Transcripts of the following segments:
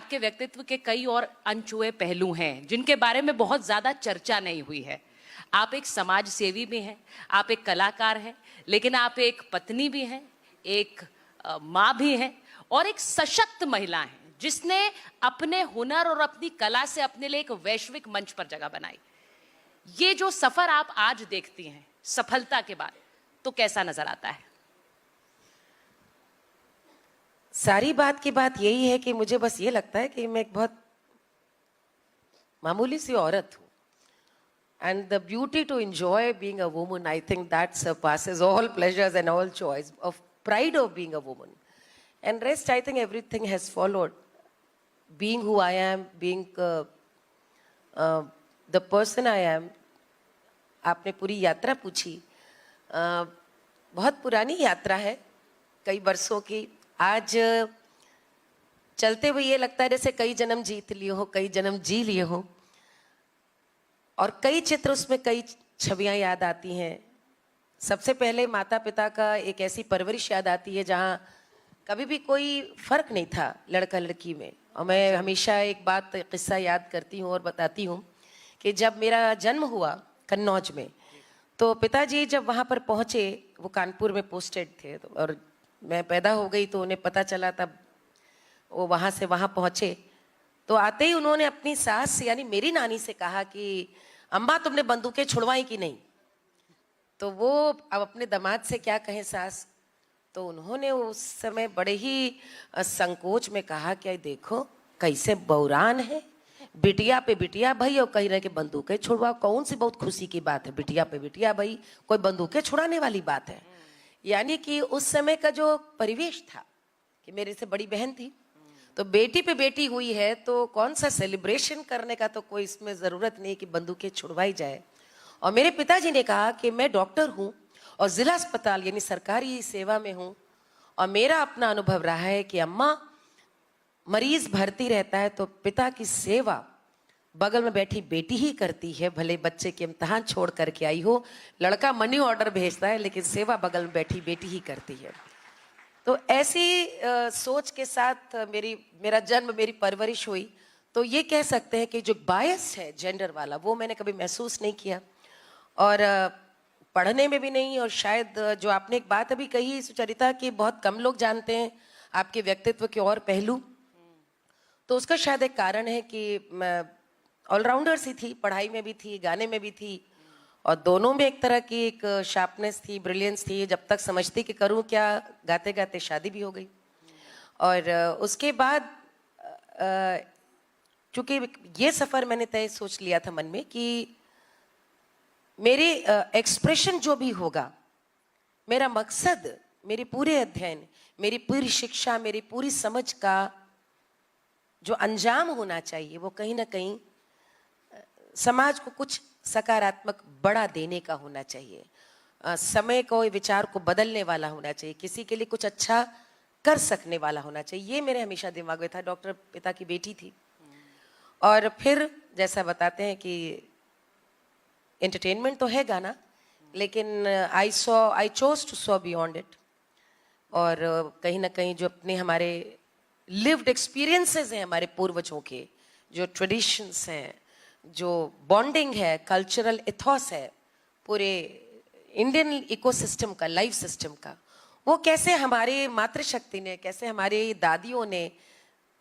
आपके व्यक्तित्व के कई और अनछुए पहलू हैं जिनके बारे में बहुत ज़्यादा चर्चा नहीं हुई है। आप एक समाज सेवी भी हैं, आप एक कलाकार हैं, लेकिन आप एक पत्नी भी हैं, एक माँ भी हैं और एक सशक्त महिला हैं जिसने अपने हुनर और अपनी कला से अपने लिए एक वैश्विक मंच पर जगह बनाई। ये जो सफर आप आज देखती हैं सफलता के बाद, तो कैसा नजर आता है? सारी बात की बात यही है कि मुझे बस ये लगता है कि मैं एक बहुत मामूली सी औरत हूँ, and the beauty to enjoy being a woman, I think that surpasses all pleasures and all joys of pride of being a woman. And rest, I think everything has followed. Being who I am, being the person I am. आपने पूरी यात्रा पूछी, बहुत पुरानी यात्रा है, कई वर्षों की। आज चलते हुए ये लगता है जैसे कई जन्म जीत लिए हो, कई जन्म जी लिए हो, और कई चित्र उसमें, कई छवियां याद आती हैं। सबसे पहले माता पिता का एक ऐसी परवरिश याद आती है जहाँ कभी भी कोई फर्क नहीं था लड़का लड़की में। और मैं हमेशा एक बात, किस्सा याद करती हूँ और बताती हूँ कि जब मेरा जन्म हुआ कन्नौज में, तो पिताजी जब वहाँ पर पहुँचे, वो कानपुर में पोस्टेड थे, तो और मैं पैदा हो गई तो उन्हें पता चला, तब वो वहाँ से वहाँ पहुँचे। तो आते ही उन्होंने अपनी सास यानी मेरी नानी से कहा कि अम्मा तुमने बंदूकें छुड़वाई कि नहीं। तो वो अब अपने दामाद से क्या कहें सास, तो उन्होंने उस समय बड़े ही संकोच में कहा कि देखो कैसे बौरान है, बिटिया पे बिटिया भाई, और कह रहे कि बंदूकें छुड़वाओ। कौन सी बहुत खुशी की बात है, बिटिया पे बिटिया भाई, कोई बंदूकें छुड़ाने वाली बात है? यानी कि उस समय का जो परिवेश था कि मेरे से बड़ी बहन थी, तो बेटी पे बेटी हुई है, तो कौन सा सेलिब्रेशन करने का तो कोई इसमें ज़रूरत नहीं कि बंदूकें छुड़वाई जाए। और मेरे पिताजी ने कहा कि मैं डॉक्टर हूँ और ज़िला अस्पताल यानी सरकारी सेवा में हूँ, और मेरा अपना अनुभव रहा है कि अम्मा मरीज भर्ती रहता है तो पिता की सेवा बगल में बैठी बेटी ही करती है, भले बच्चे के इम्तहान छोड़ करके आई हो, लड़का मनी ऑर्डर भेजता है लेकिन सेवा बगल में बैठी बेटी ही करती है। तो ऐसी सोच के साथ मेरा जन्म, मेरी परवरिश हुई। तो ये कह सकते हैं कि जो बायस है जेंडर वाला, वो मैंने कभी महसूस नहीं किया, और पढ़ने में भी नहीं। और शायद जो आपने एक बात अभी कही सुचरिता, कि बहुत कम लोग जानते हैं आपके व्यक्तित्व के और पहलू, तो उसका शायद एक कारण है कि मैं ऑलराउंडर सी थी, पढ़ाई में भी थी, गाने में भी थी, और दोनों में एक तरह की एक शार्पनेस थी, ब्रिलियंस थी। जब तक समझती कि करूं क्या, गाते गाते शादी भी हो गई। और उसके बाद चूंकि ये सफ़र मैंने तय सोच लिया था मन में कि मेरी एक्सप्रेशन जो भी होगा, मेरा मकसद, मेरे पूरे अध्ययन, मेरी पूरी शिक्षा, मेरी पूरी समझ का जो अंजाम होना चाहिए, वो कहीं ना कहीं समाज को कुछ सकारात्मक बड़ा देने का होना चाहिए, समय को, विचार को बदलने वाला होना चाहिए, किसी के लिए कुछ अच्छा कर सकने वाला होना चाहिए। ये मेरे हमेशा दिमाग में था। डॉक्टर पिता की बेटी थी, और फिर जैसा बताते हैं कि एंटरटेनमेंट तो है गाना, लेकिन I chose to saw beyond it. और कहीं ना कहीं जो अपने हमारे लिव्ड एक्सपीरियंसेस हैं, हमारे पूर्वजों के जो ट्रेडिशंस हैं, जो बॉन्डिंग है, कल्चरल इथॉस है पूरे इंडियन इकोसिस्टम का, लाइफ सिस्टम का, वो कैसे हमारे मातृशक्ति ने, कैसे हमारे दादियों ने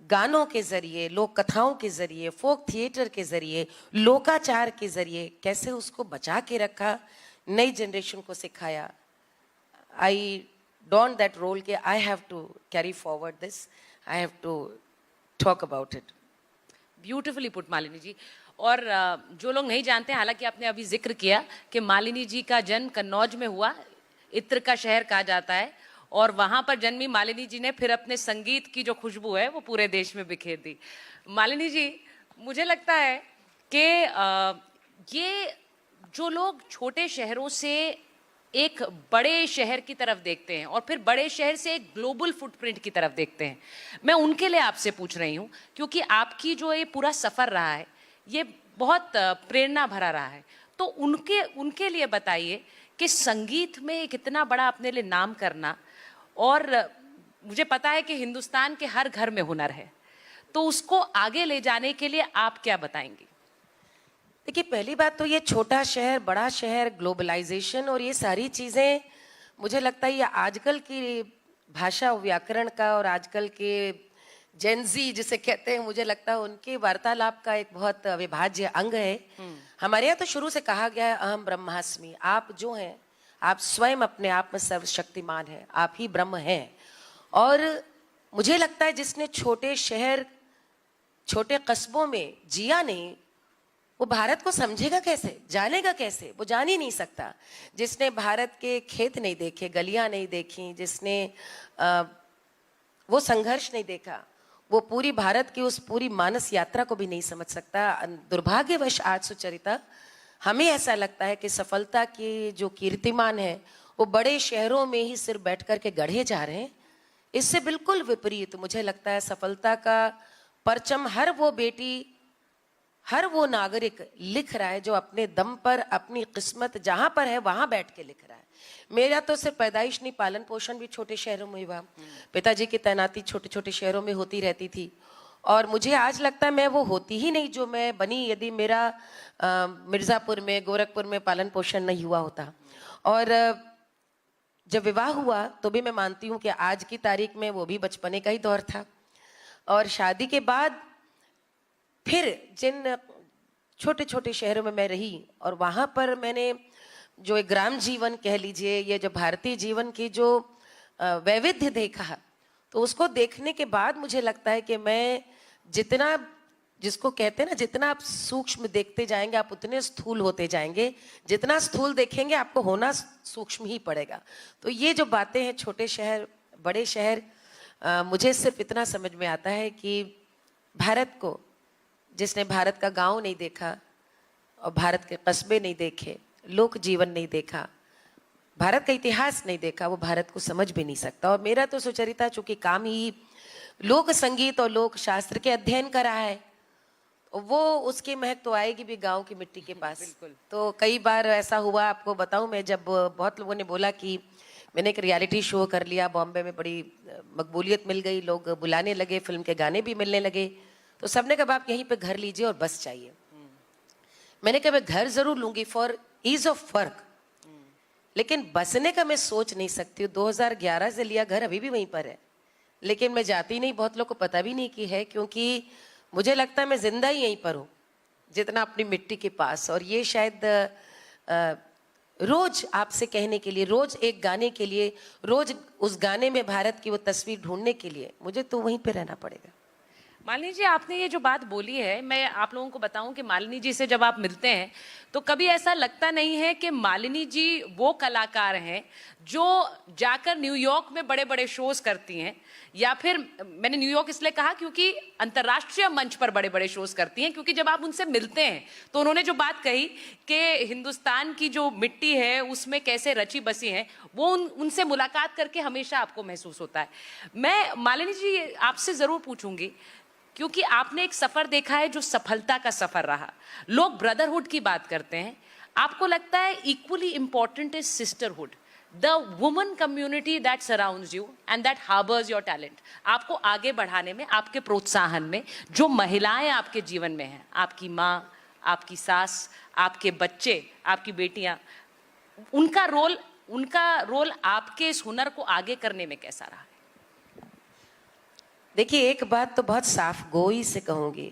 गानों के ज़रिए, लोक कथाओं के ज़रिए, फोक थिएटर के ज़रिए, लोकाचार के ज़रिए कैसे उसको बचा के रखा, नई जनरेशन को सिखाया। आई डोंट दैट रोल कि I have to carry forward this, I have to talk about it. Beautifully put Malini ji. और जो लोग नहीं जानते, हालांकि आपने अभी जिक्र किया कि मालिनी जी का जन्म कन्नौज में हुआ, इत्र का शहर कहा जाता है, और वहाँ पर जन्मी मालिनी जी ने फिर अपने संगीत की जो खुशबू है वो पूरे देश में बिखेर दी। मालिनी जी, मुझे लगता है कि ये जो लोग छोटे शहरों से एक बड़े शहर की तरफ देखते हैं और फिर बड़े शहर से एक ग्लोबल फुटप्रिंट की तरफ देखते हैं, मैं उनके लिए आपसे पूछ रही हूँ, क्योंकि आपकी जो ये पूरा सफ़र रहा है ये बहुत प्रेरणा भरा रहा है। तो उनके लिए बताइए कि संगीत में एक इतना बड़ा अपने लिए नाम करना, और मुझे पता है कि हिंदुस्तान के हर घर में हुनर है, तो उसको आगे ले जाने के लिए आप क्या बताएंगी? देखिए, पहली बात तो ये छोटा शहर, बड़ा शहर, ग्लोबलाइजेशन और ये सारी चीज़ें, मुझे लगता है ये आजकल की भाषा व्याकरण का और आजकल के जेनजी जिसे कहते हैं, मुझे लगता है उनके वार्तालाप का एक बहुत अविभाज्य अंग है। हमारे यहाँ तो शुरू से कहा गया है अहम ब्रह्मास्मि, आप जो हैं, आप स्वयं अपने आप में सर्वशक्तिमान हैं, आप ही ब्रह्म हैं। और मुझे लगता है जिसने छोटे शहर, छोटे कस्बों में जिया नहीं, वो भारत को समझेगा कैसे, जानेगा कैसे? वो जान ही नहीं सकता। जिसने भारत के खेत नहीं देखे, गलियां नहीं देखी, जिसने वो संघर्ष नहीं देखा, वो पूरी भारत की उस पूरी मानस यात्रा को भी नहीं समझ सकता। दुर्भाग्यवश आज सुचरिता, हमें ऐसा लगता है कि सफलता की जो कीर्तिमान है वो बड़े शहरों में ही सिर्फ बैठ कर के गढ़े जा रहे हैं। इससे बिल्कुल विपरीत मुझे लगता है सफलता का परचम हर वो बेटी, हर वो नागरिक लिख रहा है जो अपने दम पर अपनी किस्मत जहां पर है वहां बैठ के लिख रहा है। मेरा तो सिर्फ पैदाइश नहीं, पालन पोषण भी छोटे शहरों में हुआ। पिताजी की तैनाती छोटे छोटे शहरों में होती रहती थी और मुझे आज लगता है मैं वो होती ही नहीं जो मैं बनी यदि मेरा मिर्ज़ापुर में, गोरखपुर में पालन पोषण नहीं हुआ होता। और जब विवाह हुआ तो भी मैं मानती हूँ कि आज की तारीख में वो भी बचपने का ही दौर था। और शादी के बाद फिर जिन छोटे छोटे शहरों में मैं रही और वहाँ पर मैंने जो एक ग्राम जीवन कह लीजिए, ये जो भारतीय जीवन की जो वैविध्य देखा, तो उसको देखने के बाद मुझे लगता है कि मैं जितना, जिसको कहते हैं ना, जितना आप सूक्ष्म देखते जाएंगे आप उतने स्थूल होते जाएंगे, जितना स्थूल देखेंगे आपको होना सूक्ष्म ही पड़ेगा। तो ये जो बातें हैं छोटे शहर बड़े शहर, मुझे सिर्फ इतना समझ में आता है कि भारत को, जिसने भारत का गांव नहीं देखा और भारत के कस्बे नहीं देखे, लोक जीवन नहीं देखा, भारत का इतिहास नहीं देखा, वो भारत को समझ भी नहीं सकता। और मेरा तो सुचरिता चूंकि काम ही लोक संगीत और लोक शास्त्र के अध्ययन का रहा है, वो उसकी महक तो आएगी भी गांव की मिट्टी के पास। तो कई बार ऐसा हुआ, आपको बताऊं मैं, जब बहुत लोगों ने बोला कि मैंने एक रियलिटी शो कर लिया बॉम्बे में, बड़ी मकबूलियत मिल गई, लोग बुलाने लगे, फिल्म के गाने भी मिलने लगे, तो सबने कहा आप यहीं पे घर लीजिए और बस चाहिए। मैंने कहा मैं घर जरूर लूंगी फॉर ईज ऑफ वर्क, लेकिन बसने का मैं सोच नहीं सकती हूँ। 2011 से लिया घर अभी भी वहीं पर है, लेकिन मैं जाती नहीं, बहुत लोग को पता भी नहीं की है, क्योंकि मुझे लगता है मैं जिंदा ही यहीं पर हूँ जितना अपनी मिट्टी के पास। और ये शायद रोज आपसे कहने के लिए, रोज एक गाने के लिए, रोज उस गाने में भारत की वो तस्वीर ढूंढने के लिए मुझे तो वहीं पे रहना पड़ेगा। मालिनी जी, आपने ये जो बात बोली है, मैं आप लोगों को बताऊं कि मालिनी जी से जब आप मिलते हैं तो कभी ऐसा लगता नहीं है कि मालिनी जी वो कलाकार हैं जो जाकर न्यूयॉर्क में बड़े बड़े शोज करती हैं, या फिर मैंने न्यूयॉर्क इसलिए कहा क्योंकि अंतर्राष्ट्रीय मंच पर बड़े बड़े शोज करती हैं, क्योंकि जब आप उनसे मिलते हैं तो उन्होंने जो बात कही कि हिंदुस्तान की जो मिट्टी है उसमें कैसे रची बसी है, वो उनसे मुलाकात करके हमेशा आपको महसूस होता है। मैं मालिनी जी आपसे जरूर पूछूंगी, क्योंकि आपने एक सफर देखा है जो सफलता का सफर रहा। लोग ब्रदरहुड की बात करते हैं, आपको लगता है equally important is sisterhood, the woman community that surrounds you and that harbours your talent. आपको आगे बढ़ाने में, आपके प्रोत्साहन में जो महिलाएं आपके जीवन में हैं, आपकी माँ, आपकी सास, आपके बच्चे, आपकी बेटियां, उनका रोल आपके इस हुनर को आगे करने में कैसा रहा है? देखिए, एक बात तो बहुत साफ गोई से कहूंगी,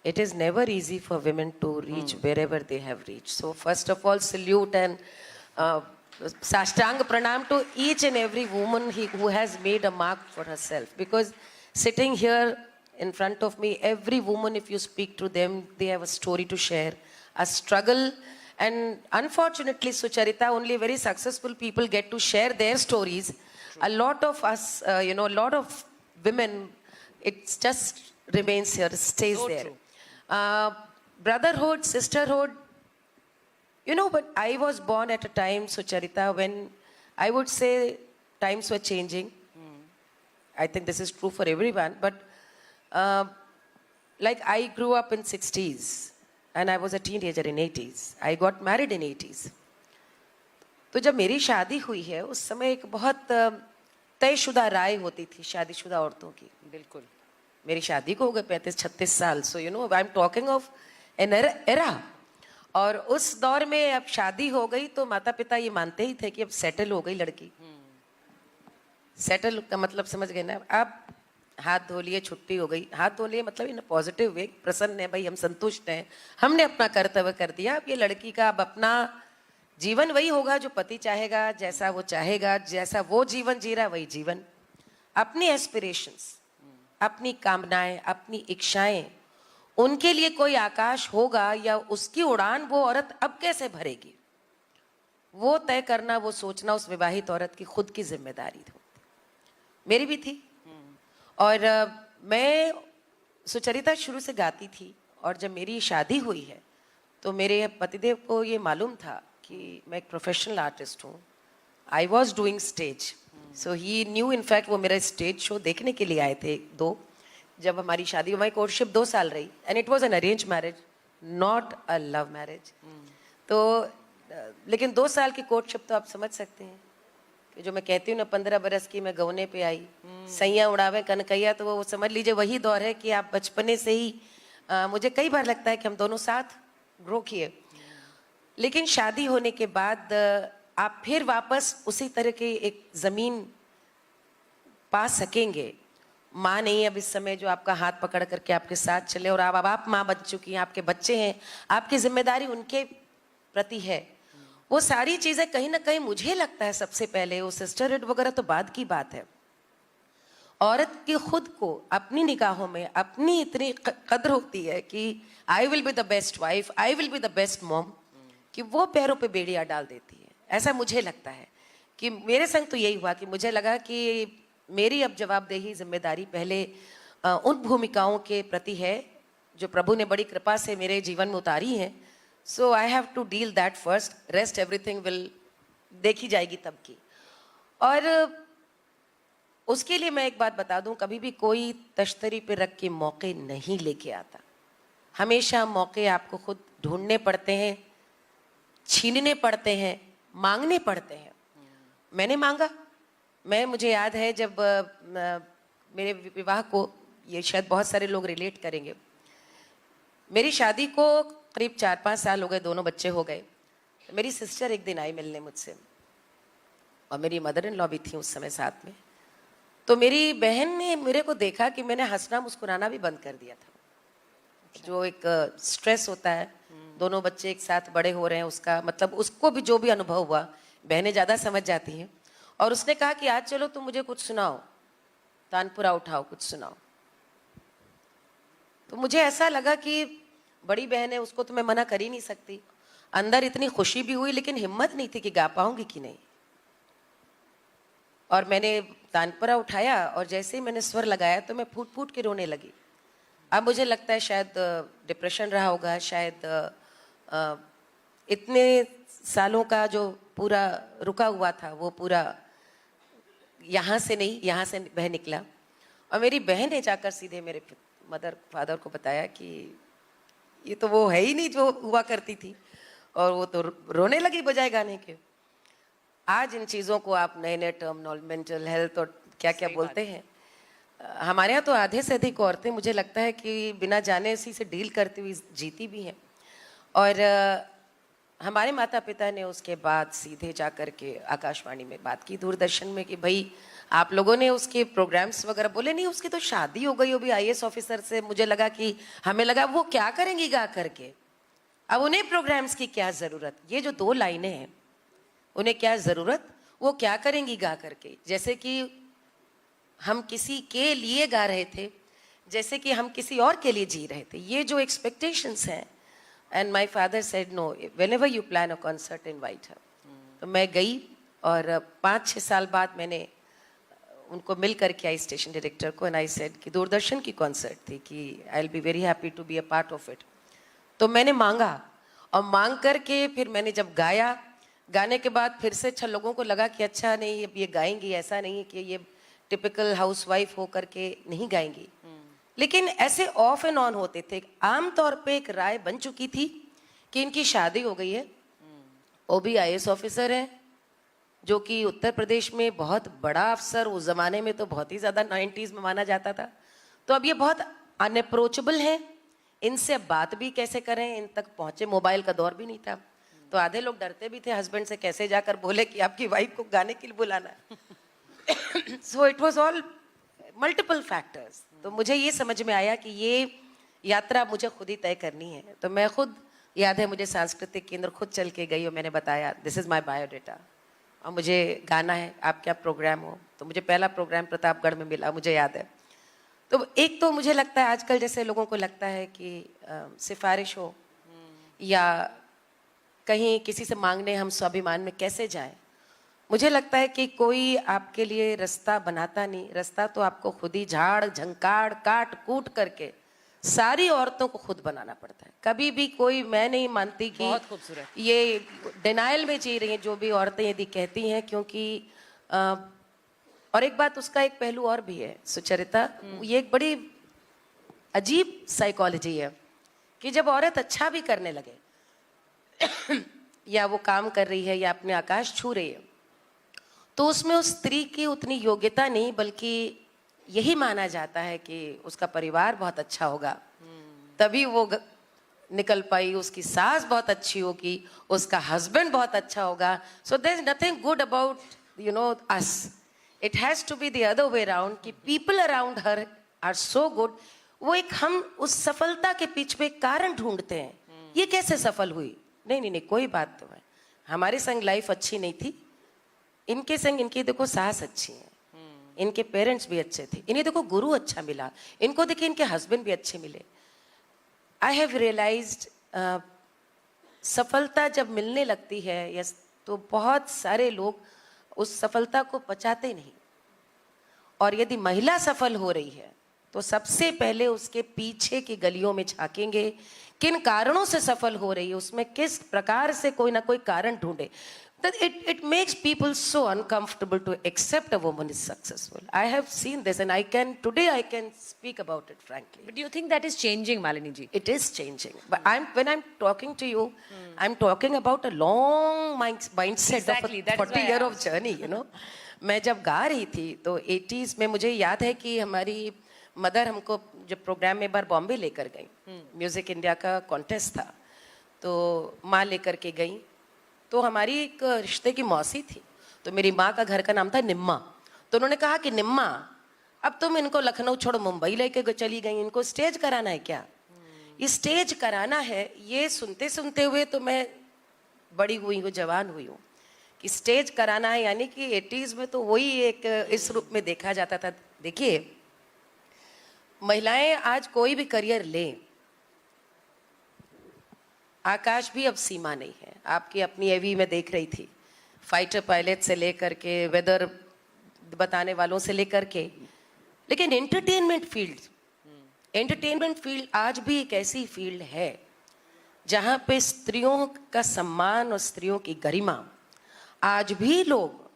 it is never easy for women to reach wherever they have reached. So first of all, salute and sashtang pranam to each and every woman who has made a mark for herself. Because sitting here in front of me, every woman, if you speak to them, they have a story to share, a struggle. And unfortunately, Sucharita, only very successful people get to share their stories. True. A lot of us, a lot of women, it just remains here, stays so there. Brotherhood, sisterhood, but I was born at a time, Sucharita, when I would say times were changing. I think this is true for everyone, but like I grew up in 60s and I was a teenager in 80s. I got married in 80s. तो जब मेरी शादी हुई है उस समय एक बहुत तयशुदा राय होती थी शादीशुदा औरतों की। बिल्कुल। मेरी शादी को हो गए 35-36 साल. So you know I am talking of an era. और उस दौर में अब शादी हो गई तो माता पिता ये मानते ही थे कि अब सेटल हो गई लड़की. सेटल का मतलब समझ गए ना. अब हाथ धो लिए, छुट्टी हो गई. हाथ धो लिए मतलब इन पॉजिटिव वे, प्रसन्न है भाई, हम संतुष्ट हैं, हमने अपना कर्तव्य कर दिया. अब ये लड़की का अब अपना जीवन वही होगा जो पति चाहेगा, जैसा वो चाहेगा, जैसा वो जीवन जी रहा वही जीवन. अपनी एस्पिरेशंस, अपनी कामनाएं, अपनी इच्छाएं, उनके लिए कोई आकाश होगा या उसकी उड़ान वो औरत अब कैसे भरेगी, वो तय करना, वो सोचना उस विवाहित औरत की खुद की जिम्मेदारी थी. मेरी भी थी. और मैं सुचरिता शुरू से गाती थी. और जब मेरी शादी हुई है तो मेरे पतिदेव को ये मालूम था कि मैं एक प्रोफेशनल आर्टिस्ट हूँ. I was doing stage, so he new. In fact वो मेरा स्टेज शो देखने के लिए आए थे 2. जब हमारी शादी, हमारी कोर्टशिप 2 साल रही, and it was an arrange marriage, not a love marriage. तो लेकिन 2 साल की कोर्टशिप तो आप समझ सकते हैं कि जो मैं कहती हूँ ना, 15 बरस की मैं गौने पे आई, सैया उड़ावे कनकैया, तो वो समझ लीजिए वही दौर है कि आप बचपने से ही मुझे कई बार लगता है कि हम दोनों साथ ग्रो किए. लेकिन शादी होने के बाद आप फिर वापस उसी तरह की एक जमीन पा सकेंगे. माँ नहीं अब इस समय जो आपका हाथ पकड़ करके आपके साथ चले, और अब आप माँ बन चुकी हैं, आपके बच्चे हैं, आपकी जिम्मेदारी उनके प्रति है. वो सारी चीजें कहीं ना कहीं मुझे लगता है सबसे पहले, वो सिस्टरहुड वगैरह तो बाद की बात है, औरत की खुद को अपनी निगाहों में अपनी इतनी कद्र होती है कि I will be the best wife, I will be the best mom, कि वो पैरों पे बेड़ियां डाल देती है. ऐसा मुझे लगता है कि मेरे संग तो यही हुआ कि मुझे लगा कि मेरी अब जवाबदेही, जिम्मेदारी पहले उन भूमिकाओं के प्रति है जो प्रभु ने बड़ी कृपा से मेरे जीवन में उतारी है. So I have to deal that first, rest everything will देखी जाएगी तब की. और उसके लिए मैं एक बात बता दूं, कभी भी कोई तश्तरी पे रख के मौके नहीं लेके आता. हमेशा मौके आपको खुद ढूंढने पड़ते हैं, छीनने पड़ते हैं, मांगने पड़ते हैं. मैंने मांगा. मुझे याद है जब मेरे विवाह को, ये शायद बहुत सारे लोग रिलेट करेंगे, मेरी शादी को करीब 4-5 साल हो गए, दोनों बच्चे हो गए. मेरी सिस्टर एक दिन आई मिलने मुझसे, और मेरी मदर इन लॉ भी थी उस समय साथ में. तो मेरी बहन ने मेरे को देखा कि मैंने हंसना मुस्कुराना भी बंद कर दिया था. जो एक स्ट्रेस होता है, दोनों बच्चे एक साथ बड़े हो रहे हैं, उसका मतलब उसको भी जो भी अनुभव हुआ, बहनें ज़्यादा समझ जाती हैं. और उसने कहा कि आज चलो तुम मुझे कुछ सुनाओ, तानपुरा उठाओ, कुछ सुनाओ. तो मुझे ऐसा लगा कि बड़ी बहन है, उसको तो मैं मना कर ही नहीं सकती. अंदर इतनी खुशी भी हुई, लेकिन हिम्मत नहीं थी कि गा पाऊंगी कि नहीं. और मैंने तानपुरा उठाया, और जैसे ही मैंने स्वर लगाया तो मैं फूट फूट के रोने लगी. अब मुझे लगता है शायद डिप्रेशन रहा होगा, शायद इतने सालों का जो पूरा रुका हुआ था वो पूरा यहाँ से नहीं, यहाँ से बह निकला. और मेरी बहन ने जाकर सीधे मेरे मदर फादर को बताया कि ये तो वो है ही नहीं जो हुआ करती थी. और वो तो रोने लगी बजाय गाने के. आज इन चीज़ों को आप नए नए टर्म, मेंटल हेल्थ और क्या क्या बोलते हैं. हमारे यहाँ तो आधे से अधिक औरतें मुझे लगता है कि बिना जाने इसी से डील करती हुई जीती भी हैं. और हमारे माता पिता ने उसके बाद सीधे जा कर के आकाशवाणी में बात की, दूरदर्शन में, कि भाई आप लोगों ने उसके प्रोग्राम्स वगैरह. बोले नहीं, उसकी तो शादी हो गई, वो भी IAS ऑफिसर से. मुझे लगा कि हमें लगा वो क्या करेंगी गा करके, अब उन्हें प्रोग्राम्स की क्या ज़रूरत. ये जो 2 लाइनें हैं, उन्हें क्या ज़रूरत, वो क्या करेंगी गा करके. जैसे कि हम किसी के लिए गा रहे थे, जैसे कि हम किसी और के लिए जी रहे थे. ये जो एक्सपेक्टेशंस हैं. And my father said no, whenever you plan a concert invite her. तो मैं गई, और 5-6 साल बाद मैंने उनको मिल करके आई, स्टेशन डायरेक्टर को. एंड आई सेड कि दूरदर्शन की कॉन्सर्ट थी, कि I will be very happy to be a part of it. तो मैंने मांगा, और मांग करके फिर मैंने जब गाया, गाने के बाद फिर से अच्छा लोगों को लगा कि अच्छा नहीं, अब ये गाएंगी. ऐसा नहीं है कि ये टिपिकल हाउसवाइफ हो करके नहीं गाएंगी, लेकिन ऐसे ऑफ एंड ऑन होते थे. आमतौर पे एक राय बन चुकी थी कि इनकी शादी हो गई है, वो भी IAS ऑफिसर है, जो कि उत्तर प्रदेश में बहुत बड़ा अफसर, उस जमाने में तो बहुत ही ज़्यादा 90s में माना जाता था. तो अब ये बहुत अनअप्रोचेबल है, इनसे अब बात भी कैसे करें, इन तक पहुंचे, मोबाइल का दौर भी नहीं था, तो आधे लोग डरते भी थे हस्बैंड से, कैसे जाकर बोले कि आपकी वाइफ को गाने के लिए बुलाना है। So it was all multiple factors. तो मुझे ये समझ में आया कि ये यात्रा मुझे खुद ही तय करनी है। तो मैं खुद, याद है मुझे सांस्कृतिक केंद्र खुद चल के गई और मैंने बताया दिस इज़ माय बायोडेटा और मुझे गाना है, आप क्या प्रोग्राम हो। तो मुझे पहला प्रोग्राम प्रतापगढ़ में मिला, मुझे याद है। तो एक तो मुझे लगता है आजकल जैसे लोगों को लगता है कि सिफारिश हो या कहीं किसी से मांगने हम स्वाभिमान में कैसे जाएं, मुझे लगता है कि कोई आपके लिए रास्ता बनाता नहीं, रास्ता तो आपको खुद ही झाड़ झंकाड़ काट कूट करके सारी औरतों को खुद बनाना पड़ता है। कभी भी कोई, मैं नहीं मानती कि बहुत खूबसूरत, ये डिनाइल में जी रही हैं जो भी औरतें यदि कहती हैं, क्योंकि और एक बात, उसका एक पहलू और भी है सुचरिता, ये एक बड़ी अजीब साइकोलॉजी है कि जब औरत अच्छा भी करने लगे या वो काम कर रही है या अपने आकाश छू रही है, तो उसमें उस स्त्री की उतनी योग्यता नहीं, बल्कि यही माना जाता है कि उसका परिवार बहुत अच्छा होगा तभी वो निकल पाई, उसकी सास बहुत अच्छी होगी, उसका हस्बैंड बहुत अच्छा होगा। So there is nothing good about us, it has to be the other way around कि people around her are so good. वो एक, हम उस सफलता के पीछे एक कारण ढूंढते हैं, ये कैसे सफल हुई, नहीं नहीं नहीं, कोई बात तो है, हमारे संग लाइफ अच्छी नहीं थी, इनके संग इनकी देखो सास अच्छी है, इनके पेरेंट्स भी अच्छे थे, इन्हें देखो गुरु अच्छा मिला, इनको देखिए इनके हस्बैंड भी अच्छे मिले। आई हैव रियलाइज्ड सफलता जब मिलने लगती है यस, तो बहुत सारे लोग उस सफलता को पचाते नहीं, और यदि महिला सफल हो रही है तो सबसे पहले उसके पीछे की गलियों में झांकेंगे, किन कारणों से सफल हो रही है, उसमें किस प्रकार से कोई ना कोई कारण ढूंढे। It makes people so uncomfortable to accept a woman is successful. I have seen this, and today I can speak about it frankly. But do you think that is changing, Malini ji? It is changing. But when I'm talking to you, I'm talking about a long mindset Exactly, of that a is why 40 I year of asked. journey, मैं जब गा रही थी तो 80s में मुझे याद है कि हमारी मदर हमको जब प्रोग्राम में एक बार बॉम्बे लेकर गई, म्यूजिक इंडिया का कॉन्टेस्ट था, तो माँ लेकर के गई, तो हमारी एक रिश्ते की मौसी थी, तो मेरी माँ का घर का नाम था निम्मा, तो उन्होंने कहा कि निम्मा अब तुम इनको लखनऊ छोड़ मुंबई लेके चली गई, इनको स्टेज कराना है क्या, ये स्टेज कराना है। ये सुनते सुनते हुए तो मैं बड़ी हुई हूँ, जवान हुई हूँ कि स्टेज कराना है, यानी कि 80s में तो वही एक इस रूप में देखा जाता था। देखिए महिलाएं आज कोई भी करियर लें, आकाश भी अब सीमा नहीं है। आपकी अपनी एवी में देख रही थी, फाइटर पायलट से लेकर के वेदर बताने वालों से लेकर के, लेकिन एंटरटेनमेंट फील्ड आज भी एक ऐसी फील्ड है जहां पे स्त्रियों का सम्मान और स्त्रियों की गरिमा, आज भी लोग,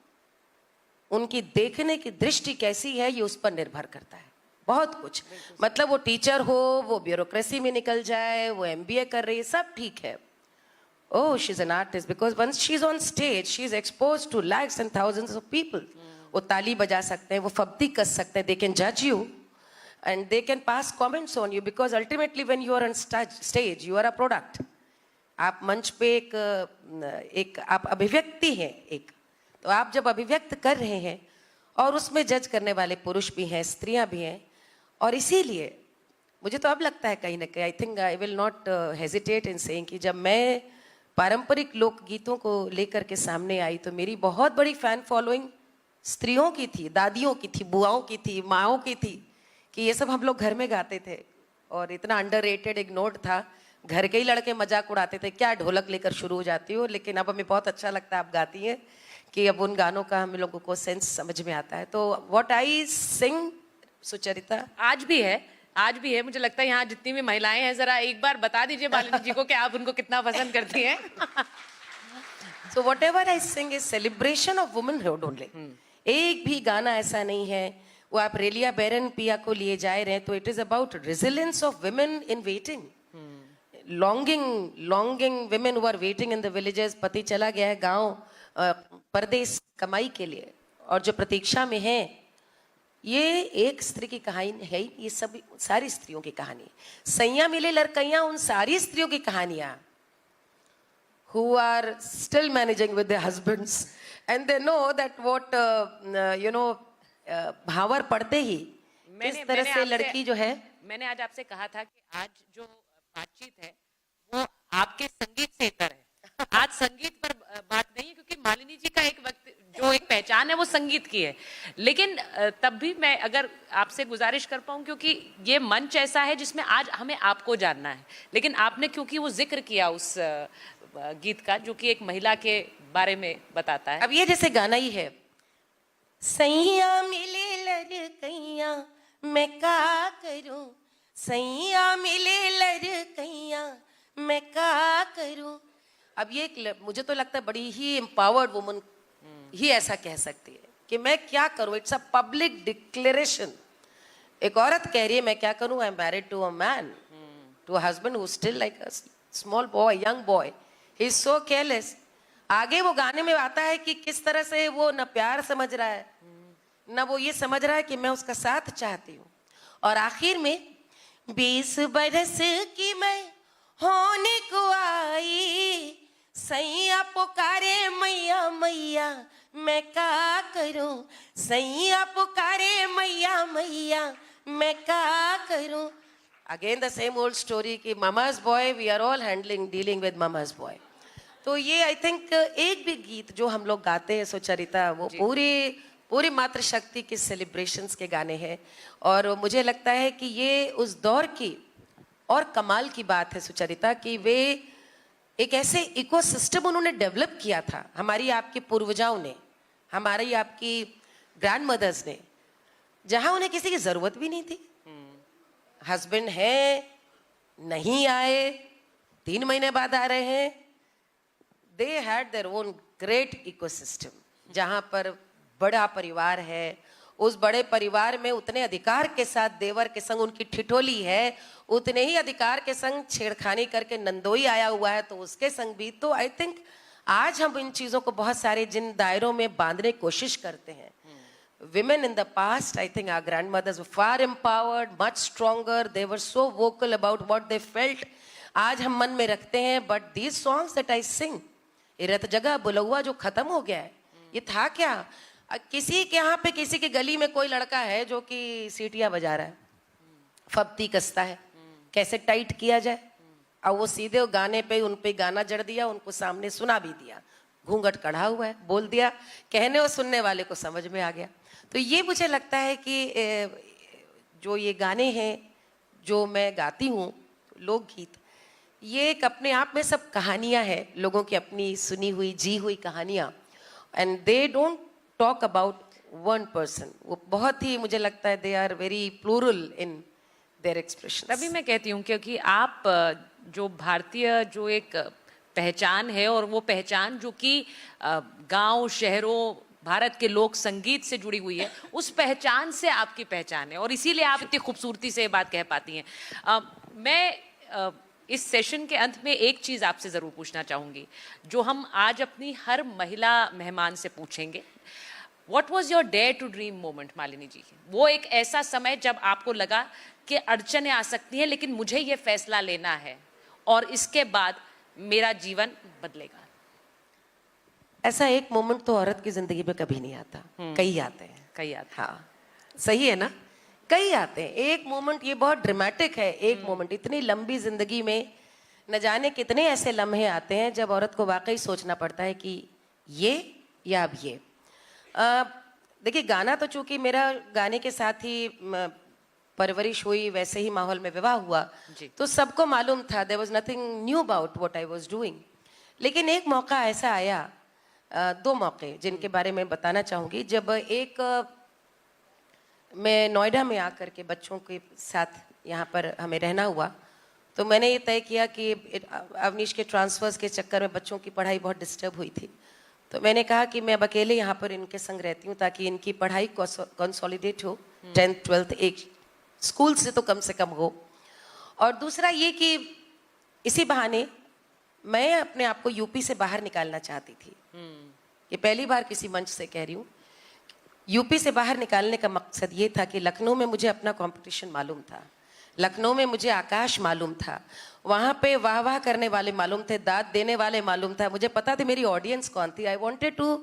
उनकी देखने की दृष्टि कैसी है ये उस पर निर्भर करता है बहुत कुछ। मतलब वो टीचर हो, वो ब्यूरोक्रेसी में निकल जाए, वो MBA कर रही है, सब ठीक है। Oh, she's an artist because once she's on stage, she's exposed to lakhs and thousands of people. वो ताली बजा सकते हैं, वो फब्ती कस सकते हैं, they can judge you and they can pass comments on you because ultimately when you are on stage, you are a product. आप मंच पे एक आप अभिव्यक्ति हैं एक, तो आप जब अभिव्यक्त कर रहे हैं और उसमें जज करने वाले पुरुष भी हैं, स्त्रियां भी हैं, और इसीलिए मुझे तो अब लगता है कहीं ना कहीं, I think I will not hesitate in saying कि जब मैं पारंपरिक लोकगीतों को लेकर के सामने आई तो मेरी बहुत बड़ी फैन फॉलोइंग स्त्रियों की थी, दादियों की थी, बुआओं की थी, माँओं की थी, कि ये सब हम लोग घर में गाते थे और इतना अंडररेटेड इग्नोर्ड था। घर के ही लड़के मजाक उड़ाते थे, क्या ढोलक लेकर शुरू हो जाती हो, लेकिन अब हमें बहुत अच्छा लगता है आप गाती हैं, कि अब उन गानों का हम लोगों को सेंस समझ में आता है। तो व्हाट आई सिंग सुचरिता आज भी है, आज भी है। मुझे लगता है यहाँ जितनी भी महिलाएं हैं, जरा एक बार बता दीजिए मालिनी जी को कि आप उनको कितना पसंद करती हैं। So whatever I sing is celebration of womanhood only. एक भी गाना ऐसा नहीं है, वो आप रेलिया बेरन पिया को लिए जाए रहे तो it is about resilience of women in waiting, longing women who are waiting in the villages. पति चला गया है गांव परदेश कमाई के लिए, और जो प्रतीक्षा में है ये एक स्त्री की कहानी है, ये सब सारी स्त्रियों की कहानी। सैया मिले लड़कैया उन सारी स्त्रियों की कहानियां who are still managing with their husbands and they know that what भावर पड़ते ही किस तरह से लड़की जो है। मैंने आज आपसे कहा था कि आज जो बातचीत है वो आपके संगीत से इतर है। आज संगीत पर बात नहीं है, क्योंकि मालिनी जी का एक वक्त जो एक पहचान है वो संगीत की है। लेकिन तब भी मैं अगर आपसे गुजारिश कर पाऊं, क्योंकि ये मंच ऐसा है जिसमें आज हमें आपको जानना है, लेकिन आपने क्योंकि वो जिक्र किया उस गीत का जो कि एक महिला के बारे में बताता है। अब ये जैसे गाना ही है, सैया मिले लड़कैया मैं का करूं, सैया मिले लड़कैया मैं का करूं। अब ये मुझे तो लगता है बड़ी ही एम्पावर्ड वुमन ही ऐसा कह सकती है कि मैं क्या करूं। It's a public declaration. एक औरत कह रही है मैं क्या करूं, I am married to a man, to a husband who still like a small boy, young boy, he is so careless. आगे वो गाने में आता है कि किस तरह से वो न प्यार समझ रहा है न वो ये समझ रहा है कि मैं उसका साथ चाहती हूँ। और आखिर में 20 बरस की मैं होने को आई, सैया पुकारे मैया मैया मैं का करूं, सैया पुकारे मैया मैया मैं का करूं। Again the same old story कि mama's boy, we are all dealing with mama's boy. तो ये आई थिंक एक भी गीत जो हम लोग गाते हैं सुचरिता, वो पूरी मातृशक्ति के सेलिब्रेशंस के गाने हैं। और मुझे लगता है कि ये उस दौर की और कमाल की बात है सुचरिता कि वे एक ऐसे इकोसिस्टम उन्होंने डेवलप किया था, हमारी आपकी पूर्वजाओं ने, हमारी आपकी ग्रैंड मदर्स ने, जहां उन्हें किसी की जरूरत भी नहीं थी। हस्बैंड है, नहीं आए, 3 महीने बाद आ रहे हैं। They had their own great ecosystem जहां पर बड़ा परिवार है, उस बड़े परिवार में उतने अधिकार के साथ देवर के संग उनकी ठिठोली है, उतने ही अधिकार के संग छेड़खानी करके नंदोई आया हुआ है तो उसके संग भी। तो आई थिंक आज हम इन चीजों को बहुत सारे जिन दायरों में बांधने की कोशिश करते हैं, women in the past, I think our grandmothers were far empowered, much stronger, they were so vocal about what they felt. आज हम मन में रखते हैं, but these songs that I sing, ये रत जगह बुलौआ जो खत्म हो गया है, ये था क्या? किसी के यहाँ पे किसी की गली में कोई लड़का है जो कि सीटियां बजा रहा है, फब्ती कसता है, कैसे टाइट किया जाए, और वो सीधे गाने पे उन पे गाना जड़ दिया, उनको सामने सुना भी दिया, घूंघट कढ़ा हुआ है, बोल दिया, कहने और सुनने वाले को समझ में आ गया। तो ये मुझे लगता है कि जो ये गाने हैं जो मैं गाती हूँ, लोकगीत, ये एक अपने आप में सब कहानियाँ हैं, लोगों की अपनी सुनी हुई जी हुई कहानियाँ। And they don't talk about one person, वो बहुत ही मुझे लगता है they are very plural in their expression. तभी मैं कहती हूँ क्योंकि आप जो भारतीय जो एक पहचान है, और वो पहचान जो कि गांव शहरों भारत के लोक संगीत से जुड़ी हुई है, उस पहचान से आपकी पहचान है, और इसीलिए आप इतनी खूबसूरती से ये बात कह पाती हैं। मैं इस सेशन के अंत में एक चीज़ आपसे ज़रूर पूछना चाहूँगी, जो हम आज अपनी हर महिला मेहमान से पूछेंगे। What was your dare to dream moment, Malini ji? वो एक ऐसा समय जब आपको लगा कि अड़चनें आ सकती हैं, लेकिन मुझे ये फैसला लेना है और इसके बाद मेरा जीवन बदलेगा। ऐसा एक मोमेंट तो औरत की जिंदगी में कभी नहीं आता, कई आते हैं। कई आते हैं। हाँ, सही है ना, कई आते हैं। एक मोमेंट ये बहुत ड्रामेटिक है, एक मोमेंट। इतनी लंबी जिंदगी में न जाने कितने ऐसे लम्हे आते हैं जब औरत को वाकई सोचना पड़ता है कि ये या अब ये। देखिए, गाना तो चूंकि मेरा गाने के साथ ही परवरिश हुई, वैसे ही माहौल में विवाह हुआ, तो सबको मालूम था, there was nothing new about what I was doing. लेकिन एक मौका ऐसा आया, 2 मौके जिनके बारे में बताना चाहूँगी। जब एक मैं नोएडा में आकर के बच्चों के साथ यहाँ पर हमें रहना हुआ, तो मैंने ये तय किया कि अवनीश के ट्रांसफर्स के चक्कर में बच्चों की पढ़ाई बहुत डिस्टर्ब हुई थी, तो मैंने कहा कि मैं अब अकेले यहाँ पर इनके संग रहती हूँ ताकि इनकी पढ़ाई कंसोलिडेट हो, 10th 12th एक स्कूल से तो कम हो। और दूसरा ये कि इसी बहाने मैं अपने आप को यूपी से बाहर निकालना चाहती थी। ये पहली बार किसी मंच से कह रही हूँ। यूपी से बाहर निकालने का मकसद ये था कि लखनऊ में मुझे अपना कंपटीशन मालूम था, लखनऊ में मुझे आकाश मालूम था, वहाँ पे वाह वाह करने वाले मालूम थे, दाद देने वाले मालूम था, मुझे पता था मेरी ऑडियंस कौन थी. I wanted to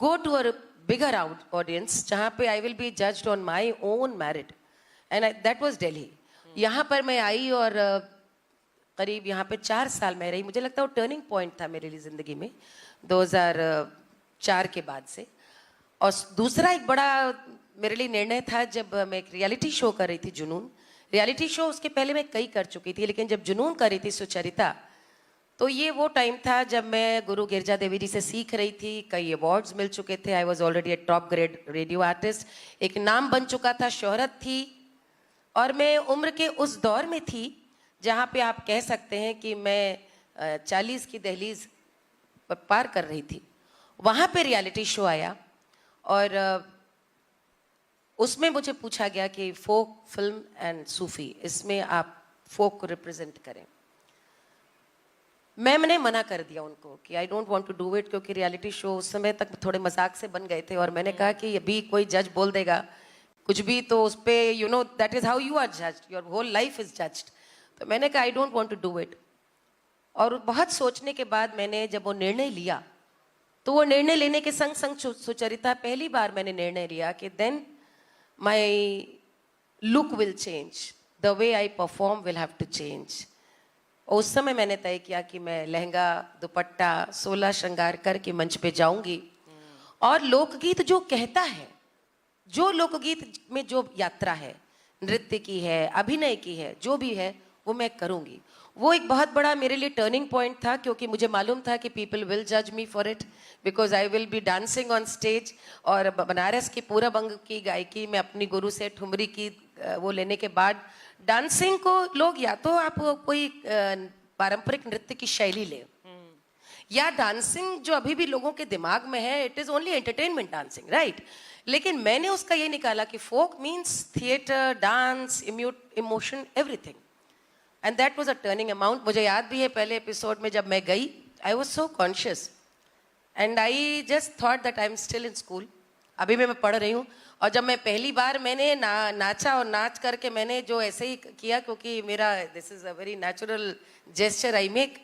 go to a bigger audience जहाँ पे I will be judged on my own merit, and that was Delhi. यहाँ पर मैं आई और करीब यहाँ पे 4 साल मैं रही. मुझे लगता है वो टर्निंग पॉइंट था मेरे लिए ज़िंदगी में 2004 के बाद से. और दूसरा एक बड़ा मेरे लिए निर्णय था जब मैं एक रियलिटी शो कर रही थी, जुनून रियलिटी शो. उसके पहले मैं कई कर चुकी थी, लेकिन जब जुनून कर रही थी सुचरिता, तो ये वो टाइम था जब मैं गुरु गिरजा देवी जी से सीख रही थी. कई अवार्ड्स मिल चुके थे. I was already A top grade radio artist. एक नाम बन चुका था, शोहरत थी, और मैं उम्र के उस दौर में थी जहाँ पे आप कह सकते हैं कि मैं 40 की दहलीज पार कर रही थी. वहाँ पे रियलिटी शो आया और उसमें मुझे पूछा गया कि फोक फिल्म एंड सूफी, इसमें आप फोक को रिप्रेजेंट करें. मैंने मना कर दिया उनको कि I don't want to do it, क्योंकि रियलिटी शो उस समय तक थोड़े मजाक से बन गए थे. और मैंने कहा कि अभी कोई जज बोल देगा कुछ भी तो उस पर you know that is how you are judged, your whole life is judged. तो मैंने कहा I don't want to do it. और बहुत सोचने के बाद मैंने जब वो निर्णय लिया, तो वो निर्णय लेने के संग संग सुचरिता पहली बार मैंने निर्णय लिया कि then my look will change, the way I perform will have to change. और उस समय मैंने तय किया कि मैं लहंगा दुपट्टा 16 श्रृंगार करके मंच पे जाऊंगी, और लोकगीत जो कहता है, जो लोकगीत में जो यात्रा है, नृत्य की है, अभिनय की है, जो भी है वो मैं करूंगी. वो एक बहुत बड़ा मेरे लिए टर्निंग पॉइंट था, क्योंकि मुझे मालूम था कि पीपल विल जज me for it, because I will B dancing on stage. और बनारस की पूरब अंग की गायकी में अपनी गुरु से ठुमरी की वो लेने के बाद डांसिंग को लोग, या तो आप कोई पारंपरिक नृत्य की शैली ले, या डांसिंग जो अभी भी लोगों के दिमाग में है, it is only entertainment dancing, right. लेकिन मैंने उसका ये निकाला कि folk means theatre, dance, emotion, everything. And that was a turning amount. मुझे याद भी है पहले एपिसोड में जब मैं गई, I was so conscious and I just thought that I am still in school. अभी मैं पढ़ रही हूँ. और जब मैं पहली बार मैंने नाचा, और नाच करके मैंने जो ऐसे ही किया, क्योंकि मेरा this is a very natural gesture I make,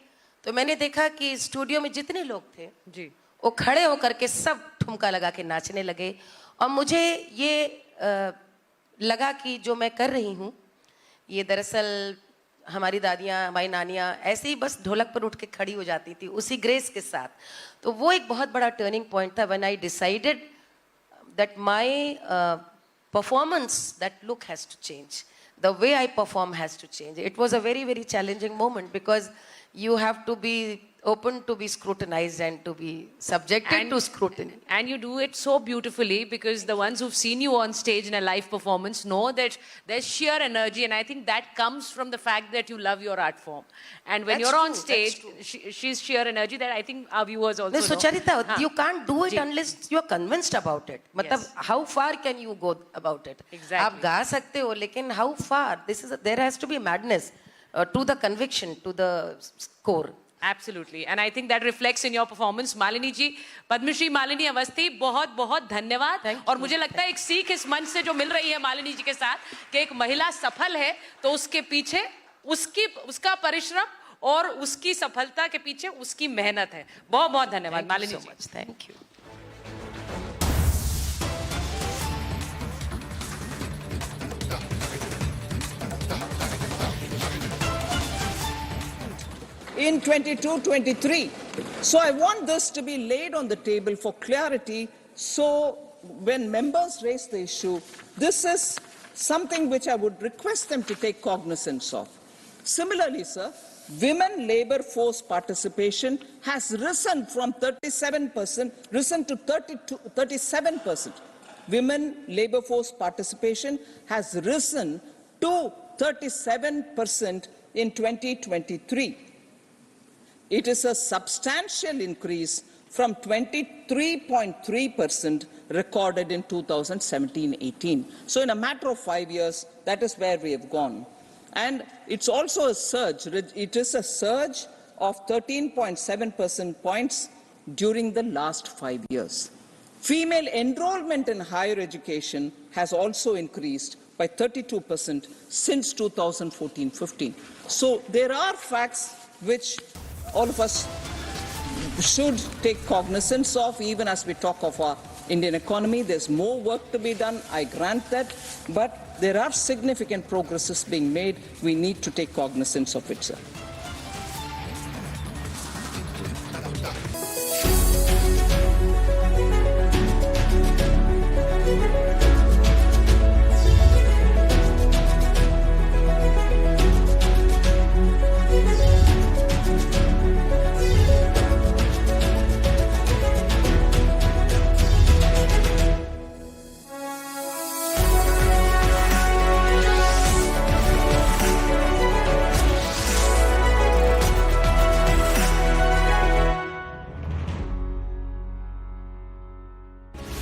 तो मैंने देखा कि स्टूडियो में जितने लोग थे जी, वो खड़े होकर के सब ठुमका लगा के नाचने लगे. और मुझे ये लगा कि जो मैं कर रही हूँ ये दरअसल हमारी दादियाँ, हमारी नानियाँ ऐसे ही बस ढोलक पर उठ के खड़ी हो जाती थी उसी ग्रेस के साथ. तो वो एक बहुत बड़ा टर्निंग पॉइंट था when I decided that my performance, that look has to change, the way I perform has to change. It was a very very challenging moment, because you have to be open to be scrutinized and to be subjected to scrutiny. And you do it so beautifully, because the ones who've seen you on stage in a live performance know that there's sheer energy, and I think that comes from the fact that you love your art form. And when That's you're on true, stage, she's sheer energy that I think our viewers also know. Sucharita, you can't do it unless you're convinced about it. मतलब how far can you go about it? Exactly. आप गा सकते हो, लेकिन how far? There has to be madness to the conviction, to the core. Absolutely, and I think that reflects in your performance. Malini ji, Padmashri Malini Awasthi, बहुत बहुत धन्यवाद. और मुझे लगता है एक सीख इस मंच से जो मिल रही है मालिनी जी के साथ, कि एक महिला सफल है तो उसके पीछे उसका परिश्रम और उसकी सफलता के पीछे उसकी मेहनत है. बहुत बहुत धन्यवाद Malini ji. Thank you. In 22-23. So I want this to be laid on the table for clarity, so when members raise the issue, this is something which I would request them to take cognizance of. Similarly, sir, women labor force participation has risen from 37% to 37%. Women labor force participation has risen to 37% in 2023. It is a substantial increase from 23.3% recorded in 2017-18. So in a matter of 5 years, that is where we have gone. And it's also a surge. It is a surge of 13.7% points during the last 5 years. Female enrollment in higher education has also increased by 32% since 2014-15. So there are facts which all of us should take cognizance of, even as we talk of our Indian economy. There's more work to be done, I grant that, but there are significant progresses being made. We need to take cognizance of it, sir.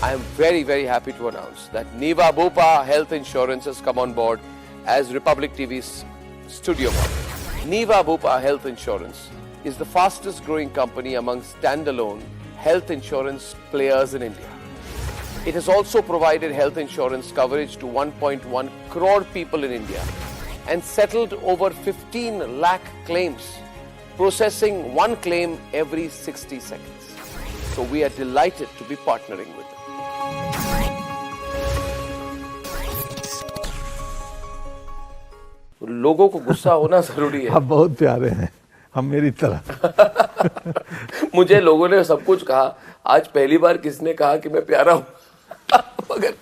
I am very, very happy to announce that Niva Bupa Health Insurance has come on board as Republic TV's studio partner. Niva Bupa Health Insurance is the fastest growing company among standalone health insurance players in India. It has also provided health insurance coverage to 1.1 crore people in India and settled over 15 lakh claims, processing one claim every 60 seconds. So we are delighted to be partnering with them. लोगों को गुस्सा होना जरूरी है। आप बहुत प्यारे हैं, हम मेरी तरह। मुझे लोगों ने सब कुछ कहा, आज पहली बार किसने कहा कि मैं प्यारा हूं। मगर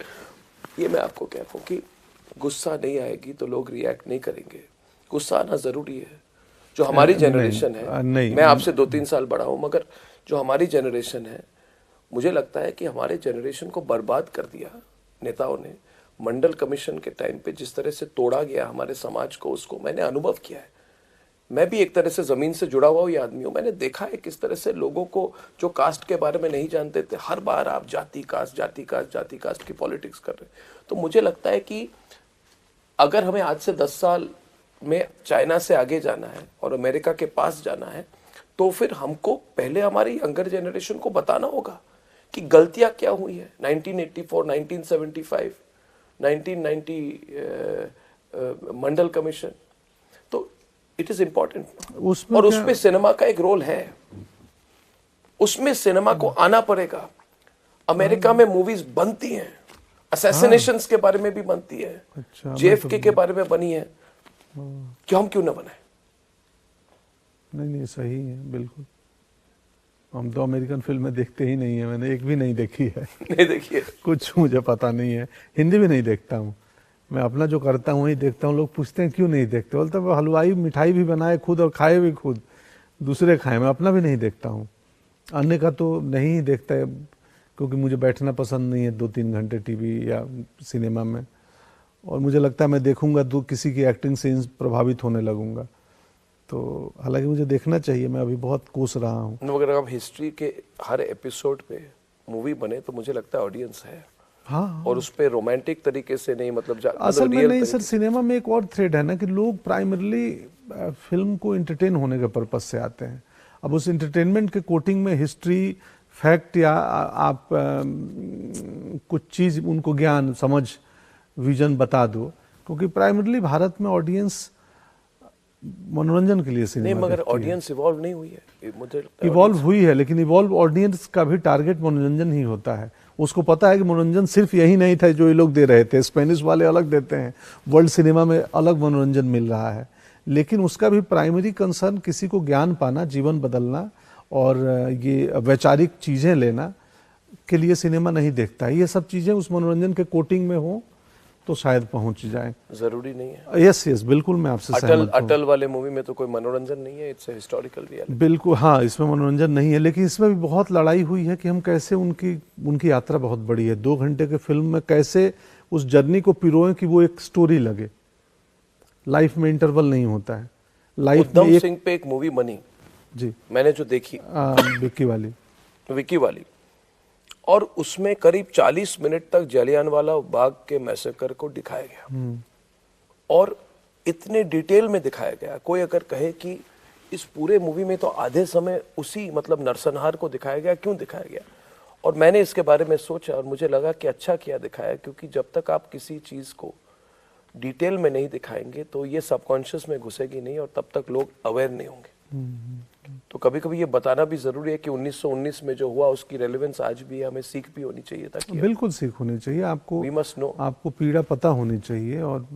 ये मैं आपको कह रहा हूं कि गुस्सा नहीं आएगी तो लोग रिएक्ट नहीं करेंगे। गुस्सा आना जरूरी है। जो हमारी जनरेशन है, मैं आपसे 2-3 साल बड़ा हूं, मगर जो हमारी जनरेशन है, मुझे लगता है कि हमारे जनरेशन को बर्बाद कर दिया नेताओं ने। मंडल कमीशन के टाइम पे जिस तरह से तोड़ा गया हमारे समाज को, उसको मैंने अनुभव किया है। मैं भी एक तरह से जमीन से जुड़ा हुआ ये आदमी हूं। मैंने देखा है किस तरह से लोगों को जो कास्ट के बारे में नहीं जानते थे, हर बार आप जाति कास्ट की पॉलिटिक्स कर रहे। तो मुझे लगता है कि अगर हमें आज से 10 साल में चाइना से आगे जाना है और अमेरिका के पास जाना है, तो फिर हमको पहले हमारी यंगर जनरेशन को बताना होगा कि गलतियां क्या हुई है। 1984, 1975, 1990 मंडल कमीशन, तो इट इज इंपॉर्टेंट। और उसमें सिनेमा का एक रोल है। उसमें सिनेमा को आना पड़ेगा। अमेरिका में मूवीज बनती हैं, असैसिनेशंस के बारे में भी बनती है, JFK के बारे में बनी है, क्यों हम क्यों ना बनाए? नहीं सही है, बिल्कुल। हम तो अमेरिकन फिल्में देखते ही नहीं है, मैंने एक भी नहीं देखी है। नहीं देखी है? कुछ मुझे पता नहीं है, हिंदी भी नहीं देखता हूँ। मैं अपना जो करता हूँ वही देखता हूँ। लोग पूछते हैं क्यों नहीं देखते, बोलते हैं हलवाई मिठाई भी बनाए खुद और खाए भी खुद, दूसरे खाए, मैं अपना भी नहीं देखता हूँ। अन्य का तो नहीं ही देखता है, क्योंकि मुझे बैठना पसंद नहीं है 2-3 घंटे टीवी या सिनेमा में। और मुझे लगता है मैं देखूंगा तो किसी की एक्टिंग से प्रभावित होने लगूंगा। तो हालांकि मुझे देखना चाहिए, मैं अभी बहुत कोस रहा हूँ। अगर आप हिस्ट्री के हर एपिसोड पे मूवी बने तो मुझे लगता है ऑडियंस है। हाँ। और उस पे रोमांटिक तरीके से नहीं, मतलब असल में नहीं सर, सिनेमा में एक और थ्रेड है ना कि लोग प्राइमरली फिल्म को एंटरटेन होने के पर्पज से आते हैं। अब उस एंटरटेनमेंट के कोटिंग में हिस्ट्री, फैक्ट या आप कुछ चीज उनको ज्ञान, समझ, विजन बता दो, क्योंकि प्राइमरली भारत में ऑडियंस मनोरंजन के लिए सिनेमा नहीं, मगर ऑडियंस इवॉल्व नहीं हुई है। मुझे इवॉल्व हुई है, लेकिन इवॉल्व ऑडियंस का भी टारगेट मनोरंजन ही होता है। उसको पता है कि मनोरंजन सिर्फ यही नहीं था जो ये लोग दे रहे थे। स्पेनिश वाले अलग देते हैं, वर्ल्ड सिनेमा में अलग मनोरंजन मिल रहा है, लेकिन उसका भी प्राइमरी कंसर्न किसी को ज्ञान पाना, जीवन बदलना और ये वैचारिक चीजें लेना के लिए सिनेमा नहीं देखता है। ये सब चीजें उस मनोरंजन के कोटिंग में हो तो शायद पहुंच जाए। जरूरी नहीं है। यस बिल्कुल, मैं आपसे सहमत हूं। अटल वाले मूवी में तो कोई मनोरंजन नहीं है, इट्स हिस्टोरिकल रियलिटी। बिल्कुल, हाँ, इसमें मनोरंजन नहीं है, लेकिन इसमें भी बहुत लड़ाई हुई है कि हम कैसे उनकी यात्रा बहुत बड़ी है। 2 घंटे के फिल्म में कैसे उस जर्नी को पिरोएं कि वो एक स्टोरी लगे। लाइफ में इंटरवल नहीं होता है। लाइफ में सिंह पे एक मूवी बनी जी, मैंने जो देखी, विक्की वाली, और उसमें करीब 40 मिनट तक जलियांवाला बाग के मैसेकर को दिखाया गया और इतने डिटेल में दिखाया गया। कोई अगर कहे कि इस पूरे मूवी में तो आधे समय उसी मतलब नरसंहार को दिखाया गया, क्यों दिखाया गया? और मैंने इसके बारे में सोचा और मुझे लगा कि अच्छा किया दिखाया, क्योंकि जब तक आप किसी चीज़ को डिटेल में नहीं दिखाएंगे तो ये सबकॉन्शियस में घुसेगी नहीं और तब तक लोग अवेयर नहीं होंगे। तो कभी कभी ये बताना भी जरूरी है कि 1919 में जो हुआ उसकी रेलेवेंस आज भी है, हमें सीख भी होनी चाहिए। ताकि बिल्कुल सीख होनी चाहिए आपको, वी मस्ट नो, आपको पीड़ा पता होनी चाहिए। और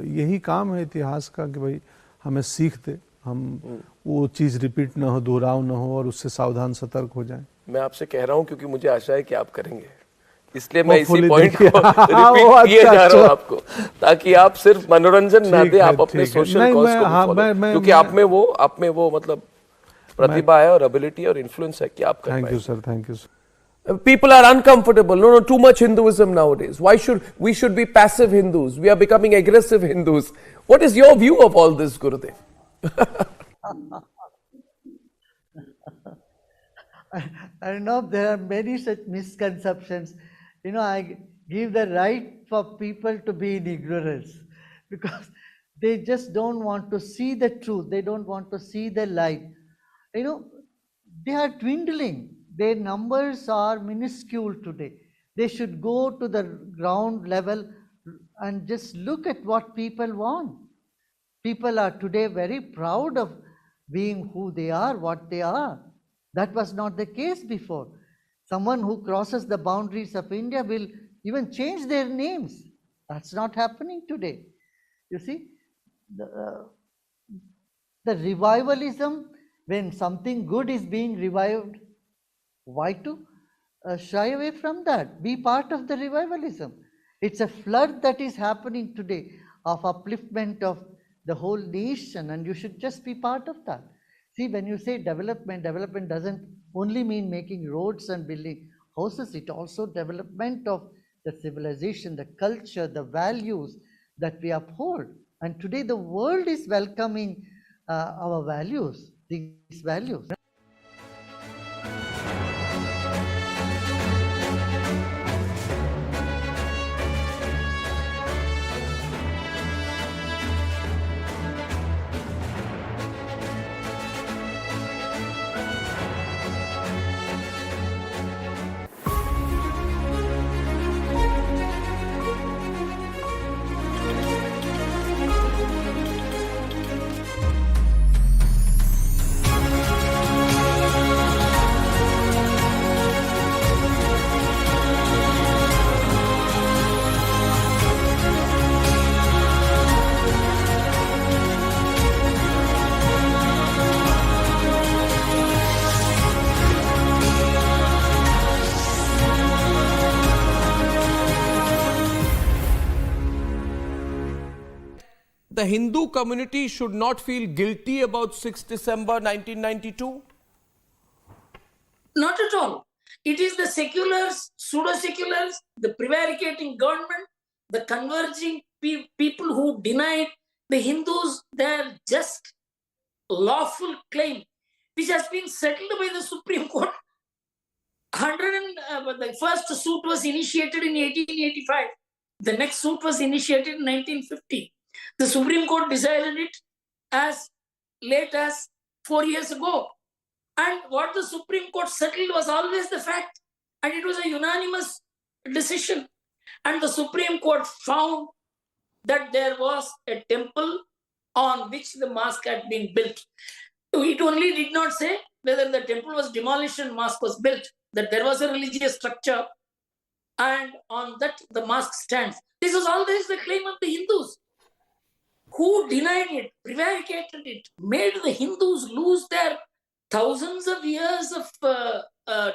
यही काम है इतिहास का कि भाई हमें सीख दे, हम वो चीज़ रिपीट ना हो, दोहराव ना हो और उससे सावधान सतर्क हो जाए। मैं आपसे कह रहा हूँ क्योंकि मुझे आशा है कि आप करेंगे, इसलिए मैं इसी Hopefully पॉइंट देखिए। को हाँ, रिपीट वो किए अच्छा, जा रहा हूँ अच्छा। आपको, ताकि आप सिर्फ मनोरंजन ना ठीक दे, है, आप अपने ठीक है। सोशल नहीं, कॉज मैं- को भी हाँ, follow, मैं- क्योंकि आप में वो मतलब प्रतिभा है और एबिलिटी और इन्फ्लुएंस है कि आप कर थैंक यू पाएंगे। Sir, thank you sir. People are uncomfortable. No, too much Hinduism nowadays. Why should we be passive Hindus? We are becoming aggressive Hindus. What is your view of all this, Gurudev? I know there are many such misconceptions. I give the right for people to be in ignorance because they just don't want to see the truth. They don't want to see the light. They are dwindling. Their numbers are minuscule today. They should go to the ground level and just look at what people want. People are today very proud of being who they are, what they are. That was not the case before. Someone who crosses the boundaries of India will even change their names. That's not happening today. You see, the revivalism, when something good is being revived, why to shy away from that? Be part of the revivalism. It's a flood that is happening today of upliftment of the whole nation, and you should just be part of that. See, when you say development, development doesn't only mean making roads and building houses, it also development of the civilization, the culture, the values that we uphold. And today the world is welcoming our values, these values. The Hindu community should not feel guilty about 6 December 1992? Not at all. It is the seculars, pseudo-seculars, the prevaricating government, the converging people who denied the Hindus their just lawful claim, which has been settled by the Supreme Court. The first suit was initiated in 1885. The next suit was initiated in 1950. The Supreme Court decided it as late as 4 years ago. And what the Supreme Court settled was always the fact. And it was a unanimous decision. And the Supreme Court found that there was a temple on which the mosque had been built. It only did not say whether the temple was demolished and mosque was built, that there was a religious structure and on that the mosque stands. This was always the claim of the Hindus, who denied it, prevaricated it, made the Hindus lose their thousands of years of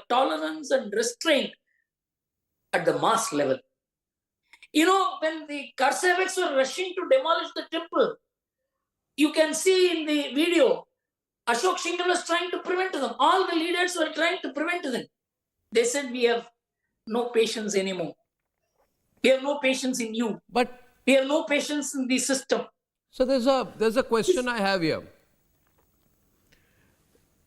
tolerance and restraint at the mass level. When the Karsavaks were rushing to demolish the temple, you can see in the video, Ashok Shingal was trying to prevent them. All the leaders were trying to prevent them. They said, we have no patience anymore. We have no patience in you. But we have no patience in the system. so there's a question I have here.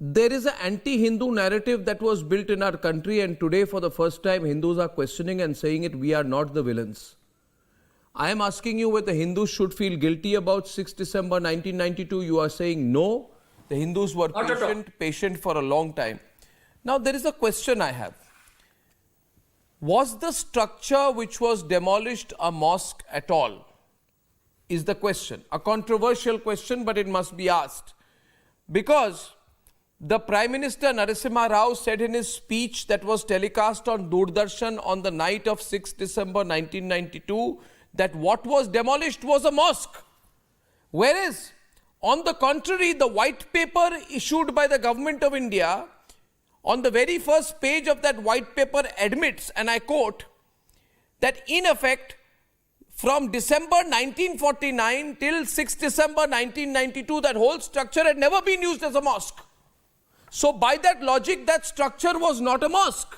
There is an anti-Hindu narrative that was built in our country, and today for the first time Hindus are questioning and saying it, we are not the villains. I am asking you whether Hindus should feel guilty about 6 December 1992. You are saying no. The Hindus were patient for a long time. Now there is a question I have. Was the structure which was demolished a mosque at all? Is the question. A controversial question, but it must be asked. Because the Prime Minister Narasimha Rao said in his speech that was telecast on Doordarshan on the night of 6 December 1992 that what was demolished was a mosque. Whereas, on the contrary, the white paper issued by the Government of India, on the very first page of that white paper admits, and I quote, that in effect, from December 1949 till 6 December 1992, that whole structure had never been used as a mosque. So by that logic, that structure was not a mosque.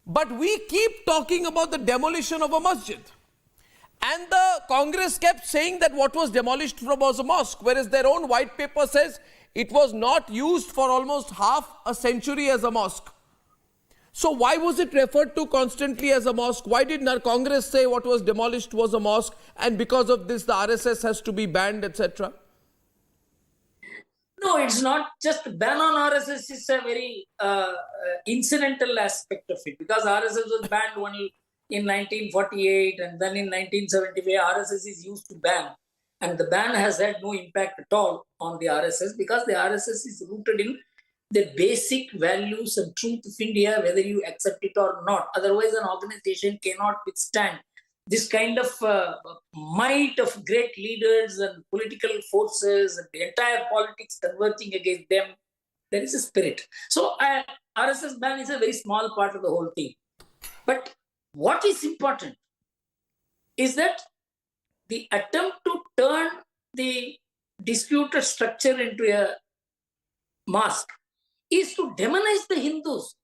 But we keep talking about the demolition of a masjid. And the Congress kept saying that what was demolished was a mosque, whereas their own white paper says it was not used for almost half a century as a mosque. So why was it referred to constantly as a mosque? Why did Congress say what was demolished was a mosque and because of this the RSS has to be banned, etc.? No, it's not just ban on RSS. It's a very incidental aspect of it because RSS was banned only in 1948 and then in 1975 RSS is used to ban. And the ban has had no impact at all on the RSS because the RSS is rooted in the basic values and truth of India, whether you accept it or not. Otherwise, an organization cannot withstand this kind of might of great leaders and political forces and the entire politics converging against them. There is a spirit. So, RSS ban is a very small part of the whole thing. But what is important is that the attempt to turn the disputed structure into a mosque is to demonize the Hindus,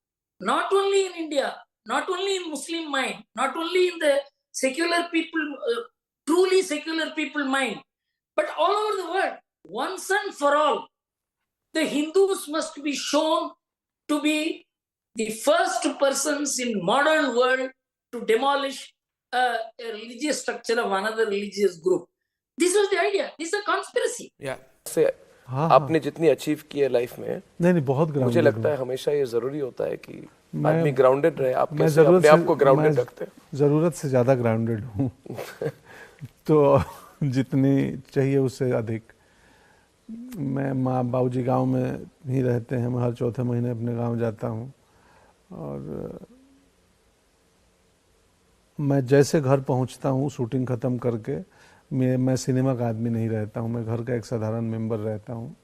not only in India, not only in Muslim mind, not only in the secular people, truly secular people mind, but all over the world. Once and for all, the Hindus must be shown to be the first persons in modern world to demolish a religious structure of another religious group. This was the idea. This is a conspiracy. Yeah. से आपने जितनी achieve की है life में, नहीं बहुत grounded, मुझे लगता है हमेशा ये जरूरी होता है कि आदमी ग्राउंडेड रहे. आप कैसे अपने आप को ग्राउंडेड रखते हैं? जरूरत से ज्यादा ग्राउंडेड हूँ. तो जितनी चाहिए उससे अधिक. मैं माँ बाबूजी गांव में ही रहते हैं. मैं हर चौथे महीने अपने गांव जाता हूँ और मैं जैसे घर पहुँचता हूँ शूटिंग ख़त्म करके, मैं सिनेमा का आदमी नहीं रहता हूँ. मैं घर का एक साधारण मेंबर रहता हूँ.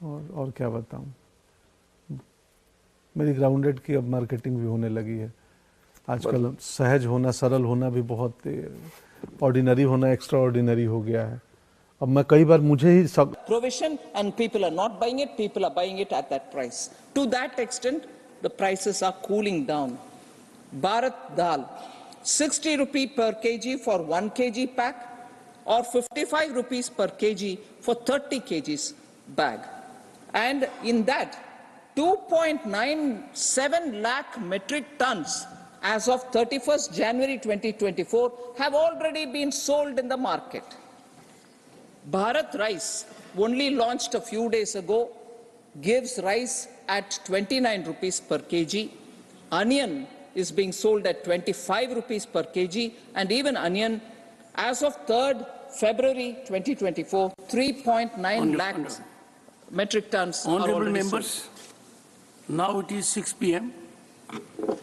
और क्या बताऊँ, मेरी ग्राउंडेड की अब मार्केटिंग भी होने लगी है. आजकल सहज होना, सरल होना भी बहुत, ऑर्डिनरी होना एक्स्ट्रा ऑर्डिनरी हो गया है. अब मैं कई बार मुझे ही सब Provision and people are not buying it, people are buying it at that price. To that extent, the prices are cooling down. Bharat Dal, 60 rupee per kg for 1 kg pack or 55 rupees per kg for 30 kgs bag. And in that, 2.97 lakh metric tons as of 31st January 2024 have already been sold in the market. Bharat Rice, only launched a few days ago, gives rice at 29 rupees per kg. Onion is being sold at 25 rupees per kg, and even onion, as of 3rd February 2024, 3.9 lakh metric tons. Honorable members, now it is 6 p.m.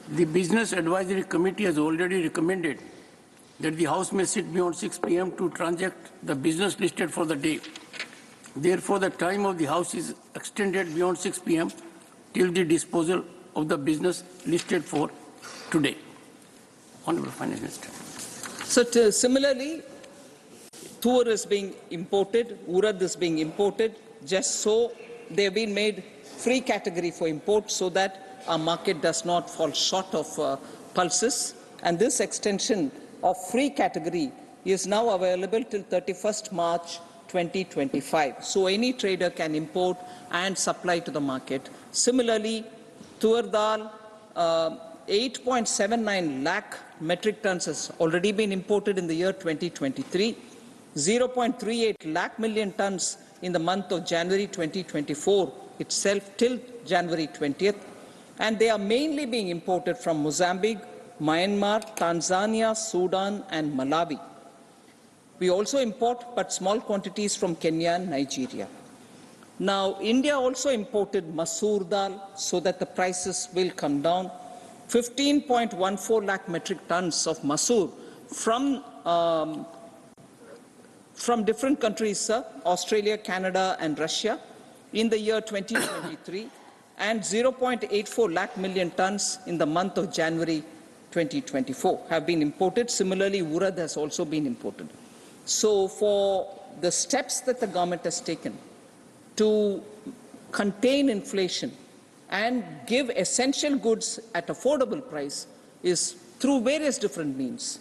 The Business Advisory Committee has already recommended that the House may sit beyond 6 p.m. to transact the business listed for the day. Therefore, the time of the House is extended beyond 6 p.m. till the disposal of the business listed for today. Honorable Finance Minister. So similarly, tur is being imported, urad is being imported, just so they have been made free category for import so that our market does not fall short of pulses. And this extension of free category is now available till 31st March 2025. So any trader can import and supply to the market. Similarly, tur dal, 8.79 lakh metric tons has already been imported in the year 2023, 0.38 lakh million tons in the month of January 2024 itself till January 20th, and they are mainly being imported from Mozambique, Myanmar, Tanzania, Sudan, and Malawi. We also import but small quantities from Kenya and Nigeria. Now, India also imported masoor dal so that the prices will come down. 15.14 lakh metric tons of masoor from different countries, sir, Australia, Canada, and Russia, in the year 2023, and 0.84 lakh million tons in the month of January 2024 have been imported. Similarly, urad has also been imported. So for the steps that the government has taken to contain inflation and give essential goods at affordable price is through various different means.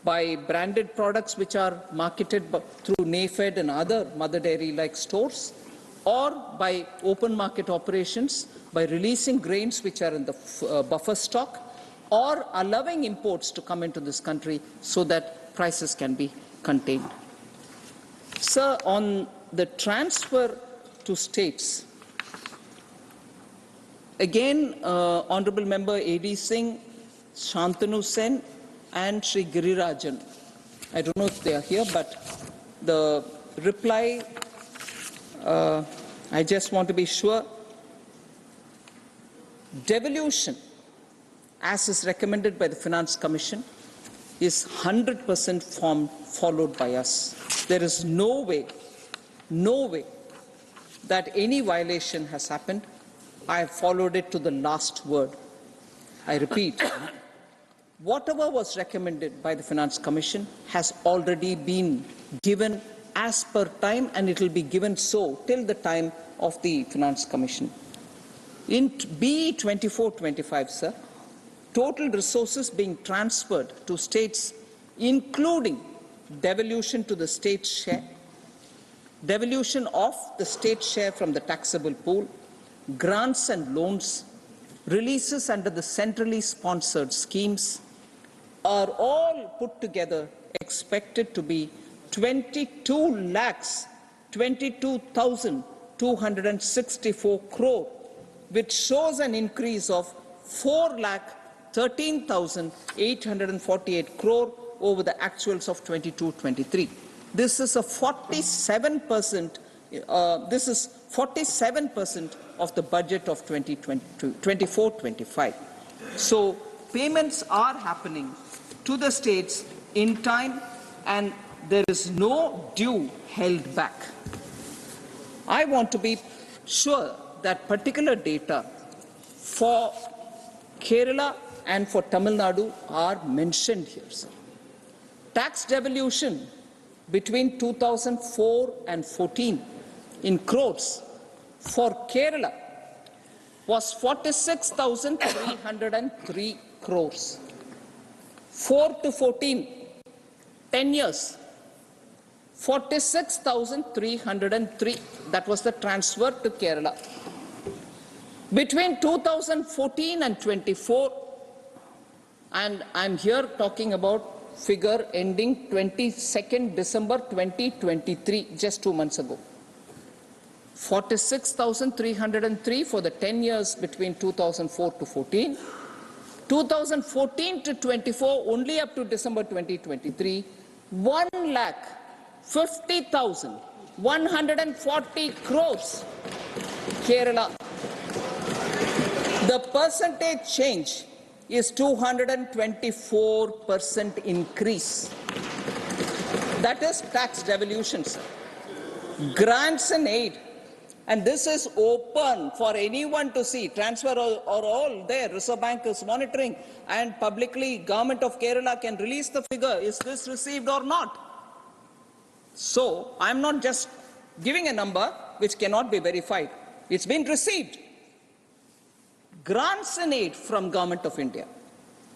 By branded products which are marketed through NAFED and other mother dairy-like stores, or by open market operations, by releasing grains which are in the buffer stock, or allowing imports to come into this country so that prices can be contained. Sir, on the transfer to states, again, Honorable Member A.D. Singh, Shantanu Sen, and Sri Girirajan, I don't know if they are here, but the reply, I just want to be sure. Devolution, as is recommended by the Finance Commission, is 100% followed by us. There is no way that any violation has happened. I have followed it to the last word. I repeat, whatever was recommended by the Finance Commission has already been given as per time, and it will be given so till the time of the Finance Commission. In BE 24-25, sir, total resources being transferred to states, including devolution to the state share, devolution of the state share from the taxable pool, grants and loans, releases under the centrally sponsored schemes, are all put together expected to be 22,264 crore, which shows an increase of 4,13,848 crore over the actuals of 22-23. This is a 47%. This is 47% of the budget of 24-25. So payments are happening to the states in time, and there is no due held back. I want to be sure that particular data for Kerala and for Tamil Nadu are mentioned here, sir. Tax devolution between 2004 and 14 in crores for Kerala was 46,303 crores. 4 to 14, 10 years, 46,303. That was the transfer to Kerala. Between 2014 and 24, and I'm here talking about figure ending 22nd December 2023, just 2 months ago. 46,303 for the 10 years between 2004 to 14. 2014 to 24, only up to December 2023, 1,50,140 crores. Kerala. The percentage change is 224% increase. That is tax devolution, sir. Grants and aid. And this is open for anyone to see. Transfer are all there. Reserve Bank is monitoring, and publicly Government of Kerala can release the figure. Is this received or not? So I'm not just giving a number which cannot be verified. It's been received. Grants and aid from Government of India,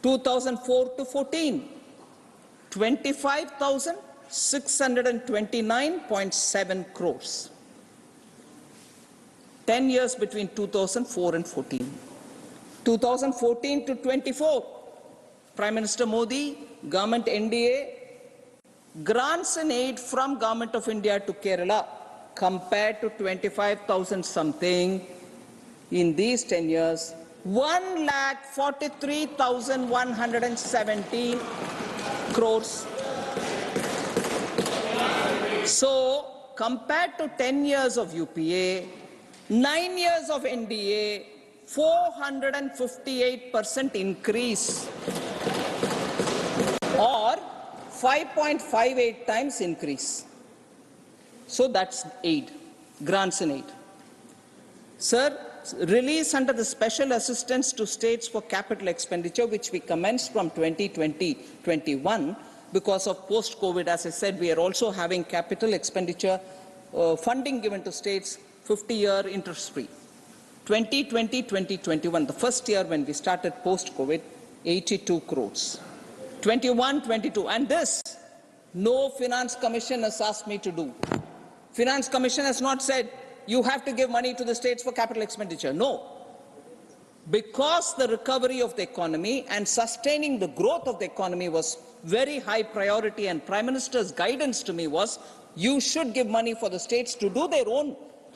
2004 to 14, 25,629.7 crores. 10 years between 2004 and 14. 2014 to 24, Prime Minister Modi, Government NDA, grants and aid from Government of India to Kerala compared to 25,000 something in these 10 years, 1,43,117 crores. So, compared to 10 years of UPA, 9 years of NDA, 458% increase, or 5.58 times increase. So that's aid, grants and aid. Sir, release under the special assistance to states for capital expenditure, which we commenced from 2020-21, because of post-COVID, as I said, we are also having capital expenditure funding given to states, 50-year interest-free. 2020-2021, the first year when we started post-COVID, 82 crores. 21-22, and this, no Finance Commission has asked me to do. Finance Commission has not said, you have to give money to the states for capital expenditure. No. Because the recovery of the economy and sustaining the growth of the economy was very high priority, and Prime Minister's guidance to me was, you should give money for the states to do their own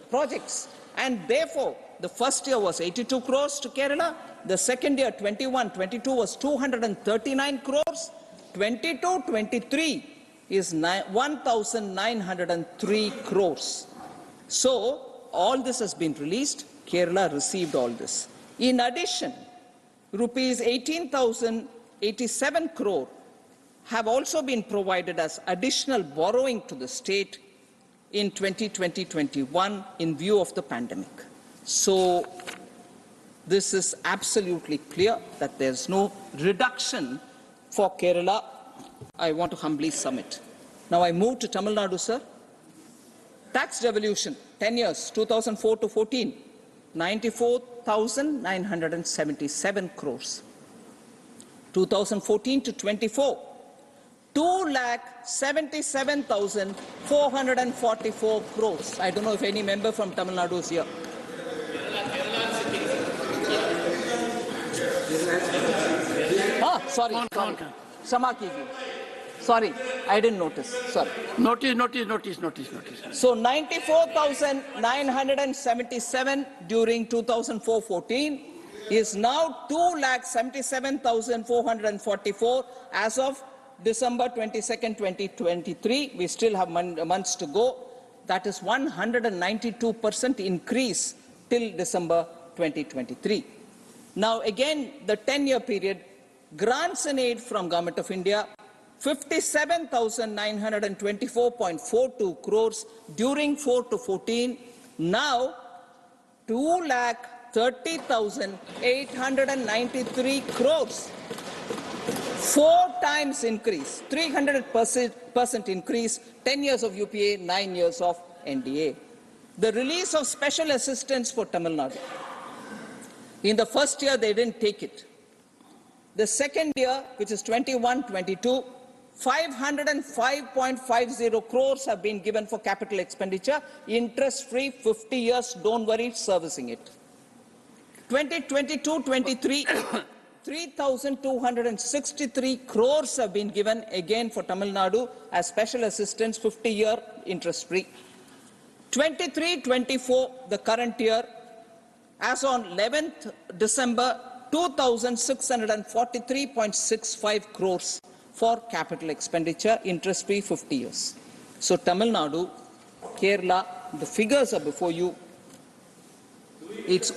projects. And therefore, the first year was 82 crores to Kerala. The second year, 21-22, was 239 crores. 22-23 is 1,903 crores. So, all this has been released. Kerala received all this. In addition, rupees 18,087 crore have also been provided as additional borrowing to the state in 2020-21 in view of the pandemic. So, this is absolutely clear that there's no reduction for Kerala. I want to humbly submit. Now I move to Tamil Nadu, sir. Tax devolution, 10 years, 2004 to 14, 94,977 crores. 2014 to 24, 2,77,444 crores. I don't know if any member from Tamil Nadu is here. Sorry. क्षमा कीजिए. Sorry, I didn't notice. Sorry. Notice. So 94,977 during 2004-14 is now 2,77,444 as of December 22nd, 2023. We still have months to go. That is 192% increase till December 2023. Now again, the 10-year period, grants and aid from Government of India, 57,924.42 crores during 4 to 14, now 2,30,893 crores. 4 times increase, 300% increase, 10 years of UPA, 9 years of NDA. The release of special assistance for Tamil Nadu. In the first year, they didn't take it. The second year, which is 21-22, 505.50 crores have been given for capital expenditure, interest-free, 50 years, don't worry, servicing it. 2022-23, 3,263 crores have been given again for Tamil Nadu as special assistance, 50-year interest-free. 23-24, the current year, as on 11th December, 2,643.65 crores for capital expenditure, interest-free, 50 years. So Tamil Nadu, Kerala, the figures are before you. It's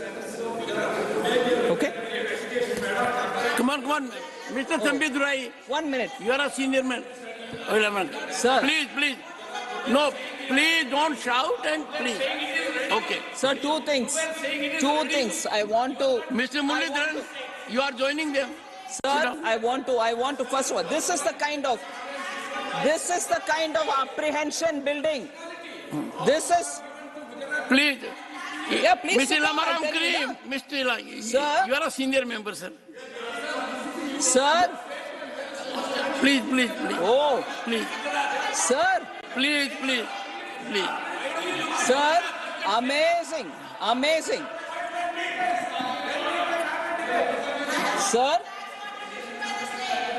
okay. Come on, Mr. Sambit Rai. 1 minute. You are a senior man. Wait a minute. Sir. Please. No, please don't shout and please. Okay. Sir, two things. I want to. Mr. Mullidharan, you are joining them. Sir, I want to first of all, this is the kind of apprehension building. This is. Please. Yeah, please. Mr. Lamaram Karim, Mr. Sir. You are a senior member, sir. Sir. Please. Oh. Please. Sir. Please. Sir, amazing. Sir.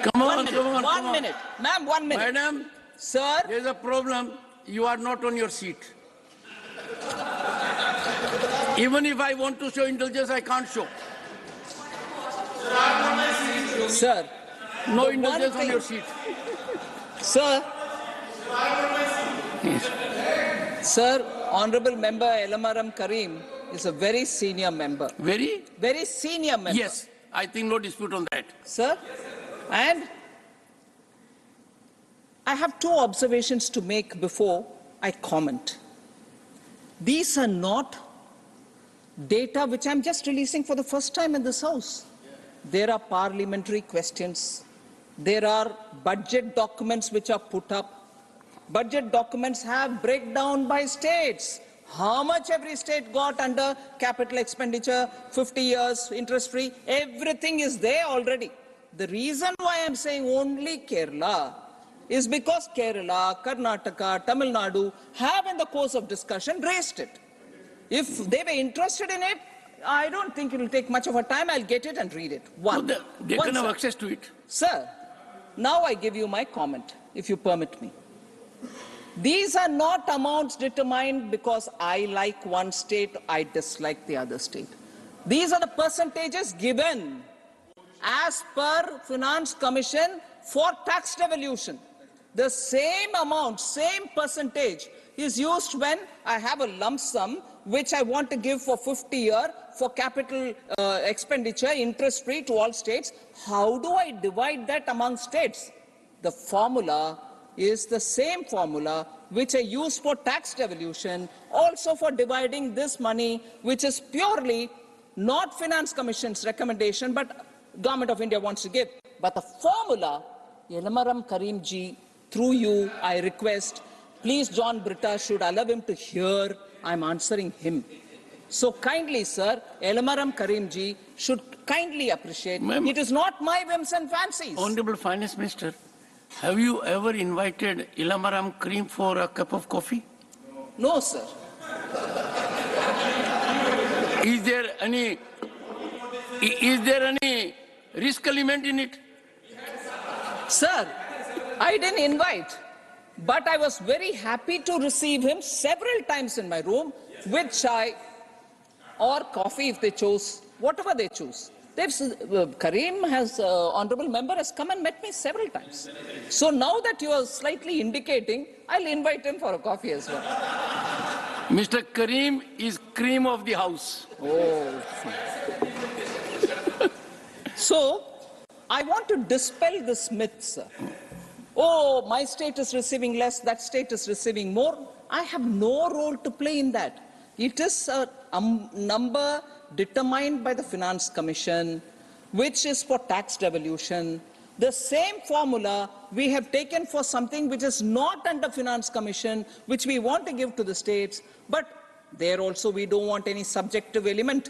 Come on. 1 minute. Ma'am, 1 minute. Madam. Sir. There is a problem. You are not on your seat. Even if I want to show indulgence, I can't show. Sir, No the indulgence one on your thing- seat. Sir, Yes. Sir, Honorable Member Elamaram Karim is a very senior member. Very senior member. Yes, I think no dispute on that. Sir, and I have two observations to make before I comment. These are not data which I'm just releasing for the first time in this House. There are parliamentary questions. There are budget documents which are put up. Budget documents have breakdown by states. How much every state got under capital expenditure, 50 years, interest-free, everything is there already. The reason why I'm saying only Kerala is because Kerala, Karnataka, Tamil Nadu have in the course of discussion raised it. If they were interested in it, I don't think it will take much of a time. I'll get it and read it. No, they can have sir. access to it. Sir, now I give you my comment, if you permit me. These are not amounts determined because I like one state, I dislike the other state. These are the percentages given as per Finance Commission for tax devolution. The same amount, same percentage is used when I have a lump sum which I want to give for 50 years for capital expenditure, interest-free to all states. How do I divide that among states? The formula is the same formula which I use for tax devolution, also for dividing this money, which is purely not Finance Commission's recommendation, but Government of India wants to give. But the formula, Elamaram Karim ji, through you, I request, please John Britta should allow him to hear, I'm answering him. So kindly, sir, Elamaram Karim ji should kindly appreciate, it is not my whims and fancies. Honorable Finance Minister, have you ever invited Ilamaram Karim for a cup of coffee? No, sir. Is there any risk element in it? Sir, I didn't invite, but I was very happy to receive him several times in my room with chai or coffee if they chose, whatever they choose. Karim has, honorable member has come and met me several times. So now that you are slightly indicating, I'll invite him for a coffee as well. Mr. Karim is cream of the house. Oh. So, I want to dispel this myth, sir. Oh, my state is receiving less, that state is receiving more. I have no role to play in that. It is a number determined by the Finance Commission, which is for tax devolution. The same formula we have taken for something which is not under Finance Commission, which we want to give to the states, but there also we don't want any subjective element.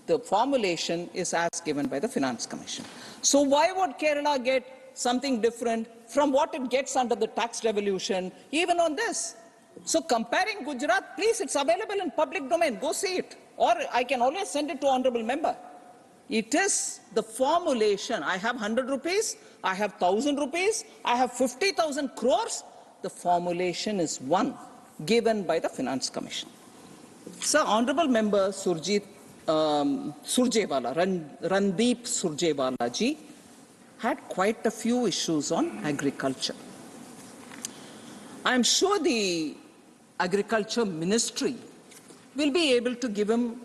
The formulation is as given by the Finance Commission. So why would Kerala get something different from what it gets under the tax devolution, even on this? So comparing Gujarat, please, it's available in public domain. Go see it. Or I can always send it to honorable member. It is the formulation. I have 100 rupees, I have 1,000 rupees, I have 50,000 crores. The formulation is one, given by the Finance Commission. Sir, honorable member Randeep Surjewala ji had quite a few issues on agriculture. I am sure the Agriculture Ministry will be able to give him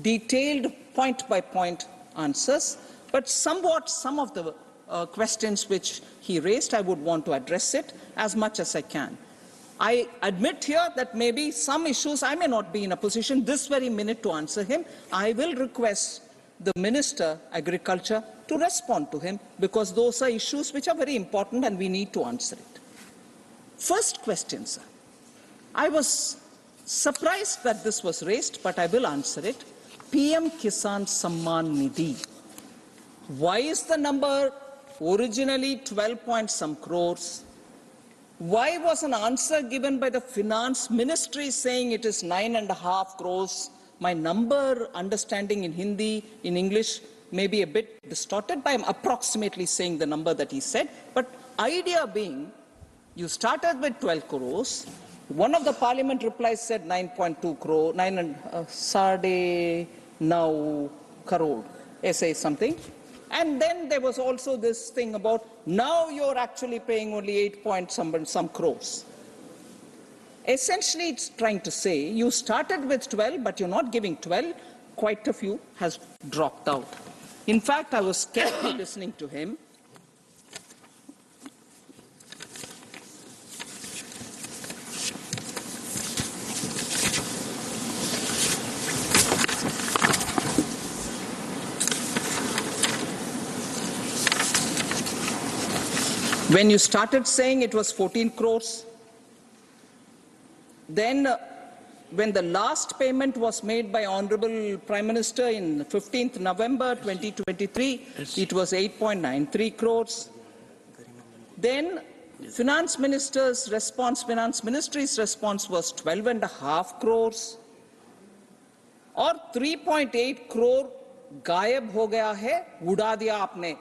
detailed point-by-point answers, but somewhat some of the questions which he raised, I would want to address it as much as I can. I admit here that maybe some issues I may not be in a position this very minute to answer him. I will request the Minister, Agriculture, to respond to him, because those are issues which are very important and we need to answer it. First question, sir. I was surprised that this was raised, but I will answer it. PM Kisan Samman Nidhi. Why is the number originally 12 point some crores? Why was an answer given by the Finance Ministry saying it is 9.5 crores? My number understanding in Hindi, in English, may be a bit distorted, but I'm approximately saying the number that he said. But idea being, you started with 12 crores. One of the parliament replies said 9.2 crore, 9.5 crore, essay something. And then there was also this thing about now you're actually paying only 8 point some crores. Essentially, it's trying to say you started with 12, but you're not giving 12. Quite a few has dropped out. In fact, I was carefully listening to him. When you started saying it was 14 crores, then when the last payment was made by Honorable Prime Minister in 15th November 2023, it was 8.93 crores. Then Finance Minister's response, Finance Ministry's response was 12.5 crores. और 3.8 crore गायब हो गया है, उड़ा दिया आपने.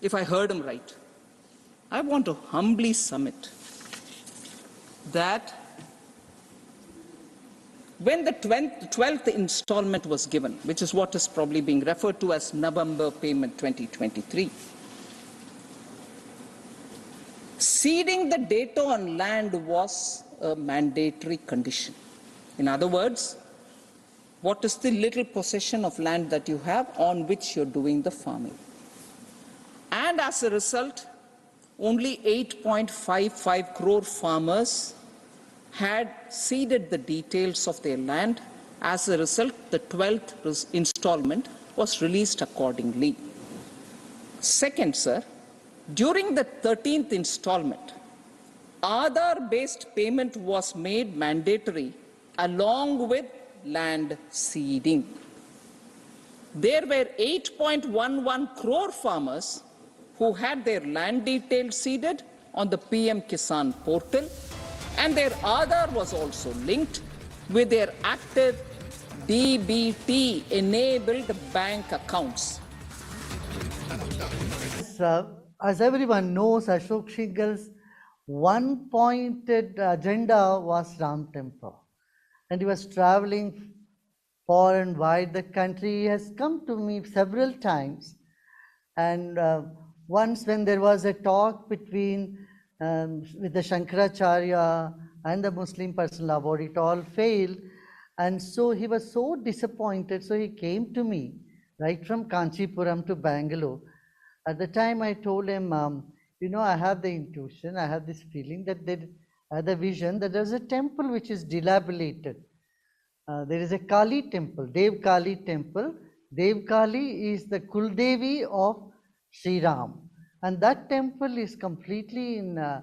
If I heard him right, I want to humbly submit that when the 12th installment was given, which is what is probably being referred to as November payment 2023, ceding the data on land was a mandatory condition. In other words, what is the little possession of land that you have on which you're doing the farming? And as a result, only 8.55 crore farmers had ceded the details of their land. As a result, the 12th installment was released accordingly. Second, sir, during the 13th installment, Aadhaar-based payment was made mandatory along with land ceding. There were 8.11 crore farmers who had their land details seeded on the PM Kisan portal, and their Aadhaar was also linked with their active DBT-enabled bank accounts. As everyone knows, Ashok Shingal's one-pointed agenda was Ram Temple. And he was traveling far and wide the country. He has come to me several times. And once when there was a talk between with the Shankaracharya and the Muslim personal law board, it all failed. And so he was so disappointed. So he came to me right from Kanchipuram to Bangalore. At the time I told him, you know, I have the intuition, I have this feeling that there, the vision that there's a temple which is dilapidated. There is a Kali temple, Dev Kali temple. Dev Kali is the Kuldevi of Sri Ram. And that temple is completely in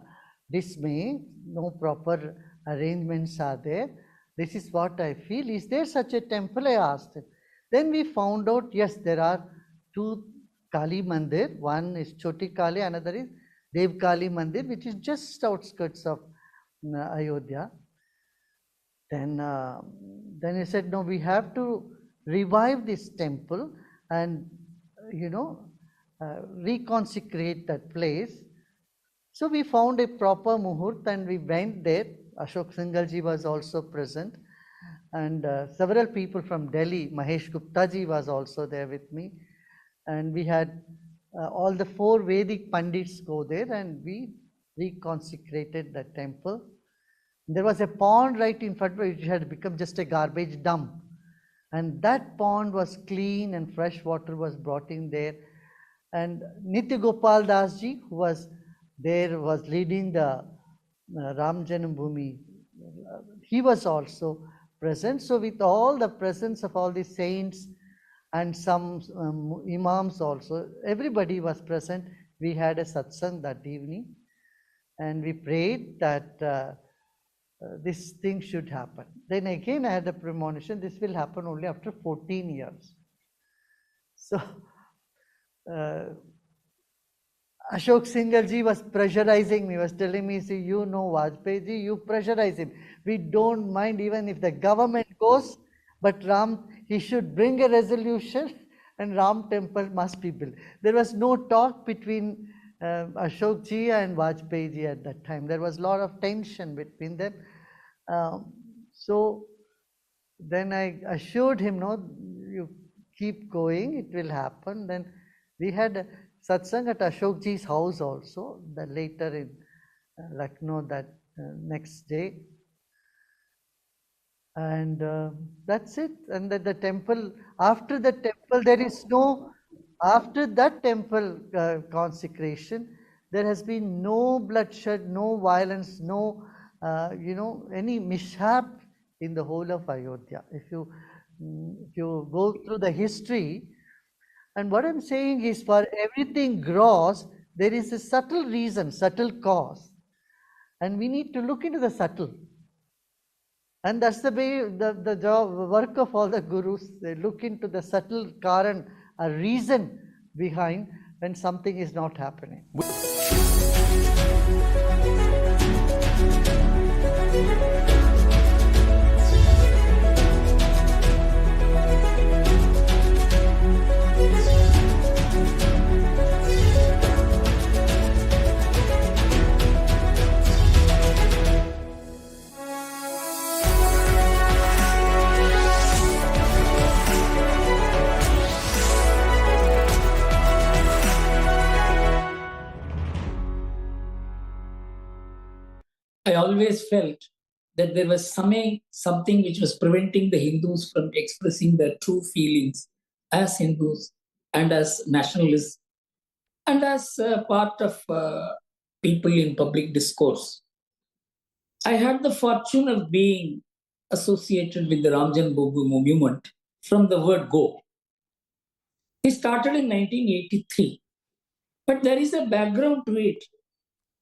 dismay. No proper arrangements are there. This is what I feel. Is there such a temple? I asked him. Then we found out, yes, there are two Kali Mandir. One is Choti Kali, another is Dev Kali Mandir, which is just outskirts of Ayodhya. Then he said, no, we have to revive this temple and, you know, reconsecrate that place. So we found a proper muhurt and we went there. Ashok Singalji was also present, and several people from Delhi, Mahesh Gupta ji was also there with me. And we had all the 4 Vedic Pandits go there and we reconsecrated the temple. There was a pond right in front of it, which had become just a garbage dump. And that pond was clean and fresh water was brought in there. And Nitya Gopal Das ji, who was there, was leading the Ram Janambhoomi. He was also present. So with all the presence of all the saints and some imams also, everybody was present. We had a satsang that evening and we prayed that this thing should happen. Then again I had a premonition, this will happen only after 14 years. So Ashok Singalji was pressurizing me, was telling me, see, you know Vajpayee ji, you pressurize him. We don't mind even if the government goes, but Ram, he should bring a resolution and Ram temple must be built. There was no talk between Ashok ji and Vajpayee ji at that time. There was a lot of tension between them. So then I assured him, no, you keep going, it will happen. Then we had satsang at Ashokji's house also, the later in Lucknow that next day. And that's it. And the temple, after the temple, there is no, after that temple consecration, there has been no bloodshed, no violence, no, any mishap in the whole of Ayodhya. If you go through the history, and what I'm saying is, for everything gross, there is a subtle reason, subtle cause. And we need to look into the subtle. And that's the way, the job, work of all the gurus. They look into the subtle karan, a reason behind when something is not happening. I always felt that there was something which was preventing the Hindus from expressing their true feelings as Hindus and as nationalists and as part of people in public discourse. I had the fortune of being associated with the Ramjan Bobu movement from the word go. It started in 1983, but there is a background to it.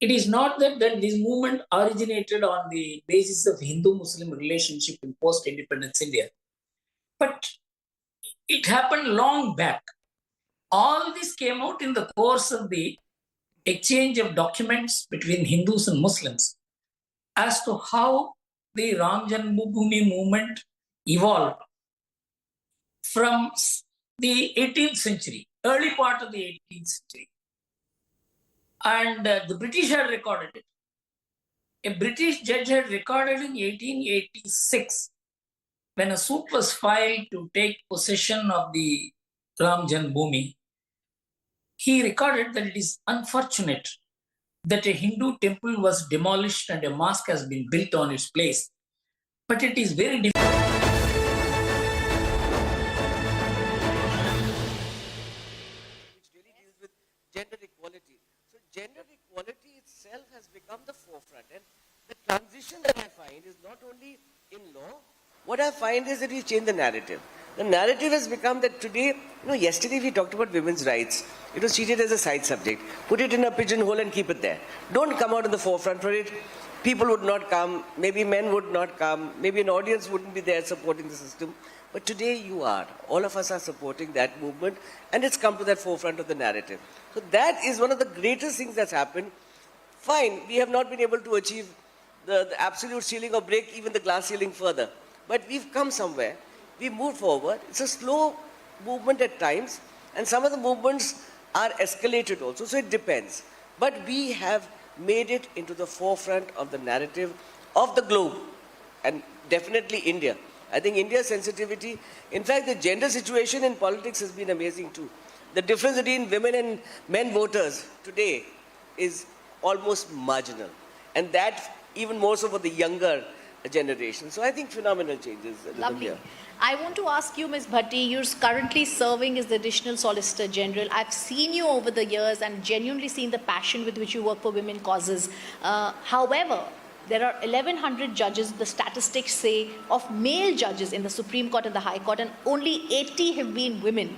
It is not that this movement originated on the basis of Hindu-Muslim relationship in post-independence India, but it happened long back. All this came out in the course of the exchange of documents between Hindus and Muslims as to how the Ram Janmabhoomi movement evolved from the 18th century, early part of the 18th century. And the British had recorded it. A British judge had recorded in 1886 when a suit was filed to take possession of the Ram Janmabhoomi. He recorded that it is unfortunate that a Hindu temple was demolished and a mosque has been built on its place. But it is very difficult. Which really deals with gender equality. So gender equality itself has become the forefront. And the transition that I find is not only in law, what I find is that we change the narrative. The narrative has become that today, yesterday we talked about women's rights. It was treated as a side subject. Put it in a pigeonhole and keep it there. Don't come out in the forefront for it. People would not come, maybe men would not come, maybe an audience wouldn't be there supporting the system. But today you are. All of us are supporting that movement, and it's come to that forefront of the narrative. So that is one of the greatest things that's happened. Fine, we have not been able to achieve the absolute ceiling or break even the glass ceiling further. But we've come somewhere. We moved forward. It's a slow movement at times, and some of the movements are escalated also, so it depends. But we have made it into the forefront of the narrative of the globe, and definitely India. I think India's sensitivity, in fact, the gender situation in politics has been amazing too. The difference between women and men voters today is almost marginal, and that even more so for the younger generation. So I think phenomenal changes. Lovely. I want to ask you, Ms. Bhatti, you're currently serving as the Additional Solicitor General. I've seen you over the years and genuinely seen the passion with which you work for women causes. However, there are 1,100 judges, the statistics say, of male judges in the Supreme Court and the High Court, and only 80 have been women.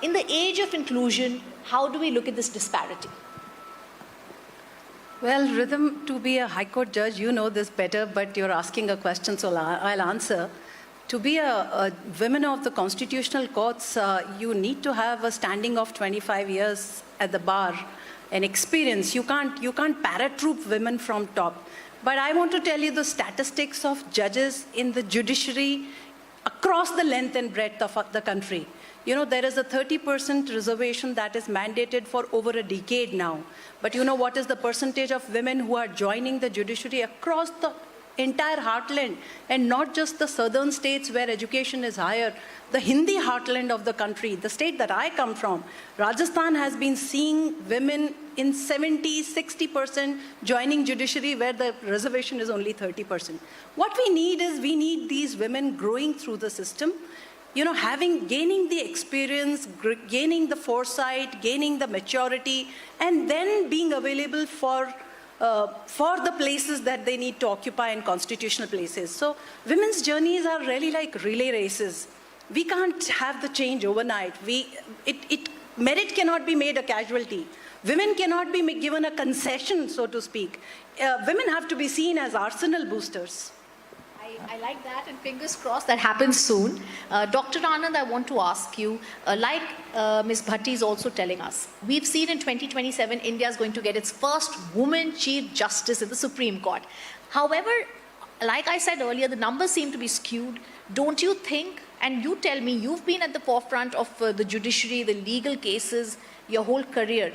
In the age of inclusion, how do we look at this disparity? Well, Rhythm, to be a High Court judge, you know this better, but you're asking a question, so I'll answer. To be a woman of the constitutional courts, you need to have a standing of 25 years at the bar, an experience. You can't paratroop women from top. But I want to tell you the statistics of judges in the judiciary across the length and breadth of the country. You know, there is a 30% reservation that is mandated for over a decade now. But you know what is the percentage of women who are joining the judiciary across the entire heartland and not just the southern states where education is higher. The Hindi heartland of the country, the state that I come from, Rajasthan has been seeing women in 70, 60% joining judiciary where the reservation is only 30%. What we need these women growing through the system, gaining the experience, gaining the foresight, gaining the maturity, and then being available for the places that they need to occupy in constitutional places. So women's journeys are really like relay races. We can't have the change overnight. Merit cannot be made a casualty. Women cannot be given a concession, so to speak. Women have to be seen as arsenal boosters. I like that, and fingers crossed that happens soon. Dr. Anand, I want to ask you, like Ms. Bhatti is also telling us, we've seen in 2027 India is going to get its first woman Chief Justice in the Supreme Court. However, like I said earlier, the numbers seem to be skewed. Don't you think, and you tell me, you've been at the forefront of the judiciary, the legal cases, your whole career.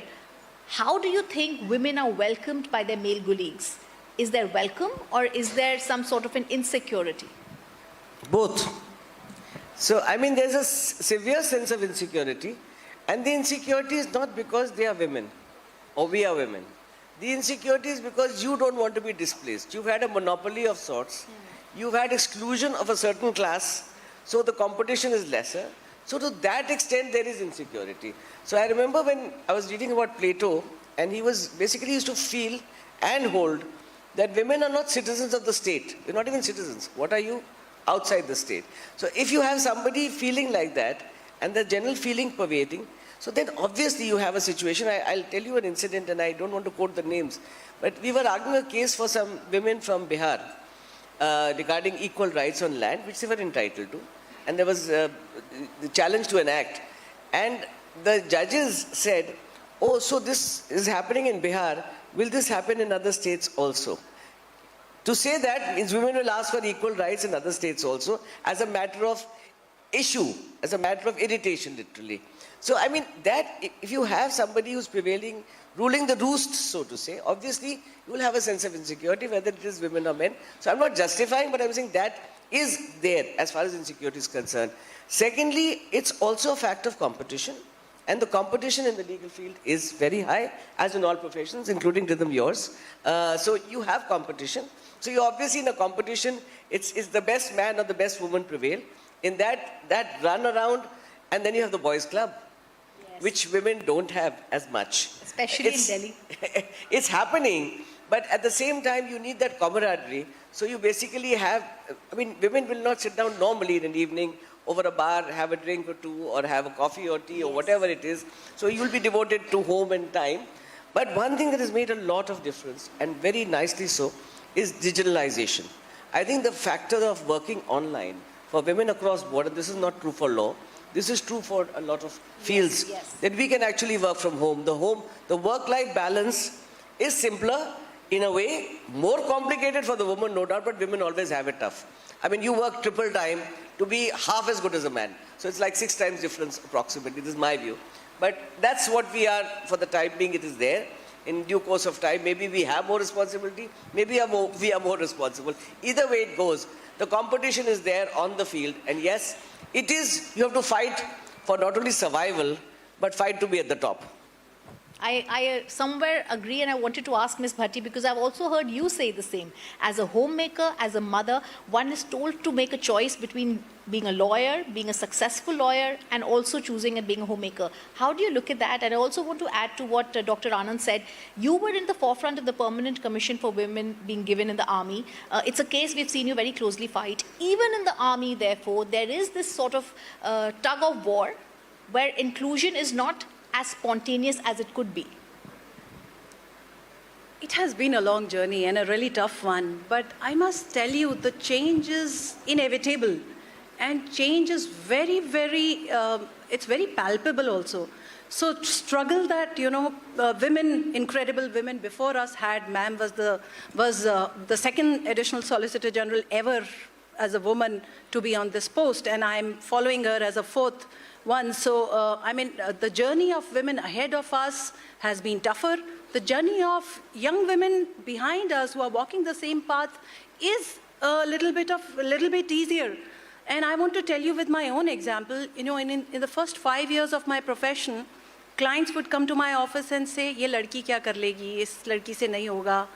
How do you think women are welcomed by their male colleagues? Is there welcome, or is there some sort of an insecurity? Both. So, there's a severe sense of insecurity, and the insecurity is not because they are women, or we are women. The insecurity is because you don't want to be displaced. You've had a monopoly of sorts. You've had exclusion of a certain class, so the competition is lesser. So to that extent, there is insecurity. So I remember when I was reading about Plato, and he used to feel and hold that women are not citizens of the state. You're not even citizens. What are you? Outside the state. So if you have somebody feeling like that, and the general feeling pervading, so then obviously you have a situation. I'll tell you an incident, and I don't want to quote the names, but we were arguing a case for some women from Bihar regarding equal rights on land, which they were entitled to. And there was the challenge to an act. And the judges said, oh, so this is happening in Bihar. Will this happen in other states also? To say that means women will ask for equal rights in other states also, as a matter of issue, as a matter of irritation, literally. So, that if you have somebody who's prevailing, ruling the roost, so to say, obviously you will have a sense of insecurity, whether it is women or men. So I'm not justifying, but I'm saying that is there as far as insecurity is concerned. Secondly, it's also a fact of competition. And the competition in the legal field is very high, as in all professions, including rhythm yours. So you have competition. So you obviously in a competition, it's the best man or the best woman prevail. In that run around, and then you have the boys' club, yes, which women don't have as much. Especially in Delhi. It's happening, but at the same time, you need that camaraderie. So you basically have, women will not sit down normally in an evening over a bar, have a drink or two, or have a coffee or tea, yes, or whatever it is. So you'll be devoted to home and time. But one thing that has made a lot of difference, and very nicely so, is digitalization. I think the factor of working online for women across border, this is not true for law, this is true for a lot of fields, yes, yes, that we can actually work from home. The work-life balance is simpler in a way, more complicated for the woman, no doubt, but women always have it tough. You work triple time to be half as good as a man. So it's like 6 times difference approximately, this is my view. But that's what we are, for the time being, it is there. In due course of time, maybe we have more responsibility, maybe we are more responsible. Either way it goes, the competition is there on the field, and yes, it is, you have to fight for not only survival, but fight to be at the top. I somewhere agree, and I wanted to ask Ms. Bhatti, because I've also heard you say the same. As a homemaker, as a mother, one is told to make a choice between being a lawyer, being a successful lawyer, and also choosing and being a homemaker. How do you look at that? And I also want to add to what Dr. Anand said. You were in the forefront of the Permanent Commission for Women being given in the army. It's a case we've seen you very closely fight. Even in the army, therefore, there is this sort of tug of war where inclusion is not as spontaneous as it could be. It has been a long journey and a really tough one, but I must tell you, the change is inevitable, and change is very, very, it's very palpable also. So struggle that, women, incredible women before us had, ma'am was the second additional Solicitor General ever as a woman to be on this post, and I'm following her as a fourth one. So, the journey of women ahead of us has been tougher. the journey of young women behind us who are walking the same path is a little bit easier. And I want to tell you with my own example, you know, in the first 5 years of my profession, clients would come to my office and say, "Ye ladki kya kar legi? Is ladki se nahi hoga."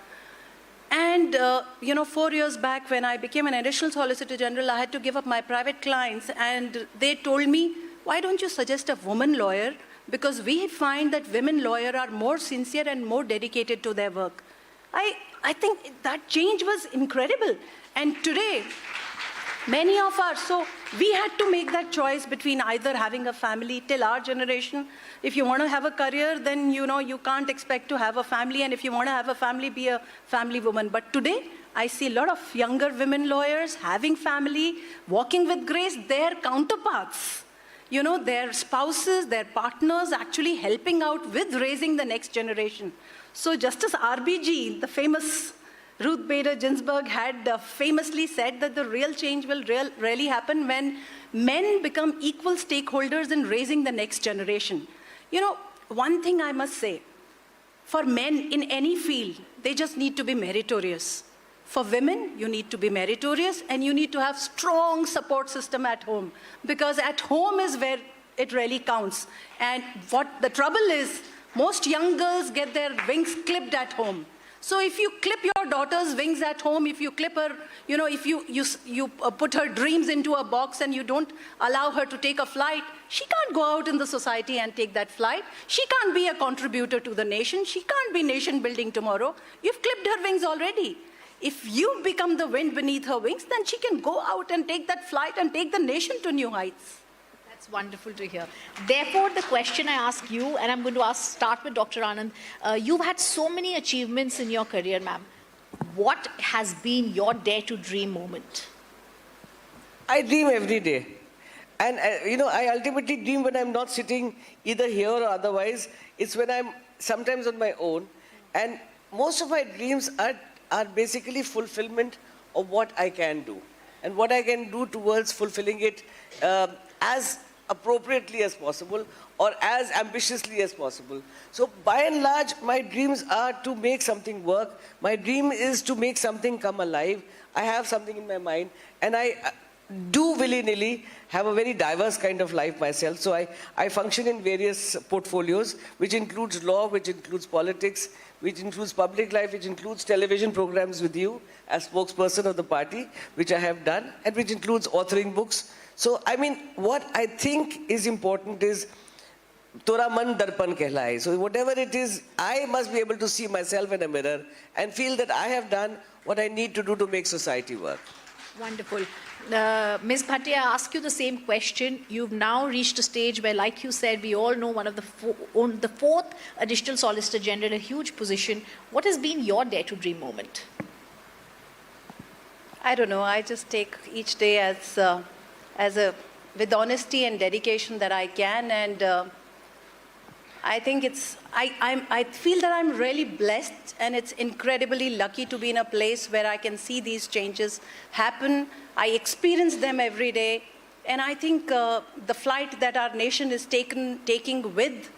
And, you know, 4 years back when I became an additional Solicitor General, I had to give up my private clients, and they told me, "Why don't you suggest a woman lawyer? Because we find that women lawyers are more sincere and more dedicated to their work." I think that change was incredible. And today, many of us, so we had to make that choice between either having a family till our generation. If you want to have a career, then you know you can't expect to have a family, and if you want to have a family, be a family woman. But today, I see a lot of younger women lawyers having family, walking with grace, their counterparts, you know, their spouses, their partners actually helping out with raising the next generation. So Justice RBG, the famous Ruth Bader Ginsburg, had famously said that the real change will really happen when men become equal stakeholders in raising the next generation. You know, one thing I must say, for men in any field, they just need to be meritorious. For women, you need to be meritorious, and you need to have strong support system at home, because at home is where it really counts. And what the trouble is, most young girls get their wings clipped at home. So if you clip your daughter's wings at home, if you clip her, you know, if you put her dreams into a box and you don't allow her to take a flight, she can't go out in the society and take that flight. She can't be a contributor to the nation. She can't be nation building tomorrow. You've clipped her wings already. If you become the wind beneath her wings, then she can go out and take that flight and take the nation to new heights. That's wonderful to hear. Therefore, the question I ask you, and I'm going to start with Dr. Anand, you've had so many achievements in your career, ma'am. What has been your dare to dream moment? I dream every day. And, you know, I ultimately dream when I'm not sitting either here or otherwise. It's when I'm sometimes on my own. And most of my dreams are basically fulfillment of what I can do. And what I can do towards fulfilling it as appropriately as possible or as ambitiously as possible. So by and large, my dreams are to make something work. My dream is to make something come alive. I have something in my mind, and I do willy-nilly have a very diverse kind of life myself. So I function in various portfolios, which includes law, which includes politics, which includes public life, which includes television programs with you as spokesperson of the party, which I have done, and which includes authoring books. So, I mean, what I think is important is Tora man darpan kehlaye. So whatever it is, I must be able to see myself in a mirror and feel that I have done what I need to do to make society work. Wonderful. Ms. Bhatti, I ask you the same question. You've now reached a stage where, like you said, we all know one of the fourth Additional Solicitor General, a huge position. What has been your dare to dream moment? I don't know. I just take each day with honesty and dedication that I can, and I think I feel that I'm really blessed, and it's incredibly lucky to be in a place where I can see these changes happen. I experience them every day, and I think the flight that our nation is taking with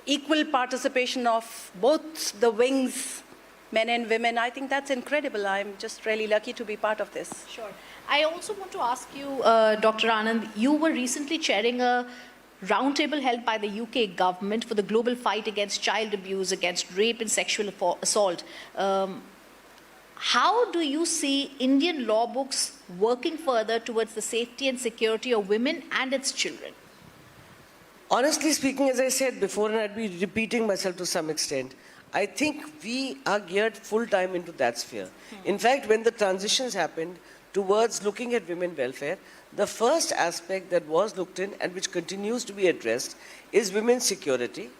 equal participation of both the wings, men and women, I think that's incredible. I'm just really lucky to be part of this. Sure. I also want to ask you, Dr. Anand, you were recently chairing a roundtable held by the UK government for the global fight against child abuse, against rape and sexual assault. How do you see Indian law books working further towards the safety and security of women and its children? Honestly speaking, as I said before, and I'd be repeating myself to some extent, I think we are geared full-time into that sphere. In fact, when the transitions happened towards looking at women welfare, the first aspect that was looked in and which continues to be addressed is women's security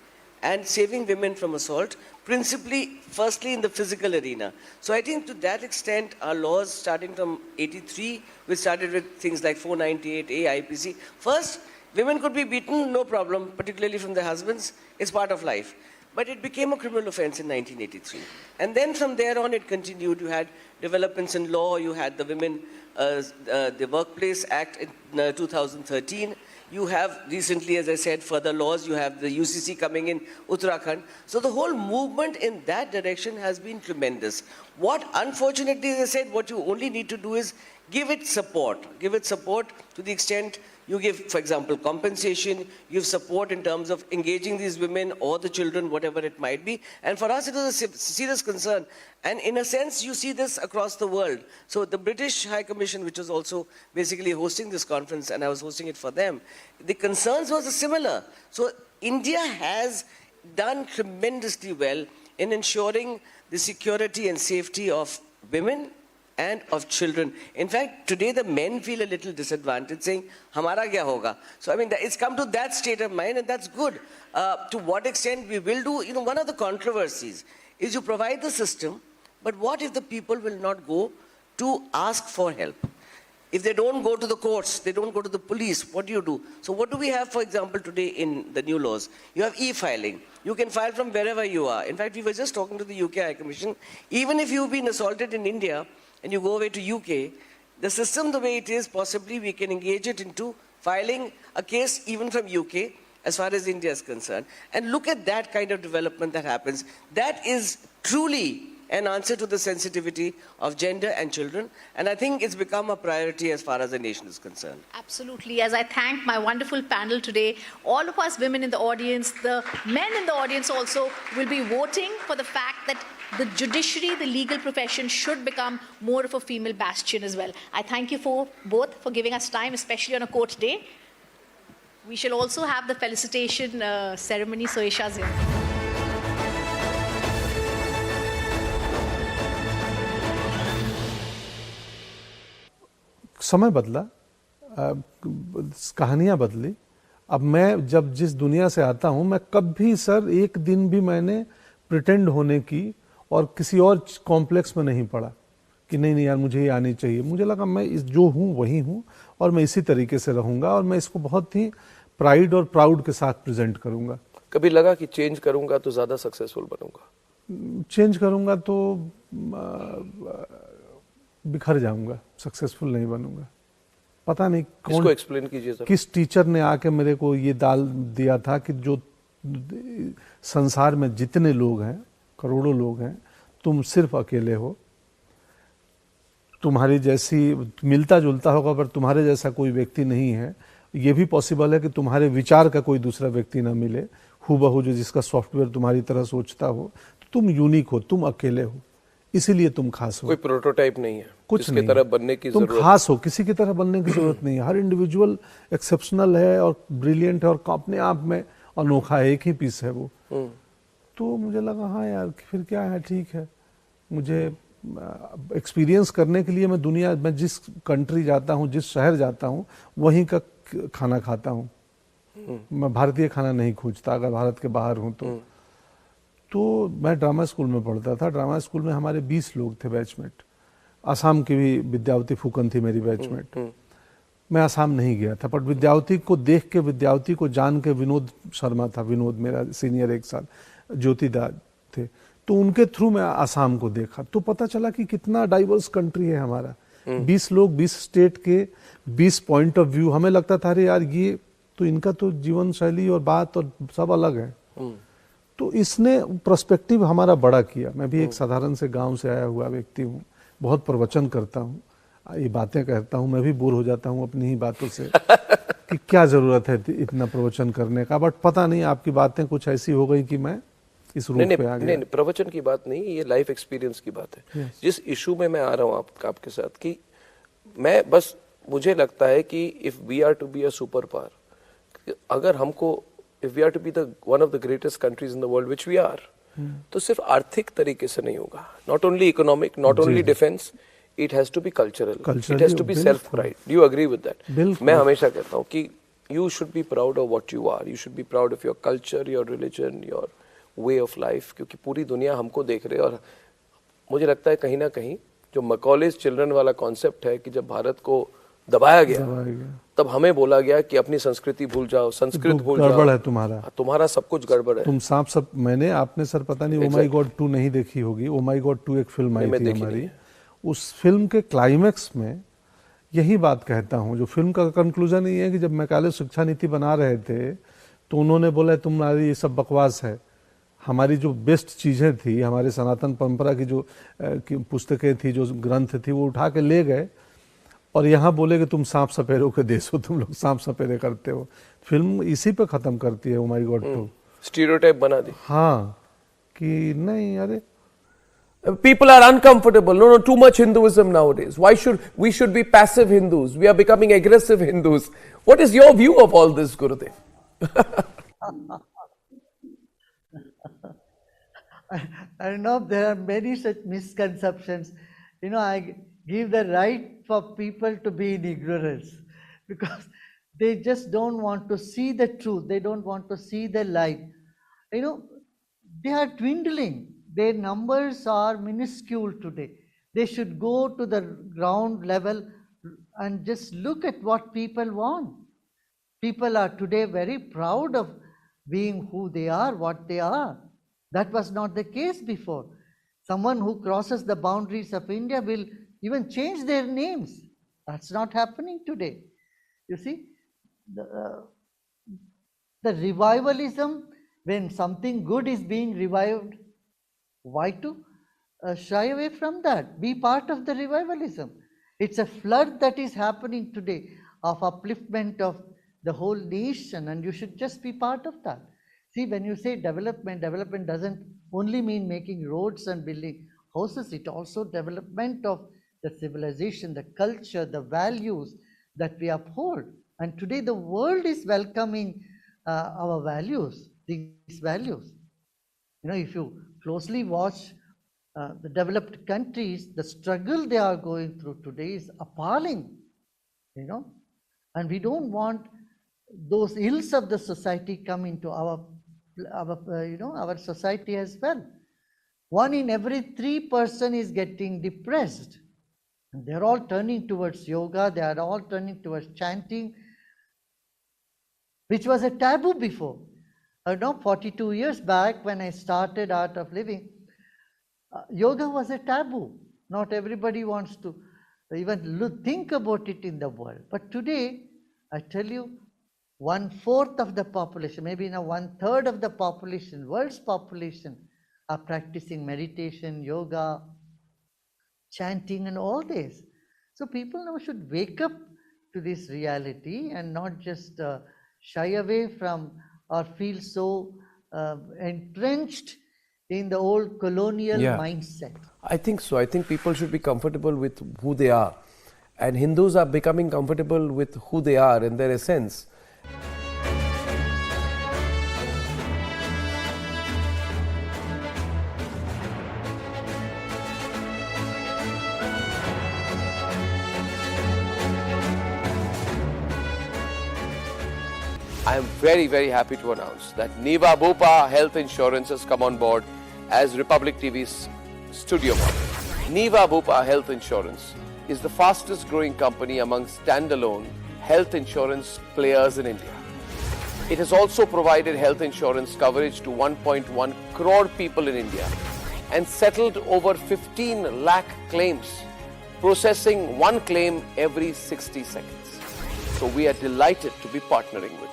and saving women from assault, principally, firstly, in the physical arena. So I think to that extent, our laws starting from 83, which started with things like 498A, IPC. First, women could be beaten, no problem, particularly from their husbands. It's part of life. but it became a criminal offense in 1983. And then from there on it continued. You had developments in law, you had the the Workplace Act in 2013. You have recently, as I said, further laws. You have the UCC coming in Uttarakhand. So the whole movement in that direction has been tremendous. What, unfortunately, as I said, what you only need to do is give it support. Give it support to the extent you give, for example, compensation, you give support in terms of engaging these women or the children, whatever it might be. And for us, it was a serious concern. And in a sense, you see this across the world. So the British High Commission, which was also basically hosting this conference, and I was hosting it for them, the concerns was similar. So India has done tremendously well in ensuring the security and safety of women and of children. In fact, today the men feel a little disadvantaged, saying, "Hamara kya hoga?" So I mean, it's come to that state of mind, and that's good. To what extent we will do, one of the controversies is you provide the system, but what if the people will not go to ask for help? If they don't go to the courts, they don't go to the police, what do? So what do we have, for example, today in the new laws? You have e-filing. You can file from wherever you are. In fact, we were just talking to the UK High Commission. Even if you've been assaulted in India, and you go away to UK, the system the way it is, possibly we can engage it into filing a case even from UK as far as India is concerned. And look at that kind of development that happens. That is truly an answer to the sensitivity of gender and children. And I think it's become a priority as far as the nation is concerned. Absolutely. As I thank my wonderful panel today, all of us women in the audience, the men in the audience also will be voting for the fact that the judiciary, the legal profession should become more of a female bastion as well. I thank you both for giving us time, especially on a court day. We shall also have the felicitation ceremony, so Isha's here. समय बदला, कहानियाँ बदली। अब मैं जब जिस दुनिया से आता हूँ, मैं कभी सर एक दिन भी मैंने प्रिटेंड होने की और किसी और कॉम्प्लेक्स में नहीं पड़ा कि नहीं यार मुझे ये आनी चाहिए। मुझे लगा मैं जो हूँ वही हूँ और मैं इसी तरीके से रहूँगा और मैं इसको बहुत ही प्राइड और प्राउड के साथ प्रेजेंट करूँगा। कभी लगा कि चेंज करूँगा तो ज़्यादा सक्सेसफुल बनूँगा? चेंज करूँगा तो बिखर जाऊँगा, सक्सेसफुल नहीं बनूँगा। पता नहीं कौन, इसको एक्सप्लेन कीजिए। किस टीचर ने आके मेरे को ये डाल दिया था कि जो संसार में जितने लोग हैं, करोड़ों लोग हैं, तुम सिर्फ अकेले हो। तुम्हारी जैसी मिलता जुलता होगा पर तुम्हारे जैसा कोई व्यक्ति नहीं है। ये भी पॉसिबल है कि तुम्हारे विचार का कोई दूसरा व्यक्ति ना मिले हूबहू, जो जिसका सॉफ्टवेयर तुम्हारी तरह सोचता हो। तो तुम यूनिक हो, तुम अकेले हो, इसीलिए तुम खास हो। कोई प्रोटोटाइप नहीं है, कुछ नहीं, तरह बनने की तुम खास हो, किसी की तरह बनने की जरूरत नहीं है। हर इंडिविजुअल एक्सेप्शनल है और ब्रिलियंट है और अपने आप में अनोखा है, एक ही पीस है वो। तो मुझे लगा हाँ यार फिर क्या है, ठीक है। मुझे एक्सपीरियंस करने के लिए मैं जिस कंट्री जाता हूँ, जिस शहर जाता हूँ, वहीं का खाना खाता हूँ। मैं भारतीय खाना नहीं खोजता अगर भारत के बाहर हूँ तो मैं ड्रामा स्कूल में पढ़ता था। ड्रामा स्कूल में हमारे 20 लोग थे बैचमेट। आसाम की भी विद्यावती फूकन थी मेरी बैचमेट। मैं आसाम नहीं गया था, पर विद्यावती को देख के, विद्यावती को जान के, विनोद शर्मा था, विनोद मेरा सीनियर एक साल, ज्योतिदा थे, तो उनके थ्रू मैं आसाम को देखा तो पता चला कि कितना डाइवर्स कंट्री है हमारा। 20 लोग, 20 स्टेट के 20 पॉइंट ऑफ व्यू। हमें लगता था अरे यार ये तो इनका तो जीवन शैली और बात और सब अलग है। तो इसने पर्सपेक्टिव हमारा बड़ा किया। मैं भी एक साधारण से गांव से आया हुआ व्यक्ति हूँ, बहुत प्रवचन करता हूँ, ये बातें कहता हूँ, मैं भी बोर हो जाता हूँ अपनी ही बातों से कि क्या जरूरत है इतना प्रवचन करने का। बट पता नहीं आपकी बातें कुछ ऐसी हो गई कि मैं इस रूप पे आ गया। नहीं, प्रवचन की बात नहीं, ये लाइफ एक्सपीरियंस की बात है। जिस इशू में मैं आ रहा हूँ आपके साथ कि मैं बस, मुझे लगता है कि if we are to be a super power, अगर हमको if we are to be one of the greatest countries in the world, which we are, तो सिर्फ आर्थिक तरीके से नहीं होगा। Not only economic, not only defense, it has to be cultural. It has to be self-pride. Do you agree with that? मैं हमेशा कहता हूँ कि you should be proud of what you are. You should be proud of your culture, your religion, your way of life. क्योंकि पूरी दुनिया हमको देख रही है। और मुझे लगता है कहीं ना कहीं जो मैकॉलेज चिल्ड्रन वाला कॉन्सेप्ट है कि जब भारत को दबाया गया तब हमें बोला गया कि अपनी संस्कृति भूल जाओ, संस्कृत भूल जाओ, गड़बड़ है तुम्हारा, तुम्हारा सब कुछ गड़बड़ है। तुम सांप सब आपने सर पता नहीं ओ माई गॉड 2 नहीं देखी होगी। ओ माई गॉड 2 एक फिल्म आई थी हमारी, उस फिल्म के क्लाइमेक्स में यही बात कहता हूँ। जो फिल्म का कंक्लूजन ये है कि जब मैकाले शिक्षा नीति बना रहे थे तो उन्होंने बोला तुम्हारी ये सब बकवास है, हमारी जो बेस्ट चीज़ें थी, हमारे सनातन परंपरा की जो पुस्तकें थी, जो ग्रंथ थी, वो उठा के ले गए और यहाँ बोले कि तुम सांप सपेरों के देश हो, तुम लोग सांप सपेरे करते हो। फिल्म इसी पे खत्म करती है ओ माई गॉड 2, स्टीरियोटाइप बना दी। हाँ कि नहीं, अरे people are uncomfortable. No, too much Hinduism nowadays. Why should we be passive Hindus? We are becoming aggressive Hindus. What is your view of all this, Gurudev? I know there are many such misconceptions. I give the right for people to be in ignorance because they just don't want to see the truth. They don't want to see the light. They are dwindling. Their numbers are minuscule today. They should go to the ground level and just look at what people want. People are today very proud of being who they are, what they are. That was not the case before. Someone who crosses the boundaries of India will even change their names. That's not happening today. You see, the revivalism, when something good is being revived, why to shy away from that? Be part of the revivalism. It's a flood that is happening today of upliftment of the whole nation, and you should just be part of that. See, when you say development doesn't only mean making roads and building houses, it also development of the civilization, the culture, the values that we uphold. And today the world is welcoming our values, these values. If you closely watch the developed countries, the struggle they are going through today is appalling, and we don't want those ills of the society come into our society as well. 1 in every 3 person is getting depressed. And they're all turning towards yoga, they are all turning towards chanting, which was a taboo before. 42 years back when I started Art of Living, yoga was a taboo. Not everybody wants to even think about it in the world. But today, I tell you, 1/4 of the population, maybe now 1/3 of the population, world's population, are practicing meditation, yoga, chanting, and all this. So people now should wake up to this reality and not just shy away from or feel so entrenched in the old colonial mindset. I think so. I think people should be comfortable with who they are. And Hindus are becoming comfortable with who they are and their essence. I am very, very happy to announce that Niva Bopa Health Insurance has come on board as Republic TV's studio partner. Niva Bopa Health Insurance is the fastest growing company among standalone health insurance players in India. It has also provided health insurance coverage to 1.1 crore people in India and settled over 15 lakh claims, processing one claim every 60 seconds. So we are delighted to be partnering with them.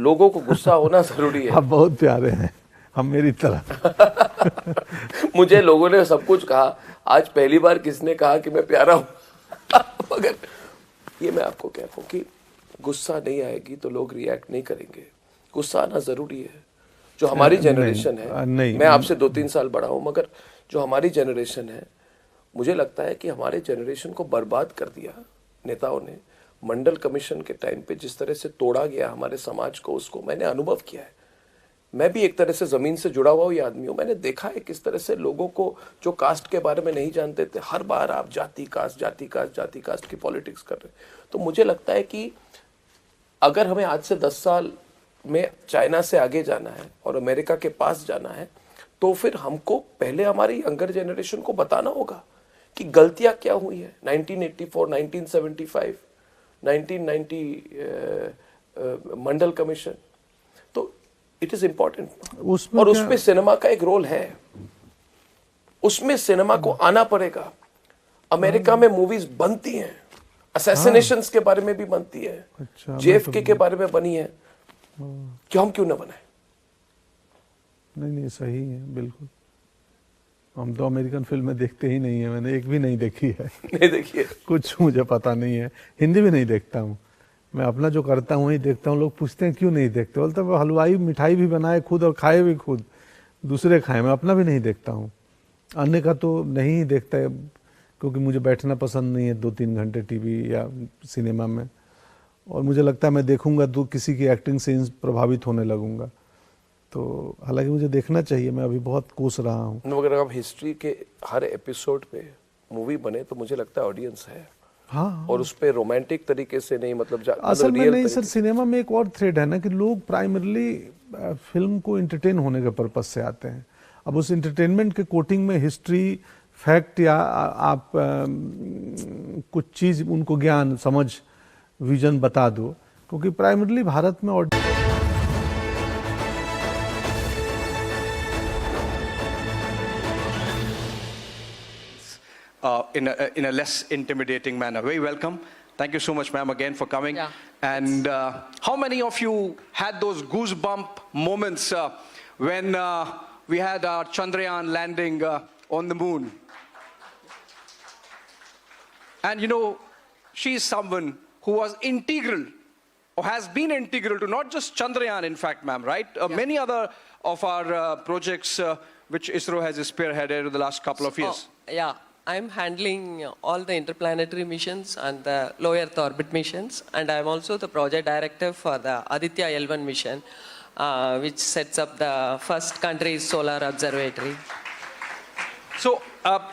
लोगों को गुस्सा होना जरूरी है। आप बहुत प्यारे हैं, हम मेरी तरह। मुझे लोगों ने सब कुछ कहा, आज पहली बार किसने कहा कि मैं प्यारा हूं। मगर ये मैं आपको कह रहा हूं कि गुस्सा नहीं आएगी तो लोग रिएक्ट नहीं करेंगे। गुस्सा आना जरूरी है। जो हमारी जनरेशन है, नहीं, मैं आपसे 2-3 साल बड़ा हूं, मगर जो हमारी जनरेशन है, मुझे लगता है कि हमारे जनरेशन को बर्बाद कर दिया नेताओं ने। मंडल कमीशन के टाइम पे जिस तरह से तोड़ा गया हमारे समाज को, उसको मैंने अनुभव किया है। मैं भी एक तरह से जमीन से जुड़ा हुआ ये आदमी हूं। मैंने देखा है किस तरह से लोगों को जो कास्ट के बारे में नहीं जानते थे, हर बार आप जाति कास्ट की पॉलिटिक्स कर रहे। तो मुझे लगता है कि अगर हमें आज से 10 साल में चाइना से आगे जाना है और अमेरिका के पास जाना है, तो फिर हमको पहले हमारी यंगर जनरेशन को बताना होगा कि गलतियां क्या हुई है। 1984, 1975, 1990 मंडल कमीशन, तो इट इज इंपॉर्टेंट। और उसमें सिनेमा का एक रोल है, उसमें सिनेमा को आना पड़ेगा। अमेरिका में मूवीज बनती हैं, असैसिनेशंस के बारे में भी बनती है, JFK के बारे में बनी है, क्यों हम क्यों ना बनाए? नहीं सही है, बिल्कुल। हम तो अमेरिकन फिल्में देखते ही नहीं है, मैंने एक भी नहीं देखी है। नहीं देखी है? कुछ मुझे पता नहीं है, हिंदी भी नहीं देखता हूँ। मैं अपना जो करता हूँ वही देखता हूँ। लोग पूछते हैं क्यों नहीं देखते, बोलते हैं हलवाई मिठाई भी बनाए खुद और खाए भी खुद, दूसरे खाए, मैं अपना भी नहीं देखता हूँ। अन्य का तो नहीं देखता है, क्योंकि मुझे बैठना पसंद नहीं है 2-3 घंटे टीवी या सिनेमा में। और मुझे लगता है मैं देखूंगा तो किसी की एक्टिंग से प्रभावित होने लगूंगा। तो हालांकि मुझे देखना चाहिए, मैं अभी बहुत कोस रहा हूँ। अगर आप हिस्ट्री के हर एपिसोड पे मूवी बने तो मुझे लगता है ऑडियंस है। हाँ, और उस पे रोमांटिक तरीके से नहीं, मतलब असल में नहीं सर, सिनेमा में एक और थ्रेड है ना कि लोग प्राइमरली फिल्म को एंटरटेन होने के पर्पज से आते हैं। अब उस एंटरटेनमेंट के कोटिंग में हिस्ट्री, फैक्ट या आप कुछ चीज उनको ज्ञान, समझ, विजन बता दो, क्योंकि प्राइमरली भारत में और in a less intimidating manner. Very welcome. Thank you so much, ma'am, again for coming. Yeah. And how many of you had those goosebump moments when we had our Chandrayaan landing on the moon? And you know, she is someone who was integral, or has been integral to not just Chandrayaan, in fact, ma'am, right? Many other of our projects which ISRO has spearheaded in the last couple of years. Yeah. I'm handling all the interplanetary missions and the low Earth orbit missions, and I'm also the project director for the Aditya L1 mission, which sets up the first country's solar observatory. So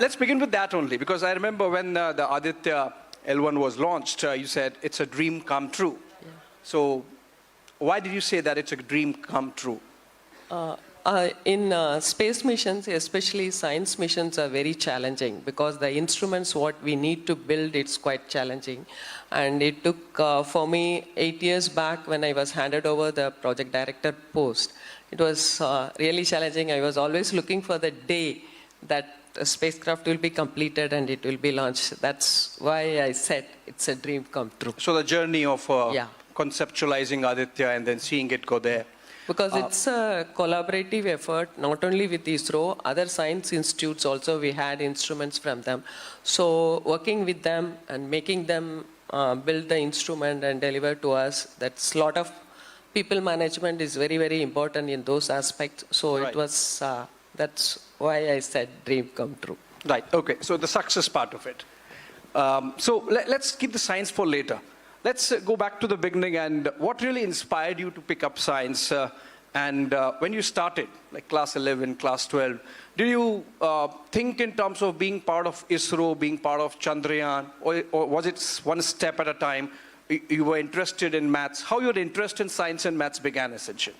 let's begin with that only, because I remember when the Aditya L1 was launched, you said it's a dream come true. Yeah. So why did you say that it's a dream come true? In space missions, especially science missions, are very challenging because the instruments what we need to build, it's quite challenging. And it took, for me, 8 years back when I was handed over the project director post, it was really challenging. I was always looking for the day that the spacecraft will be completed and it will be launched. That's why I said it's a dream come true. So the journey of conceptualizing Aditya and then seeing it go there. Because it's a collaborative effort, not only with ISRO, other science institutes also, we had instruments from them. So working with them and making them build the instrument and deliver to us, that's a lot of people management is very, very important in those aspects. So it was, that's why I said dream come true. Right, okay, so the success part of it. So let's keep the science for later. Let's go back to the beginning and what really inspired you to pick up science and when you started, like class 11, class 12, did you think in terms of being part of ISRO, being part of Chandrayaan, or was it one step at a time? You were interested in maths. How your interest in science and maths began essentially?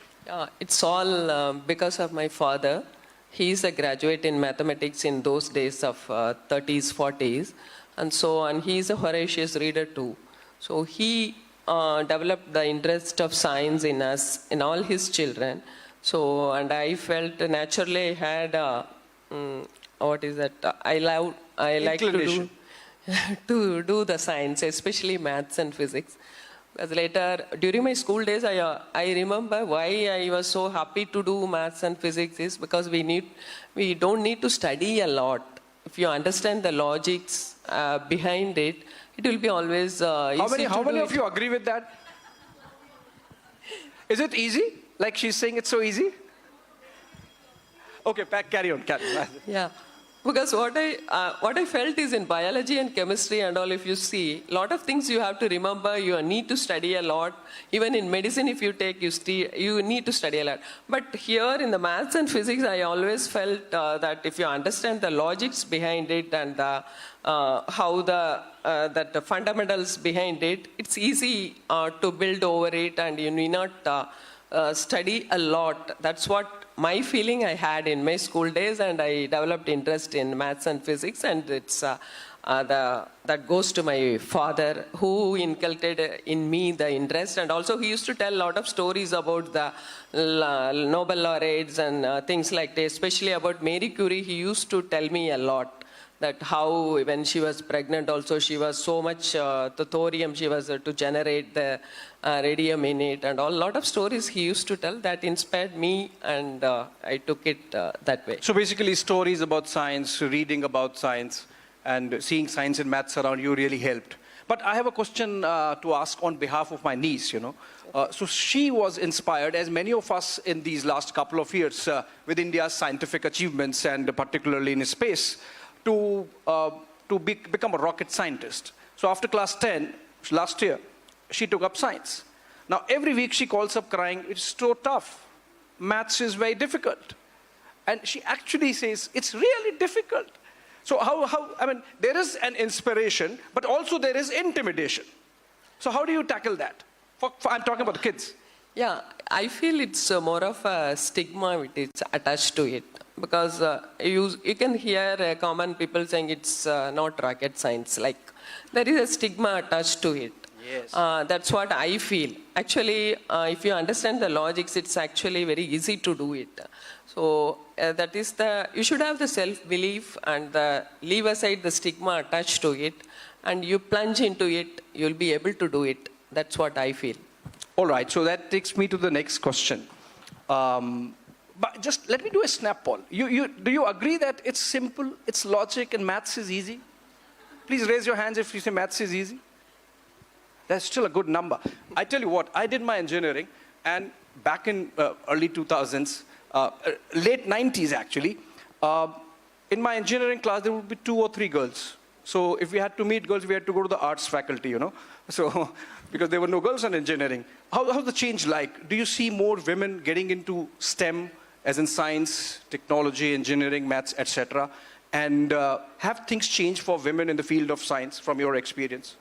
It's all because of my father. He's a graduate in mathematics in those days of 30s, 40s, and he's a voracious reader too. So he developed the interest of science in us, in all his children. So, and I felt naturally I had, what is that? I like to do the science, especially maths and physics. As later, during my school days, I remember why I was so happy to do maths and physics is because we don't need to study a lot. If you understand the logics behind it, it will be always easy. How many of you agree with that? Is it easy? Like she's saying it's so easy? Okay, carry on. Yeah. Because what I felt is in biology and chemistry and all, if you see, a lot of things you have to remember, you need to study a lot. Even in medicine, if you take, you need to study a lot. But here in the maths and physics, I always felt that if you understand the logics behind it and how the fundamentals behind it, it's easy to build over it, and you need not study a lot. That's what my feeling I had in my school days, and I developed interest in maths and physics, and it's that goes to my father, who inculcated in me the interest, and also he used to tell a lot of stories about the Nobel laureates and things like that, especially about Marie Curie. He used to tell me a lot that how when she was pregnant also she was so much the thorium she was to generate the radium in it, and a lot of stories he used to tell that inspired me, and I took it that way. So basically stories about science, reading about science, and seeing science and maths around you really helped. But I have a question to ask on behalf of my niece, So she was inspired, as many of us in these last couple of years, with India's scientific achievements, and particularly in space, to become a rocket scientist. So after class 10, last year, she took up science. Now every week she calls up crying, it's so tough. Maths is very difficult. And she actually says, it's really difficult. So I mean, there is an inspiration, but also there is intimidation. So how do you tackle that? I'm talking about the kids. Yeah, I feel it's more of a stigma which is attached to it. Because you can hear common people saying it's not rocket science. Like, there is a stigma attached to it. Yes. That's what I feel. Actually, if you understand the logics, it's actually very easy to do it. So that is you should have the self-belief and leave aside the stigma attached to it, and you plunge into it, you'll be able to do it. That's what I feel. All right, so that takes me to the next question. But just let me do a snap poll. Do you agree that it's simple, it's logic, and maths is easy? Please raise your hands if you say maths is easy. That's still a good number. I tell you what, I did my engineering, and back in early 2000s, late 90s actually, in my engineering class there would be 2 or 3 girls. So if we had to meet girls, we had to go to the arts faculty, So, because there were no girls in engineering. How's the change like? Do you see more women getting into STEM, as in science, technology, engineering, maths, etc.? And have things changed for women in the field of science from your experience?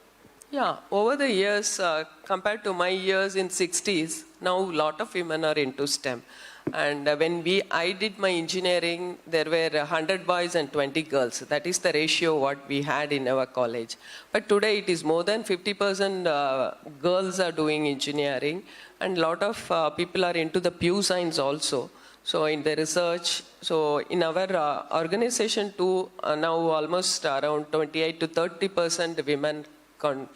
Yeah, over the years, compared to my years in 60s, now a lot of women are into STEM. And when I did my engineering, there were 100 boys and 20 girls. That is the ratio what we had in our college. But today it is more than 50% girls are doing engineering, and a lot of people are into the pure science also. So in the research, so in our organization too, now almost around 28 to 30% women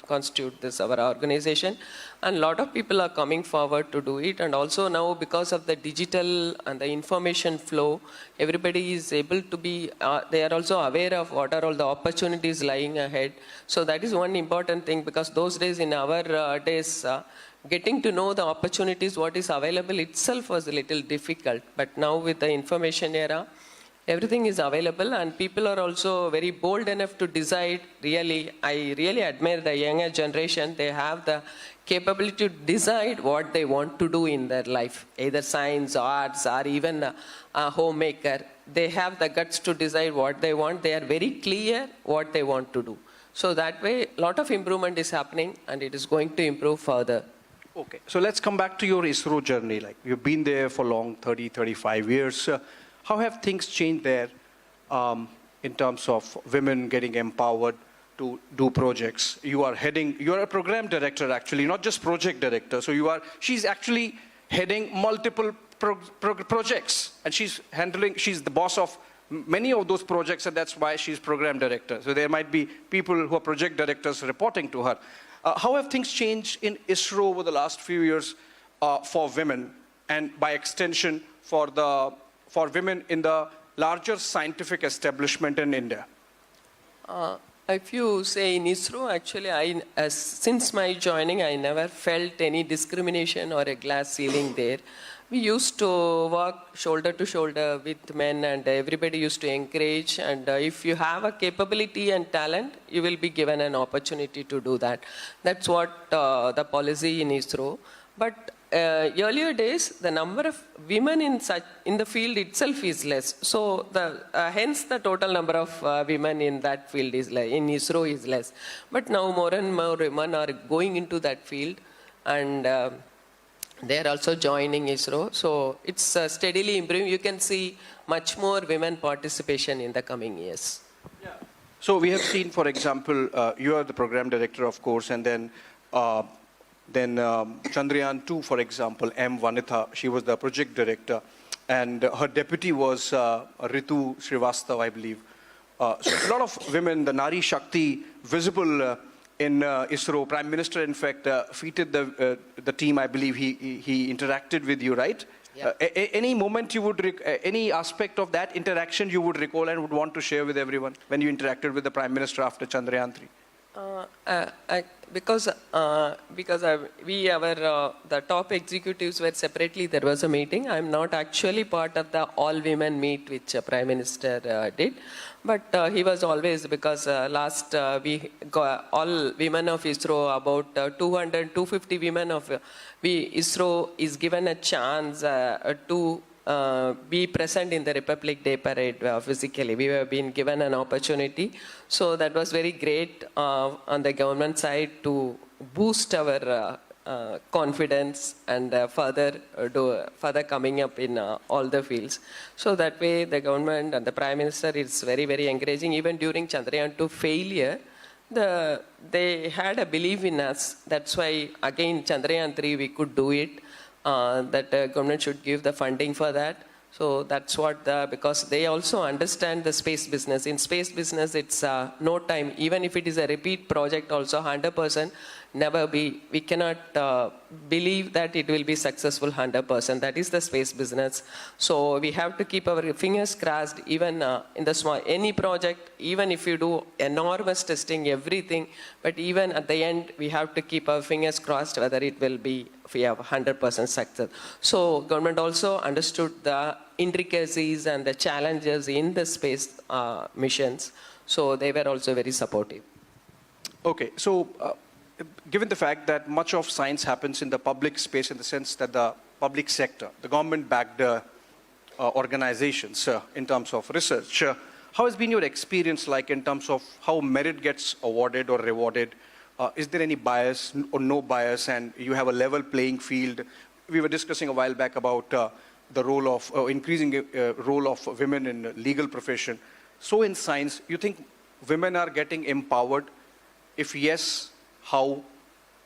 constitute this, our organization, and a lot of people are coming forward to do it. And also now, because of the digital and the information flow, everybody is able to be, they are also aware of what are all the opportunities lying ahead. So that is one important thing, because those days, in our days, getting to know the opportunities, what is available itself was a little difficult. But now with the information era, everything is available, and people are also very bold enough to decide. Really, I really admire the younger generation. They have the capability to decide what they want to do in their life, either science, arts, or even a homemaker. They have the guts to decide what they want. They are very clear what they want to do. So that way, a lot of improvement is happening, and it is going to improve further. Okay, so let's come back to your ISRO journey. Like, you've been there for long, 30, 35 years. How have things changed there in terms of women getting empowered to do projects? You are a program director actually, not just project director. So she's actually heading multiple projects, and she's the boss of many of those projects, and that's why she's program director. So there might be people who are project directors reporting to her. how have things changed in ISRO over the last few years for women, and by extension for women in the larger scientific establishment in India? If you say in ISRO, actually, since my joining, I never felt any discrimination or a glass ceiling there. We used to work shoulder to shoulder with men, and everybody used to encourage. And if you have a capability and talent, you will be given an opportunity to do that. That's what the policy in ISRO. But earlier days, the number of women in the field itself is less. So hence the total number of women in that field is less, in ISRO is less. But now more and more women are going into that field, and they are also joining ISRO. So it's steadily improving. You can see much more women participation in the coming years. Yeah. So we have seen, for example, you are the program director, of course, and then Chandrayaan 2, for example, M. Vanitha, she was the project director, and her deputy was Ritu Srivastava, I believe. So a lot of women, the Nari Shakti, visible in ISRO. Prime Minister, in fact, feted the team. I believe he interacted with you, right? Yeah. Any moment you would, any aspect of that interaction you would recall and would want to share with everyone when you interacted with the Prime Minister after Chandrayaan 3? Because the top executives were separately, there was a meeting. I'm not actually part of the all women meet which Prime Minister did, but he was always, because last we got all women of ISRO, about 250 women of ISRO is given a chance to be present in the Republic Day parade physically. We were being given an opportunity. So that was very great on the government side to boost our confidence and further coming up in all the fields. So that way the government and the Prime Minister is very, very encouraging. Even during Chandrayaan 2 failure, they had a belief in us. That's why again Chandrayaan 3 we could do it. That government should give the funding for that. So that's what because they also understand the space business. In space business, it's no time. Even if it is a repeat project also, 100%, we cannot believe that it will be successful 100%. That is the space business. So we have to keep our fingers crossed, even in the small, any project, even if you do enormous testing, everything, but even at the end, we have to keep our fingers crossed whether it will be, if we have 100% success. So government also understood the intricacies and the challenges in the space missions. So they were also very supportive. Okay, so given the fact that much of science happens in the public space, in the sense that the public sector, the government-backed organizations in terms of research, how has been your experience like in terms of how merit gets awarded or rewarded? Is there any bias or no bias, and you have a level playing field? We were discussing a while back about the role of, increasing role of women in legal profession. So in science, you think women are getting empowered? If yes, how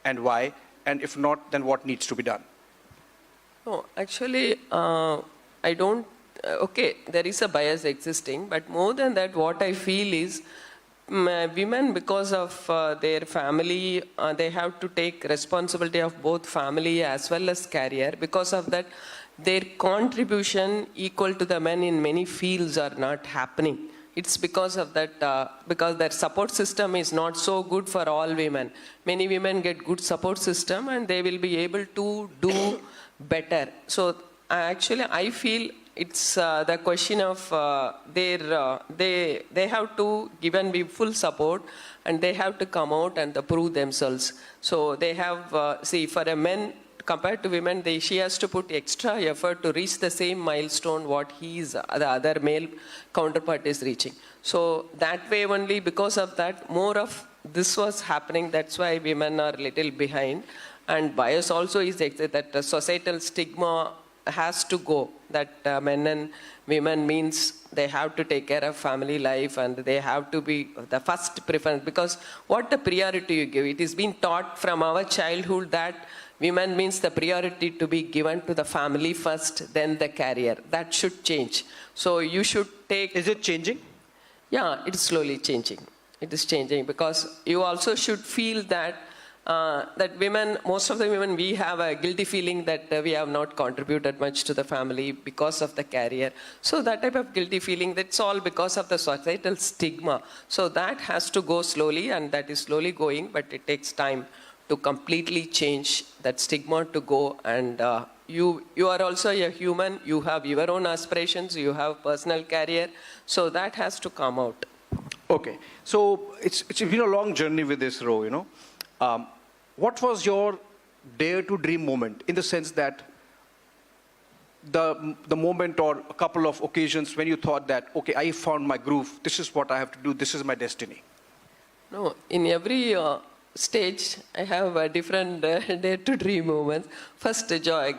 and why? And if not, then what needs to be done? No, actually, I don't, okay, there is a bias existing, but more than that, what I feel is women, because of their family, they have to take responsibility of both family as well as career. Because of that, their contribution equal to the men in many fields are not happening. It's because of that, because their support system is not so good for all women. Many women get good support system and they will be able to do better. So actually, I feel it's the question of they have to be full support, and they have to come out and prove themselves. So they have, see, for a man compared to women, she has to put extra effort to reach the same milestone what the other male counterpart is reaching. So that way only, because of that, more of this was happening. That's why women are little behind. And bias also is that the societal stigma has to go, that men and women means they have to take care of family life and they have to be the first preference. Because what the priority you give, it is being taught from our childhood that women means the priority to be given to the family first, then the career. That should change. So you should take... Is it changing? Yeah, it's slowly changing. It is changing because you also should feel that that women, most of the women, we have a guilty feeling that we have not contributed much to the family because of the career. So that type of guilty feeling, that's all because of the societal stigma. So that has to go slowly, and that is slowly going, but it takes time to completely change that stigma to go. And you are also a human, you have your own aspirations, you have personal career, so that has to come out. Okay, so it's been a long journey with this row, you know. What was your dare to dream moment, in the sense that the moment or a couple of occasions when you thought that, okay, I found my groove, this is what I have to do, this is my destiny? No, in every stage, I have a different dare to dream moments. First, joy,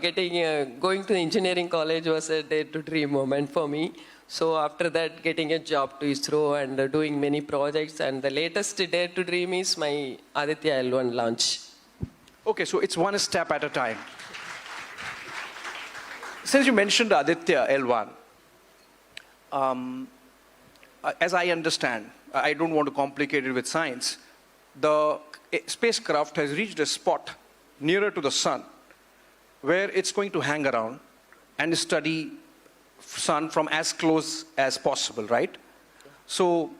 going to engineering college was a dare to dream moment for me. So after that, getting a job to ISRO and doing many projects. And the latest dare to dream is my Aditya L1 launch. Okay, so it's one step at a time. Since you mentioned Aditya L1, as I understand, I don't want to complicate it with science, the spacecraft has reached a spot nearer to the sun where it's going to hang around and study sun from as close as possible, right? So,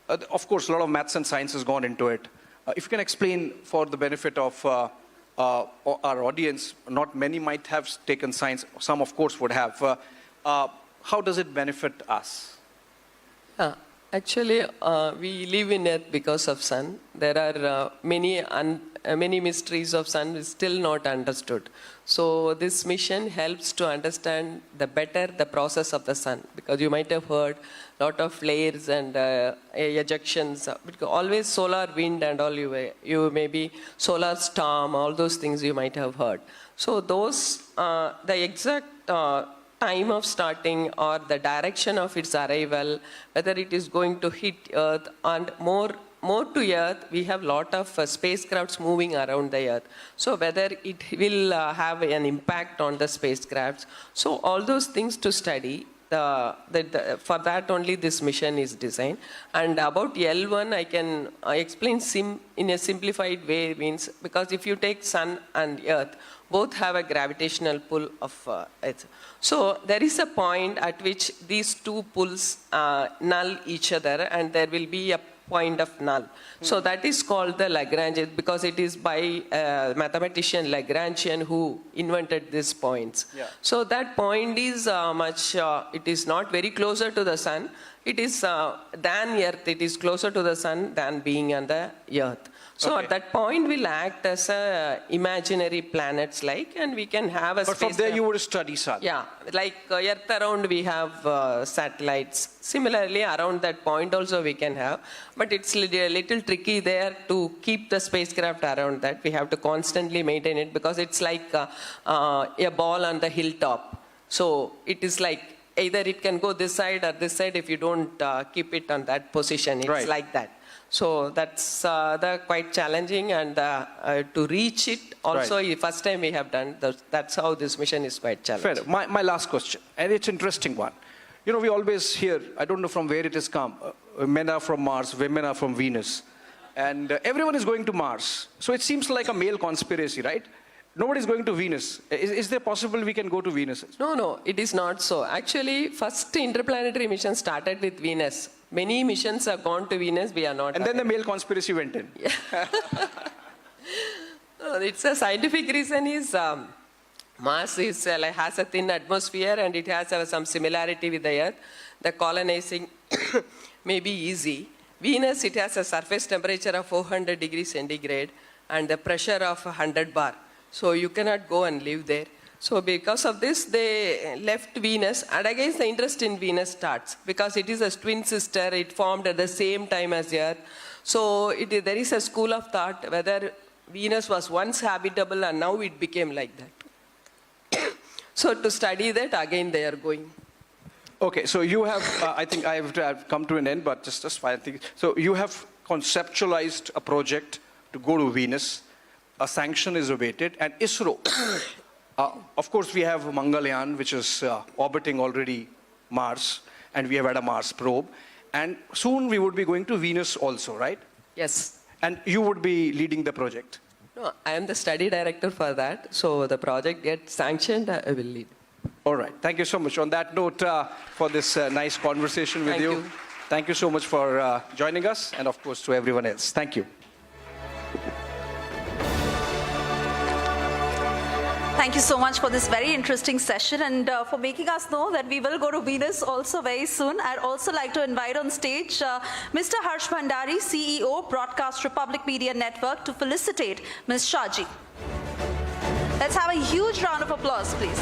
of course, a lot of maths and science has gone into it. If you can explain for the benefit of our audience, not many might have taken science, some of course would have. How does it benefit us? Actually, we live in Earth because of sun. There are many mysteries of sun is still not understood. So this mission helps to understand better the process of the sun, because you might have heard a lot of flares and ejections. Always solar wind and all, you maybe solar storm, all those things you might have heard. So those, the exact time of starting or the direction of its arrival, whether it is going to hit Earth, and more to Earth, we have lot of spacecrafts moving around the Earth. So whether it will have an impact on the spacecrafts. So all those things to study. For that only this mission is designed. And about L1, I can explain in a simplified way, means because if you take sun and Earth, both have a gravitational pull of Earth. So there is a point at which these two pulls null each other, and there will be a point of null. So that is called the Lagrange, because it is by mathematician Lagrangian who invented these points. Yeah. So that point is it is not very closer to the sun. It is than Earth, it is closer to the sun than being on the Earth. So at that point will act as a imaginary planets like, and we can have a But from there you would study sun. Yeah, like Earth around we have satellites. Similarly, around that point also we can have, but it's a little tricky there to keep the spacecraft around that. We have to constantly maintain it, because it's like a ball on the hilltop. So it is like either it can go this side or this side if you don't keep it on that position. It's like that. So that's quite challenging, and to reach it also, first time we have done, that's how this mission is quite challenging. Fair. My last question, and it's an interesting one. You know, we always hear, I don't know from where it has come, men are from Mars, women are from Venus, and everyone is going to Mars. So it seems like a male conspiracy, right? Nobody's going to Venus. Is there possible we can go to Venus? No, it is not so. Actually, first interplanetary mission started with Venus. Many missions have gone to Venus, we are not. And then the male conspiracy went in. Yeah. It's a scientific reason is Mars has a thin atmosphere, and it has some similarity with the Earth. The colonizing may be easy. Venus, it has a surface temperature of 400 degrees centigrade and the pressure of 100 bar. So you cannot go and live there. So because of this, they left Venus, and I guess the interest in Venus starts because it is a twin sister. It formed at the same time as Earth. So there is a school of thought whether Venus was once habitable and now it became like that. So to study that, again they are going. Okay, so you have, I think I have come to an end, but just fine. So you have conceptualized a project to go to Venus. A sanction is awaited, and ISRO. Of course, we have Mangalyaan, which is orbiting already Mars, and we have had a Mars probe. And soon we would be going to Venus also, right? Yes. And you would be leading the project? No, I am the study director for that. So the project gets sanctioned, I will lead. All right. Thank you so much. On that note, for this nice conversation with Thank you. Thank you so much for joining us, and of course to everyone else. Thank you. Thank you so much for this very interesting session and for making us know that we will go to Venus also very soon. I'd also like to invite on stage Mr. Harsh Bhandari, CEO, Broadcast Republic Media Network, to felicitate Ms. Shaji. Let's have a huge round of applause, please.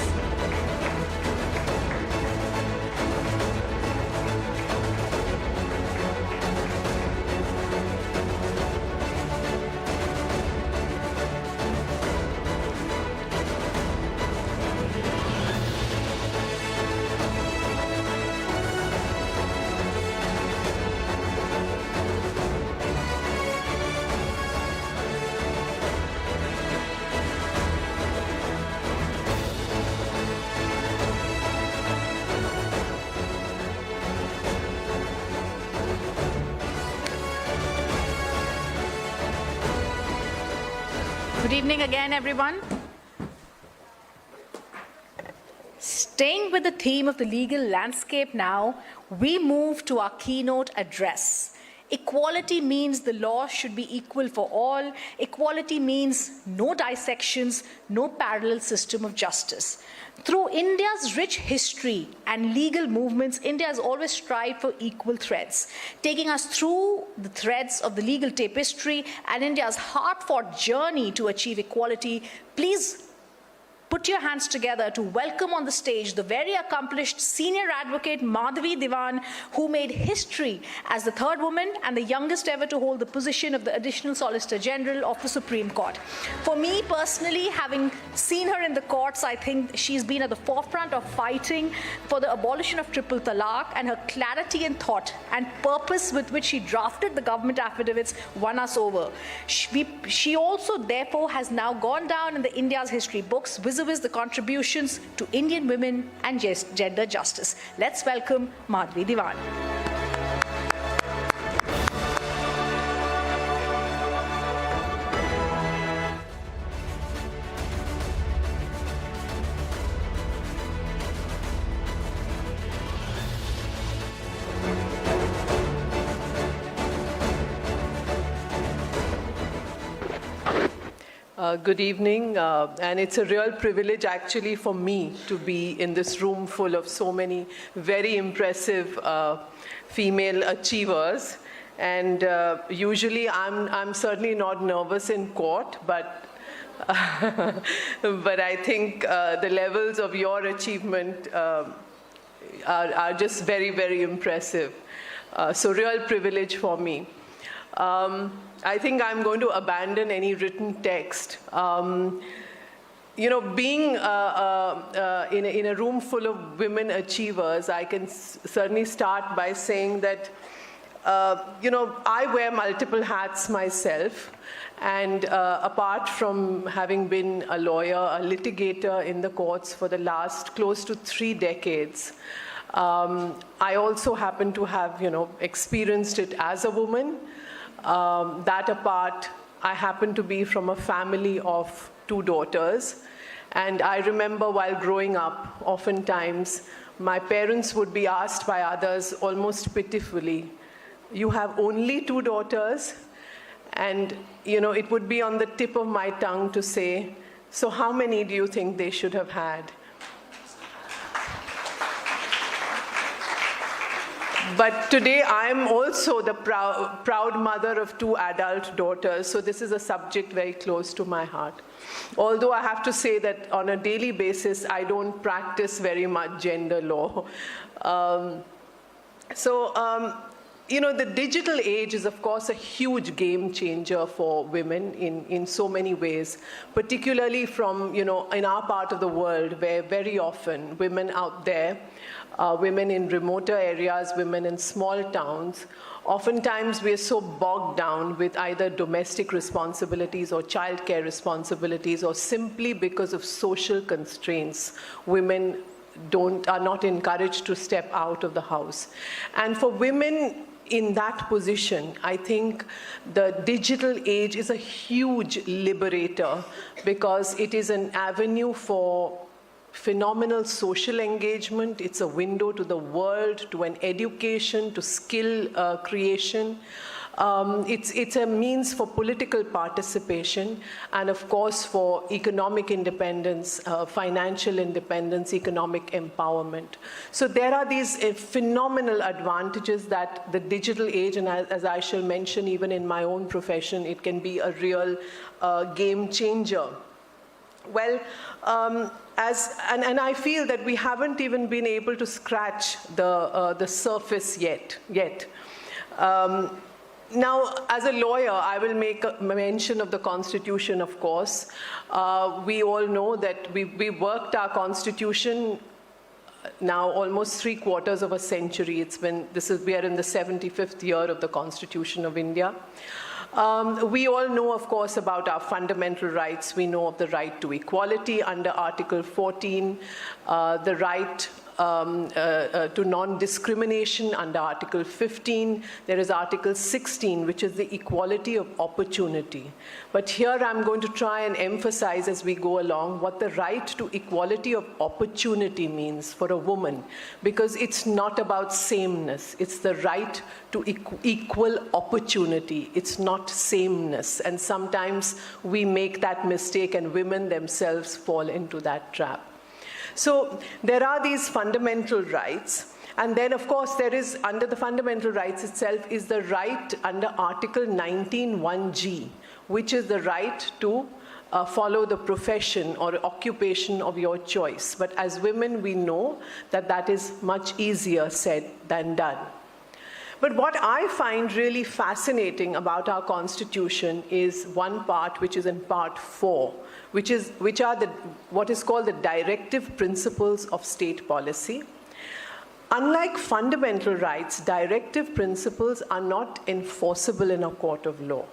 Good evening again, everyone. Staying with the theme of the legal landscape now, we move to our keynote address. Equality means the law should be equal for all. Equality means no dissections, no parallel system of justice. Through India's rich history and legal movements, India has always strived for equal threads, taking us through the threads of the legal tapestry and India's hard-fought journey to achieve equality. Please put your hands together to welcome on the stage the very accomplished senior advocate Madhavi Diwan, who made history as the third woman and the youngest ever to hold the position of the Additional Solicitor General of the Supreme Court. For me personally, having seen her in the courts, I think she's been at the forefront of fighting for the abolition of triple talaq, and her clarity in thought and purpose with which she drafted the government affidavits won us over. She also therefore has now gone down in the India's history books, the contributions to Indian women and gender justice. Let's welcome Madhavi Diwan. Good evening, and it's a real privilege actually for me to be in this room full of so many very impressive female achievers. And usually I'm certainly not nervous in court, but but I think the levels of your achievement are just very, very impressive. So real privilege for me. I think I'm going to abandon any written text. You know, being in a room full of women achievers, I can certainly start by saying that, you know, I wear multiple hats myself. And apart from having been a lawyer, a litigator in the courts for the last close to 3 decades, I also happen to have, you know, experienced it as a woman. That apart, I happen to be from a family of 2 daughters. And I remember while growing up, oftentimes, my parents would be asked by others almost pitifully, "You have only 2 daughters?" And, you know, it would be on the tip of my tongue to say, "So how many do you think they should have had?" But today, I'm also the proud mother of 2 adult daughters, so this is a subject very close to my heart. Although I have to say that on a daily basis, I don't practice very much gender law. You know, the digital age is, of course, a huge game changer for women in so many ways, particularly from, you know, in our part of the world, where very often women out there, women in remoter areas, women in small towns, oftentimes we are so bogged down with either domestic responsibilities or childcare responsibilities, or simply because of social constraints, women are not encouraged to step out of the house. And for women in that position, I think the digital age is a huge liberator because it is an avenue for phenomenal social engagement. It's a window to the world, to an education, to skill creation. It's a means for political participation and, of course, for economic independence, financial independence, economic empowerment. So there are these phenomenal advantages that the digital age, and as I shall mention even in my own profession, it can be a real game changer. Well, and I feel that we haven't even been able to scratch the surface yet. Now, as a lawyer, I will make a mention of the Constitution, of course. We all know that we worked our Constitution now almost 3/4 of a century. We are in the 75th year of the Constitution of India. We all know, of course, about our fundamental rights. We know of the right to equality under Article 14, the right to non-discrimination under Article 15. There is Article 16, which is the equality of opportunity. But here I'm going to try and emphasize as we go along what the right to equality of opportunity means for a woman, because it's not about sameness. It's the right to equal opportunity. It's not sameness. And sometimes we make that mistake and women themselves fall into that trap. So there are these fundamental rights, and then of course there is, under the fundamental rights itself, is the right under Article 19(1)(g), which is the right to follow the profession or occupation of your choice. But as women, we know that that is much easier said than done. But what I find really fascinating about our Constitution is one part, which is in Part 4, which are what is called the directive principles of state policy. Unlike fundamental rights, directive principles are not enforceable in a court of law.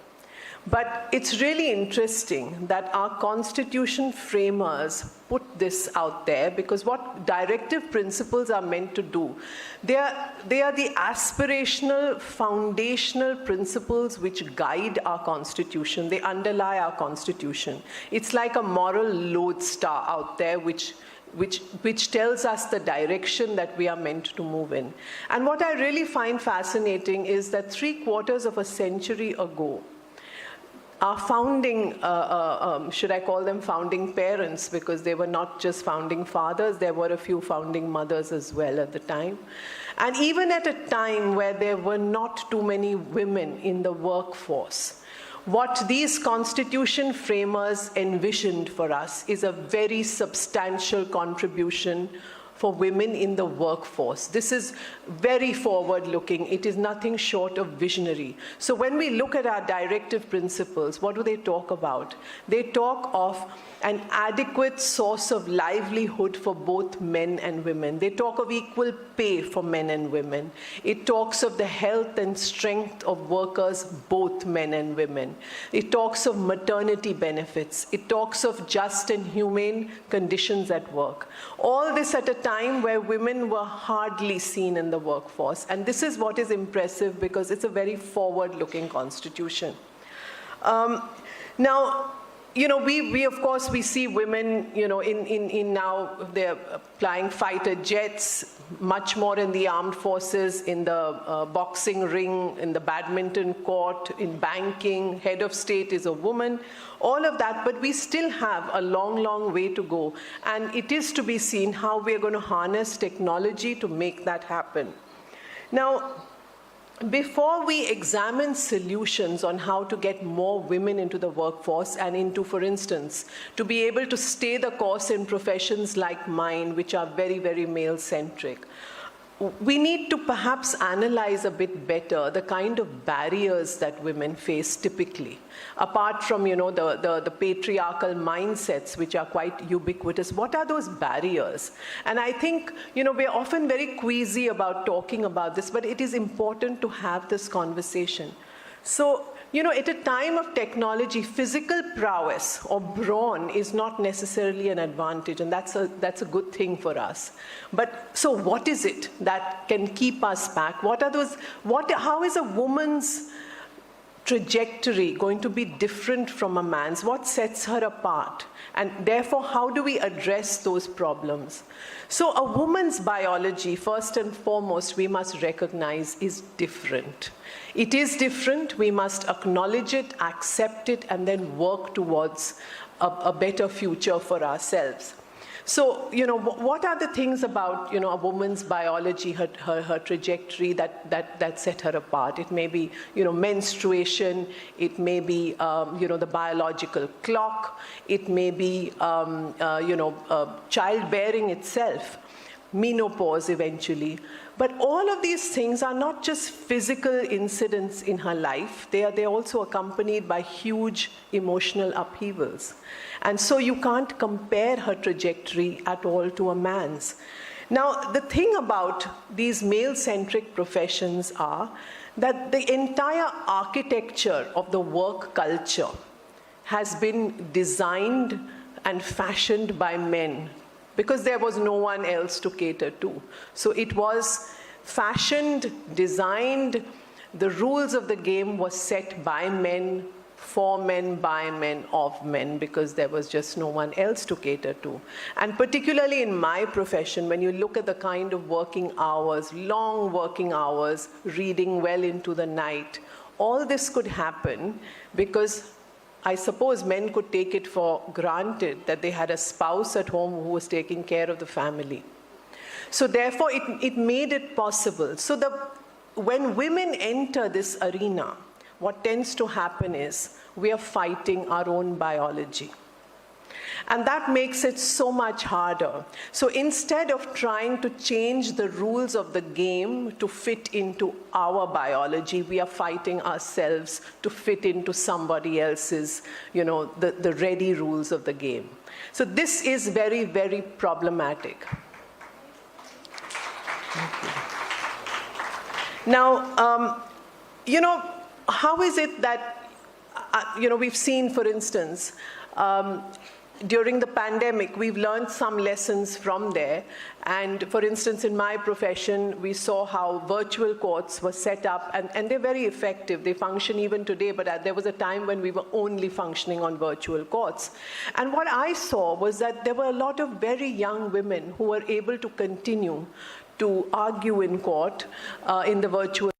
But it's really interesting that our Constitution framers put this out there, because what directive principles are meant to do, they are the aspirational, foundational principles which guide our Constitution. They underlie our Constitution. It's like a moral lodestar out there which tells us the direction that we are meant to move in. And what I really find fascinating is that 3/4 of a century ago, our founding, should I call them founding parents, because they were not just founding fathers, there were a few founding mothers as well at the time. And even at a time where there were not too many women in the workforce, what these Constitution framers envisioned for us is a very substantial contribution for women in the workforce. This is very forward-looking. It is nothing short of visionary. So when we look at our directive principles, what do they talk about? They talk of an adequate source of livelihood for both men and women. They talk of equal pay for men and women. It talks of the health and strength of workers, both men and women. It talks of maternity benefits. It talks of just and humane conditions at work. All this at a time where women were hardly seen in the workforce. And this is what is impressive, because it's a very forward-looking Constitution. Now, we of course, we see women, in now they're flying fighter jets, much more in the armed forces, in the boxing ring, in the badminton court, in banking, head of state is a woman, all of that, but we still have a long, long way to go. And it is to be seen how we're going to harness technology to make that happen. Now, before we examine solutions on how to get more women into the workforce and into, for instance, to be able to stay the course in professions like mine, which are very, very male-centric, we need to perhaps analyze a bit better the kind of barriers that women face typically. Apart from, the patriarchal mindsets, which are quite ubiquitous, what are those barriers? And I think, we're often very queasy about talking about this, but it is important to have this conversation. So you know, at a time of technology, physical prowess or brawn is not necessarily an advantage, and that's a good thing for us. But so what is it that can keep us back? How is a woman's trajectory going to be different from a man's? What sets her apart? And therefore, how do we address those problems? So a woman's biology, first and foremost, we must recognize is different. It is different. We must acknowledge it, accept it, and then work towards a better future for ourselves. So, you know, what are the things about, you know, a woman's biology, her trajectory that set her apart? It may be, you know, menstruation. It may be, you know, the biological clock. It may be, you know, childbearing itself, menopause eventually. But all of these things are not just physical incidents in her life. They're also accompanied by huge emotional upheavals. And so you can't compare her trajectory at all to a man's. Now, the thing about these male-centric professions are that the entire architecture of the work culture has been designed and fashioned by men, because there was no one else to cater to. So it was fashioned, designed, the rules of the game were set by men, for men, by men, of men, because there was just no one else to cater to. And particularly in my profession, when you look at the kind of working hours, long working hours, reading well into the night, all this could happen because I suppose men could take it for granted that they had a spouse at home who was taking care of the family. So therefore, it made it possible. So when women enter this arena, what tends to happen is we are fighting our own biology. And that makes it so much harder. So instead of trying to change the rules of the game to fit into our biology, we are fighting ourselves to fit into somebody else's, you know, the ready rules of the game. So this is very, very problematic. Now, you know, how is it that, you know, we've seen, for instance, during the pandemic, we've learned some lessons from there. And for instance, in my profession, we saw how virtual courts were set up, and they're very effective. They function even today, but there was a time when we were only functioning on virtual courts. And what I saw was that there were a lot of very young women who were able to continue to argue in court in the virtual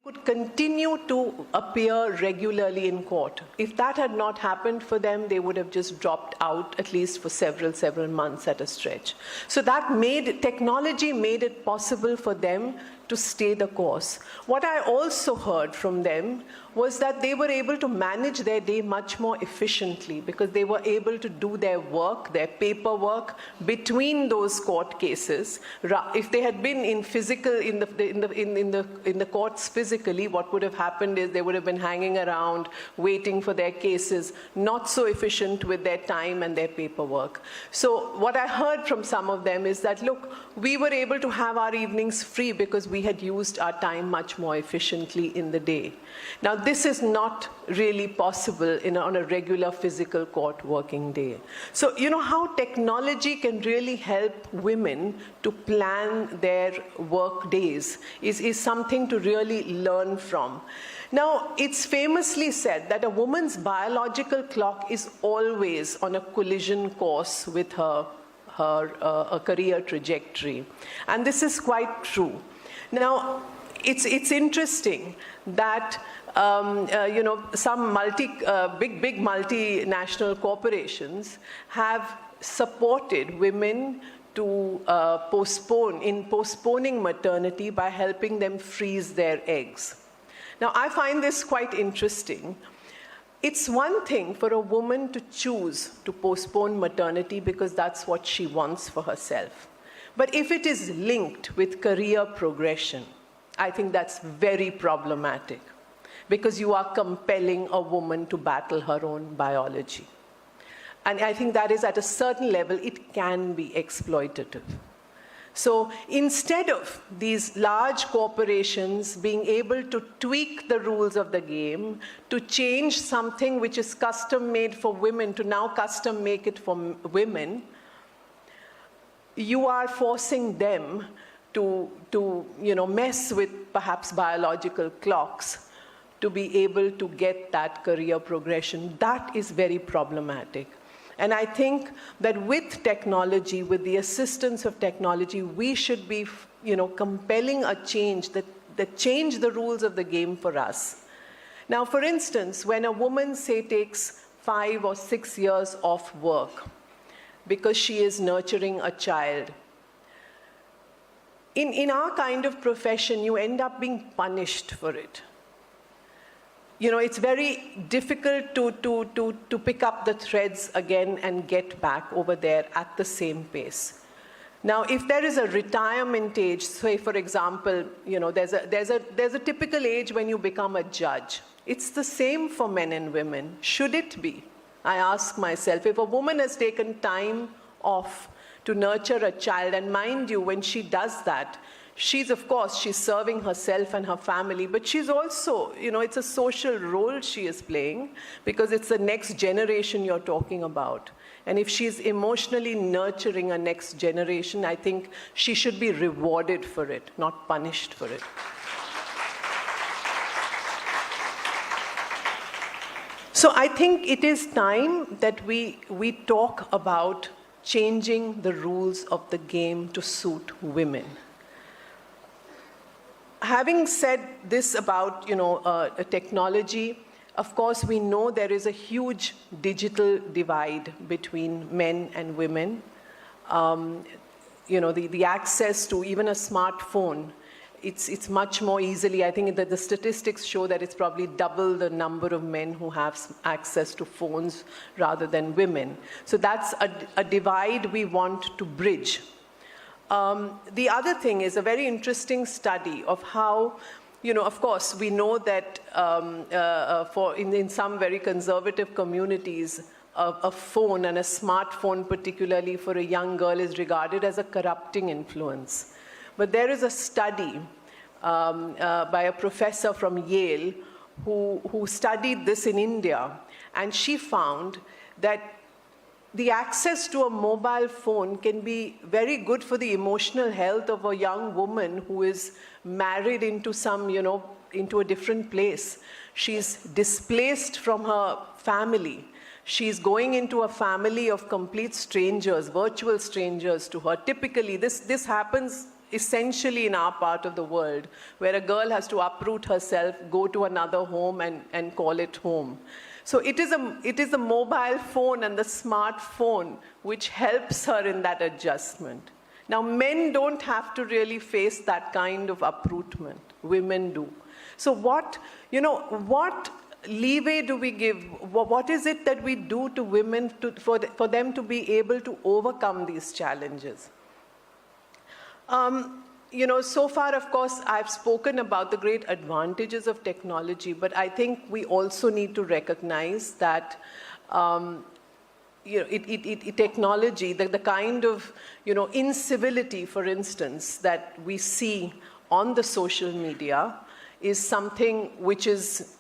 could continue to appear regularly in court. If that had not happened for them, they would have just dropped out at least for several months at a stretch. So that technology made it possible for them to stay the course. What I also heard from them was that they were able to manage their day much more efficiently because they were able to do their work, their paperwork between those court cases. If they had been in the courts physically, what would have happened is they would have been hanging around waiting for their cases, not so efficient with their time and their paperwork. So what I heard from some of them is that, look, we were able to have our evenings free because we had used our time much more efficiently in the day. Now, this is not really possible on a regular physical court working day. So, you know, how technology can really help women to plan their work days is something to really learn from. Now, it's famously said that a woman's biological clock is always on a collision course with her career trajectory. And this is quite true. Now, it's interesting that you know, some big multinational corporations have supported women to postponing maternity by helping them freeze their eggs. Now, I find this quite interesting. It's one thing for a woman to choose to postpone maternity because that's what she wants for herself. But if it is linked with career progression, I think that's very problematic because you are compelling a woman to battle her own biology. And I think that is, at a certain level, it can be exploitative. So instead of these large corporations being able to tweak the rules of the game, to change something which is custom made for women to now custom make it for women, you are forcing them to mess with perhaps biological clocks to be able to get that career progression. That is very problematic. And I think that with technology, with the assistance of technology, we should be, compelling a change that change the rules of the game for us. Now, for instance, when a woman, say, takes 5 or 6 years off work because she is nurturing a child, in our kind of profession, you end up being punished for it. It's very difficult to pick up the threads again and get back over there at the same pace. Now, if there is a retirement age, say for example, there's a typical age when you become a judge. It's the same for men and women. Should it be? I ask myself, if a woman has taken time off to nurture a child, and mind you, when she does that, she's serving herself and her family, but she's also, it's a social role she is playing because it's the next generation you're talking about. And if she's emotionally nurturing a next generation, I think she should be rewarded for it, not punished for it. So I think it is time that we talk about changing the rules of the game to suit women. Having said this about technology, of course we know there is a huge digital divide between men and women. The access to even a smartphone, it's much more easily. I think that the statistics show that it's probably double the number of men who have access to phones rather than women. So that's a divide we want to bridge. The other thing is a very interesting study of how, of course, we know that in some very conservative communities, a phone and a smartphone, particularly for a young girl, is regarded as a corrupting influence. But there is a study by a professor from Yale who studied this in India, and she found that the access to a mobile phone can be very good for the emotional health of a young woman who is married into into a different place. She's displaced from her family. She's going into a family of complete strangers, virtual strangers to her. Typically, this happens essentially in our part of the world, where a girl has to uproot herself, go to another home and call it home. So it is the mobile phone and the smartphone which helps her in that adjustment. Now, men don't have to really face that kind of uprootment. Women do. So what leeway do we give? What is it that we do to women for them to be able to overcome these challenges? So far, of course, I've spoken about the great advantages of technology, but I think we also need to recognize that technology, the kind of incivility, for instance, that we see on the social media is something which is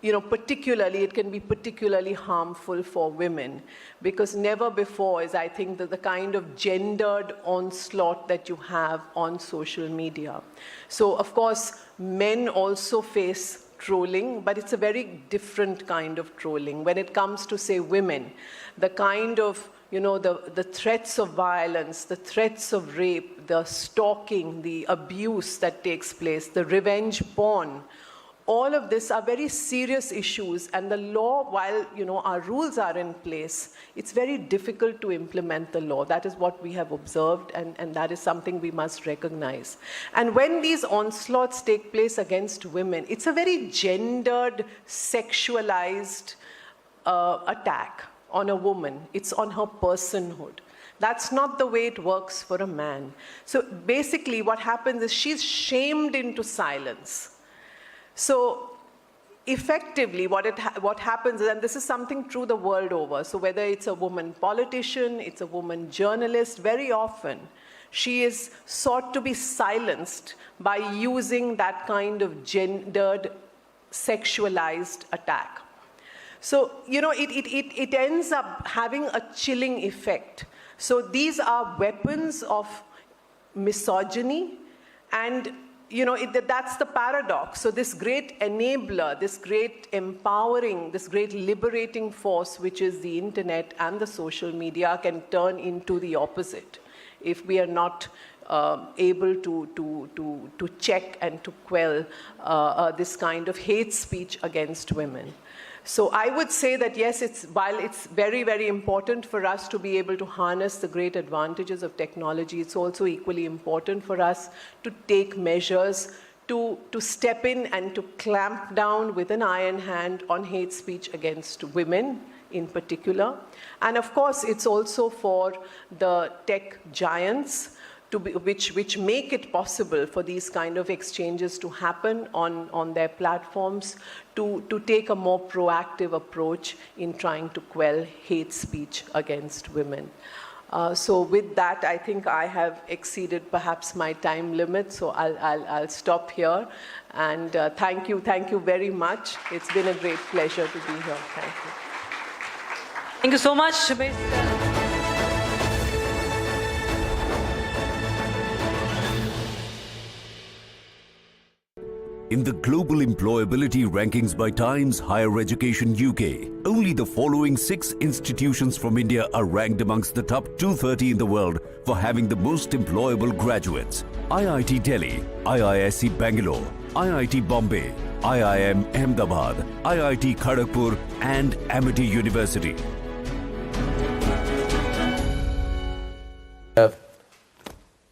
it can be particularly harmful for women, because never before is, I think, that the kind of gendered onslaught that you have on social media. So, of course, men also face trolling, but it's a very different kind of trolling. When it comes to, say, women, the kind of, the threats of violence, the threats of rape, the stalking, the abuse that takes place, the revenge porn, all of this are very serious issues, and the law, while our rules are in place, it's very difficult to implement the law. That is what we have observed, and that is something we must recognize. And when these onslaughts take place against women, it's a very gendered, sexualized attack on a woman. It's on her personhood. That's not the way it works for a man. So basically what happens is she's shamed into silence. So effectively what happens is, and this is something true the world over, so whether it's a woman politician, it's a woman journalist, very often she is sought to be silenced by using that kind of gendered, sexualized attack. So, you know, it ends up having a chilling effect. So these are weapons of misogyny, and you know, that's the paradox. So this great enabler, this great empowering, this great liberating force, which is the internet and the social media, can turn into the opposite if we are not able to check and to quell this kind of hate speech against women. So I would say that yes, while it's very, very important for us to be able to harness the great advantages of technology, it's also equally important for us to take measures to step in and to clamp down with an iron hand on hate speech against women in particular. And of course, it's also for the tech giants which make it possible for these kind of exchanges to happen on their platforms, to take a more proactive approach in trying to quell hate speech against women. So with that, I think I have exceeded perhaps my time limit, so I'll stop here. And thank you very much. It's been a great pleasure to be here. Thank you. Thank you so much. In the global employability rankings by Times Higher Education UK, only the following 6 institutions from India are ranked amongst the top 230 in the world for having the most employable graduates. IIT Delhi, IISc Bangalore, IIT Bombay, IIM Ahmedabad, IIT Kharagpur and Amity University.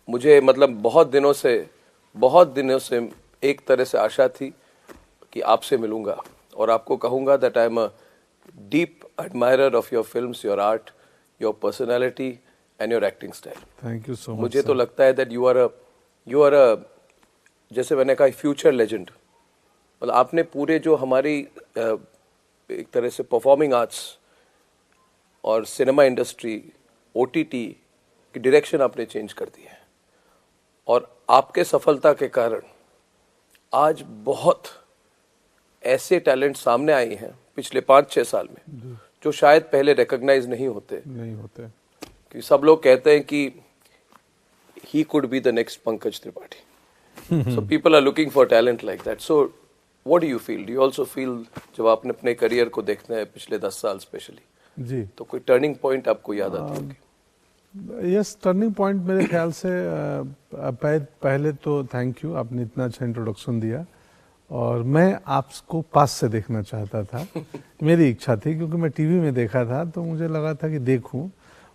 मुझे मतलब बहुत दिनों से एक तरह से आशा थी कि आपसे मिलूंगा और आपको कहूंगा that I am a deep admirer of your films, your art, your personality and your acting style. Thank you so much. मुझे तो लगता है दैट यू आर अ जैसे मैंने कहा फ्यूचर लेजेंड. मतलब आपने पूरे जो हमारी एक तरह से परफॉर्मिंग आर्ट्स और सिनेमा इंडस्ट्री, OTT की डायरेक्शन आपने चेंज कर दी है और आपके सफलता के कारण आज बहुत ऐसे टैलेंट सामने आए हैं पिछले 5-6 साल में जो शायद पहले रिकॉग्नाइज नहीं होते. कि सब लोग कहते हैं कि he could be the next Pankaj Tripathi. So people are looking for talent like that. So what do you feel? Do you also feel जब आपने अपने करियर को देखते हैं पिछले 10 साल स्पेशली जी, तो कोई टर्निंग पॉइंट आपको याद आती होगी? यस, टर्निंग पॉइंट मेरे ख्याल से पहले तो थैंक यू, आपने इतना अच्छा इंट्रोडक्शन दिया और मैं आपको पास से देखना चाहता था. मेरी इच्छा थी क्योंकि मैं टीवी में देखा था तो मुझे लगा था कि देखूं,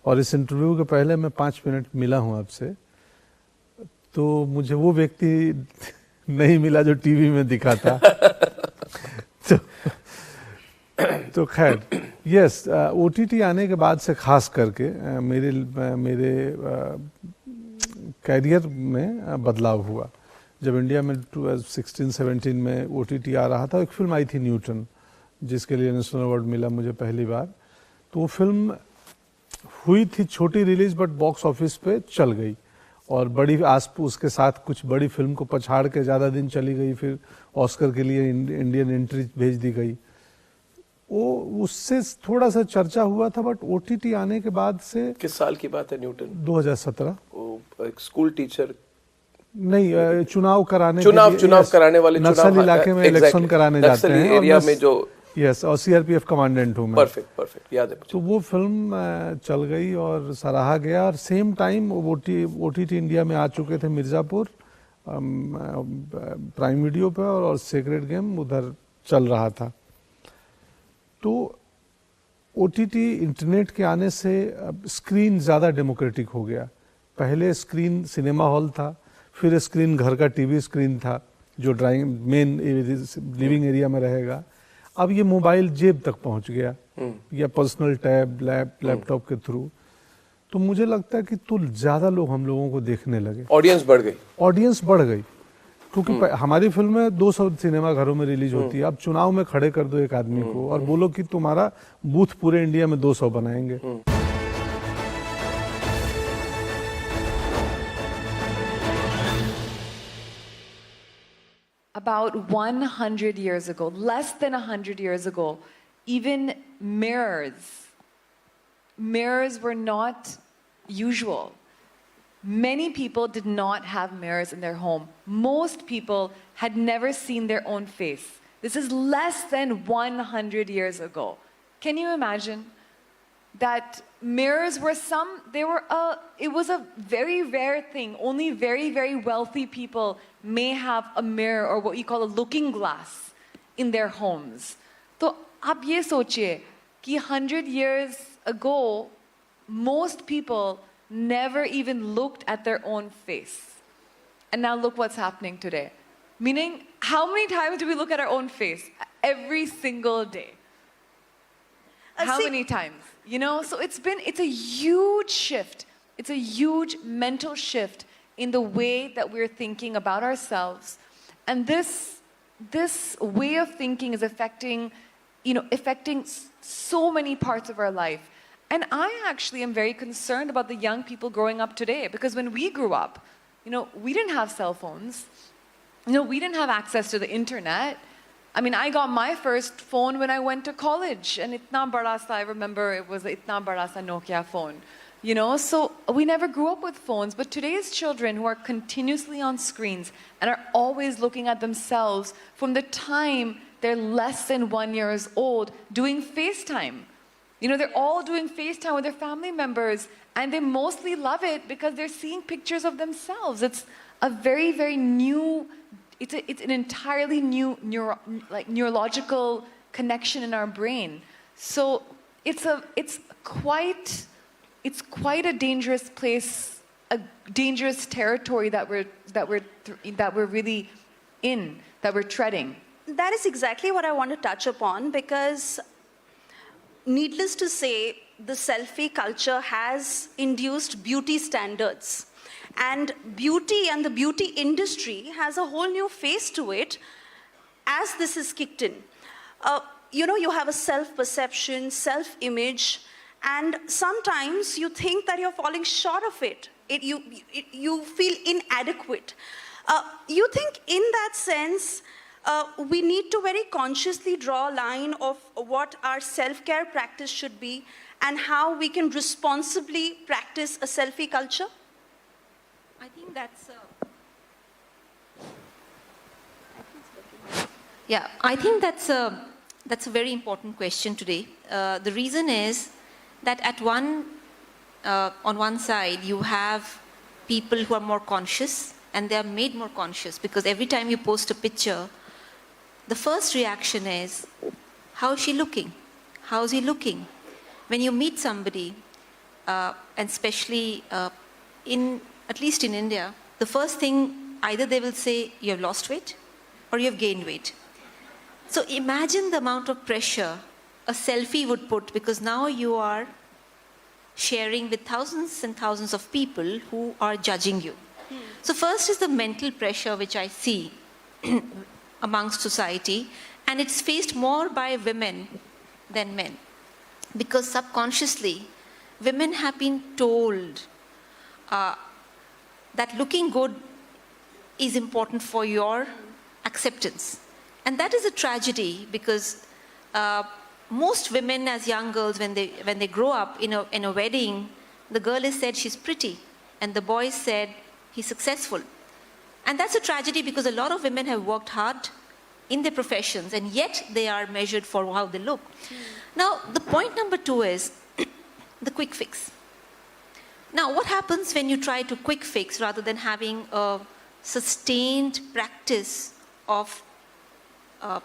और इस इंटरव्यू के पहले मैं 5 मिनट मिला हूं आपसे, तो मुझे वो व्यक्ति नहीं मिला जो टीवी में दिखा था. तो खैर यस, OTT आने के बाद से खास करके मेरे कैरियर में बदलाव हुआ. जब इंडिया में 16-17 में OTT आ रहा था, एक फिल्म आई थी न्यूटन, जिसके लिए नेशनल अवार्ड मिला मुझे पहली बार. तो वो फिल्म हुई थी छोटी रिलीज, बट बॉक्स ऑफिस पे चल गई और बड़ी उसके साथ कुछ बड़ी फिल्म को पछाड़ के ज़्यादा दिन चली गई. फिर ऑस्कर के लिए इंडियन एंट्री भेज दी गई. वो उससे थोड़ा सा चर्चा हुआ था, बट OTT आने के बाद से. किस साल की बात है न्यूटन? 2017. एक स्कूल टीचर नहीं, चुनाव कराने वाले नक्सल इलाके में इलेक्शन कराने जाते हैं एरिया में जो. यस, और CRPF कमांडेंट हूँ मैं. परफेक्ट याद है. तो वो फिल्म चल गई और सराहा गया. और सेम टाइम OTT इंडिया में आ चुके थे मिर्जापुर प्राइम वीडियो पे, और सेक्रेट गेम उधर चल रहा था. तो OTT इंटरनेट के आने से स्क्रीन ज़्यादा डेमोक्रेटिक हो गया. पहले स्क्रीन सिनेमा हॉल था, फिर स्क्रीन घर का टीवी स्क्रीन था जो मेन लिविंग एरिया में रहेगा. अब ये मोबाइल जेब तक पहुंच गया या पर्सनल टैब, लैपटॉप के थ्रू. तो मुझे लगता है कि तो ज़्यादा लोग हम लोगों को देखने लगे. ऑडियंस बढ़ गई क्योंकि हमारी फिल्में 200 सिनेमा घरों में रिलीज होती है. अब चुनाव में खड़े कर दो एक आदमी को और बोलो कि तुम्हारा बूथ पूरे इंडिया में 200 बनाएंगे. about 100 years ago, less than 100 years ago, even mirrors were not usual. Many people did not have mirrors in their home. Most people had never seen their own face. This is less than 100 years ago. Can you imagine that mirrors were it was a very rare thing. Only very, very wealthy people may have a mirror or what you call a looking glass in their homes. So, आप ये सोचिए कि 100 years ago, most people never even looked at their own face. And now look what's happening today. Meaning, how many times do we look at our own face? Every single day. How many times? You know, so it's a huge shift. It's a huge mental shift in the way that we're thinking about ourselves. And this way of thinking is affecting so many parts of our life. And I actually am very concerned about the young people growing up today, because when we grew up, we didn't have cell phones. We didn't have access to the internet. I mean, I got my first phone when I went to college, and itna bada sa, I remember it was itna bada sa Nokia phone. So we never grew up with phones, but today's children who are continuously on screens and are always looking at themselves from the time they're less than 1 year old doing FaceTime. They're all doing FaceTime with their family members, and they mostly love it because they're seeing pictures of themselves. It's a very, very new, it's an entirely new neurological connection in our brain. So it's quite a dangerous place, a dangerous territory that we're really in, that we're treading. That is exactly what I want to touch upon, because needless to say, the selfie culture has induced beauty standards. And beauty and the beauty industry has a whole new face to it as this is kicked in. You have a self-perception, self-image, and sometimes you think that you're falling short of it. You feel inadequate. You think in that sense, we need to very consciously draw a line of what our self-care practice should be and how we can responsibly practice a selfie culture? I think that's a very important question today. The reason is that on one side you have people who are more conscious, and they are made more conscious because every time you post a picture, the first reaction is, how is she looking? How is he looking? When you meet somebody, and especially at least in India, the first thing, either they will say you have lost weight or you have gained weight. So imagine the amount of pressure a selfie would put, because now you are sharing with thousands and thousands of people who are judging you. So first is the mental pressure which I see amongst society, and it's faced more by women than men, because subconsciously women have been told that looking good is important for your acceptance. And that is a tragedy, because most women as young girls, when they grow up in a wedding, the girl is said she's pretty and the boy is said he's successful. And that's a tragedy, because a lot of women have worked hard in their professions and yet they are measured for how they look. Now, the point number 2 is the quick fix. Now, what happens when you try to quick fix rather than having a sustained practice of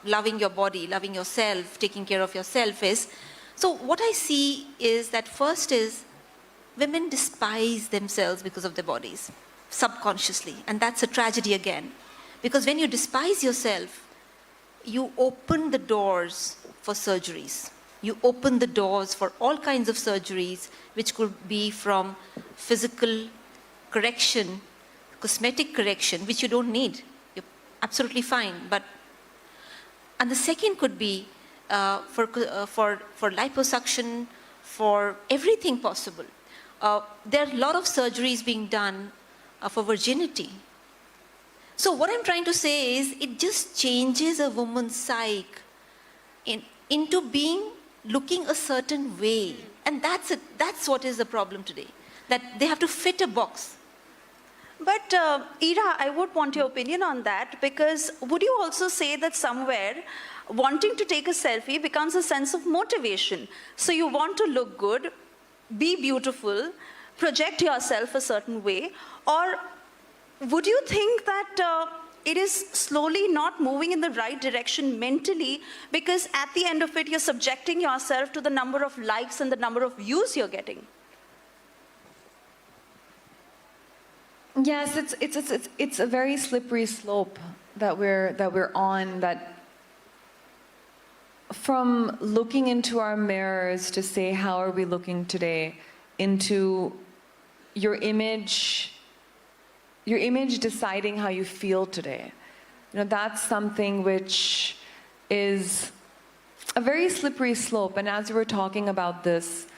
loving your body, loving yourself, taking care of yourself is, so what I see is that first is women despise themselves because of their bodies, subconsciously. And that's a tragedy again. Because when you despise yourself, you open the doors for surgeries. You open the doors for all kinds of surgeries, which could be from physical correction, cosmetic correction, which you don't need. You're absolutely fine. And the second could be for liposuction, for everything possible. There are a lot of surgeries being done for virginity. So what I'm trying to say is, it just changes a woman's psyche into looking a certain way. And that's what is the problem today, that they have to fit a box. But Ira, I would want your opinion on that, because would you also say that somewhere wanting to take a selfie becomes a sense of motivation? So you want to look good, be beautiful, project yourself a certain way, or would you think that it is slowly not moving in the right direction mentally, because at the end of it, you're subjecting yourself to the number of likes and the number of views you're getting? Yes, it's a very slippery slope that we're on, that from looking into our mirrors to say, how are we looking today, into your image deciding how you feel today. You know, that's something which is a very slippery slope. And as we were talking about this,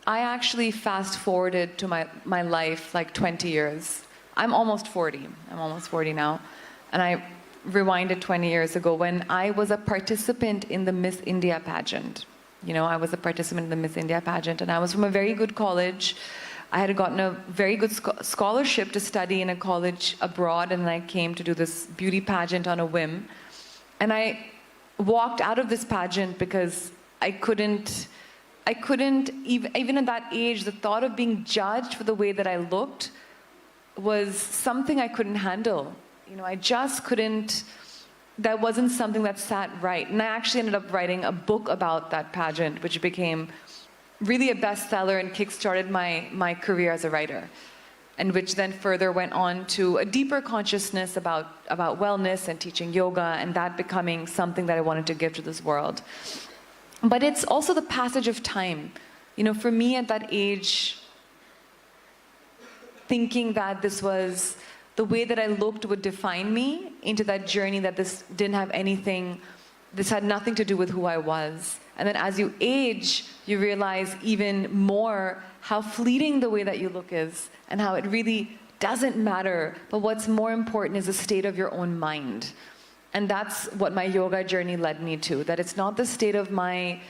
I actually fast forwarded to my life like 20 years. I'm almost 40 now. And I rewinded 20 years ago when I was a participant in the Miss India pageant. You know, I was a participant in the Miss India pageant, and I was from a very good college. I had gotten a very good scholarship to study in a college abroad, and I came to do this beauty pageant on a whim. And I walked out of this pageant because I couldn't even at that age, the thought of being judged for the way that I looked was something I couldn't handle. You know, I just couldn't, that wasn't something that sat right. And I actually ended up writing a book about that pageant, which became really a bestseller and kickstarted my career as a writer, and which then further went on to a deeper consciousness about wellness and teaching yoga, and that becoming something that I wanted to give to this world. But it's also the passage of time. You know, for me at that age, thinking that this was the way that I looked would define me, into that journey that this had nothing to do with who I was. And then as you age, you realize even more how fleeting the way that you look is, and how it really doesn't matter. But what's more important is the state of your own mind. And that's what my yoga journey led me to, that it's not the state of my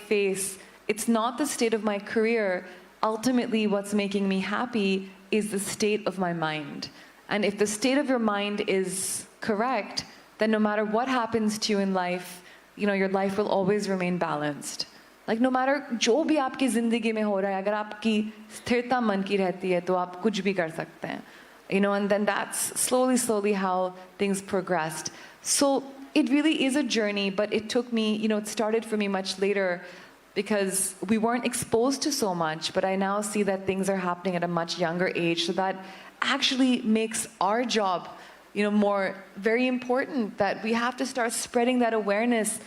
face, it's not the state of my career. Ultimately, what's making me happy is the state of my mind. And if the state of your mind is correct, then no matter what happens to you in life, you know, your life will always remain balanced. Like no matter जो भी आपकी ज़िंदगी में हो रहा है, अगर आपकी स्थिरता मन की रहती है, तो आप कुछ भी कर सकते हैं. You know, and then that's slowly how things progressed. So it really is a journey, but it took me, you know, it started for me much later because we weren't exposed to so much, but I now see that things are happening at a much younger age. So that actually makes our job, you know, very important, that we have to start spreading that awareness,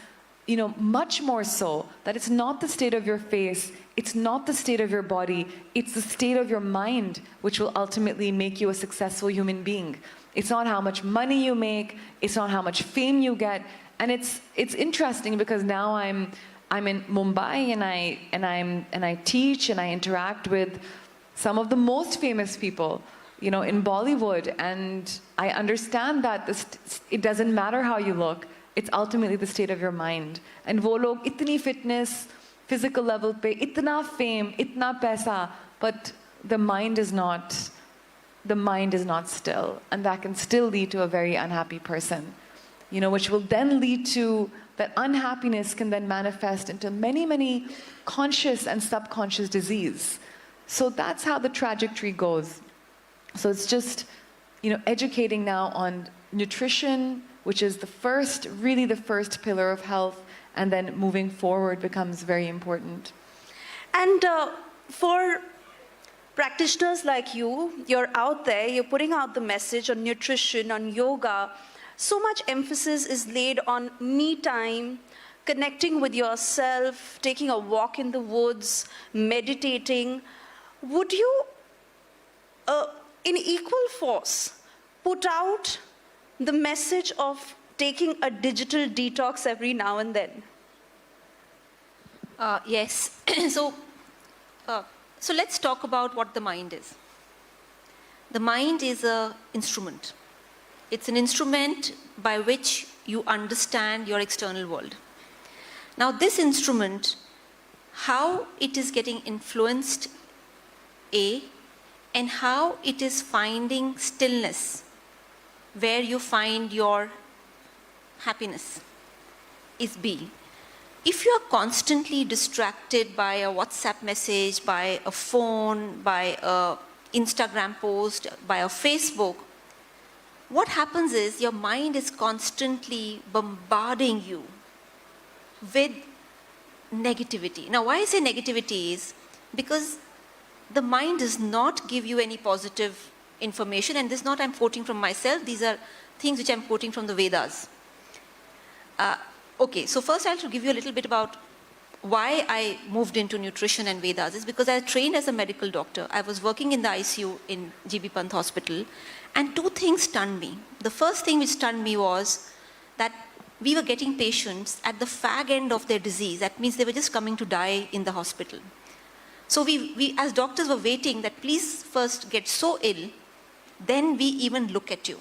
you know, much more so, that it's not the state of your face, it's not the state of your body, it's the state of your mind which will ultimately make you a successful human being. It's not how much money you make, it's not how much fame you get. And it's interesting because now I'm in Mumbai and I teach and I interact with some of the most famous people, you know, in Bollywood, and I understand that it doesn't matter how you look, it's ultimately the state of your mind. And wo log itni fitness, physical level pe, itna fame, itna paisa, but the mind is not still, and that can still lead to a very unhappy person, you know, which will then lead to that unhappiness can then manifest into many conscious and subconscious disease. So that's how the trajectory goes. So it's just, you know, educating now on nutrition, which is really the first pillar of health, and then moving forward becomes very important. And for practitioners like you, you're out there, you're putting out the message on nutrition, on yoga. So much emphasis is laid on me time, connecting with yourself, taking a walk in the woods, meditating. Would you, in equal force, put out the message of taking a digital detox every now and then? Yes. So let's talk about what the mind is. The mind is an instrument. It's an instrument by which you understand your external world. Now, this instrument, how it is getting influenced, A, and how it is finding stillness, where you find your happiness, is B. If you are constantly distracted by a WhatsApp message, by a phone, by a Instagram post, by a Facebook, what happens is your mind is constantly bombarding you with negativity. Now, why I say negativity is because the mind does not give you any positive information, and this is not I'm quoting from myself, these are things which I'm quoting from the Vedas. Okay, so first I'll give you a little bit about why I moved into nutrition and Vedas. Is because I trained as a medical doctor. I was working in the ICU in GB Pant Hospital, and two things stunned me. The first thing which stunned me was that we were getting patients at the fag end of their disease. That means they were just coming to die in the hospital. So we as doctors were waiting that please first get so ill, then we even look at you.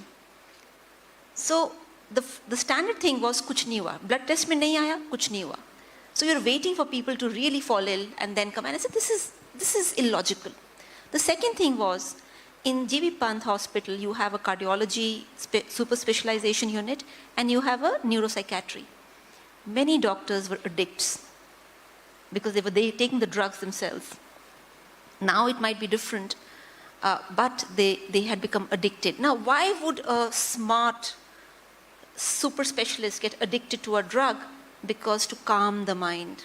So the standard thing was kuch nahi hua. Blood test mein nahi aaya, kuch nahi hua. So you're waiting for people to really fall ill and then come. And I said, this is illogical. The second thing was, in GB Pant Hospital, you have a cardiology super specialization unit and you have a neuropsychiatry. Many doctors were addicts because they were taking the drugs themselves. Now it might be different, but they had become addicted. Now, why would a smart super specialist get addicted to a drug? Because to calm the mind.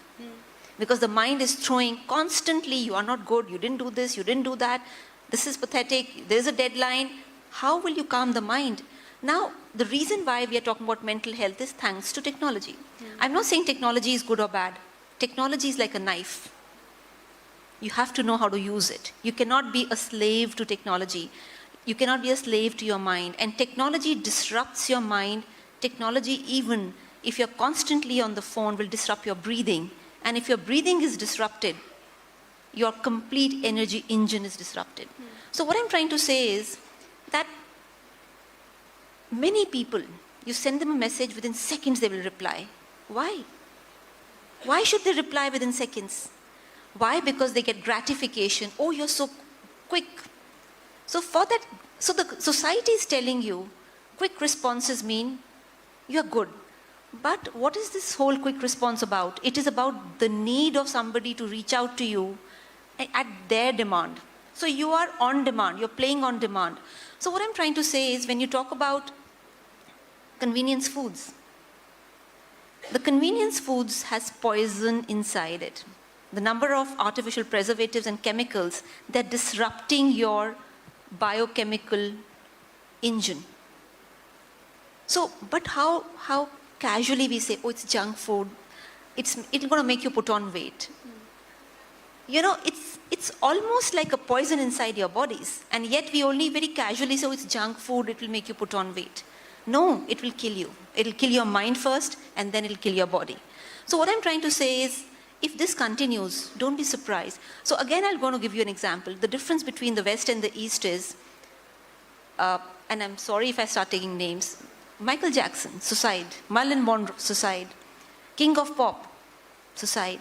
Because the mind is throwing constantly, you are not good, you didn't do this, you didn't do that, this is pathetic, there's a deadline. How will you calm the mind? Now, the reason why we are talking about mental health is thanks to technology. I'm not saying technology is good or bad. Technology is like a knife. You have to know how to use it. You cannot be a slave to technology. You cannot be a slave to your mind. And technology disrupts your mind. Technology, even if you're constantly on the phone, will disrupt your breathing. And if your breathing is disrupted, your complete energy engine is disrupted. So what I'm trying to say is that many people, you send them a message, within seconds they will reply. Why? Why should they reply within seconds? Why? Because they get gratification. Oh, you're so quick. So for that, so the society is telling you, quick responses mean you're good. But what is this whole quick response about? It is about the need of somebody to reach out to you at their demand. So you are on demand, you're playing on demand. So what I'm trying to say is when you talk about convenience foods, the convenience foods has poison inside it. The number of artificial preservatives and chemicals, they're disrupting your biochemical engine. So, but how casually we say, oh, it's junk food, it's going to make you put on weight. You know, it's almost like a poison inside your bodies, and yet we only very casually say, oh, it's junk food, it will make you put on weight. No, it will kill you. It will kill your mind first, and then it will kill your body. So what I'm trying to say is, if this continues, don't be surprised. So again, I'm going to give you an example. The difference between the West and the East is, and I'm sorry if I start taking names, Michael Jackson, suicide. Marilyn Monroe, suicide. King of Pop, suicide.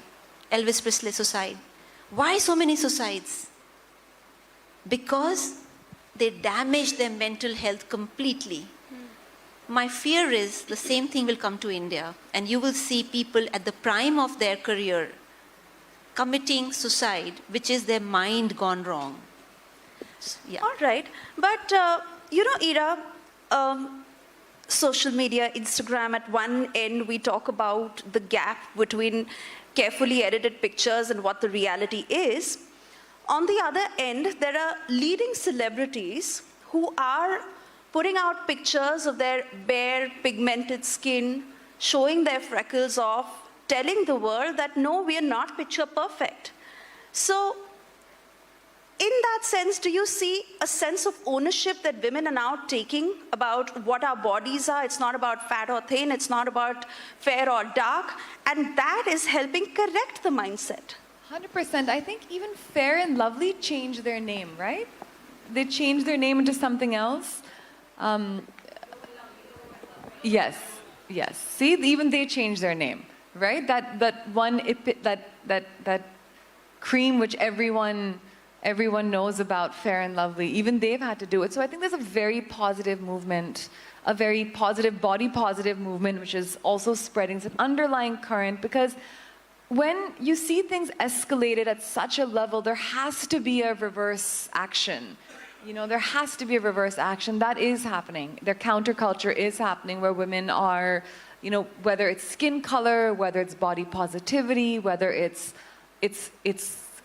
Elvis Presley, suicide. Why so many suicides? Because they damage their mental health completely. My fear is the same thing will come to India, and you will see people at the prime of their career committing suicide, which is their mind gone wrong. Yeah. All right. But, you know, Ira, social media, Instagram, at one end we talk about the gap between carefully edited pictures and what the reality is. On the other end, there are leading celebrities who are putting out pictures of their bare, pigmented skin, showing their freckles off, telling the world that no, we are not picture perfect. So, in that sense, do you see a sense of ownership that women are now taking about what our bodies are? It's not about fat or thin, it's not about fair or dark, and that is helping correct the mindset. 100%. I think even Fair and Lovely changed their name, right? they changed their name into something else. Yes, yes. See, even they changed their name, right? That cream which everyone knows about, Fair and Lovely, even they've had to do it. So I think there's a very positive movement, a very positive, body positive movement, which is also spreading. It's an underlying current, because when you see things escalated at such a level, there has to be a reverse action. You know, there has to be a reverse action. That is happening. Their counterculture is happening, where women are, you know, whether it's skin color, whether it's body positivity, whether it's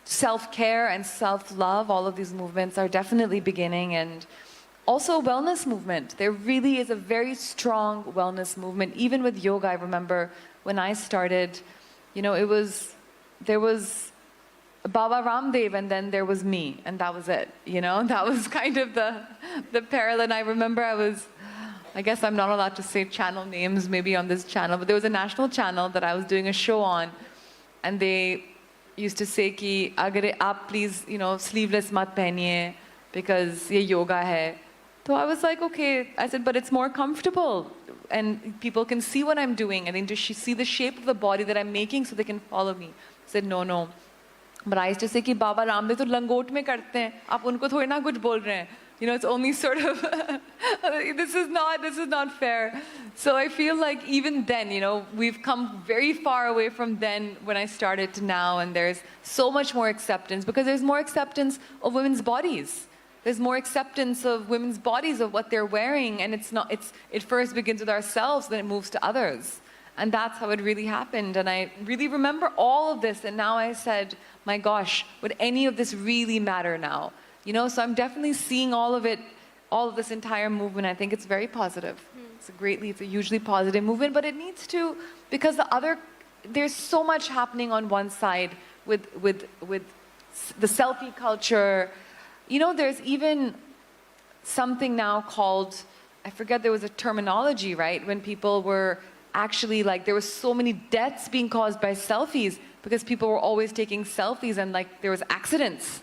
self-care and self-love, all of these movements are definitely beginning. And also wellness movement. There really is a very strong wellness movement. Even with yoga, I remember when I started, you know, there was Baba Ramdev, and then there was me, and that was it. You know, that was kind of the parallel. And I remember I guess I'm not allowed to say channel names maybe on this channel, but there was a national channel that I was doing a show on, and they used to say ki agar aap please, you know, sleeveless mat pehniye because ye yoga hai. So I was like, okay. I said, but it's more comfortable, and people can see what I'm doing, and they see the shape of the body that I'm making, so they can follow me. I said, no. But I used to say कि बाबा रामदेव तो लंगोट में करते हैं, आप उनको थोड़ी ना कुछ बोल रहे हैं. You know, it's only sort of this is not fair. So I feel like even then, you know, we've come very far away from then when I started to now, and there's so much more acceptance, because there's more acceptance of women's bodies. There's more acceptance of women's bodies, of what they're wearing, and it first begins with ourselves, then it moves to others. And that's how it really happened. And I really remember all of this. And now I said, my gosh, would any of this really matter now? You know, so I'm definitely seeing all of this entire movement. I think it's very positive. It's a hugely positive movement, but it needs to, because there's so much happening on one side with the selfie culture. You know, there's even something now called, I forget, there was a terminology, right? When people were actually, like, there was so many deaths being caused by selfies because people were always taking selfies, and like there was accidents,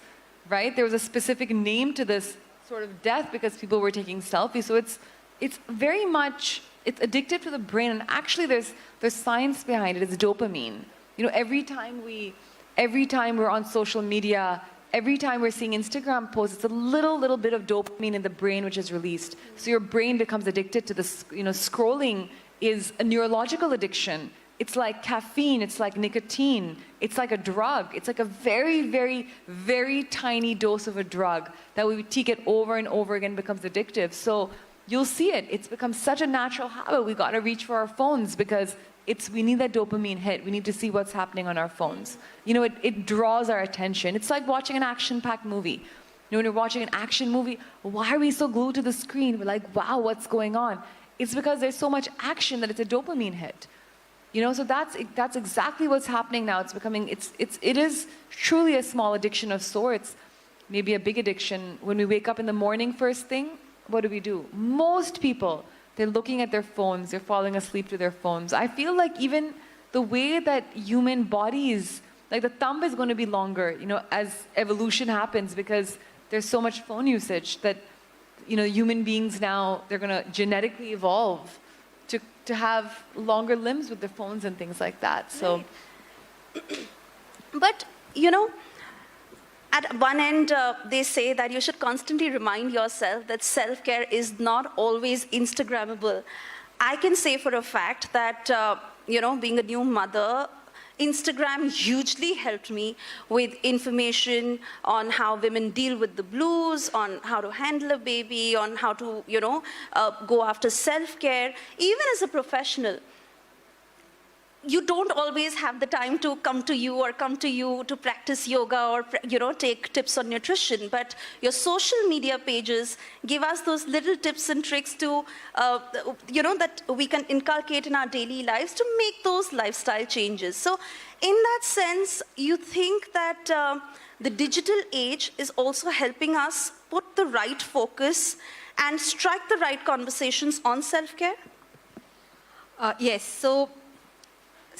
right? There was a specific name to this sort of death because people were taking selfies. So it's very much, it's addictive to the brain, and actually there's science behind it. It's dopamine. You know, every time we're on social media, every time we're seeing Instagram posts, it's a little bit of dopamine in the brain which is released. So your brain becomes addicted to this. You know, scrolling is a neurological addiction. It's like caffeine, it's like nicotine, it's like a drug. It's like a very, very, very tiny dose of a drug that we take it over and over again, becomes addictive. So you'll see it. It's become such a natural habit. We got to reach for our phones because we need that dopamine hit. We need to see what's happening on our phones. You know, it draws our attention. It's like watching an action-packed movie. You know, when you're watching an action movie, why are we so glued to the screen? We're like, wow, what's going on? It's because there's so much action that it's a dopamine hit. You know, so that's exactly what's happening now. It's becoming, it is truly a small addiction of sorts, maybe a big addiction. When we wake up in the morning first thing, what do? Most people, they're looking at their phones, they're falling asleep to their phones. I feel like even the way that human bodies, like the thumb is going to be longer, you know, as evolution happens, because there's so much phone usage that, you know, human beings now, they're going to genetically evolve to have longer limbs with their phones and things like that. So, but you know, at one end, they say that you should constantly remind yourself that self-care is not always Instagrammable. I can say for a fact that, you know, being a new mother, Instagram hugely helped me with information on how women deal with the blues, on how to handle a baby, on how to, you know, go after self-care. Even as a professional, you don't always have the time to come to you to practice yoga or, you know, take tips on nutrition. But your social media pages give us those little tips and tricks to, you know, that we can inculcate in our daily lives to make those lifestyle changes. So in that sense, you think that the digital age is also helping us put the right focus and strike the right conversations on self-care? Yes. So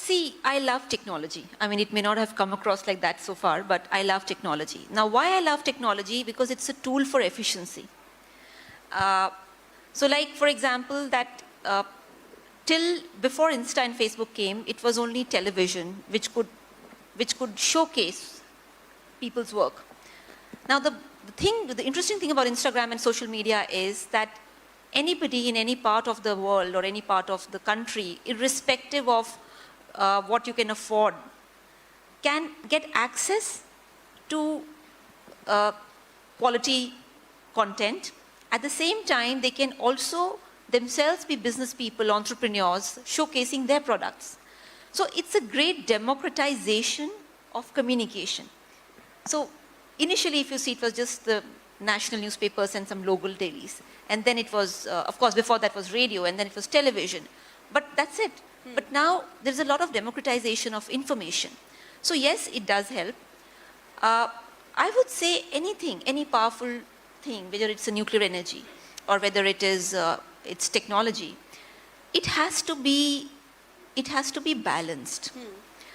See, I love technology. I mean, it may not have come across like that so far, but I love technology. Now, why I love technology? Because it's a tool for efficiency. So like, for example, that till before Insta and Facebook came, it was only television which could showcase people's work. Now, the interesting thing about Instagram and social media is that anybody in any part of the world or any part of the country, irrespective of what you can afford, can get access to quality content. At the same time, they can also themselves be business people, entrepreneurs, showcasing their products. So it's a great democratization of communication. So initially, if you see, it was just the national newspapers and some local dailies. And then it was, of course, before that was radio, and then it was television. But that's it. But now there's a lot of democratization of information. So yes, it does help. I would say anything, any powerful thing, whether it's a nuclear energy or whether it is it's technology, it has to be balanced.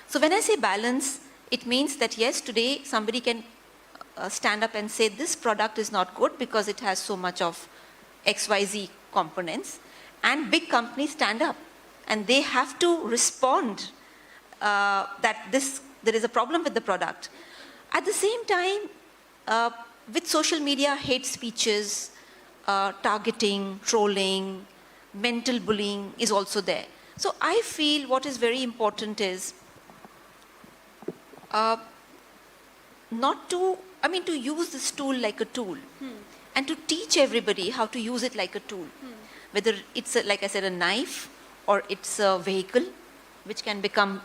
So when I say balance, it means that yes, today somebody can stand up and say this product is not good because it has so much of XYZ components, and big companies stand up and they have to respond that there is a problem with the product. At the same time, with social media, hate speeches, targeting, trolling, mental bullying is also there. So I feel what is very important is to use this tool like a tool and to teach everybody how to use it like a tool. Whether it's, like I said, a knife or it's a vehicle which can become,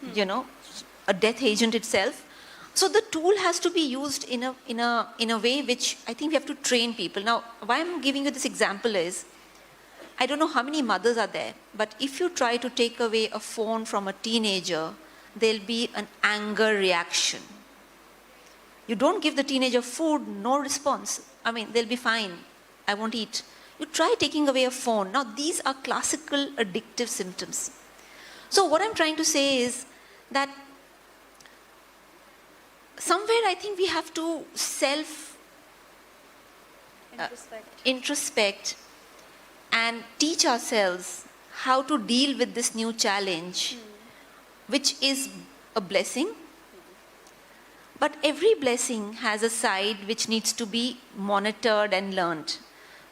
a death agent itself. So the tool has to be used in a way which I think we have to train people. Now, why I'm giving you this example is, I don't know how many mothers are there, but if you try to take away a phone from a teenager, there'll be an anger reaction. You don't give the teenager food, no response. I mean, they'll be fine. I won't eat. You try taking away a phone. Now, these are classical addictive symptoms. So what I'm trying to say is that somewhere I think we have to introspect and teach ourselves how to deal with this new challenge, which is a blessing. But every blessing has a side which needs to be monitored and learned.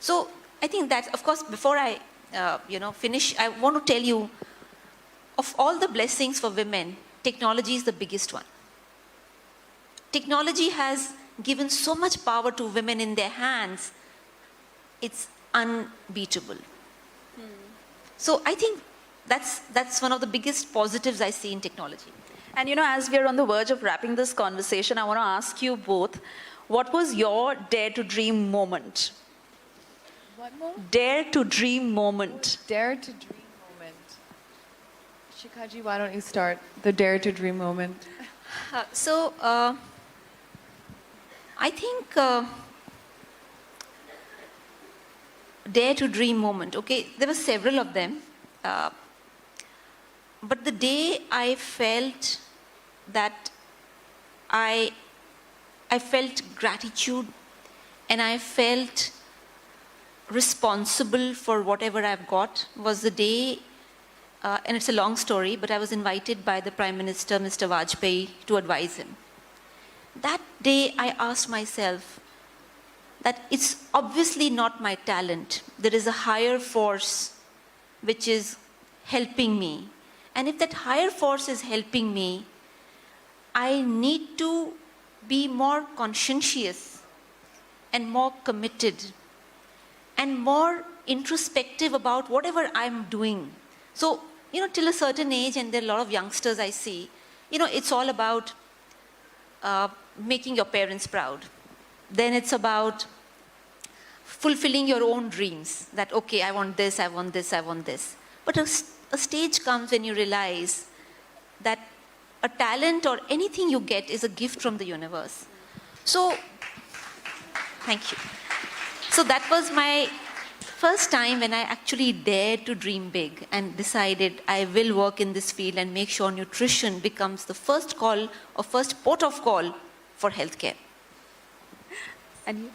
So I think that, of course, before I finish, I want to tell you, of all the blessings for women, technology is the biggest one. Technology has given so much power to women in their hands, it's unbeatable. So I think that's one of the biggest positives I see in technology. And as we are on the verge of wrapping this conversation, I want to ask you both, what was your dare to dream moment? What moment? Dare to dream moment. Dare to dream moment. Shikaji, why don't you start the dare to dream moment? I think dare to dream moment, okay, there were several of them. But the day I felt that I felt gratitude and I felt responsible for whatever I've got was the day, and it's a long story, but I was invited by the Prime Minister, Mr. Vajpayee, to advise him. That day I asked myself that it's obviously not my talent. There is a higher force which is helping me. And if that higher force is helping me, I need to be more conscientious and more committed and more introspective about whatever I'm doing. So, till a certain age, and there are a lot of youngsters I see, it's all about making your parents proud. Then it's about fulfilling your own dreams, that, okay, I want this, I want this, I want this. But a stage comes when you realize that a talent or anything you get is a gift from the universe. So, thank you. So that was my first time when I actually dared to dream big and decided I will work in this field and make sure nutrition becomes the first call or first port of call for healthcare. And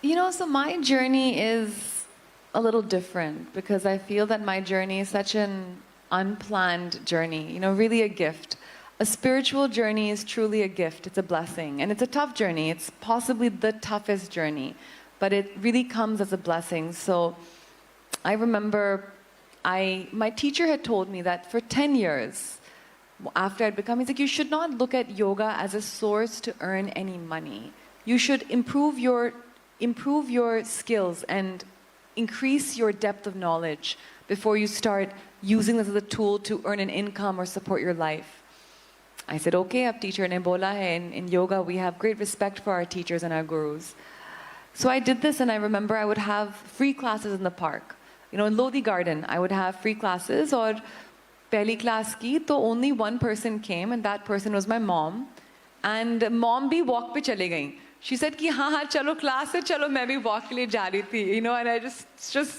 you know, so my journey is a little different because I feel that my journey is such an unplanned journey, you know, really a gift. A spiritual journey is truly a gift. It's a blessing. And it's a tough journey. It's possibly the toughest journey, but it really comes as a blessing. So I remember my teacher had told me that for 10 years after I'd become, he's like, you should not look at yoga as a source to earn any money. You should improve your skills and increase your depth of knowledge before you start using this as a tool to earn an income or support your life. I said, okay, ab teacher ne bola hai. In yoga, we have great respect for our teachers and our gurus. So I did this, and I remember I would have free classes in the park. You know, in Lodi Garden, I would have free classes, or pehli class ki, to only one person came, and that person was my mom. And mom bhi walk pe chale gayi. She said ki haan chalo class hai, chalo main bhi walk ke liye ja rahi thi. You know, and I just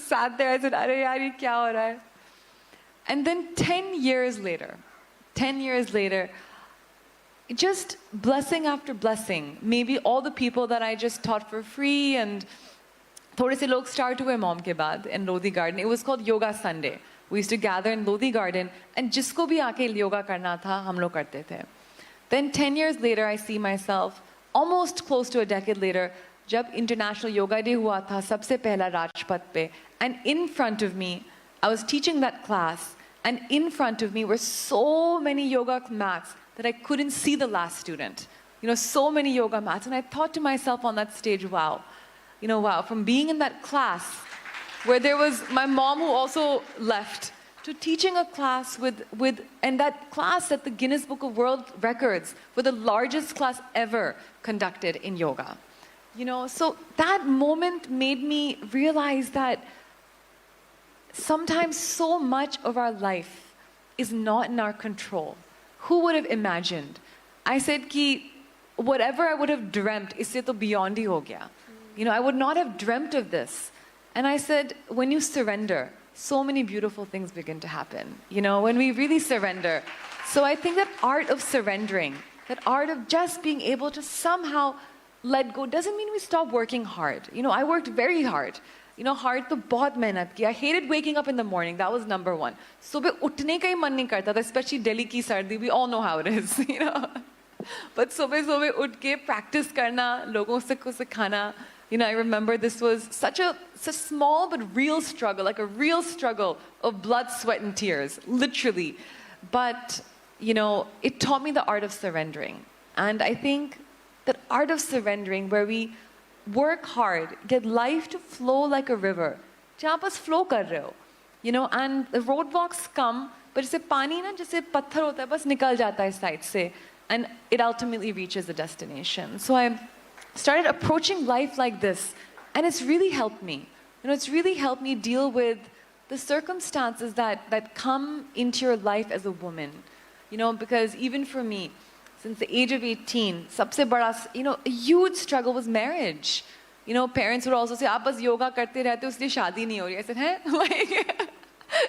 sat there. I said, are yaar ye kya ho raha hai? And then 10 years later, just blessing after blessing, maybe all the people that I just taught for free, and thode se log start hue mom ke baad in Lodi Garden. It was called Yoga Sunday. We used to gather in Lodi Garden, and jisko bhi aake yoga karna tha, hum log karte the. Then 10 years later, I see myself almost close to a decade later, jab International Yoga Day hua tha, sabse pehla Rajpath pe, and in front of me, I was teaching that class, and in front of me were so many yoga mats that I couldn't see the last student. You know, so many yoga mats. And I thought to myself on that stage, wow, you know, wow, from being in that class where there was my mom who also left, to teaching a class and that class at the Guinness Book of World Records for the largest class ever conducted in yoga. You know, so that moment made me realize that sometimes so much of our life is not in our control. Who would have imagined? I said ki whatever I would have dreamt, isse to beyond hi ho gaya. You know, I would not have dreamt of this. And I said, when you surrender, so many beautiful things begin to happen. You know, when we really surrender. So I think that art of surrendering, that art of just being able to somehow let go, doesn't mean we stop working hard. You know, I worked very hard. You know, hard to bahut mehnat ki. I hated waking up in the morning. That was number one. Subah utne ka hi man nahi karta tha, especially Delhi ki sardi. We all know how it is, you know. But subah ut ke practice karna, logon se ko sikhana. You know, I remember this was such a small but real struggle, like a real struggle of blood, sweat, and tears, literally. But, you know, it taught me the art of surrendering. And I think that art of surrendering, where we work hard, get life to flow like a river. Jahan pas flow kar rahe ho. You know, and the roadblocks come, but jaise pani na, jaise patthar hota hai, bas nikal jata hai side se, and it ultimately reaches the destination. So I started approaching life like this, and it's really helped me. You know, it's really helped me deal with the circumstances that come into your life as a woman. You know, because even for me, since the age of 18, sabse bada, you know, a huge struggle was marriage. You know, parents would also say, "Aap bas yoga karte rehte ho, isliye shaadi nahi ho rahi." I said, "Hey, like,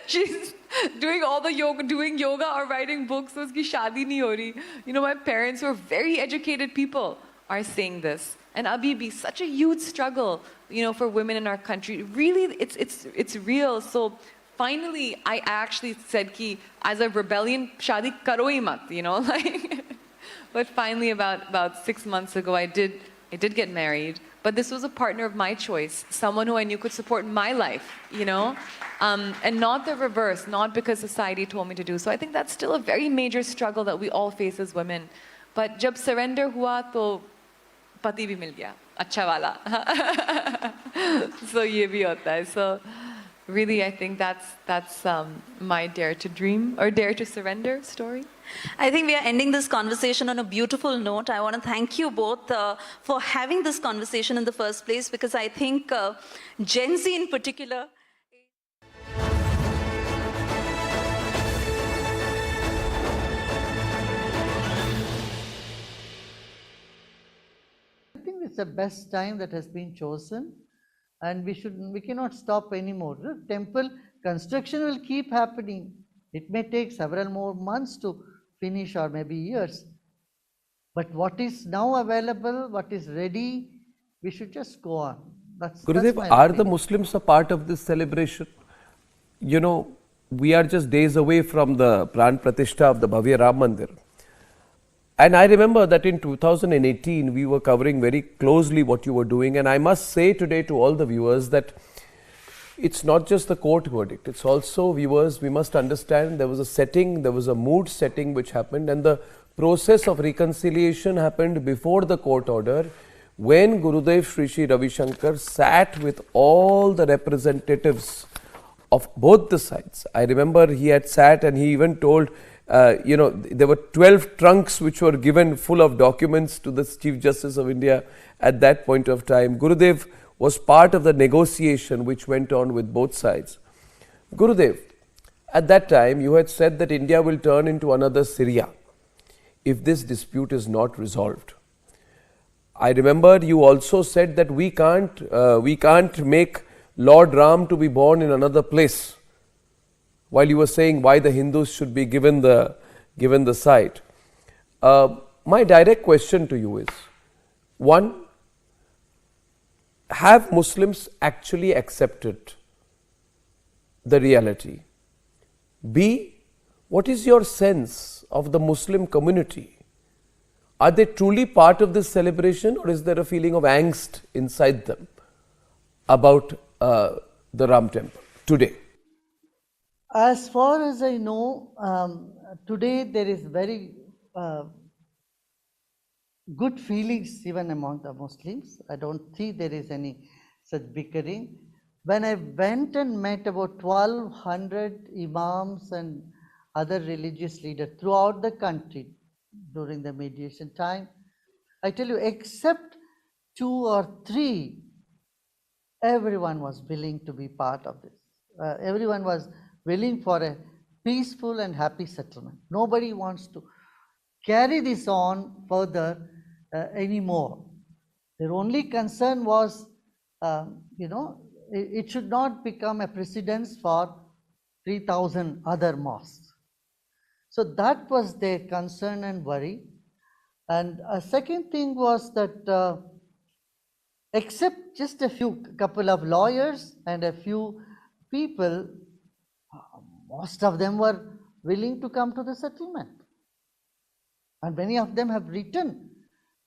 she's doing all the yoga, doing yoga or writing books, so uski shaadi nahi ho rahi." You know, my parents, who are very educated people, are saying this. And Abhi, such a huge struggle, you know, for women in our country. Really, it's real. So finally, I actually said, "Ki as a rebellion, shaadi karo hi mat," you know, like. But finally, about 6 months ago, I did get married. But this was a partner of my choice, someone who I knew could support my life, you know, and not the reverse, not because society told me to do so. I think that's still a very major struggle that we all face as women. But jab surrender hua, to pati bhi mil gaya, acha wala. So ye bhi hota hai. So really, I think that's my dare to dream or dare to surrender story. I think we are ending this conversation on a beautiful note. I want to thank you both for having this conversation in the first place, because I think Gen Z in particular. I think it's the best time that has been chosen and we cannot stop anymore. The temple construction will keep happening. It may take several more months to finish, or maybe years. But what is now available, what is ready, we should just go on. That's Gurudev, my are the opinion. Muslims a part of this celebration? You know, we are just days away from the Pran Pratishtha of the Bhavya Ram Mandir. And I remember that in 2018, we were covering very closely what you were doing. And I must say today to all the viewers that it's not just the court verdict. It's also, viewers, we must understand there was a setting, there was a mood setting which happened, and the process of reconciliation happened before the court order, when Gurudev Sri Sri Ravi Shankar sat with all the representatives of both the sides. I remember he had sat and he even told, there were 12 trunks which were given full of documents to the Chief Justice of India at that point of time. Gurudev was part of the negotiation which went on with both sides. Gurudev, at that time you had said that India will turn into another Syria if this dispute is not resolved. I remember you also said that we can't make Lord Ram to be born in another place, while you were saying why the Hindus should be given the site. My direct question to you is, one, have Muslims actually accepted the reality? B, what is your sense of the Muslim community? Are they truly part of this celebration, or is there a feeling of angst inside them about the Ram temple today? As far as I know, today there is very good feelings even among the Muslims. I don't see there is any such bickering. When I went and met about 1,200 imams and other religious leaders throughout the country during the mediation time, I tell you, except 2 or 3, everyone was willing to be part of this. Everyone was willing for a peaceful and happy settlement. Nobody wants to carry this on further anymore. Their only concern was, it should not become a precedence for 3,000 other mosques. So that was their concern and worry. And a second thing was that except just a couple of lawyers and a few people, most of them were willing to come to the settlement. And many of them have written,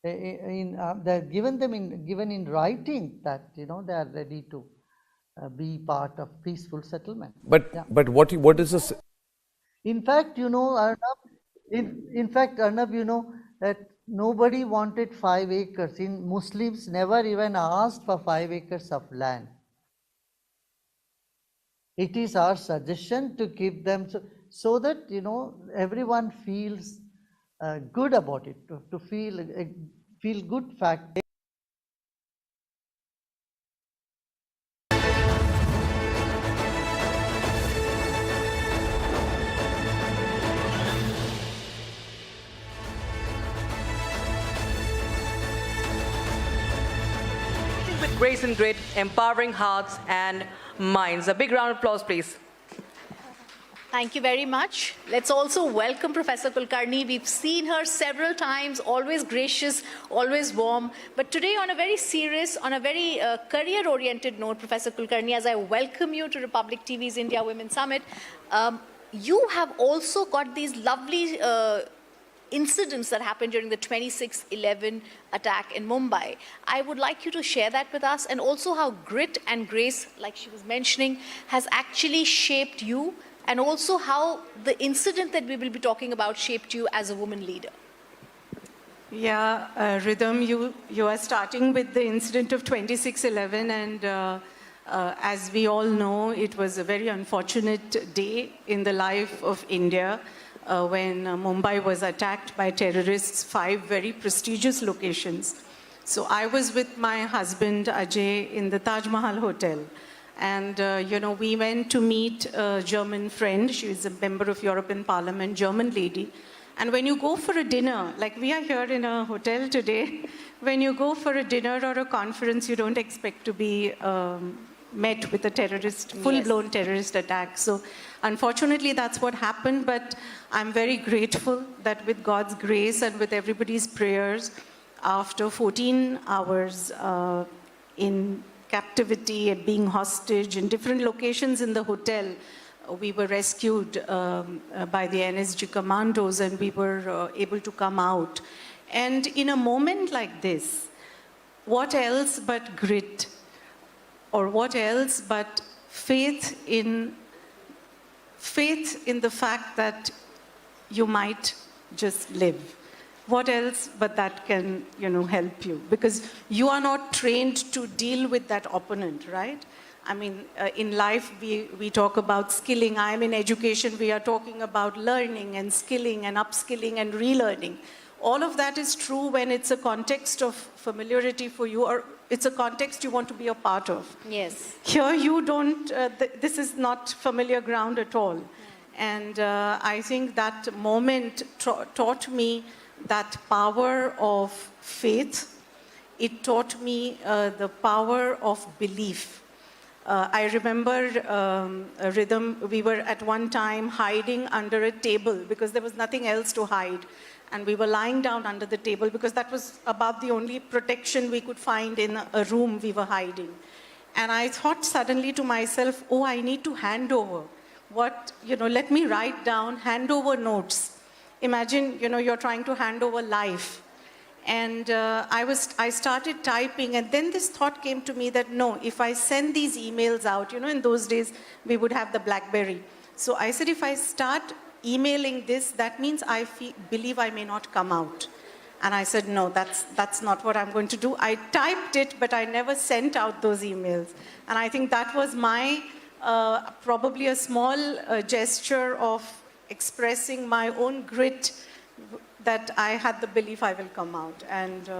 they're given in writing that they are ready to be part of peaceful settlement. But what is this? In fact, Arnab, that nobody wanted 5 acres. Muslims never even asked for 5 acres of land. It is our suggestion to give them so that everyone feels good about it, to feel good fact. With grace and grit, empowering hearts and minds. A big round of applause, please. Thank you very much. Let's also welcome Professor Kulkarni. We've seen her several times, always gracious, always warm. But today on a very serious, on a very career-oriented note, Professor Kulkarni, as I welcome you to Republic TV's India Women Summit, you have also got these lovely incidents that happened during the 26/11 attack in Mumbai. I would like you to share that with us, and also how grit and grace, like she was mentioning, has actually shaped you, and also how the incident that we will be talking about shaped you as a woman leader. Yeah, Rhythm, you are starting with the incident of 26/11, and as we all know, it was a very unfortunate day in the life of India. When Mumbai was attacked by terrorists, 5 very prestigious locations. So I was with my husband Ajay in the Taj Mahal Hotel. And, we went to meet a German friend. She is a member of European Parliament, German lady. And when you go for a dinner, like we are here in a hotel today, when you go for a dinner or a conference, you don't expect to be met with a terrorist, full-blown terrorist attack. So unfortunately, that's what happened, but I'm very grateful that with God's grace and with everybody's prayers, after 14 hours in captivity and being hostage in different locations in the hotel, we were rescued by the NSG commandos and we were able to come out. And in a moment like this, what else but grit, or what else but faith in the fact that you might just live? What else but that can, help you? Because you are not trained to deal with that opponent, right? I mean, in life, we talk about skilling. I'm in education, we are talking about learning and skilling and upskilling and relearning. All of that is true when it's a context of familiarity for you, or it's a context you want to be a part of. Yes. Here you don't, this is not familiar ground at all. And I think that moment taught me that power of faith. It taught me the power of belief. I remember Rhythm, we were at one time hiding under a table because there was nothing else to hide. And we were lying down under the table because that was about the only protection we could find in a room we were hiding. And I thought suddenly to myself, oh, I need to hand over. Let me write down, hand over notes. Imagine, you're trying to hand over life. And I started typing, and then this thought came to me that no, if I send these emails out, in those days we would have the BlackBerry. So I said, if I start emailing this, that means I believe I may not come out. And I said, no, that's not what I'm going to do. I typed it, but I never sent out those emails. And I think that was my, probably a small gesture of expressing my own grit, that I had the belief I will come out. And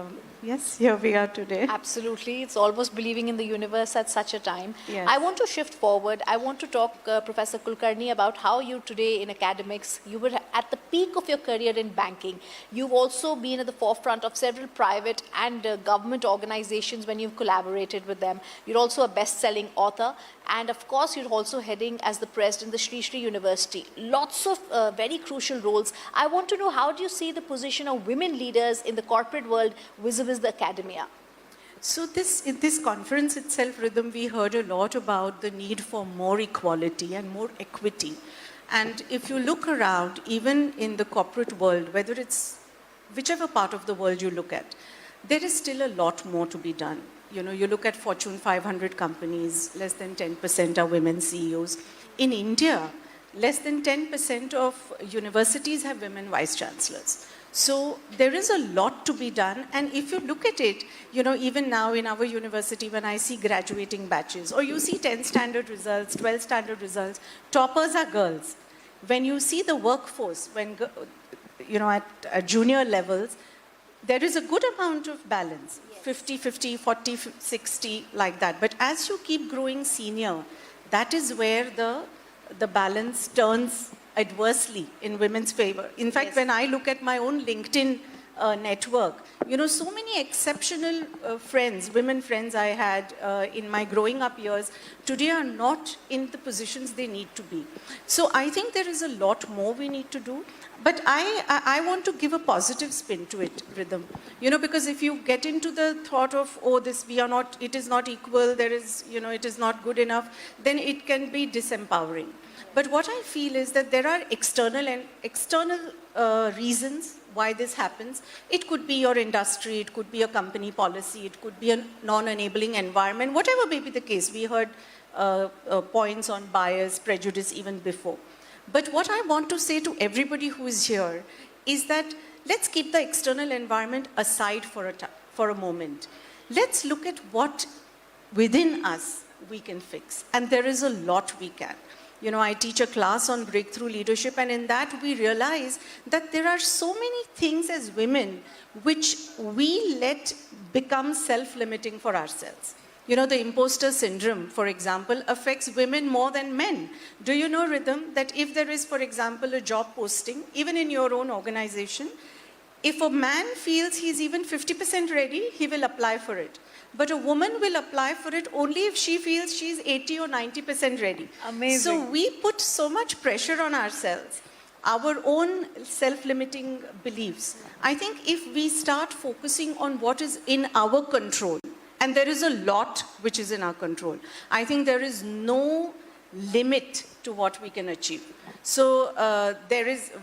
yes, here we are today. Absolutely. It's almost believing in the universe at such a time. Yes. I want to shift forward. I want to talk, Professor Kulkarni, about how you today in academics, you were at the peak of your career in banking. You've also been at the forefront of several private and government organizations when you've collaborated with them. You're also a best-selling author. And of course, you're also heading as the president of the Sri Sri University. Lots of very crucial roles. I want to know, how do you see the position of women leaders in the corporate world vis-a-vis the academia? So in this conference itself, Rhythm, we heard a lot about the need for more equality and more equity. And if you look around, even in the corporate world, whether it's whichever part of the world you look at, there is still a lot more to be done. You look at Fortune 500 companies, less than 10% are women CEOs. In India, less than 10% of universities have women vice chancellors. So there is a lot to be done. And if you look at it, even now in our university, when I see graduating batches, or you see 10 standard results, 12 standard results, toppers are girls. When you see the workforce, at junior levels, there is a good amount of balance. 50-50, 40-60, like that. But as you keep growing senior, that is where the balance turns adversely in women's favor. In fact, when I look at my own LinkedIn network, so many exceptional friends, women friends I had in my growing up years, today are not in the positions they need to be. So I think there is a lot more we need to do. But I want to give a positive spin to it, Rhythm. Because if you get into the thought of, oh, it is not equal, it is not good enough, then it can be disempowering. But what I feel is that there are external reasons why this happens. It could be your industry, it could be a company policy, it could be a non-enabling environment, whatever may be the case. We heard points on bias, prejudice even before. But what I want to say to everybody who is here is that let's keep the external environment aside for a moment. Let's look at what within us we can fix. And there is a lot we can. I teach a class on breakthrough leadership, and in that we realize that there are so many things as women which we let become self-limiting for ourselves. The imposter syndrome, for example, affects women more than men. Do you know, Rhythm, that if there is, for example, a job posting, even in your own organization, if a man feels he's even 50% ready, he will apply for it. But a woman will apply for it only if she feels she's 80 or 90% ready. Amazing. So we put so much pressure on ourselves, our own self-limiting beliefs. I think if we start focusing on what is in our control, and there is a lot which is in our control, I think there is no limit to what we can achieve. So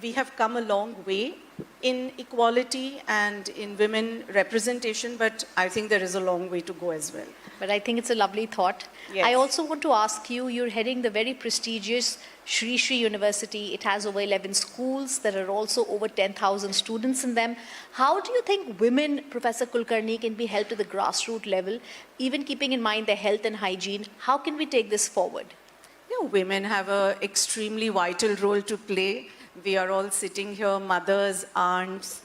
we have come a long way in equality and in women representation, but I think there is a long way to go as well. But I think it's a lovely thought. Yes. I also want to ask you, you're heading the very prestigious Shri Shri University. It has over 11 schools. There are also over 10,000 students in them. How do you think women, Professor Kulkarni, can be helped at the grassroots level, even keeping in mind their health and hygiene? How can we take this forward? Yeah, women have an extremely vital role to play. We are all sitting here, mothers, aunts,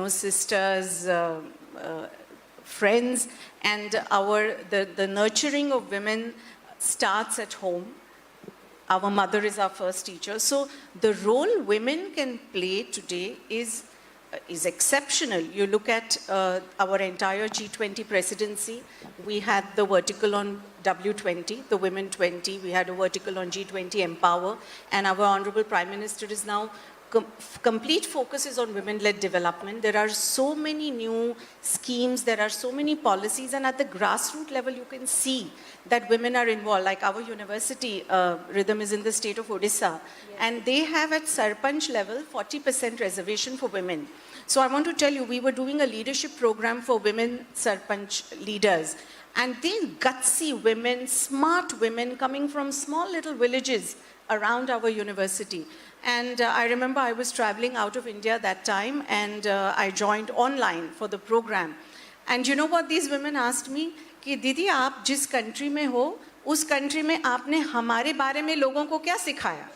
sisters, friends, and the nurturing of women starts at home. Our mother is our first teacher. So the role women can play today is exceptional. You look at our entire G20 presidency. We had the vertical on W20, the Women 20. We had a vertical on G20 Empower. And our Honorable Prime Minister is now complete focus is on women-led development. There are so many new schemes, there are so many policies, and at the grassroots level you can see that women are involved. Like our university, Rhythm is in the state of Odisha, and they have at Sarpanch level 40% reservation for women. So I want to tell you, we were doing a leadership program for women Sarpanch leaders, and these gutsy women, smart women coming from small little villages around our university. And I remember I was traveling out of India that time, and I joined online for the program. And you know what these women asked me? कि दीदी आप जिस country में हो, उस country में आपने हमारे बारे में लोगों को क्या सिखाया?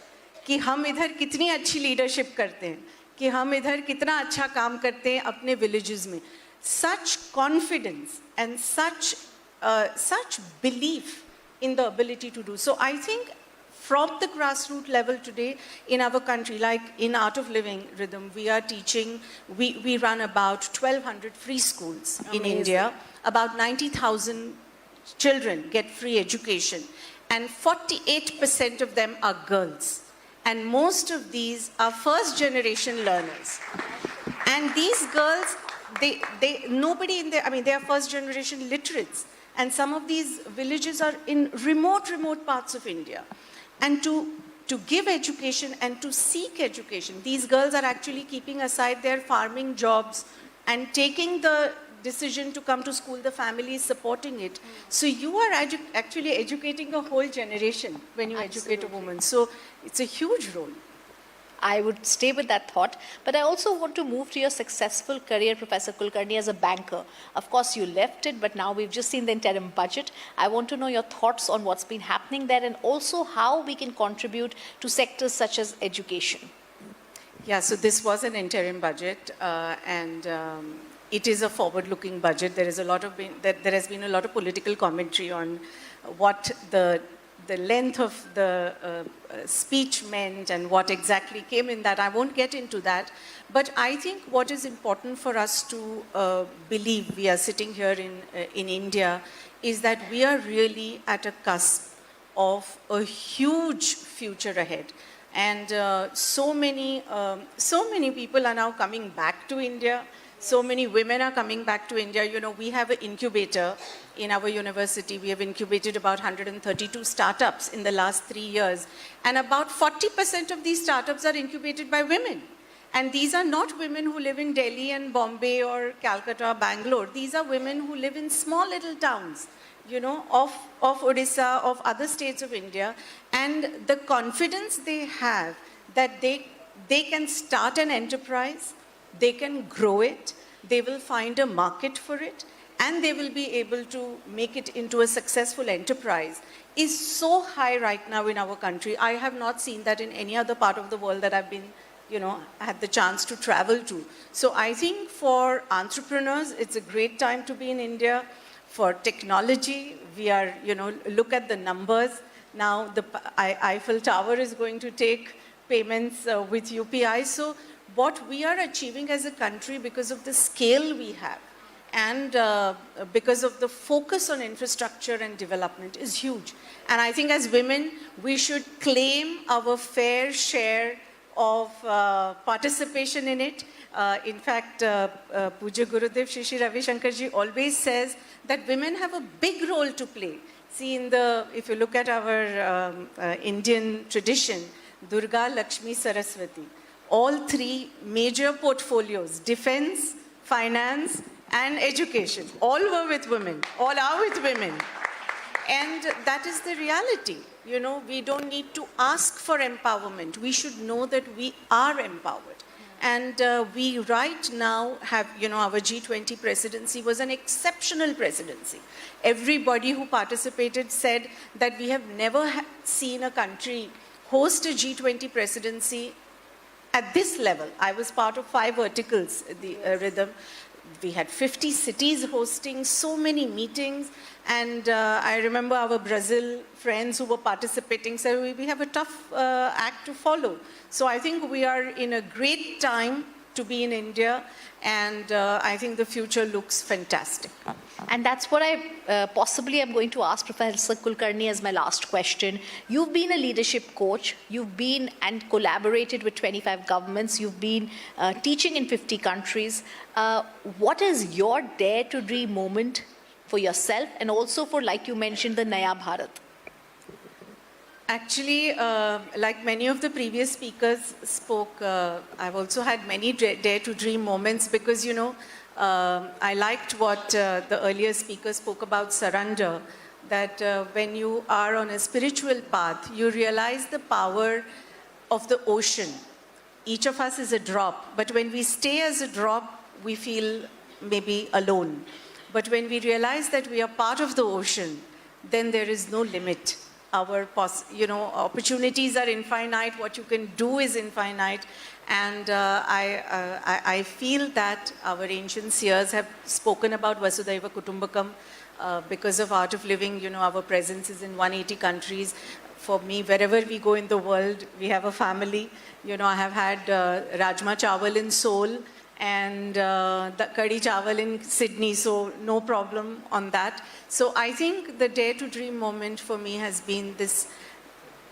कि हम इधर कितनी अच्छी leadership करते हैं, कि हम इधर कितना अच्छा काम करते हैं अपने villages में. Such confidence and such belief in the ability to do. So I think from the grassroots level today in our country, like in Art of Living Rhythm, we are teaching, we run about 1,200 free schools in India. About 90,000 children get free education, and 48% of them are girls. And most of these are first generation learners. And these girls, nobody in there, I mean, they are first generation literates. And some of these villages are in remote parts of India. And to give education and to seek education, these girls are actually keeping aside their farming jobs and taking the decision to come to school, the family is supporting it. So you are actually educating a whole generation when you educate a woman. So it's a huge role. I would stay with that thought, but I also want to move to your successful career, Professor Kulkarni, as a banker. Of course, you left it, but now we've just seen the interim budget. I want to know your thoughts on what's been happening there, and also how we can contribute to sectors such as education. Yeah, so this was an interim budget, and it is a forward-looking budget. There has been a lot of political commentary on what the length of the speech meant and what exactly came in that. I won't get into that. But I think what is important for us to believe, we are sitting here in India, is that we are really at a cusp of a huge future ahead. And so many people are now coming back to India. So many women are coming back to India. You know, we have an incubator in our university. We have incubated about 132 startups in the last 3 years. And about 40% of these startups are incubated by women. And these are not women who live in Delhi and Bombay or Calcutta, Bangalore. These are women who live in small little towns, you know, of Odisha, of other states of India. And the confidence they have that they can start an enterprise, they can grow it, they will find a market for it, and they will be able to make it into a successful enterprise is so high right now in our country. I have not seen that in any other part of the world that I've been, you know, had the chance to travel to. So I think for entrepreneurs, it's a great time to be in India. For technology, we are, you know, look at the numbers. Now the Eiffel Tower is going to take payments with UPI. So what we are achieving as a country because of the scale we have and because of the focus on infrastructure and development is huge. And I think as women, we should claim our fair share of participation in it. In fact, Puja Gurudev Shri Ravi Shankar ji always says that women have a big role to play. See, if you look at our Indian tradition, Durga, Lakshmi, Saraswati, all three major portfolios, defense, finance, and education, all were with women, all are with women. And that is the reality. You know, we don't need to ask for empowerment. We should know that we are empowered. And we right now have, you know, our G20 presidency was an exceptional presidency. Everybody who participated said that we have never seen a country host a G20 presidency at this level. I was part of 5 verticals, the rhythm. We had 50 cities hosting so many meetings. And I remember our Brazil friends who were participating said, we have a tough act to follow. So I think we are in a great time to be in India, and I think the future looks fantastic. And that's what I possibly am going to ask Professor Kulkarni as my last question. You've been a leadership coach, you've been and collaborated with 25 governments, you've been teaching in 50 countries. What is your dare to dream moment for yourself and also for, like you mentioned, the Naya Bharat? Actually, like many of the previous speakers spoke, I've also had many dare to dream moments because, you know, I liked what the earlier speaker spoke about surrender, that when you are on a spiritual path, you realize the power of the ocean. Each of us is a drop, but when we stay as a drop, we feel maybe alone. But when we realize that we are part of the ocean, then there is no limit. Our opportunities are infinite, what you can do is infinite. And I feel that our ancient seers have spoken about Vasudhaiva Kutumbakam. Because of Art of Living, you know, our presence is in 180 countries. For me, wherever we go in the world, we have a family. You know, I have had Rajma Chawal in Seoul and the Kadi Chawal in Sydney, so no problem on that. So I think the dare to dream moment for me has been this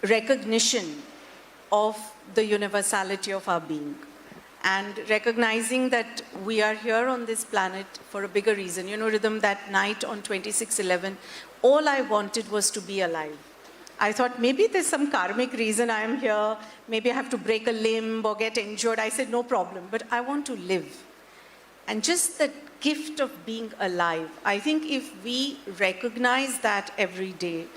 recognition of the universality of our being and recognizing that we are here on this planet for a bigger reason. You know, Rhythm, that night on 26/11, all I wanted was to be alive. I thought maybe there's some karmic reason I am here. Maybe I have to break a limb or get injured. I said, no problem, but I want to live. And just the gift of being alive, I think if we recognize that every day,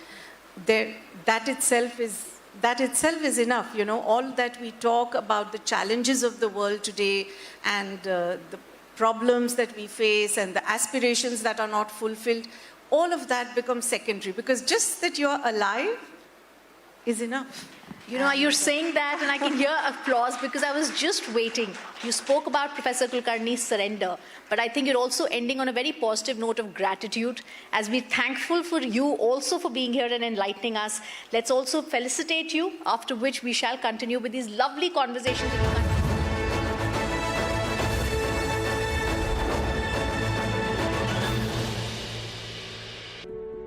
that itself is enough. You know, all that we talk about the challenges of the world today and the problems that we face and the aspirations that are not fulfilled, all of that becomes secondary because just that you're alive is enough. You know, you're saying that and I can hear applause because I was just waiting. You spoke about Professor Kulkarni's surrender, but I think you're also ending on a very positive note of gratitude. As we're thankful for you also for being here and enlightening us, let's also felicitate you, after which we shall continue with these lovely conversations.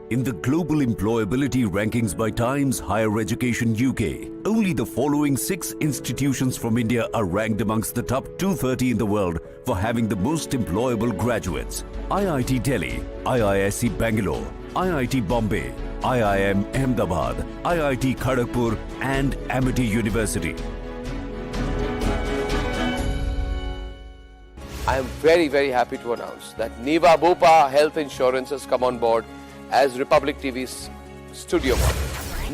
In the global employability rankings by Times Higher Education UK, only the following 6 institutions from India are ranked amongst the top 230 in the world for having the most employable graduates. IIT Delhi, IISc Bangalore, IIT Bombay, IIM Ahmedabad, IIT Kharagpur and Amity University. I am very, very happy to announce that Niva Bupa Health Insurance has come on board as Republic TV's studio partner.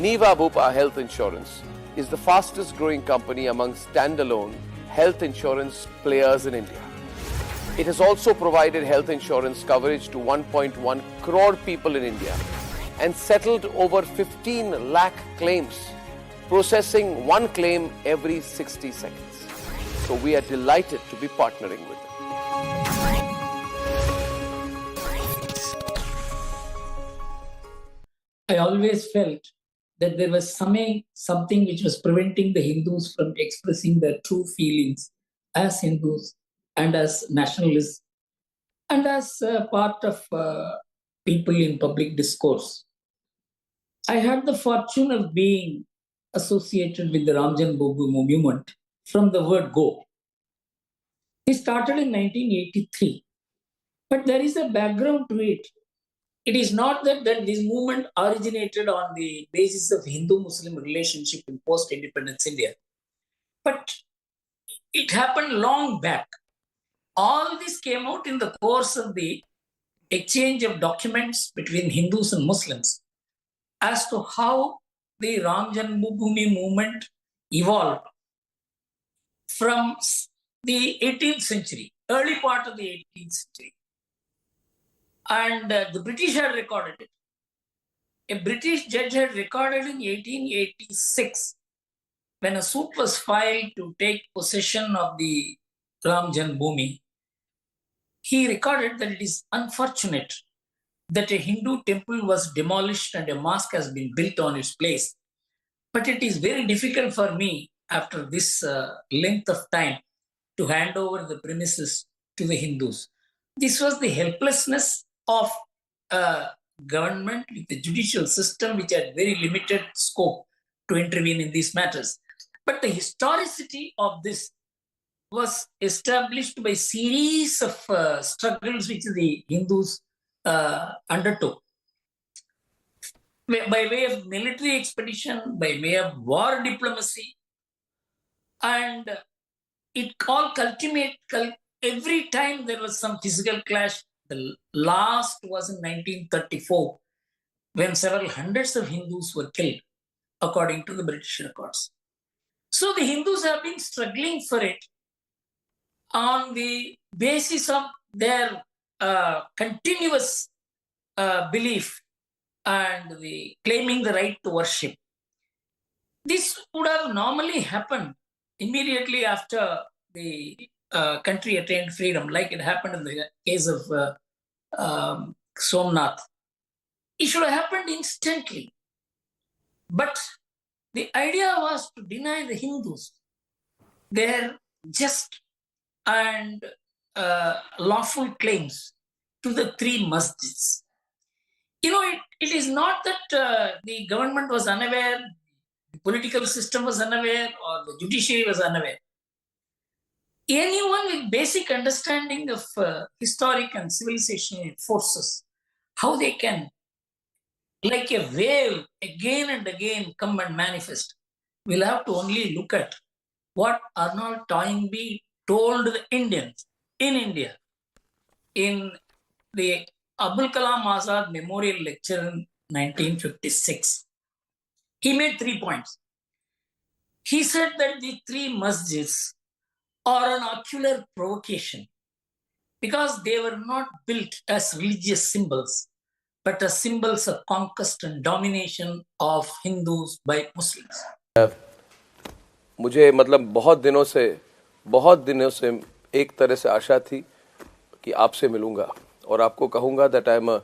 Niva Bupa Health Insurance is the fastest growing company among standalone health insurance players in India. It has also provided health insurance coverage to 1.1 crore people in India and settled over 15 lakh claims, processing one claim every 60 seconds. So we are delighted to be partnering with them. I always felt that there was something which was preventing the Hindus from expressing their true feelings as Hindus and as nationalists and as part of people in public discourse. I had the fortune of being associated with the Ramjan Bobu movement from the word go. It started in 1983, but there is a background to it. It is not that this movement originated on the basis of Hindu-Muslim relationship in post-independence India, but it happened long back. All this came out in the course of the exchange of documents between Hindus and Muslims as to how the Ram Janmabhoomi movement evolved from the 18th century, early part of the 18th century. And the British had recorded it. A British judge had recorded in 1886 when a suit was filed to take possession of the Ram Janmabhoomi. He recorded that it is unfortunate that a Hindu temple was demolished and a mosque has been built on its place. But it is very difficult for me after this length of time to hand over the premises to the Hindus. This was the helplessness of government with the judicial system, which had very limited scope to intervene in these matters. But the historicity of this was established by series of struggles which the Hindus undertook. By way of military expedition, by way of war diplomacy, and it all every time there was some physical clash. The last was in 1934, when several hundreds of Hindus were killed, according to the British records. So the Hindus have been struggling for it on the basis of their continuous belief and the claiming the right to worship. This would have normally happened immediately after the country attained freedom, like it happened in the case of Somnath. It should have happened instantly. But the idea was to deny the Hindus their just and lawful claims to the three masjids. You know, it is not that the government was unaware, the political system was unaware, or the judiciary was unaware. Anyone with basic understanding of historic and civilizational forces, how they can, like a wave, again and again come and manifest, will have to only look at what Arnold Toynbee told the Indians in India in the Abul Kalam Azad Memorial Lecture in 1956. He made 3 points. He said that the three masjids are an ocular provocation because they were not built as religious symbols, but as symbols of conquest and domination of Hindus by Muslims. मुझे मतलब बहुत दिनों से एक तरह से आशा थी कि आपसे मिलूंगा और आपको कहूंगा that I am a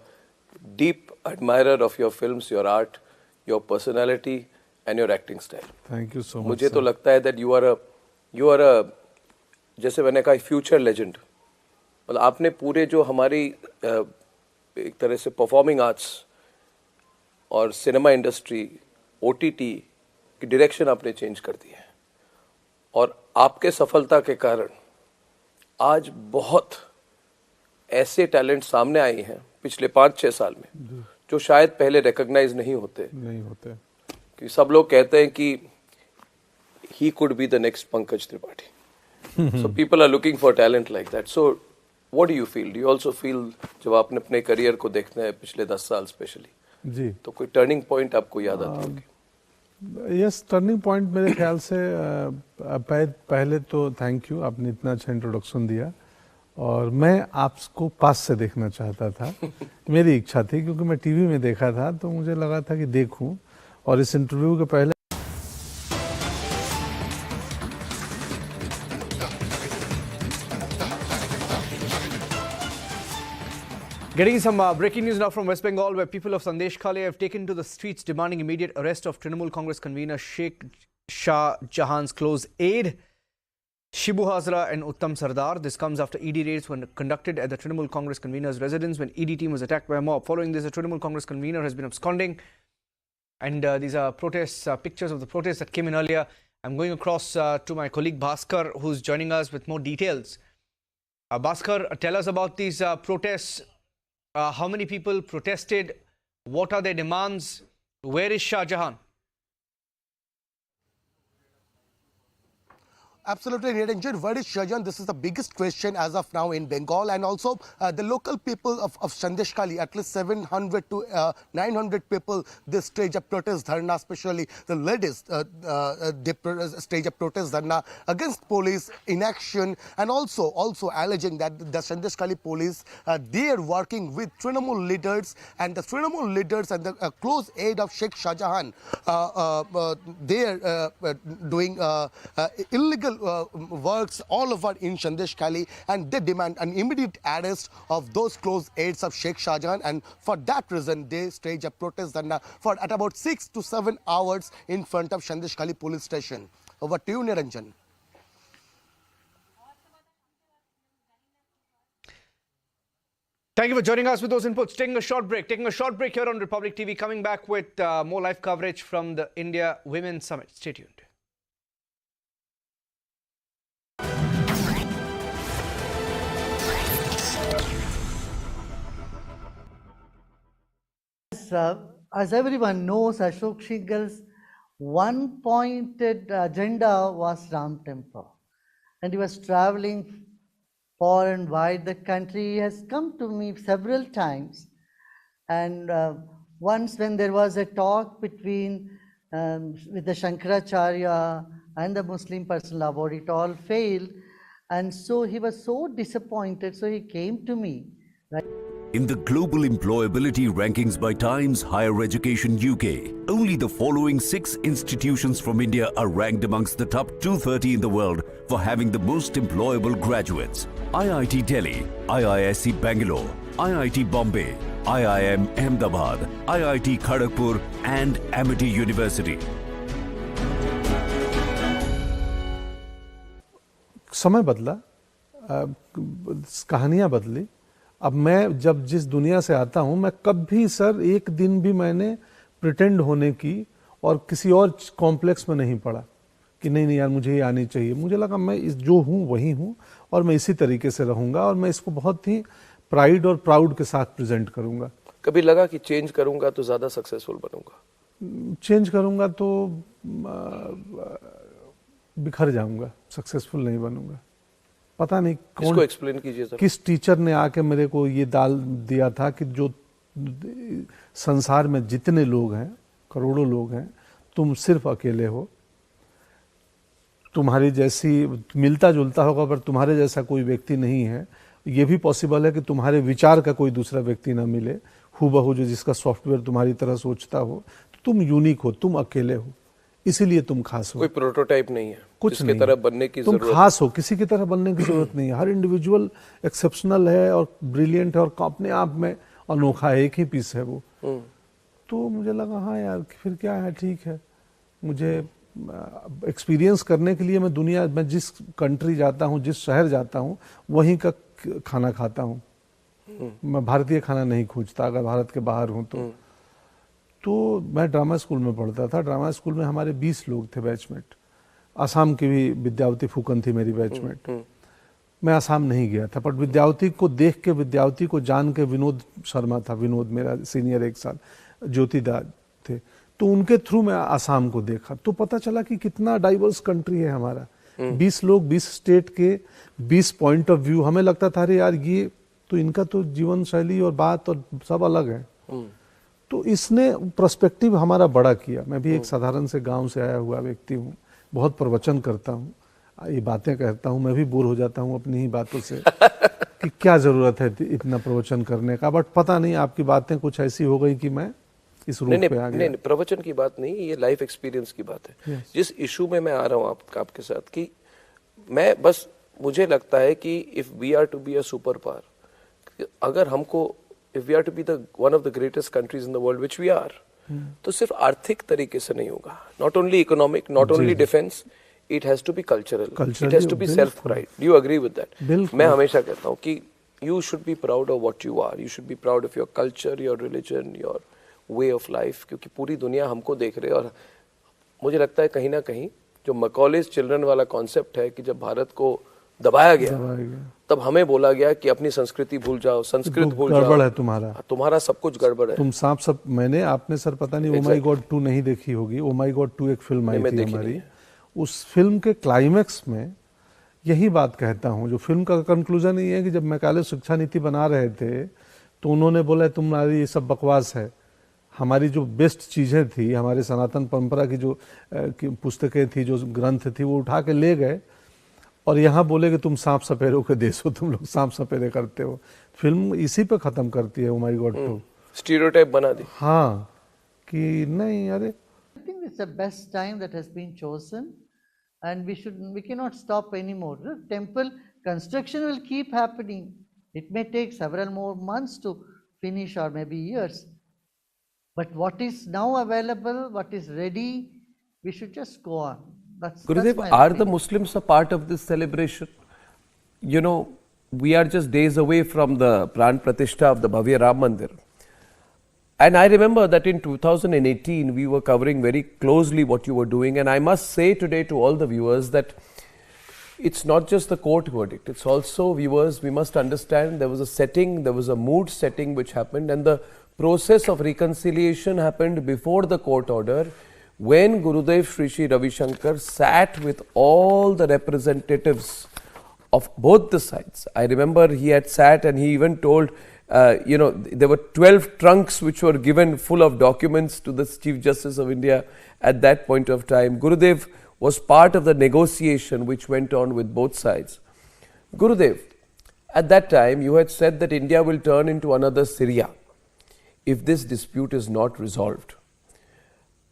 deep admirer of your films, your art, your personality and your acting style. Thank you so much. मुझे तो लगता है that you are a जैसे मैंने कहा future legend. मतलब आपने पूरे जो हमारी एक तरह से परफॉर्मिंग आर्ट्स और सिनेमा इंडस्ट्री OTT की डायरेक्शन आपने चेंज कर दी है और आपके सफलता के कारण आज बहुत ऐसे टैलेंट सामने आए हैं पिछले 5-6 साल में जो शायद पहले रिकॉग्नाइज नहीं होते कि सब लोग कहते हैं कि he could be the next Pankaj Tripathi. So people are looking for talent like that. So what do you feel? Do you also feel जब आपने अपने करियर को देखते हैं पिछले 10 साल स्पेशली जी तो कोई टर्निंग पॉइंट आपको याद आती होगी? यस, टर्निंग पॉइंट मेरे ख्याल से पहले तो थैंक यू, आपने इतना अच्छा इंट्रोडक्शन दिया और मैं आपको पास से देखना चाहता था. मेरी इच्छा थी क्योंकि मैं टीवी में देखा था तो मुझे लगा था कि देखूं और इस इंटरव्यू के पहले Getting some breaking news now from West Bengal, where people of Sandesh Khale have taken to the streets demanding immediate arrest of Trinamool Congress convener Sheikh Shah Jahan's close aide. Shibu Hazra and Uttam Sardar. This comes after ED raids were conducted at the Trinamool Congress convener's residence when ED team was attacked by a mob. Following this, the Trinamool Congress convener has been absconding. And these are protests, pictures of the protests that came in earlier. I'm going across to my colleague Bhaskar, who's joining us with more details. Bhaskar, tell us about these protests. How many people protested? What are their demands? Where is Shah Jahan? Absolutely, Niranjan. Where is Shah Jahan? This is the biggest question as of now in Bengal, and also the local people of Sandeshkhali, at least 700 to 900 people, they stage a protest dharna, especially the ladies, stage a protest dharna against police inaction, and also alleging that the Sandeshkhali police, they are working with Trinamool leaders, and the Trinamool leaders and the close aid of Sheikh Shah Jahan, they are doing illegal works all over in Sandeshkhali, and they demand an immediate arrest of those close aides of Sheikh Shah Jahan, and for that reason they stage a protest for at about 6 to 7 hours in front of Sandeshkhali police station. Over to you, Niranjan. Thank you for joining us with those inputs. Taking a short break here on Republic TV. Coming back with more live coverage from the India Women's Summit. Stay tuned. As everyone knows, Ashok Shingal's one-pointed agenda was Ram Temple, and he was traveling far and wide the country. He has come to me several times, and once when there was a talk between with the Shankaracharya and the Muslim Personal Law Board, it all failed, and so he was so disappointed, so he came to me. Right? In the global employability rankings by Times Higher Education UK, only the following 6 institutions from India are ranked amongst the top 230 in the world for having the most employable graduates. IIT Delhi, IISc Bangalore, IIT Bombay, IIM Ahmedabad, IIT Kharagpur and Amity University. समय बदला, कहानियाँ बदली। अब मैं जब जिस दुनिया से आता हूं, मैं कभी सर एक दिन भी मैंने प्रिटेंड होने की और किसी और कॉम्प्लेक्स में नहीं पड़ा कि नहीं यार मुझे ये आनी चाहिए। मुझे लगा मैं इस जो हूं वही हूं और मैं इसी तरीके से रहूंगा और मैं इसको बहुत ही प्राइड और प्राउड के साथ प्रेजेंट करूंगा। कभी लगा कि चेंज करूंगा तो ज्यादा सक्सेसफुल बनूंगा? चेंज करूंगा तो बिखर जाऊंगा, सक्सेसफुल नहीं बनूंगा। पता नहीं कौन, इसको एक्सप्लेन कीजिए सर। किस टीचर ने आके मेरे को ये डाल दिया था कि जो संसार में जितने लोग हैं, करोड़ों लोग हैं, तुम सिर्फ अकेले हो। तुम्हारी जैसी मिलता जुलता होगा पर तुम्हारे जैसा कोई व्यक्ति नहीं है। ये भी पॉसिबल है कि तुम्हारे विचार का कोई दूसरा व्यक्ति ना मिले हूबहू, जो जिसका सॉफ्टवेयर तुम्हारी तरह सोचता हो। तो तुम यूनिक हो, तुम अकेले हो, इसीलिए तुम खास हो। कोई प्रोटोटाइप नहीं है, कुछ नहीं, तरह बनने की तुम जरूरत, खास हो, किसी की तरह बनने की जरूरत नहीं है। हर इंडिविजुअल एक्सेप्शनल है और ब्रिलियंट है और अपने आप में अनोखा है, एक ही पीस है वो। तो मुझे लगा हाँ यार फिर क्या है, ठीक है। मुझे एक्सपीरियंस करने के लिए मैं दुनिया में जिस कंट्री जाता हूँ, जिस शहर जाता हूँ, वहीं का खाना खाता हूँ। मैं भारतीय खाना नहीं खोजता अगर भारत के बाहर हूँ तो मैं ड्रामा स्कूल में पढ़ता था। ड्रामा स्कूल में हमारे 20 लोग थे बैचमेट। आसाम की भी विद्यावती फूकन थी मेरी बैचमेट। मैं आसाम नहीं गया था, पर विद्यावती को देख के, विद्यावती को जान के, विनोद शर्मा था, विनोद मेरा सीनियर 1 साल, ज्योतिदा थे, तो उनके थ्रू मैं आसाम को देखा तो पता चला कि कितना डाइवर्स कंट्री है हमारा। 20 लोग, 20 स्टेट के 20 पॉइंट ऑफ व्यू। हमें लगता था अरे यार ये तो इनका तो जीवन शैली और बात और सब अलग है। तो इसने पर्सपेक्टिव हमारा बड़ा किया। मैं भी एक साधारण से गांव से आया हुआ व्यक्ति हूँ, बहुत प्रवचन करता हूँ, ये बातें कहता हूँ, मैं भी बोर हो जाता हूँ अपनी ही बातों से कि क्या ज़रूरत है इतना प्रवचन करने का। बट पता नहीं आपकी बातें कुछ ऐसी हो गई कि मैं इस रूप पे आ गया। नहीं, प्रवचन की बात नहीं, ये लाइफ एक्सपीरियंस की बात है। जिस इशू में मैं आ रहा हूँ आपके साथ कि मैं बस, मुझे लगता है कि if we are to be a super power, अगर हमको if we are to be one of the greatest countries in the world, which we are, तो सिर्फ आर्थिक तरीके से नहीं होगा। Not only economic, not only defense, it has to be cultural. Culturally, It has to be बिल्कुल। self-pride. Do you agree with that? बिल्कुल। मैं हमेशा कहता हूँ कि you should be proud of what you are. You should be proud of your culture, your religion, your way of life. क्योंकि पूरी दुनिया हमको देख रही है और मुझे लगता है कहीं ना कहीं जो मैकॉलेज चिल्ड्रन वाला कॉन्सेप्ट है कि जब भारत को दबाया गया तब हमें बोला गया कि अपनी संस्कृति भूल जाओ, संस्कृत भूल जाओ, गड़बड़ है तुम्हारा सब कुछ गड़बड़ है। तुम सांप सब आपने सर पता नहीं ओ माई गॉड 2 नहीं देखी होगी। ओ माई गॉड 2 एक फिल्म आई थी हमारी, उस फिल्म के क्लाइमेक्स में यही बात कहता हूँ। जो फिल्म का कंक्लूजन ये है कि जब मैकाले शिक्षा नीति बना रहे थे तो उन्होंने बोला तुम्हारी ये सब बकवास है, हमारी जो बेस्ट चीज़ें थी, हमारे सनातन परंपरा की जो पुस्तकें थी, जो ग्रंथ थी, वो उठा के ले गए और यहाँ बोले कि तुम सांप सपेरों के देश हो, तुम लोग सांप सपेरे करते हो। फिल्म इसी पे खत्म करती है ओ माई गॉड 2। स्टीरियोटाइप बना दी। हाँ कि नहीं, अरे I think it's the best time that has been chosen, and we cannot stop anymore. The temple construction will keep happening. It may take several more months to finish or maybe years. But what is now available, what is ready, we should just go on. Gurudev, are the Muslims a part of this celebration? You know, we are just days away from the Pran Pratishtha of the Bhavya Ram Mandir. And I remember that in 2018, we were covering very closely what you were doing. And I must say today to all the viewers that it's not just the court verdict. It's also, viewers, we must understand there was a setting, there was a mood setting which happened, and the process of reconciliation happened before the court order when Gurudev Sri Sri Ravi Shankar sat with all the representatives of both the sides. I remember he had sat and he even told, there were 12 trunks which were given full of documents to the Chief Justice of India at that point of time. Gurudev was part of the negotiation which went on with both sides. Gurudev, at that time you had said that India will turn into another Syria if this dispute is not resolved.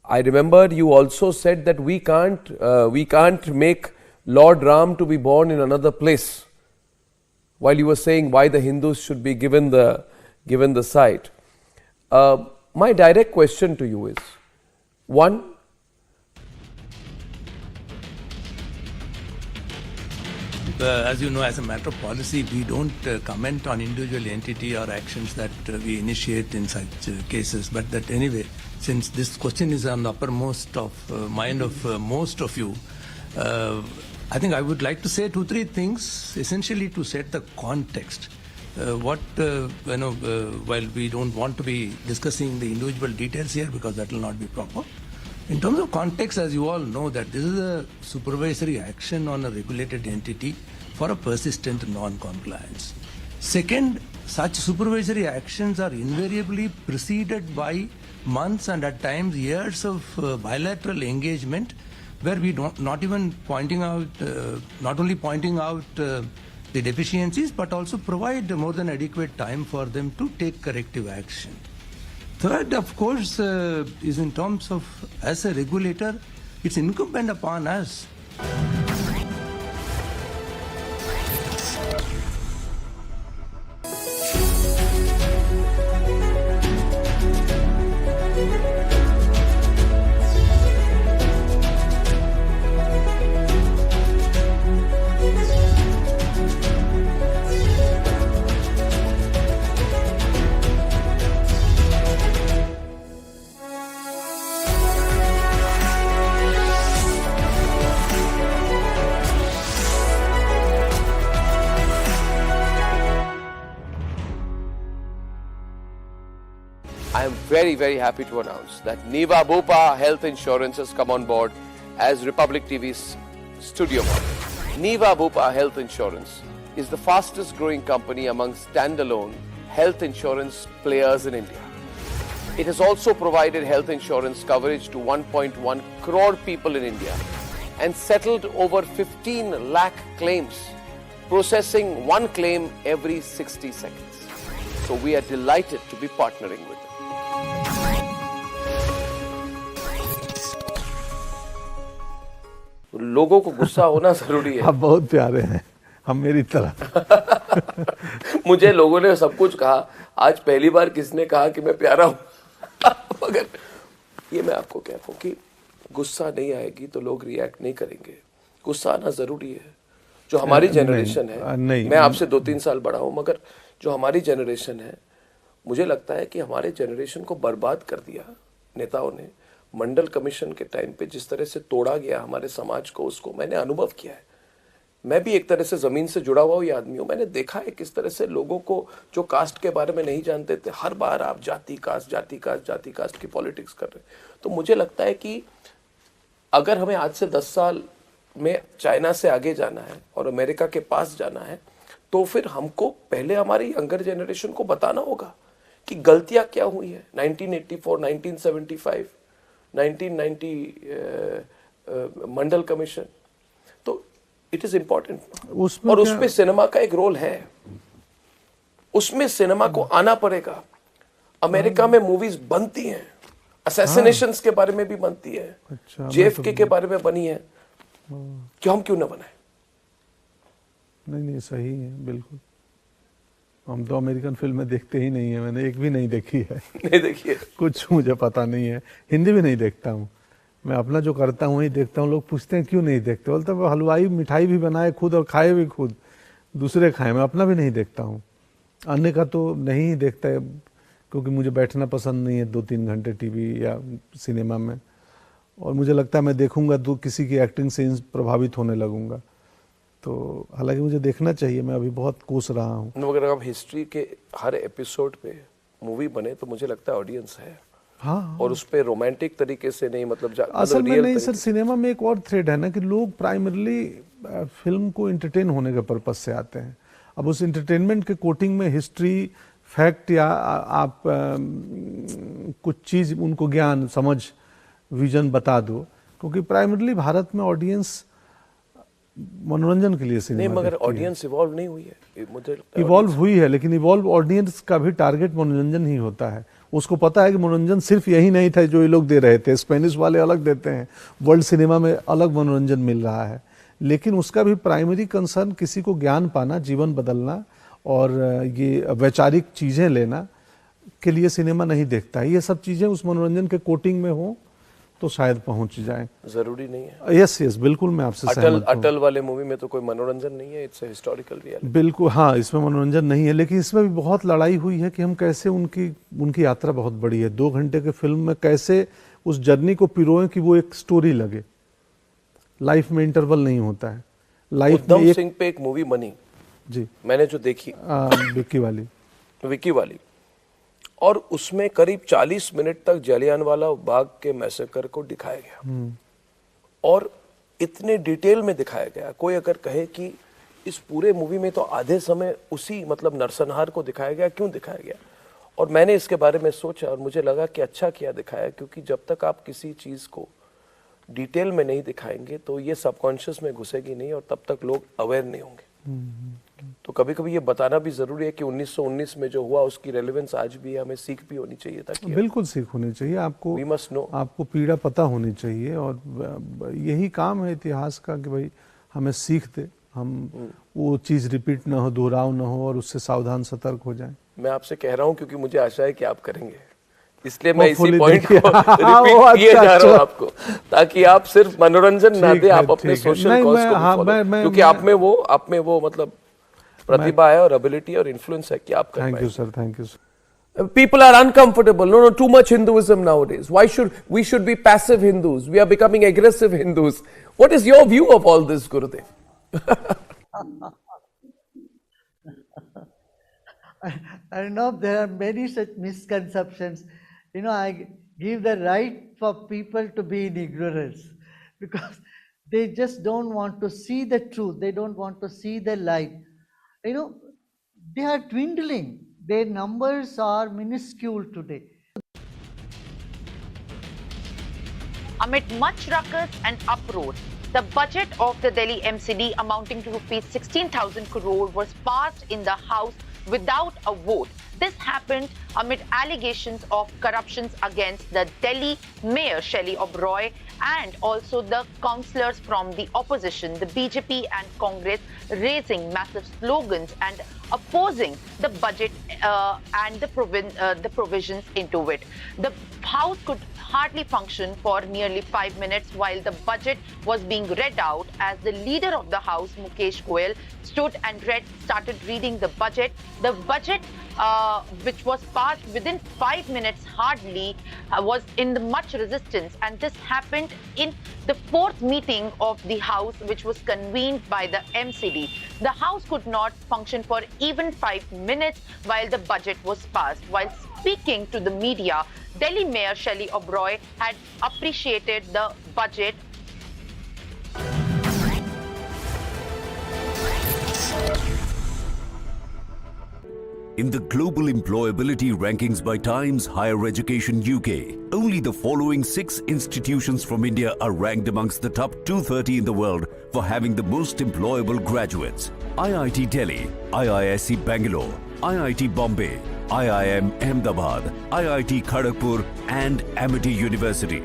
I remember you also said that we can't make Lord Ram to be born in another place, while you were saying why the Hindus should be given the site. My direct question to you is, one, as you know, as a matter of policy, we don't comment on individual entity or actions that we initiate in such cases. But that anyway, since this question is on the uppermost of mind of most of you, I think I would like to say 2-3 things, essentially to set the context. While we don't want to be discussing the individual details here because that will not be proper. In terms of context, as you all know, that this is a supervisory action on a regulated entity for a persistent non-compliance. Second, such supervisory actions are invariably preceded by months and at times years of bilateral engagement, where we not only pointing out the deficiencies, but also provide more than adequate time for them to take corrective action. Third, of course, is in terms of, as a regulator, it's incumbent upon us. I am very, very happy to announce that Niva Bopa Health Insurance has come on board as Republic TV's studio model. Niva Bopa Health Insurance is the fastest growing company among standalone health insurance players in India. It has also provided health insurance coverage to 1.1 crore people in India and settled over 15 lakh claims, processing one claim every 60 seconds. So we are delighted to be partnering with them. लोगों को गुस्सा होना जरूरी है। आप बहुत प्यारे हैं, हम मेरी तरह। मुझे लोगों ने सब कुछ कहा, आज पहली बार किसने कहा कि मैं प्यारा हूं। मगर ये मैं आपको कहता हूं कि गुस्सा नहीं आएगी तो लोग रिएक्ट नहीं करेंगे। गुस्सा आना जरूरी है। जो हमारी जनरेशन है, नहीं, मैं आपसे 2-3 साल बड़ा हूं, मगर जो हमारी जनरेशन है, मुझे लगता है कि हमारे जनरेशन को बर्बाद कर दिया नेताओं ने। मंडल कमीशन के टाइम पे जिस तरह से तोड़ा गया हमारे समाज को, उसको मैंने अनुभव किया है। मैं भी एक तरह से जमीन से जुड़ा हुआ ये आदमी हूँ। मैंने देखा है किस तरह से लोगों को जो कास्ट के बारे में नहीं जानते थे, हर बार आप जाति कास्ट की पॉलिटिक्स कर रहे। तो मुझे लगता है कि अगर हमें आज से 10 साल में चाइना से आगे जाना है और अमेरिका के पास जाना है, तो फिर हमको पहले हमारी यंगर जनरेशन को बताना होगा कि गलतियां क्या हुई है। 1984, 1975, 1990 मंडल कमीशन, तो इट इज इंपॉर्टेंट। और उसमें सिनेमा का एक रोल है, उसमें सिनेमा को आना पड़ेगा। अमेरिका में मूवीज बनती हैं, असैसिनेशंस के बारे में भी बनती है, JFK के बारे में बनी है, क्यों हम क्यों ना बनाए? नहीं सही है, बिल्कुल। हम तो अमेरिकन फिल्में देखते ही नहीं है, मैंने एक भी नहीं देखी है। नहीं देखी है? कुछ मुझे पता नहीं है, हिंदी भी नहीं देखता हूँ मैं। अपना जो करता हूँ वही देखता हूँ। लोग पूछते हैं क्यों नहीं देखते, बोलते हैं हलवाई मिठाई भी बनाए खुद और खाए भी खुद, दूसरे खाए, मैं अपना भी नहीं देखता हूँ। अन्य का तो नहीं देखता है, क्योंकि मुझे बैठना पसंद नहीं है 2-3 घंटे टीवी या सिनेमा में, और मुझे लगता है मैं देखूंगा तो किसी की एक्टिंग से प्रभावित होने लगूंगा। तो हालांकि मुझे देखना चाहिए, मैं अभी बहुत कोस रहा हूँ। अगर आप हिस्ट्री के हर एपिसोड पे मूवी बने तो मुझे लगता है ऑडियंस है। हाँ, और उस पे रोमांटिक तरीके से नहीं, मतलब असल में नहीं सर, सिनेमा में एक और थ्रेड है ना कि लोग प्राइमरली फिल्म को एंटरटेन होने के पर्पज से आते हैं। अब उस एंटरटेनमेंट के कोटिंग में हिस्ट्री, फैक्ट या आप कुछ चीज उनको ज्ञान, समझ, विजन बता दो, क्योंकि प्राइमरली भारत में ऑडियंस मनोरंजन के लिए सिनेमा नहीं, मगर ऑडियंस इवॉल्व नहीं हुई है, मुझे लगता है इवॉल्व हुई है, लेकिन इवॉल्व ऑडियंस का भी टारगेट मनोरंजन ही होता है। उसको पता है कि मनोरंजन सिर्फ यही नहीं था जो ये लोग दे रहे थे, स्पेनिश वाले अलग देते हैं, वर्ल्ड सिनेमा में अलग मनोरंजन मिल रहा है, लेकिन उसका भी प्राइमरी कंसर्न किसी को ज्ञान पाना, जीवन बदलना और ये वैचारिक चीजें लेना के लिए सिनेमा नहीं देखता है। ये सब चीजें उस मनोरंजन के कोटिंग में हो तो शायद पहुंच जाए, जरूरी नहीं है। यस बिल्कुल, मैं आपसे सहमत हूं। अटल वाले मूवी में तो कोई मनोरंजन नहीं है, इट्स अ हिस्टोरिकल रियलिटी। बिल्कुल, हाँ, इसमें मनोरंजन नहीं है, लेकिन इसमें भी बहुत लड़ाई हुई है कि हम कैसे उनकी यात्रा बहुत बड़ी है। 2 घंटे के फिल्म में कैसे उस जर्नी को पिरोएं कि वो एक स्टोरी लगे। लाइफ में इंटरवल नहीं होता है। लाइफ में सिंह पे एक मूवी बनी जी, मैंने जो देखी, विकी वाली, और उसमें करीब 40 मिनट तक जलियांवाला बाग के मैसेकर को दिखाया गया, और इतने डिटेल में दिखाया गया। कोई अगर कहे कि इस पूरे मूवी में तो आधे समय उसी मतलब नरसंहार को दिखाया गया, क्यों दिखाया गया? और मैंने इसके बारे में सोचा और मुझे लगा कि अच्छा किया दिखाया, क्योंकि जब तक आप किसी चीज को डिटेल में नहीं दिखाएंगे तो ये सबकॉन्शियस में घुसेगी नहीं, और तब तक लोग अवेयर नहीं होंगे। तो कभी कभी ये बताना भी जरूरी है कि 1919 में जो हुआ उसकी रेलेवेंस आज भी है, हमें सीख भी होनी चाहिए। ताकि बिल्कुल सीख होनी चाहिए आपको, वी मस्ट नो, आपको पीड़ा पता होनी चाहिए, और यही काम है इतिहास का कि भाई हमें सीख दे, हम वो चीज रिपीट ना हो, दोहराव ना हो, और उससे सावधान सतर्क हो जाएं। मैं आपसे कह रहा हूँ क्योंकि मुझे आशा है कि आप करेंगे, इसलिए मैं इसी पॉइंट को रिपीट किए जा रहा हूँ आपको, ताकि आप सिर्फ मनोरंजन ना दे, आप अपने सोशल कॉज को भी फॉलो, क्योंकि आप में वो मतलब प्रतिभा है और एबिलिटी और इन्फ्लुएंस है कि आप कर पाएं। Thank you sir, thank you sir. People are uncomfortable. No, too much Hinduism nowadays. Why should we be passive Hindus? We are becoming aggressive Hindus. What is your view of all this, Gurudev? I know there are many such misconceptions. I give the right for people to be in ignorance, because they just don't want to see the truth. They don't want to see the light. They are dwindling. Their numbers are minuscule today. Amid much ruckus and uproar, the budget of the Delhi MCD amounting to rupees 16,000 crore was passed in the House without a vote, This happened amid allegations of corruptions against the Delhi Mayor Shelley Oberoi and also the councillors from the opposition, the BJP and Congress, raising massive slogans and opposing the budget and the provisions into it. The House could hardly function for nearly 5 minutes while the budget was being read out as the leader of the House, Mukesh Goyal, stood and started reading the budget. The budget, which was passed within 5 minutes hardly, was in much resistance, and this happened in the 4th meeting of the House, which was convened by the MCD. The House could not function for even 5 minutes while the budget was passed. While speaking to the media, Delhi Mayor Shelley Oberoi had appreciated the budget. In the global employability rankings by Times Higher Education UK, only the following 6 institutions from India are ranked amongst the top 230 in the world for having the most employable graduates: IIT Delhi, IISc Bangalore, IIT Bombay, IIM Ahmedabad, IIT Kharagpur and Amity University.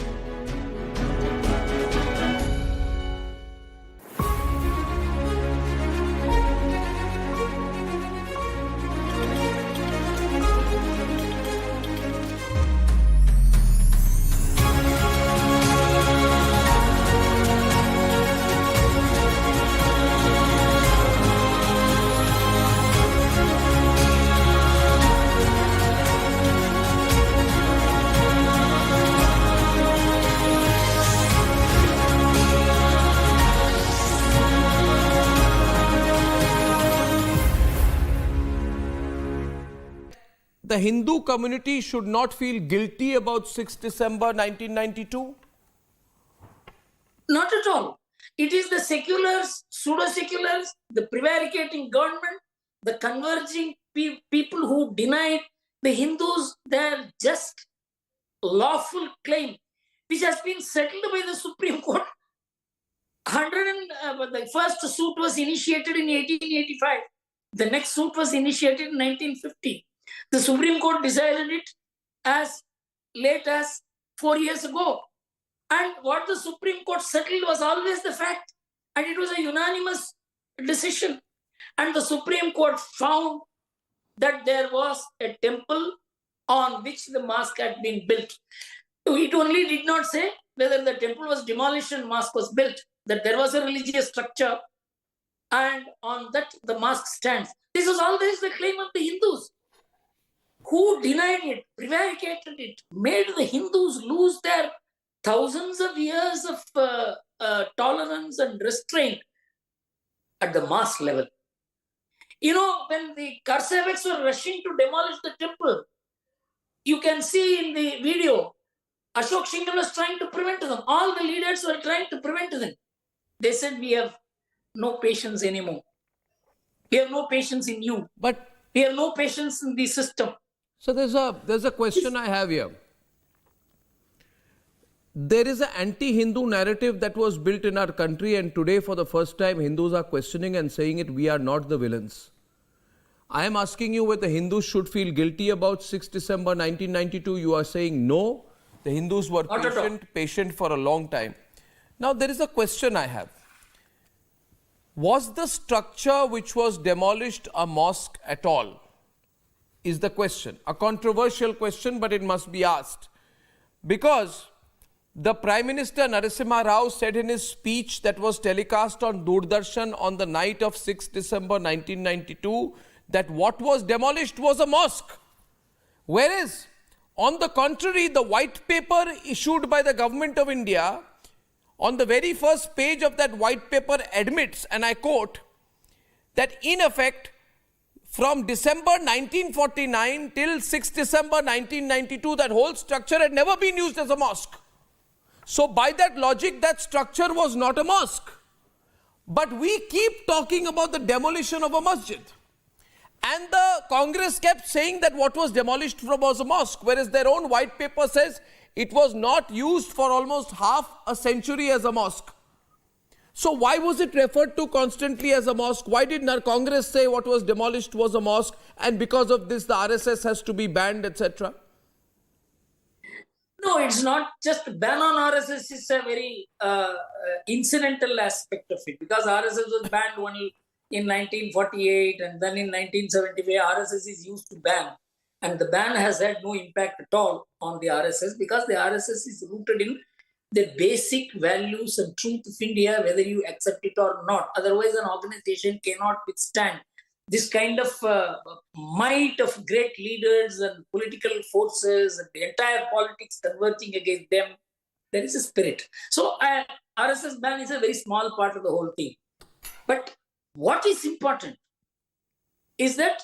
The Hindu community should not feel guilty about 6 December 1992? Not at all. It is the seculars, pseudo-seculars, the prevaricating government, the converging people who denied the Hindus their just lawful claim, which has been settled by the Supreme Court. The first suit was initiated in 1885. The next suit was initiated in 1950. The Supreme Court decided it as late as 4 years ago. And what the Supreme Court settled was always the fact. And it was a unanimous decision. And the Supreme Court found that there was a temple on which the mosque had been built. It only did not say whether the temple was demolished and mosque was built, that there was a religious structure and on that the mosque stands. This was always the claim of the Hindus, who denied it, prevaricated it, made the Hindus lose their thousands of years of tolerance and restraint at the mass level. You know, when the Karsevaks were rushing to demolish the temple, you can see in the video, Ashok Shingal was trying to prevent them. All the leaders were trying to prevent them. They said, we have no patience anymore. We have no patience in you. But we have no patience in the system. So there's a question I have here. There is an anti-Hindu narrative that was built in our country, and today for the first time Hindus are questioning and saying it, we are not the villains. I am asking you whether Hindus should feel guilty about 6 December 1992. You are saying no. The Hindus were patient for a long time. Now there is a question I have. Was the structure which was demolished a mosque at all? Is the question. A controversial question, but it must be asked. Because the Prime Minister Narasimha Rao said in his speech that was telecast on Doordarshan on the night of 6 December 1992 that what was demolished was a mosque. Whereas, on the contrary, the white paper issued by the Government of India, on the very first page of that white paper admits, and I quote, that in effect, from December 1949 till 6 December 1992, that whole structure had never been used as a mosque. So by that logic, that structure was not a mosque. But we keep talking about the demolition of a masjid. And the Congress kept saying that what was demolished was a mosque, whereas their own white paper says it was not used for almost half a century as a mosque. So why was it referred to constantly as a mosque? Why did Congress say what was demolished was a mosque, and because of this the RSS has to be banned, etc.? No, it's not just ban on RSS is a very incidental aspect of it, because RSS was banned only in 1948 and then in 1975 RSS is used to ban, and the ban has had no impact at all on the RSS because the RSS is rooted in the basic values and truth of India, whether you accept it or not. Otherwise, an organization cannot withstand this kind of might of great leaders and political forces and the entire politics converging against them. There is a spirit. So RSS ban is a very small part of the whole thing. But what is important is that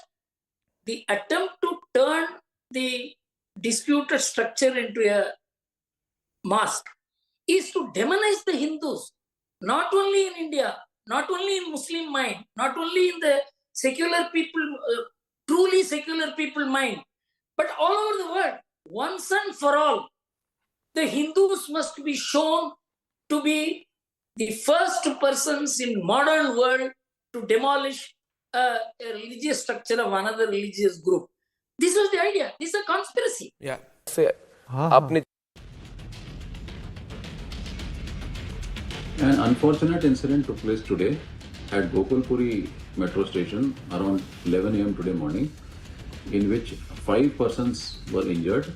the attempt to turn the disputed structure into a mosque is to demonize the Hindus, not only in India, not only in Muslim mind, not only in the secular people, truly secular people mind, but all over the world. Once and for all, the Hindus must be shown to be the first persons in modern world to demolish a religious structure of another religious group. This was the idea. This is a conspiracy. Yeah. Say, आपने An unfortunate incident took place today at Gokulpuri metro station around 11 a.m. today morning, in which 5 persons were injured.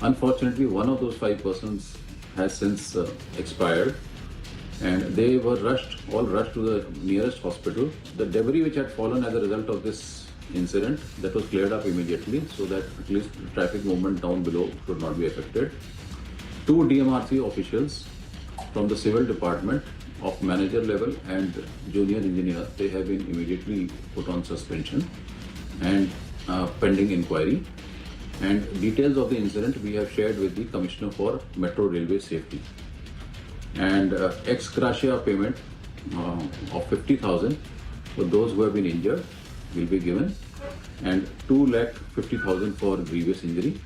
Unfortunately, one of those 5 persons has since expired, and they were all rushed to the nearest hospital. The debris which had fallen as a result of this incident, that was cleared up immediately so that at least traffic movement down below should not be affected. 2 DMRC officials from the civil department of manager level and junior engineer, they have been immediately put on suspension and pending inquiry. And details of the incident we have shared with the Commissioner for Metro Railway Safety. And ex gratia payment of 50,000 for those who have been injured will be given, and 2,50,000 for grievous injury.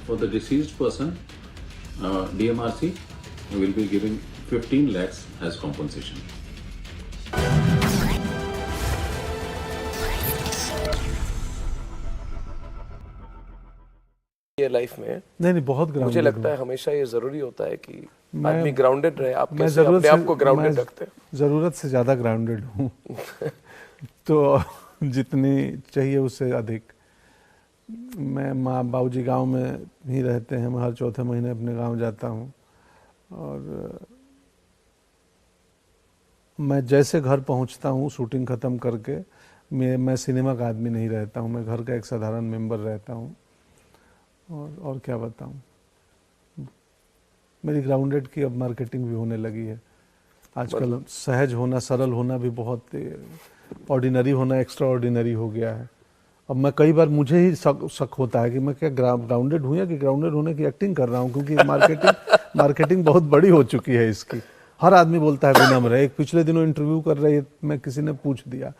For the deceased person, DMRC will be giving 15 lakhs as compensation. ये life में नहीं बहुत grounded, मुझे लगता है हमेशा ये जरूरी होता है कि आदमी ग्राउंडेड रहे। आप कैसे अपने आप को ग्राउंडेड रखते हैं? जरूरत से ज्यादा ग्राउंडेड हूँ तो जितनी चाहिए उससे अधिक। मैं माँ बाबूजी गांव में ही रहते हैं, मैं हर चौथे महीने अपने गांव जाता हूँ, और मैं जैसे घर पहुँचता हूँ शूटिंग ख़त्म करके, मैं सिनेमा का आदमी नहीं रहता हूँ, मैं घर का एक साधारण मेंबर रहता हूँ। और क्या बताऊँ, मेरी ग्राउंडेड की अब मार्केटिंग भी होने लगी है आजकल। सहज होना, सरल होना भी बहुत, ऑर्डिनरी होना एक्स्ट्रा ऑर्डिनरी हो गया है। अब मैं कई बार मुझे ही शक होता है कि मैं क्या ग्राउंडेड हूँ या कि ग्राउंडेड होने की एक्टिंग कर रहा हूँ, क्योंकि मार्केटिंग बहुत बड़ी हो चुकी है इसकी। हर आदमी बोलता है विनम्र है। एक पिछले दिनों इंटरव्यू कर रहे मैं किसी ने पूछ दिया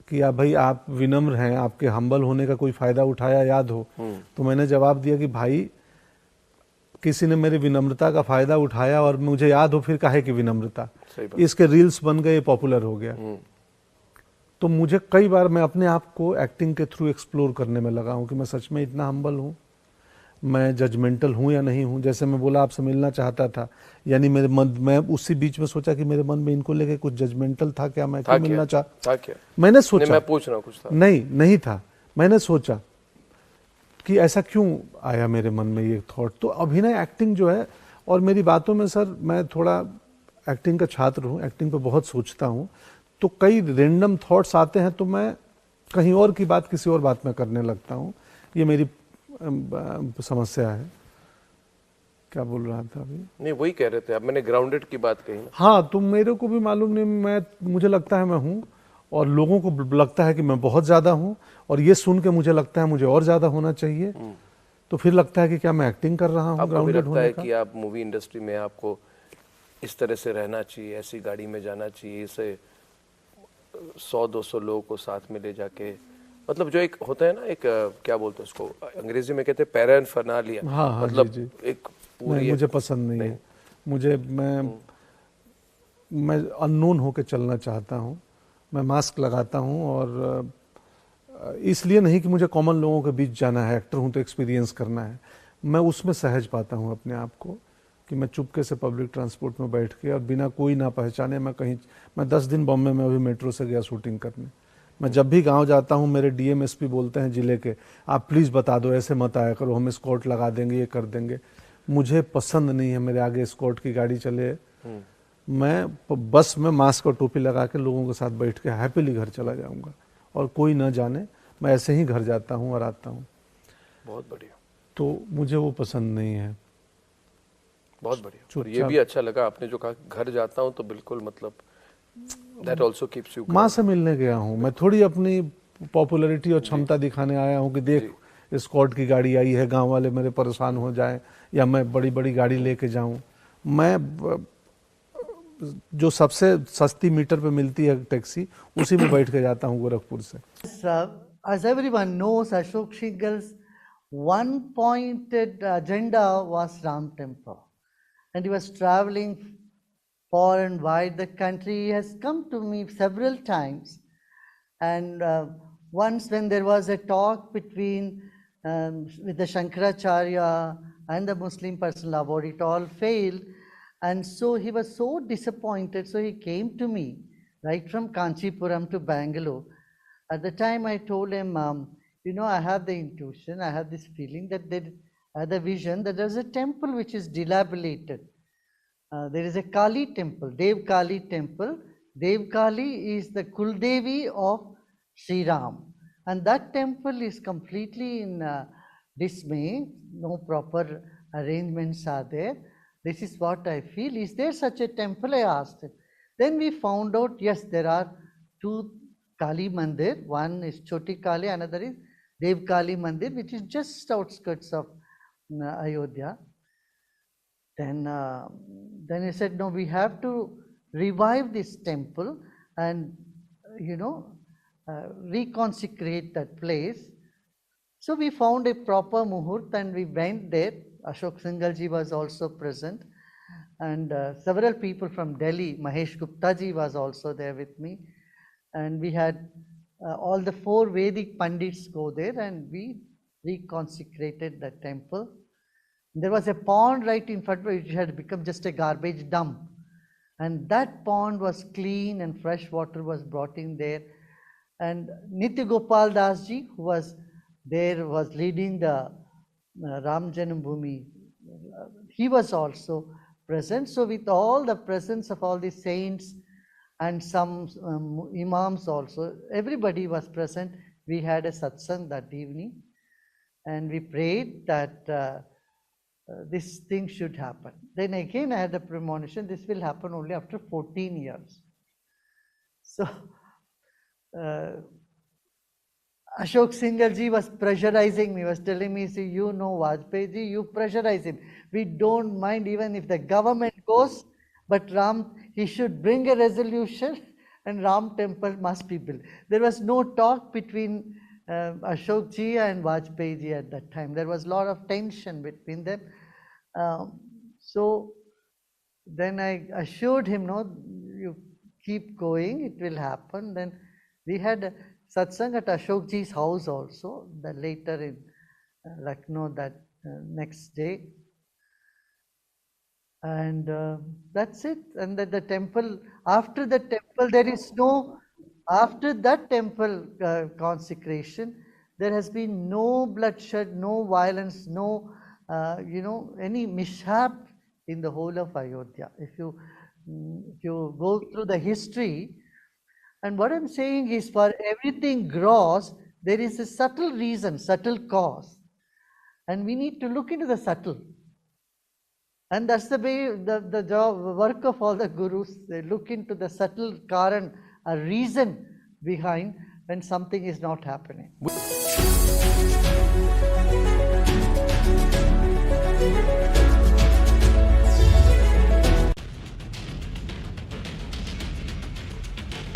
कि आप भाई आप विनम्र हैं, आपके हम्बल होने का कोई फायदा उठाया याद हो? तो मैंने जवाब दिया कि भाई किसी ने मेरी विनम्रता का फायदा उठाया और मुझे याद हो फिर काहे की विनम्रता। इसके रील्स बन गए, पॉपुलर हो गया। तो मुझे कई बार मैं अपने आप को एक्टिंग के थ्रू एक्सप्लोर करने में लगा हूं कि मैं सच में इतना हम्बल हूं, मैं जजमेंटल हूं या नहीं हूं। जैसे मैं बोला आपसे मिलना चाहता था, यानी मेरे मन, मैं उसी बीच में सोचा कि मेरे मन में इनको लेके कुछ जजमेंटल था क्या, मैं क्यों मिलना चाहता। मैंने सोचा, मैं पूछ रहा हूं कुछ था। नहीं था, मैंने सोचा कि ऐसा क्यों आया मेरे मन में ये थॉट। तो अभिनय एक्टिंग जो है, और मेरी बातों में सर मैं थोड़ा एक्टिंग का छात्र हूँ, एक्टिंग पे बहुत सोचता हूँ, तो कई रैंडम थॉट्स आते हैं तो मैं कहीं और की बात किसी और बात में करने लगता हूँ। ये मेरी समस्या है। क्या बोल रहा था अभी? नहीं वही कह रहे थे अब, मैंने ग्राउंडेड की बात कही ना। हाँ, तो मेरे को भी मालूम नहीं, मुझे लगता है मैं हूँ, और लोगों को लगता है कि मैं बहुत ज्यादा हूँ, और ये सुन के मुझे लगता है मुझे और ज्यादा होना चाहिए। तो फिर लगता है कि क्या मैं एक्टिंग कर रहा हूँ ग्राउंडेड होने का। कि आप मूवी इंडस्ट्री में आपको इस तरह से रहना चाहिए, ऐसी गाड़ी में जाना चाहिए, इसे 100-200 लोगों को साथ में ले जाके, मतलब जो एक होता है ना, एक क्या बोलते हैं उसको अंग्रेजी में कहते हैं पैराफर्नालिया। हाँ, मतलब जी। एक पूरी मुझे पसंद नहीं है। मुझे मैं अननोन होकर चलना चाहता हूँ, मैं मास्क लगाता हूँ और इसलिए नहीं कि मुझे कॉमन लोगों के बीच जाना है, एक्टर हूँ तो एक्सपीरियंस करना है, मैं उसमें सहज पाता हूँ अपने आप को कि मैं चुपके से पब्लिक ट्रांसपोर्ट में बैठ के और बिना कोई ना पहचाने मैं 10 दिन बॉम्बे में अभी मेट्रो से गया शूटिंग करने। मैं जब भी गांव जाता हूँ मेरे डीएमएसपी बोलते हैं जिले के, आप प्लीज़ बता दो, ऐसे मत आया करो, हम स्कॉट लगा देंगे, ये कर देंगे। मुझे पसंद नहीं है मेरे आगे स्कॉट की गाड़ी चले। मैं बस में मास्क और टोपी लगा के लोगों के साथ बैठ के हैप्पीली घर चला जाऊंगा और कोई ना जाने, मैं ऐसे ही घर जाता हूँ और आता हूँ। बहुत बढ़िया। तो मुझे वो पसंद नहीं है। बहुत बढ़िया। और ये भी अच्छा लगा आपने जो कहा घर जाता हूँ तो बिल्कुल मतलब that also keeps you माँ से मिलने गया हूँ मैं, थोड़ी अपनी पॉपुलैरिटी और क्षमता दिखाने आया हूँ कि देख स्कॉट की गाड़ी आई है, गांव वाले मेरे परेशान हो जाएं या मैं बड़ी बड़ी गाड़ी लेके जाऊँ। मैं जो सबसे सस्ती मीटर पे मिलती है टैक्सी, उसी में बैठ के जाता हूँ गोरखपुर से। As everyone knows, Ashok Shingal's one-pointed agenda was Ram Temple. And he was traveling far and wide the country. He has come to me several times. And once when there was a talk between with the Shankaracharya and the Muslim personal law, it all failed. And so he was so disappointed. So he came to me right from Kanchipuram to Bangalore. At the time I told him, I have the intuition, I have this feeling that I had a vision that there's a temple which is dilapidated. There is a Kali temple, Dev Kali temple. Dev Kali is the Kuldevi of Sri Ram. And that temple is completely in dismay, no proper arrangements are there. This is what I feel. Is there such a temple? I asked him. Then we found out, yes, there are two Kali Mandir. One is Choti Kali, another is Dev Kali Mandir, which is just outskirts of Ayodhya. Then he said, no, we have to revive this temple and, reconsecrate that place. So we found a proper muhurt and we went there. Ashok Singhal was also present, and several people from Delhi. Mahesh Gupta ji was also there with me, and we had all the 4 Vedic Pandits go there, and we reconsecrated the temple. There was a pond right in front which had become just a garbage dump, and that pond was clean and fresh water was brought in there. And Nitya Gopal Das ji, who was there, was leading the Ram Janambhoomi. He was also present. So with all the presence of all the saints and some imams also, everybody was present. We had a satsang that evening, and we prayed that this thing should happen. Then again I had a premonition, this will happen only after 14 years. So Ashok Singhal ji was pressurizing me, was telling me, see, Vajpayee ji, you pressurize him. We don't mind even if the government goes, but he should bring a resolution and Ram temple must be built. There was no talk between Ashok ji and Vajpayee ji at that time. There was a lot of tension between them. So then I assured him, no, you keep going, it will happen. Then we had satsang at Ashok ji's house also, later in Lucknow that next day. And that's it. And the temple, after the temple, there is no, after that temple consecration, there has been no bloodshed, no violence, no, any mishap in the whole of Ayodhya. If you go through the history, and what I'm saying is, for everything gross, there is a subtle reason, subtle cause. And we need to look into the subtle. And that's the way, the job, work of all the gurus. They look into the subtle karan, a reason behind when something is not happening.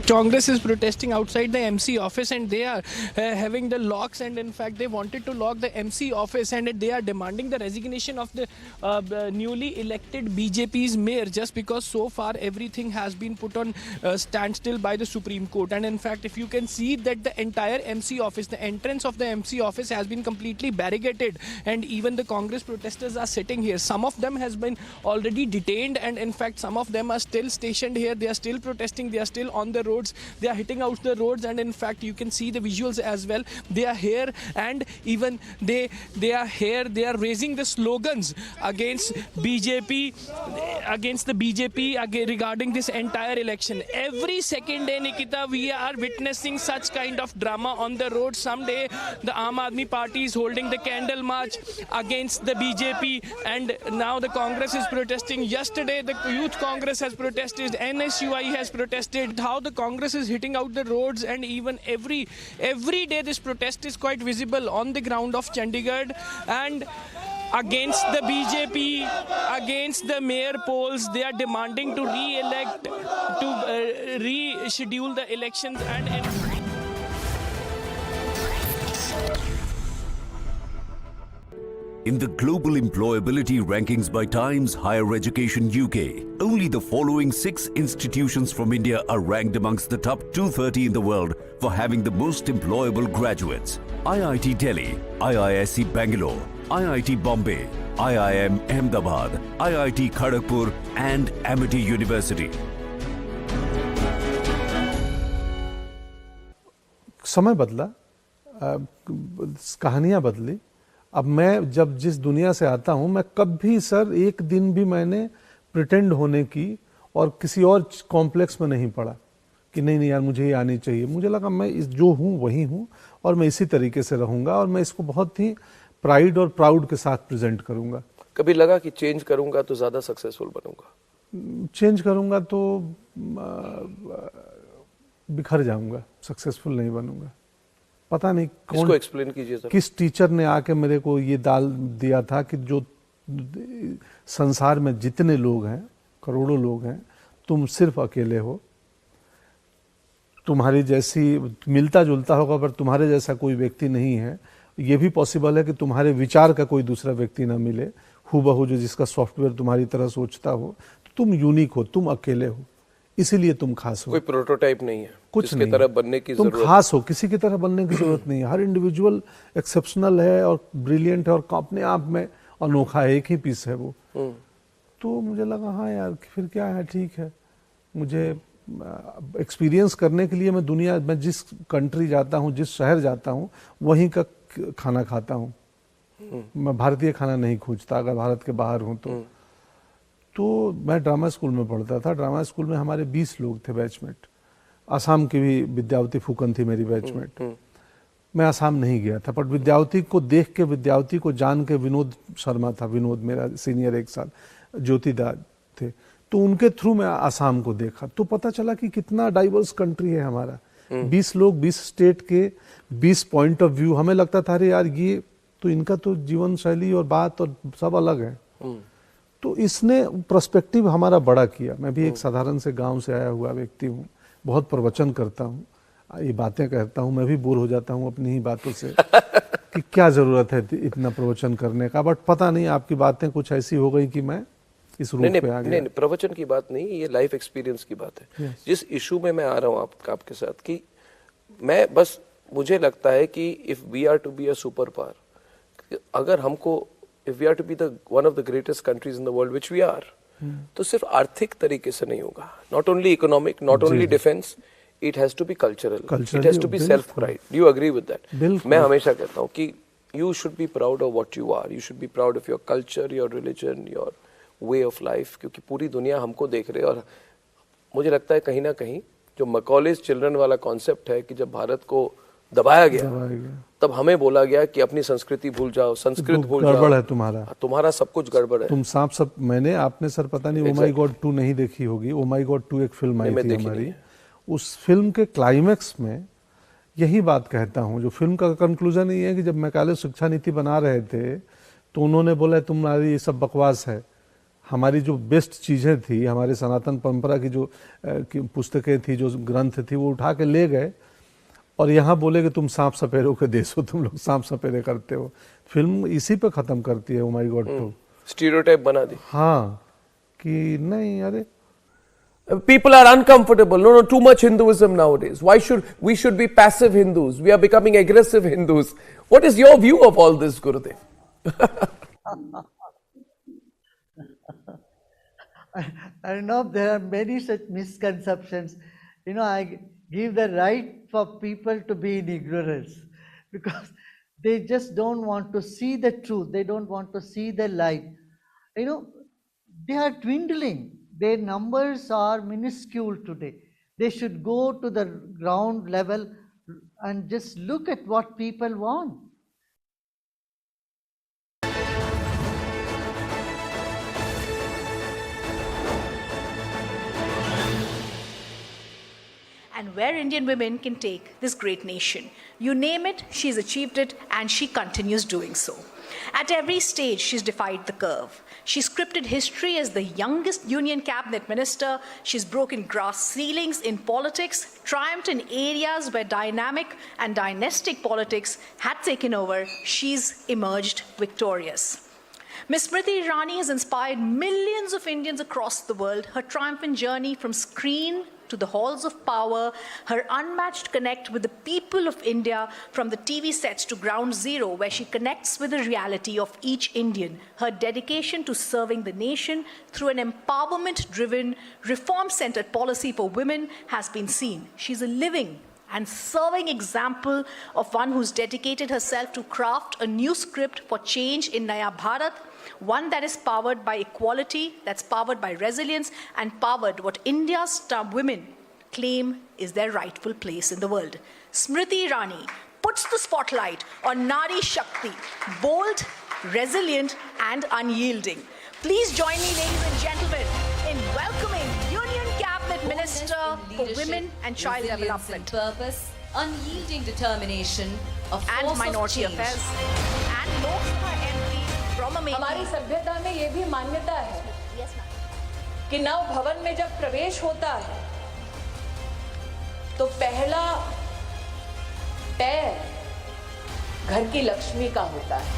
Congress is protesting outside the MC office, and they are having the locks, and in fact they wanted to lock the MC office, and they are demanding the resignation of the newly elected BJP's mayor, just because so far everything has been put on standstill by the Supreme Court. And in fact, if you can see that the entire MC office, the entrance of the MC office has been completely barricaded, and even the Congress protesters are sitting here. Some of them has been already detained, and in fact some of them are still stationed here. They are still protesting, they are still on the roads, they are hitting out the roads, and in fact you can see the visuals as well. They are here, and even they are here, they are raising the slogans against BJP, regarding this entire election. Every second day, Nikita, we are witnessing such kind of drama on the road. Someday the Aam Aadmi Party is holding the candle march against the BJP, and now the Congress is protesting. Yesterday the Youth Congress has protested, NSUI has protested. How the Congress is hitting out the roads, and even every day this protest is quite visible on the ground of Chandigarh, and against the BJP, against the mayor polls. They are demanding to re-elect, to reschedule the elections, and In the global employability rankings by Times Higher Education UK, only the following 6 institutions from India are ranked amongst the top 230 in the world for having the most employable graduates. IIT Delhi, IISc Bangalore, IIT Bombay, IIM Ahmedabad, IIT Kharagpur and Amity University. समय बदला, कहानियां बदली। अब मैं जब जिस दुनिया से आता हूं, मैं कभी सर एक दिन भी मैंने प्रिटेंड होने की और किसी और कॉम्प्लेक्स में नहीं पड़ा कि नहीं यार मुझे ये आनी चाहिए। मुझे लगा मैं जो हूं वही हूं और मैं इसी तरीके से रहूंगा, और मैं इसको बहुत ही प्राइड और प्राउड के साथ प्रेजेंट करूंगा। कभी लगा कि चेंज करूंगा तो ज्यादा सक्सेसफुल बनूंगा? चेंज करूंगा तो बिखर जाऊंगा, सक्सेसफुल नहीं बनूंगा। पता नहीं कौन, इसको एक्सप्लेन कीजिए सर। किस टीचर ने आके मेरे को ये डाल दिया था कि जो संसार में जितने लोग हैं, करोड़ों लोग हैं, तुम सिर्फ अकेले हो। तुम्हारी जैसी मिलता जुलता होगा पर तुम्हारे जैसा कोई व्यक्ति नहीं है। ये भी पॉसिबल है कि तुम्हारे विचार का कोई दूसरा व्यक्ति ना मिले हूबहू, जो जिसका सॉफ्टवेयर तुम्हारी तरह सोचता हो। तो तुम यूनिक हो, तुम अकेले हो, इसीलिए तुम खास हो। कोई प्रोटोटाइप नहीं है, कुछ नहीं, तरह बनने की तुम खास हो, किसी की तरह बनने की जरूरत नहीं है। हर इंडिविजुअल एक्सेप्शनल है और ब्रिलियंट है और अपने आप में अनोखा है, एक ही पीस है वो। तो मुझे लगा हाँ यार फिर क्या है, ठीक है। मुझे एक्सपीरियंस करने के लिए मैं जिस कंट्री जाता हूँ, जिस शहर जाता हूँ, वहीं का खाना खाता हूँ। मैं भारतीय खाना नहीं खोजता अगर भारत के बाहर हूँ तो मैं ड्रामा स्कूल में पढ़ता था। ड्रामा स्कूल में हमारे 20 लोग थे बैचमेट। आसाम की भी विद्यावती फूकन थी मेरी बैचमेट। मैं आसाम नहीं गया था, पर विद्यावती को देख के, विद्यावती को जान के, विनोद शर्मा था, विनोद मेरा सीनियर 1 साल, ज्योतिदा थे, तो उनके थ्रू मैं आसाम को देखा तो पता चला कि कितना डाइवर्स कंट्री है हमारा। 20 लोग, 20 स्टेट के 20 पॉइंट ऑफ व्यू। हमें लगता था अरे यार ये तो इनका तो जीवन शैली और बात और सब अलग है। तो इसने पर्सपेक्टिव हमारा बड़ा किया। मैं भी एक साधारण से गांव से आया हुआ व्यक्ति हूँ, बहुत प्रवचन करता हूँ, ये बातें कहता हूँ, मैं भी बोर हो जाता हूँ अपनी ही बातों से कि क्या जरूरत है इतना प्रवचन करने का। बट पता नहीं आपकी बातें कुछ ऐसी हो गई कि मैं इस रूप पे आ गया। नहीं, प्रवचन की बात नहीं, ये लाइफ एक्सपीरियंस की बात है। जिस इशू में मैं आ रहा हूँ आपके साथ कि मैं बस, मुझे लगता है कि if we are to be a super power, अगर हमको if we are to be the one of the greatest countries in the world, which we are, तो सिर्फ आर्थिक तरीके से नहीं होगा। Not only economic, not only defense, it has to be cultural. It has to be self pride. Do you agree with that? मैं हमेशा कहता हूँ कि you should be proud of what you are. You should be proud of your culture, your religion, your way of life. क्योंकि पूरी दुनिया हमको देख रही है। और मुझे लगता है कहीं ना कहीं जो मैकॉलेज चिल्ड्रन वाला कॉन्सेप्ट है कि जब भारत को दबाया गया तब हमें बोला गया कि अपनी संस्कृति भूल जाओ, संस्कृत भूल जाओ, गड़बड़ है तुम्हारा सब कुछ गड़बड़ है। तुम सब आपने सर पता नहीं ओ माय गॉड 2 नहीं देखी होगी। ओ माय गॉड 2 एक फिल्म आई थी हमारी। उस फिल्म के क्लाइमेक्स में यही बात कहता हूँ। जो फिल्म का कंक्लूजन ये है कि जब मैकाले शिक्षा नीति बना रहे थे तो उन्होंने बोला तुम्हारी ये सब बकवास है, हमारी जो बेस्ट चीज़ें थी, हमारे सनातन परंपरा की जो पुस्तकें थी, जो ग्रंथ थी, वो उठा के ले गए और यहाँ बोले कि तुम सांप सपेरों के देश हो, तुम लोग सांप सपेरे करते हो। फिल्म इसी पे ख़त्म करती है, ओ माय गॉड। तो स्टीरियोटाइप बना दी। हाँ कि नहीं, अरे people are uncomfortable. No, too much Hinduism nowadays. Why should we be passive Hindus? We are becoming aggressive Hindus. What is your view of all this, Gurudev? I know there are many such misconceptions. I give the right for people to be in ignorance because they just don't want to see the truth. They don't want to see the light. They are dwindling. Their numbers are minuscule today. They should go to the ground level and just look at what people want. And where Indian women can take this great nation. You name it, she's achieved it, and she continues doing so. At every stage, she's defied the curve. She's scripted history as the youngest union cabinet minister. She's broken glass ceilings in politics, triumphed in areas where dynamic and dynastic politics had taken over. She's emerged victorious. Ms. Smriti Irani has inspired millions of Indians across the world. Her triumphant journey from screen to the halls of power, her unmatched connect with the people of India from the TV sets to ground zero, where she connects with the reality of each Indian, her dedication to serving the nation through an empowerment-driven, reform-centered policy for women has been seen. She's a living and serving example of one who's dedicated herself to craft a new script for change in Naya Bharat, one that is powered by equality, that's powered by resilience, and powered what India's women claim is their rightful place in the world. Smriti Irani puts the spotlight on Nari Shakti, bold, resilient, and unyielding. Please join me, ladies and gentlemen, in welcoming Union Cabinet Minister for Women and Child Development, purpose, unyielding determination, and Minority Affairs, and Lok Sabha MP from Amethi. हमारी सभ्यता में ये भी मान्यता है कि नव भवन में जब प्रवेश होता है तो पहला पैर घर की लक्ष्मी का होता है.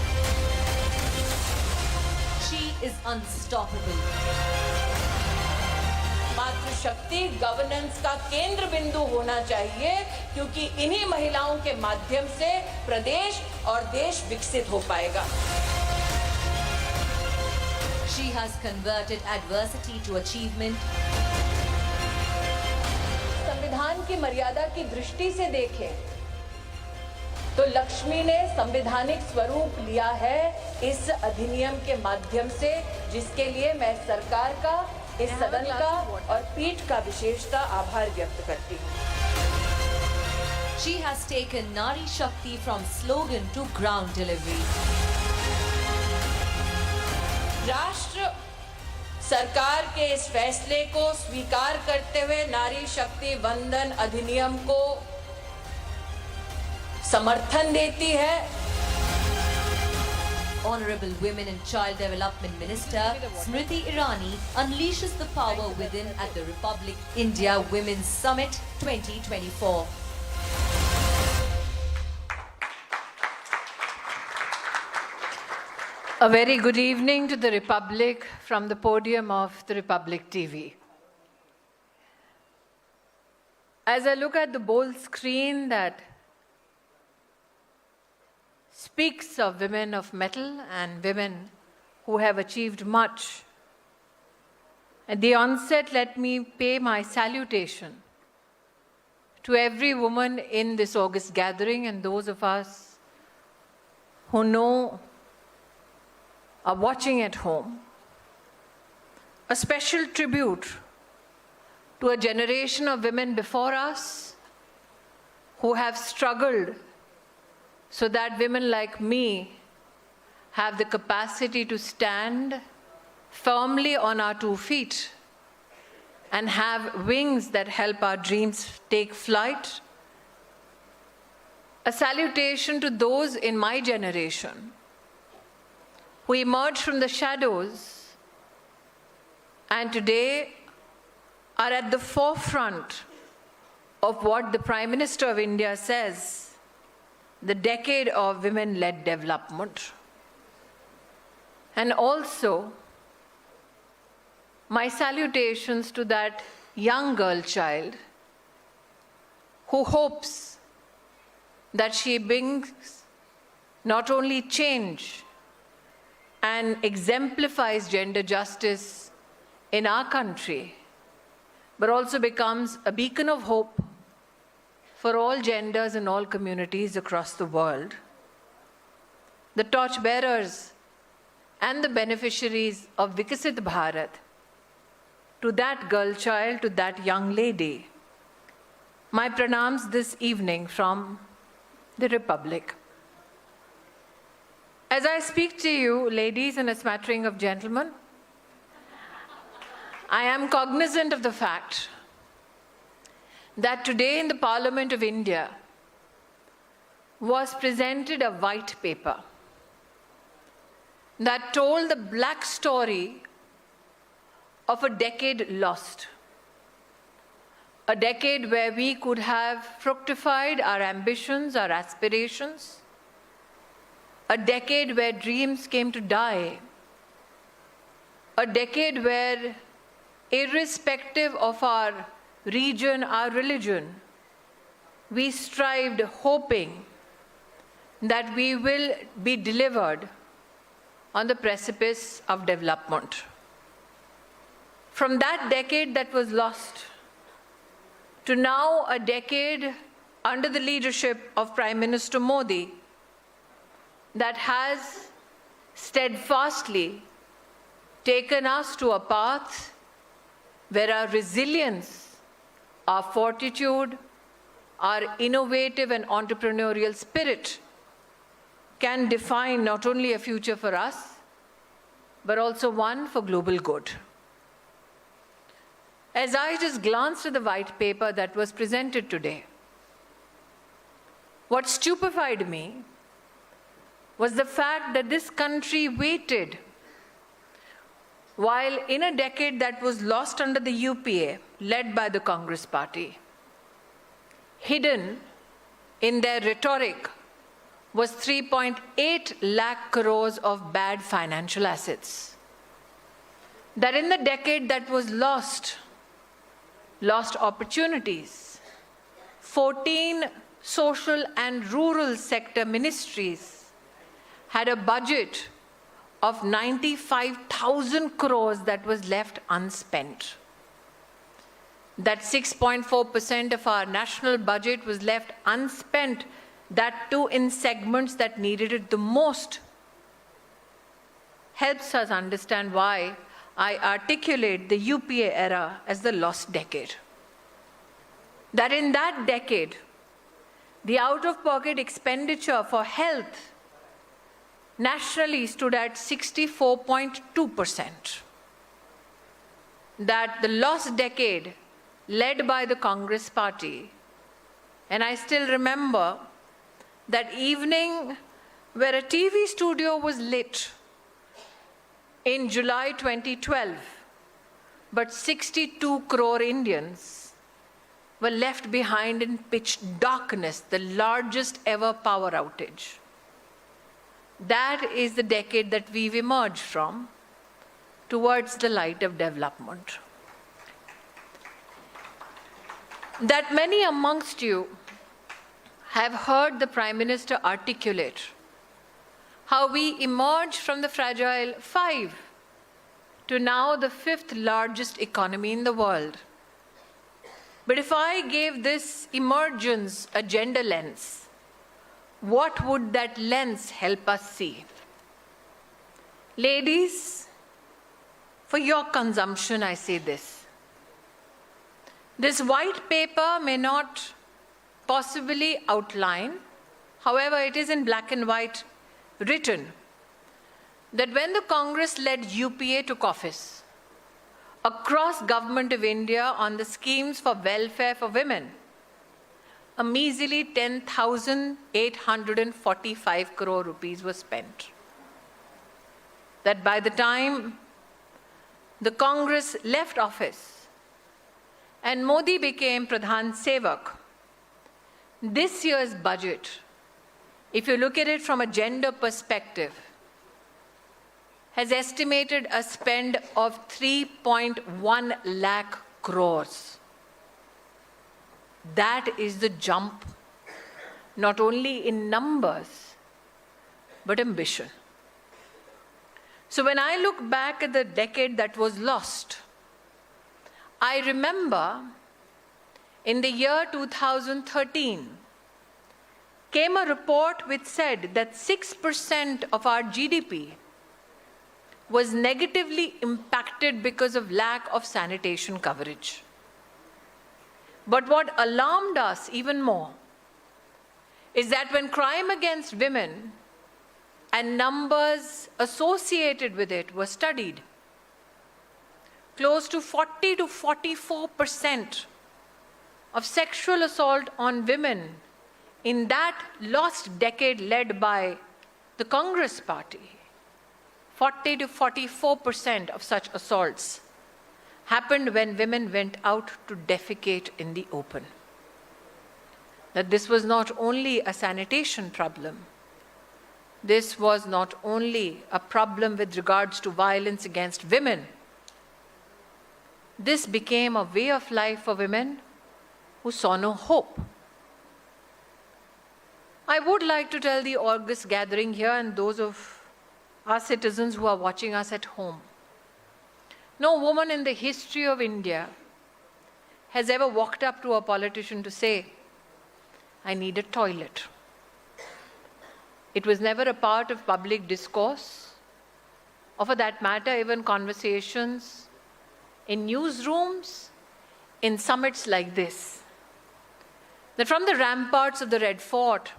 She is unstoppable. मातृशक्ति गवर्नेंस का केंद्र बिंदु होना चाहिए क्योंकि इन्हीं महिलाओं के माध्यम से प्रदेश और देश विकसित हो पाएगा. She has converted adversity to achievement. संविधान की मर्यादा की दृष्टि से देखें तो लक्ष्मी ने संवैधानिक स्वरूप लिया है इस अधिनियम के माध्यम से, जिसके लिए मैं सरकार का, इस सदन का और पीठ का विशेषता आभार व्यक्त करती हूँ. She has taken Nari Shakti from slogan to ground delivery. राष्ट्र सरकार के इस फैसले को स्वीकार करते हुए नारी शक्ति वंदन अधिनियम को समर्थन देती है. Honorable Women and Child Development Minister Smriti Irani unleashes the power within at the Republic India Women's Summit 2024. A very good evening to the Republic from the podium of the Republic TV. As I look at the bold screen that speaks of women of mettle and women who have achieved much, at the onset, let me pay my salutation to every woman in this august gathering and those of us who know are watching at home. A special tribute to a generation of women before us who have struggled so that women like me have the capacity to stand firmly on our 2 feet and have wings that help our dreams take flight. A salutation to those in my generation who emerged from the shadows and today are at the forefront of what the Prime Minister of India says, the decade of women-led development. And also, my salutations to that young girl child who hopes that she brings not only change and exemplifies gender justice in our country, but also becomes a beacon of hope for all genders and all communities across the world. The torchbearers and the beneficiaries of Vikasit Bharat, to that girl child, to that young lady, my pranams this evening from the Republic. As I speak to you, ladies and a smattering of gentlemen, I am cognizant of the fact that today in the Parliament of India was presented a white paper that told the black story of a decade lost. A decade where we could have fructified our ambitions, our aspirations. A decade where dreams came to die. A decade where, irrespective of our region, our religion, we strived hoping that we will be delivered on the precipice of development. From that decade that was lost to now a decade under the leadership of Prime Minister Modi that has steadfastly taken us to a path where our resilience, our fortitude, our innovative and entrepreneurial spirit can define not only a future for us, but also one for global good. As I just glanced at the white paper that was presented today, what stupefied me was the fact that this country waited while in a decade that was lost under the UPA, led by the Congress party, hidden in their rhetoric was 3.8 lakh crores of bad financial assets. That in the decade that was lost opportunities, 14 social and rural sector ministries had a budget of 95,000 crores that was left unspent. That 6.4% of our national budget was left unspent, that too in segments that needed it the most. Helps us understand why I articulate the UPA era as the lost decade. That in that decade, the out-of-pocket expenditure for health nationally stood at 64.2%. That the lost decade, led by the Congress party, and I still remember that evening where a TV studio was lit in July 2012, but 62 crore Indians were left behind in pitch darkness, the largest ever power outage. That is the decade that we've emerged from towards the light of development. That many amongst you have heard the Prime Minister articulate how we emerged from the fragile 5 to now the 5th largest economy in the world. But if I gave this emergence a gender lens, what would that lens help us see? Ladies, for your consumption, I say this. This white paper may not possibly outline, however, it is in black and white written, that when the Congress-led UPA took office, across Government of India on the schemes for welfare for women, a measly 10,845 crore rupees was spent. That by the time the Congress left office and Modi became Pradhan Sevak, this year's budget, if you look at it from a gender perspective, has estimated a spend of 3.1 lakh crores. That is the jump, not only in numbers, but ambition. So when I look back at the decade that was lost, I remember in the year 2013, came a report which said that 6% of our GDP was negatively impacted because of lack of sanitation coverage. But what alarmed us even more is that when crime against women and numbers associated with it were studied, close to 40 to 44% of sexual assault on women in that lost decade led by the Congress party, 40 to 44% of such assaults happened when women went out to defecate in the open. That this was not only a sanitation problem, this was not only a problem with regards to violence against women, this became a way of life for women who saw no hope. I would like to tell the august gathering here and those of our citizens who are watching us at home, no woman in the history of India has ever walked up to a politician to say, I need a toilet. It was never a part of public discourse, or for that matter, even conversations in newsrooms, in summits like this. That from the ramparts of the Red Fort,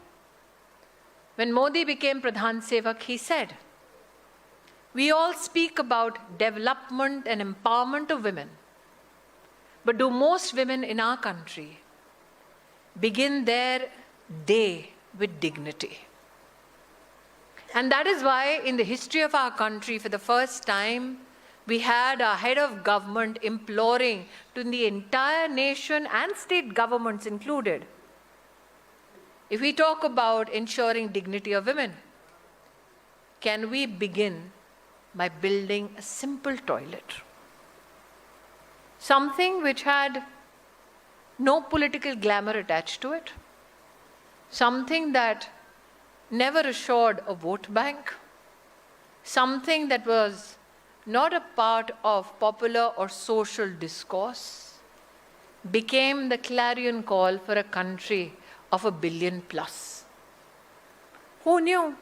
when Modi became Pradhan Sevak, he said, we all speak about development and empowerment of women, but do most women in our country begin their day with dignity? And that is why in the history of our country, for the first time, we had a head of government imploring to the entire nation and state governments included, if we talk about ensuring dignity of women, can we begin by building a simple toilet? Something which had no political glamour attached to it, something that never assured a vote bank, something that was not a part of popular or social discourse, became the clarion call for a country of 1 billion plus. Who knew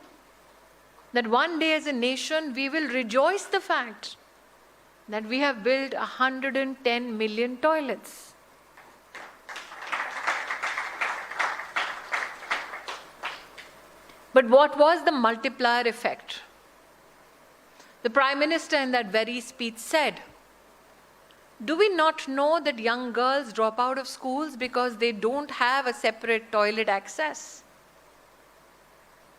that one day as a nation we will rejoice the fact that we have built 110 million toilets? But what was the multiplier effect? The Prime Minister in that very speech said, do we not know that young girls drop out of schools because they don't have a separate toilet access?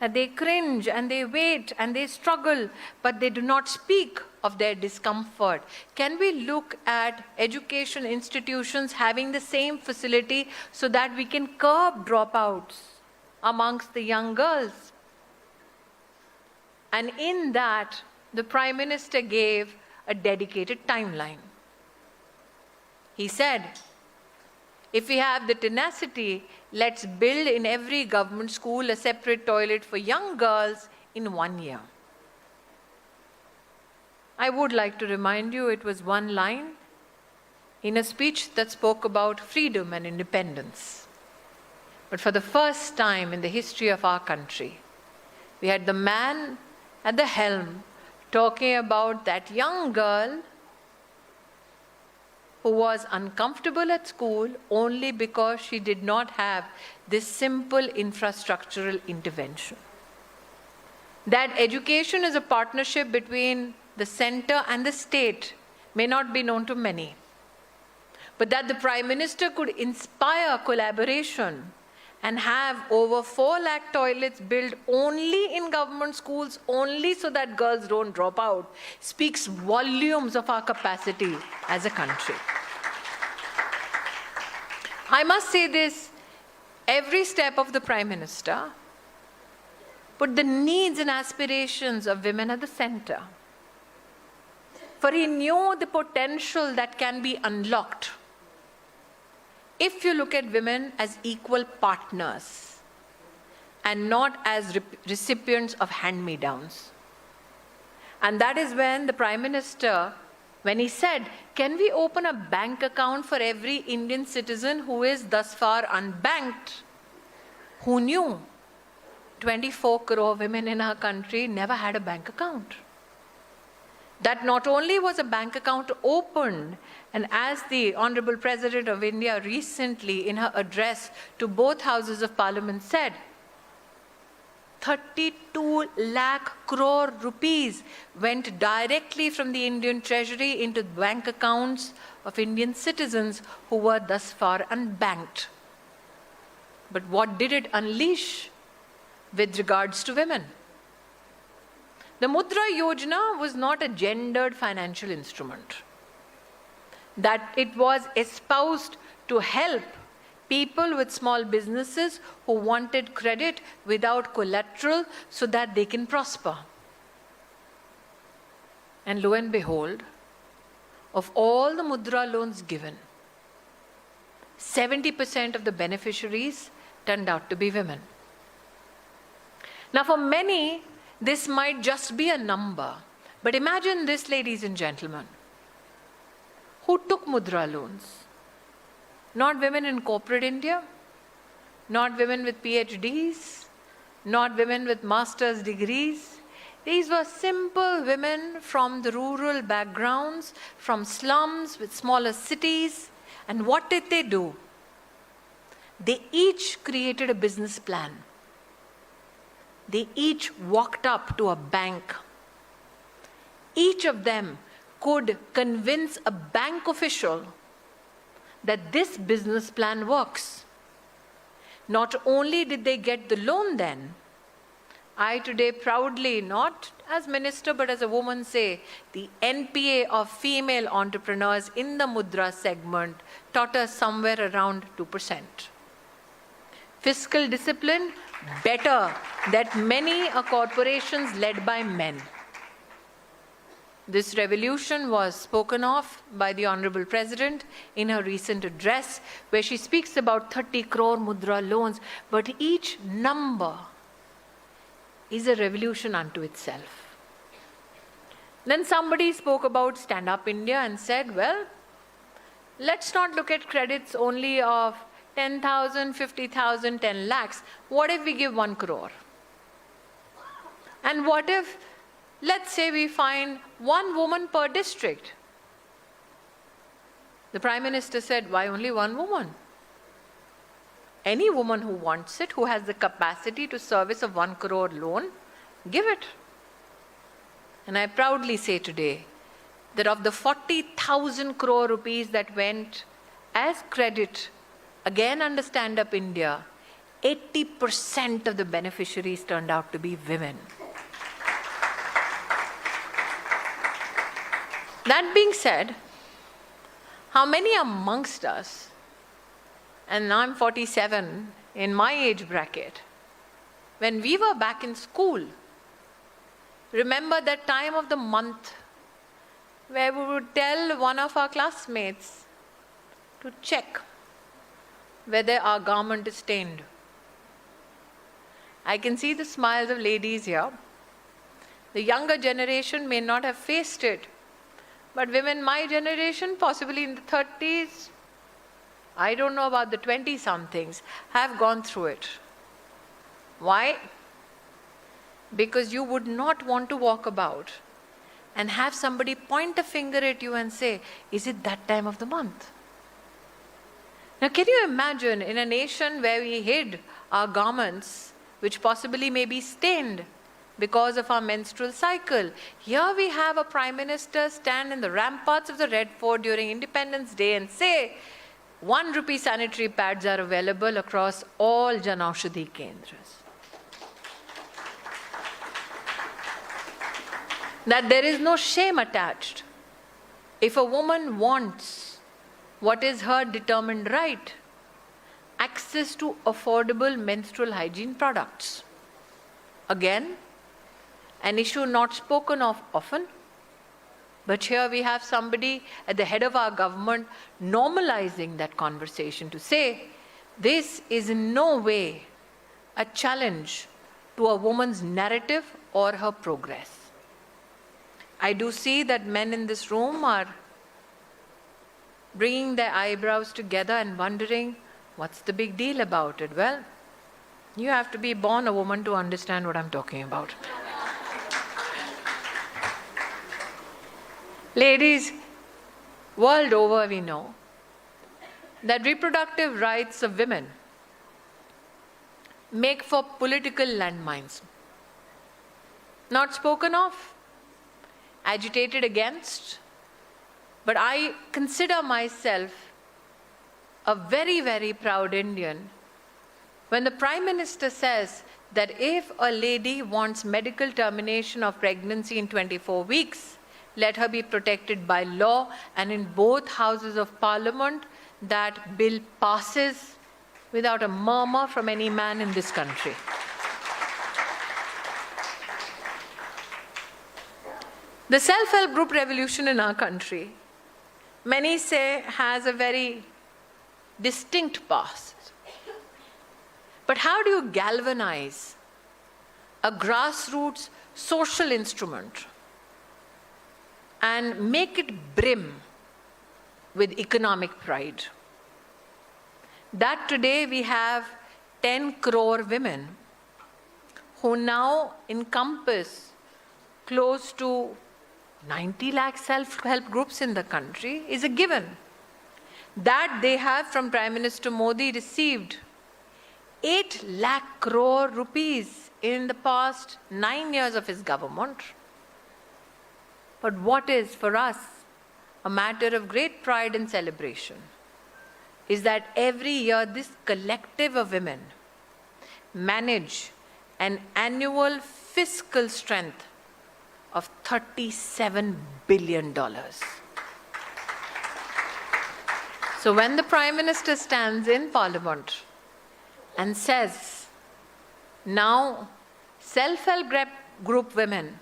That they cringe and they wait and they struggle, but they do not speak of their discomfort. Can we look at education institutions having the same facility so that we can curb dropouts amongst the young girls? And in that, the Prime Minister gave a dedicated timeline. He said, if we have the tenacity, let's build in every government school a separate toilet for young girls in 1 year. I would like to remind you it was one line in a speech that spoke about freedom and independence. But for the first time in the history of our country, we had the man at the helm talking about that young girl who was uncomfortable at school only because she did not have this simple infrastructural intervention. That education is a partnership between the center and the state may not be known to many, but that the Prime Minister could inspire collaboration and have over 4 lakh toilets built only in government schools, only so that girls don't drop out, speaks volumes of our capacity as a country. I must say this, every step of the Prime Minister put the needs and aspirations of women at the center. For he knew the potential that can be unlocked if you look at women as equal partners and not as recipients of hand-me-downs. And that is when the Prime Minister, when he said, can we open a bank account for every Indian citizen who is thus far unbanked? Who knew 24 crore women in our country never had a bank account? That not only was a bank account opened, and as the Honorable President of India recently in her address to both Houses of Parliament said, 32 lakh crore rupees went directly from the Indian Treasury into bank accounts of Indian citizens who were thus far unbanked. But what did it unleash with regards to women? The Mudra Yojana was not a gendered financial instrument. That it was espoused to help people with small businesses who wanted credit without collateral so that they can prosper. And lo and behold, of all the Mudra loans given, 70% of the beneficiaries turned out to be women. Now for many, this might just be a number, but imagine this, ladies and gentlemen. Who took Mudra loans? Not women in corporate India, not women with PhDs, not women with master's degrees. These were simple women from the rural backgrounds, from slums with smaller cities. And what did they do? They each created a business plan. They each walked up to a bank. Each of them could convince a bank official that this business plan works. Not only did they get the loan then, I today proudly, not as minister but as a woman, say the NPA of female entrepreneurs in the Mudra segment taught us somewhere around 2%. Fiscal discipline, better that many are corporations led by men. This revolution was spoken of by the Honorable President in her recent address, where she speaks about 30 crore Mudra loans, but each number is a revolution unto itself. Then somebody spoke about Stand Up India and said, well, let's not look at credits only of 10,000, 50,000, 10 lakhs. What if we give 1 crore? And what if, let's say we find 1 woman per district? The Prime Minister said, why only 1 woman? Any woman who wants it, who has the capacity to service a 1 crore loan, give it. And I proudly say today that of the 40,000 crore rupees that went as credit, again under Stand Up India, 80% of the beneficiaries turned out to be women. That being said, how many amongst us, and I'm 47, in my age bracket, when we were back in school, remember that time of the month where we would tell one of our classmates to check whether our garment is stained? I can see the smiles of ladies here. The younger generation may not have faced it, but women my generation, possibly in the 30s, I don't know about the 20-somethings, have gone through it. Why? Because you would not want to walk about and have somebody point a finger at you and say, is it that time of the month? Now, can you imagine in a nation where we hid our garments, which possibly may be stained because of our menstrual cycle? Here we have a Prime Minister stand in the ramparts of the Red Fort during Independence Day and say, ₹1 sanitary pads are available across all Jan Aushadhi Kendras. That there is no shame attached. If a woman wants what is her determined right, access to affordable menstrual hygiene products. Again, an issue not spoken of often, but here we have somebody at the head of our government normalizing that conversation to say, this is in no way a challenge to a woman's narrative or her progress. I do see that men in this room are bringing their eyebrows together and wondering, what's the big deal about it? Well, you have to be born a woman to understand what I'm talking about. Ladies, world over we know that reproductive rights of women make for political landmines. Not spoken of, agitated against, but I consider myself a very, very proud Indian when the Prime Minister says that if a lady wants medical termination of pregnancy in 24 weeks, let her be protected by law, and in both houses of Parliament, that bill passes without a murmur from any man in this country. The self-help group revolution in our country, many say, has a very distinct past. But how do you galvanize a grassroots social instrument and make it brim with economic pride? That today we have 10 crore women who now encompass close to 90 lakh self-help groups in the country is a given. That they have from Prime Minister Modi received 8 lakh crore rupees in the past 9 years of his government. But what is for us a matter of great pride and celebration is that every year this collective of women manage an annual fiscal strength of $37 billion. So when the Prime Minister stands in Parliament and says, now self-help group women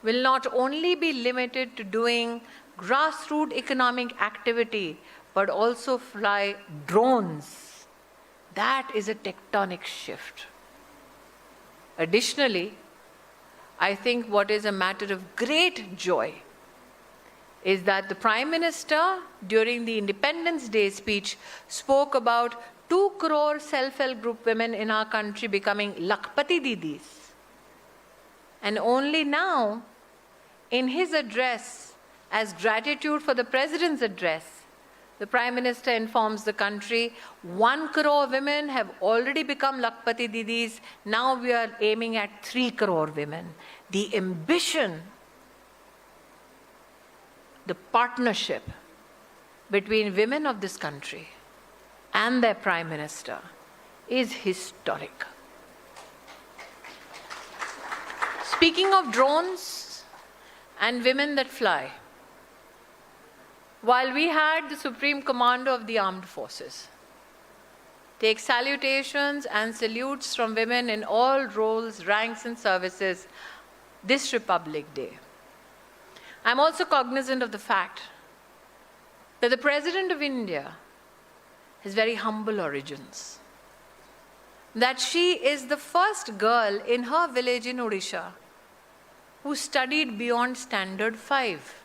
will not only be limited to doing grassroots economic activity, but also fly drones, that is a tectonic shift. Additionally, I think what is a matter of great joy is that the Prime Minister, during the Independence Day speech, spoke about 2 crore self-help group women in our country becoming Lakpati Didis. And only now, in his address, as gratitude for the President's address, the Prime Minister informs the country 1 crore women have already become Lakpati Didis. Now we are aiming at 3 crore women. The ambition, the partnership between women of this country and their Prime Minister is historic. Speaking of drones and women that fly, while we had the Supreme Commander of the Armed Forces take salutations and salutes from women in all roles, ranks and services this Republic Day, I'm also cognizant of the fact that the President of India has very humble origins, that she is the first girl in her village in Odisha who studied beyond Standard 5.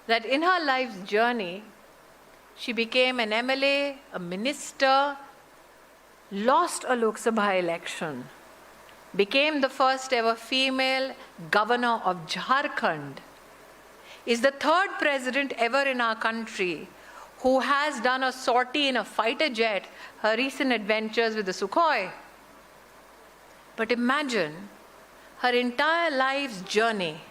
That in her life's journey, she became an MLA, a minister, lost a Lok Sabha election, became the first ever female governor of Jharkhand, is the 3rd president ever in our country who has done a sortie in a fighter jet, her recent adventures with the Sukhoi. But imagine, her entire life's journey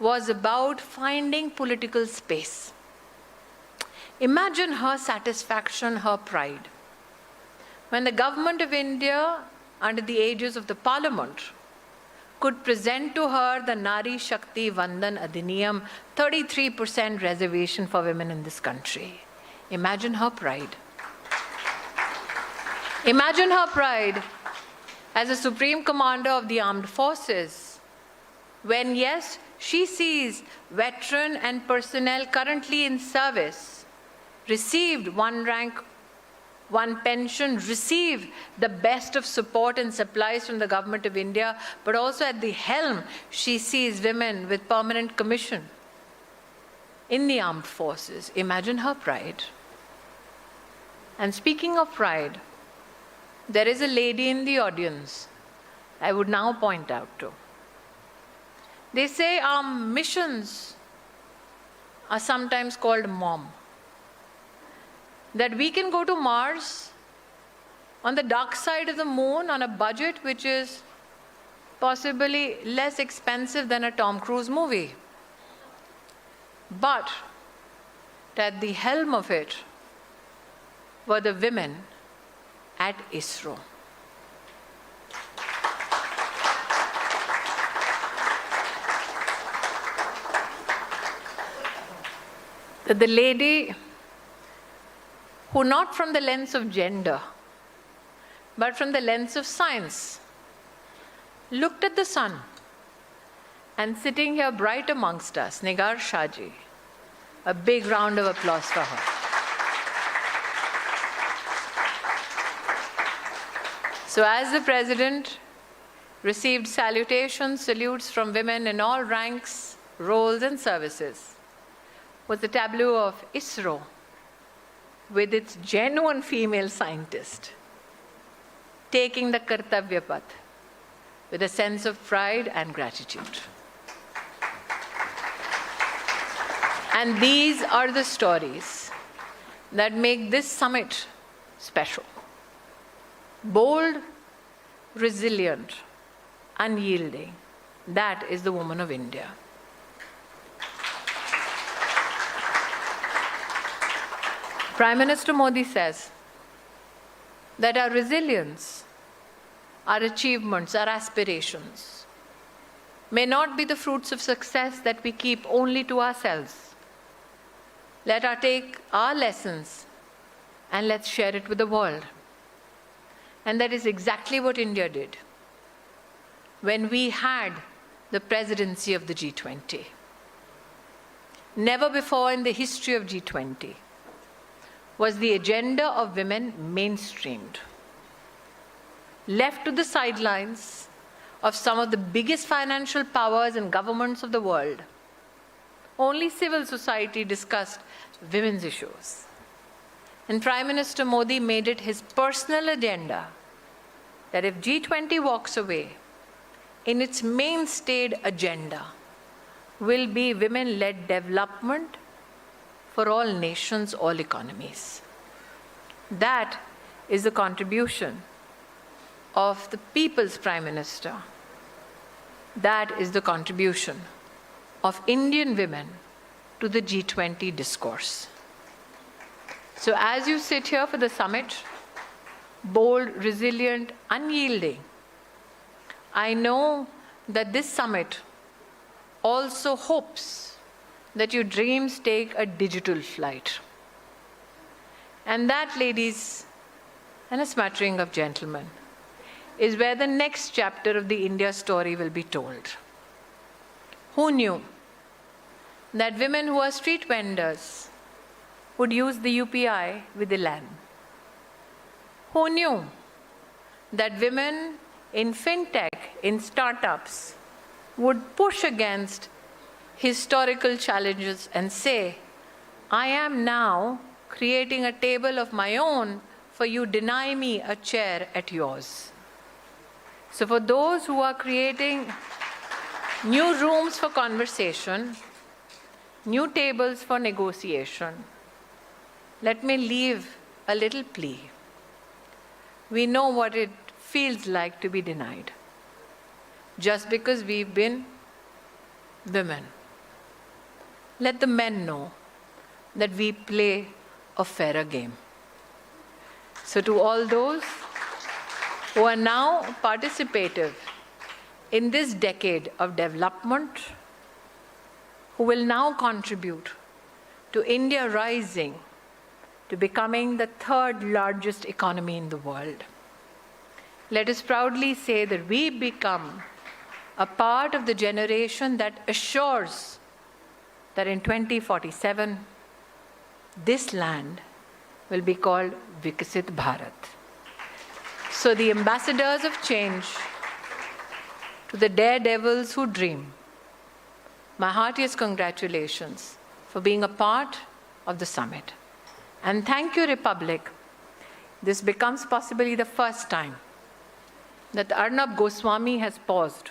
was about finding political space, Imagine her satisfaction, her pride, when the government of India, under the aegis of the Parliament, could present to her the Nari Shakti Vandan Adhiniyam, 33% reservation for women in this country. Imagine her pride. Imagine her pride as a Supreme Commander of the Armed Forces, when, yes, she sees veteran and personnel currently in service, received one rank, one pension, receive the best of support and supplies from the government of India, but also at the helm, she sees women with permanent commission in the armed forces. Imagine her pride. And speaking of pride, there is a lady in the audience I would now point out to. They say our missions are sometimes called mom. That we can go to Mars on the dark side of the moon on a budget which is possibly less expensive than a Tom Cruise movie. But at the helm of it were the women at ISRO. The lady who, not from the lens of gender, but from the lens of science, looked at the sun, and sitting here bright amongst us, Nigar Shahji, a big round of applause for her. So as the President received salutations, salutes from women in all ranks, roles and services, was the tableau of ISRO, with its genuine female scientist, taking the Kartavya Path with a sense of pride and gratitude. And these are the stories that make this summit special. Bold, resilient, unyielding. That is the woman of India. Prime Minister Modi says that our resilience, our achievements, our aspirations may not be the fruits of success that we keep only to ourselves. Let us take our lessons and let's share it with the world. And that is exactly what India did when we had the presidency of the G20. Never before in the history of G20 was the agenda of women mainstreamed. Left to the sidelines of some of the biggest financial powers and governments of the world, only civil society discussed women's issues. And Prime Minister Modi made it his personal agenda that if G20 walks away, in its mainstayed agenda will be women-led development for all nations, all economies. That is the contribution of the People's Prime Minister. That is the contribution of Indian women to the G20 discourse. So as you sit here for the summit, bold, resilient, unyielding, I know that this summit also hopes that your dreams take a digital flight. And that, ladies and a smattering of gentlemen, is where the next chapter of the India story will be told. Who knew that women who are street vendors would use the UPI with the LAN? Who knew that women in fintech, in startups, would push against historical challenges and say, I am now creating a table of my own, for you deny me a chair at yours. So for those who are creating new rooms for conversation, new tables for negotiation, let me leave a little plea. We know what it feels like to be denied, just because we've been women. Let the men know that we play of fairer game. So to all those who are now participative in this decade of development, who will now contribute to India rising to becoming the third largest economy in the world, let us proudly say that we become a part of the generation that assures that in 2047, this land will be called Vikasit Bharat. So the ambassadors of change, to the daredevils who dream, my heartiest congratulations for being a part of the summit. And thank you, Republic. This becomes possibly the first time that Arnab Goswami has paused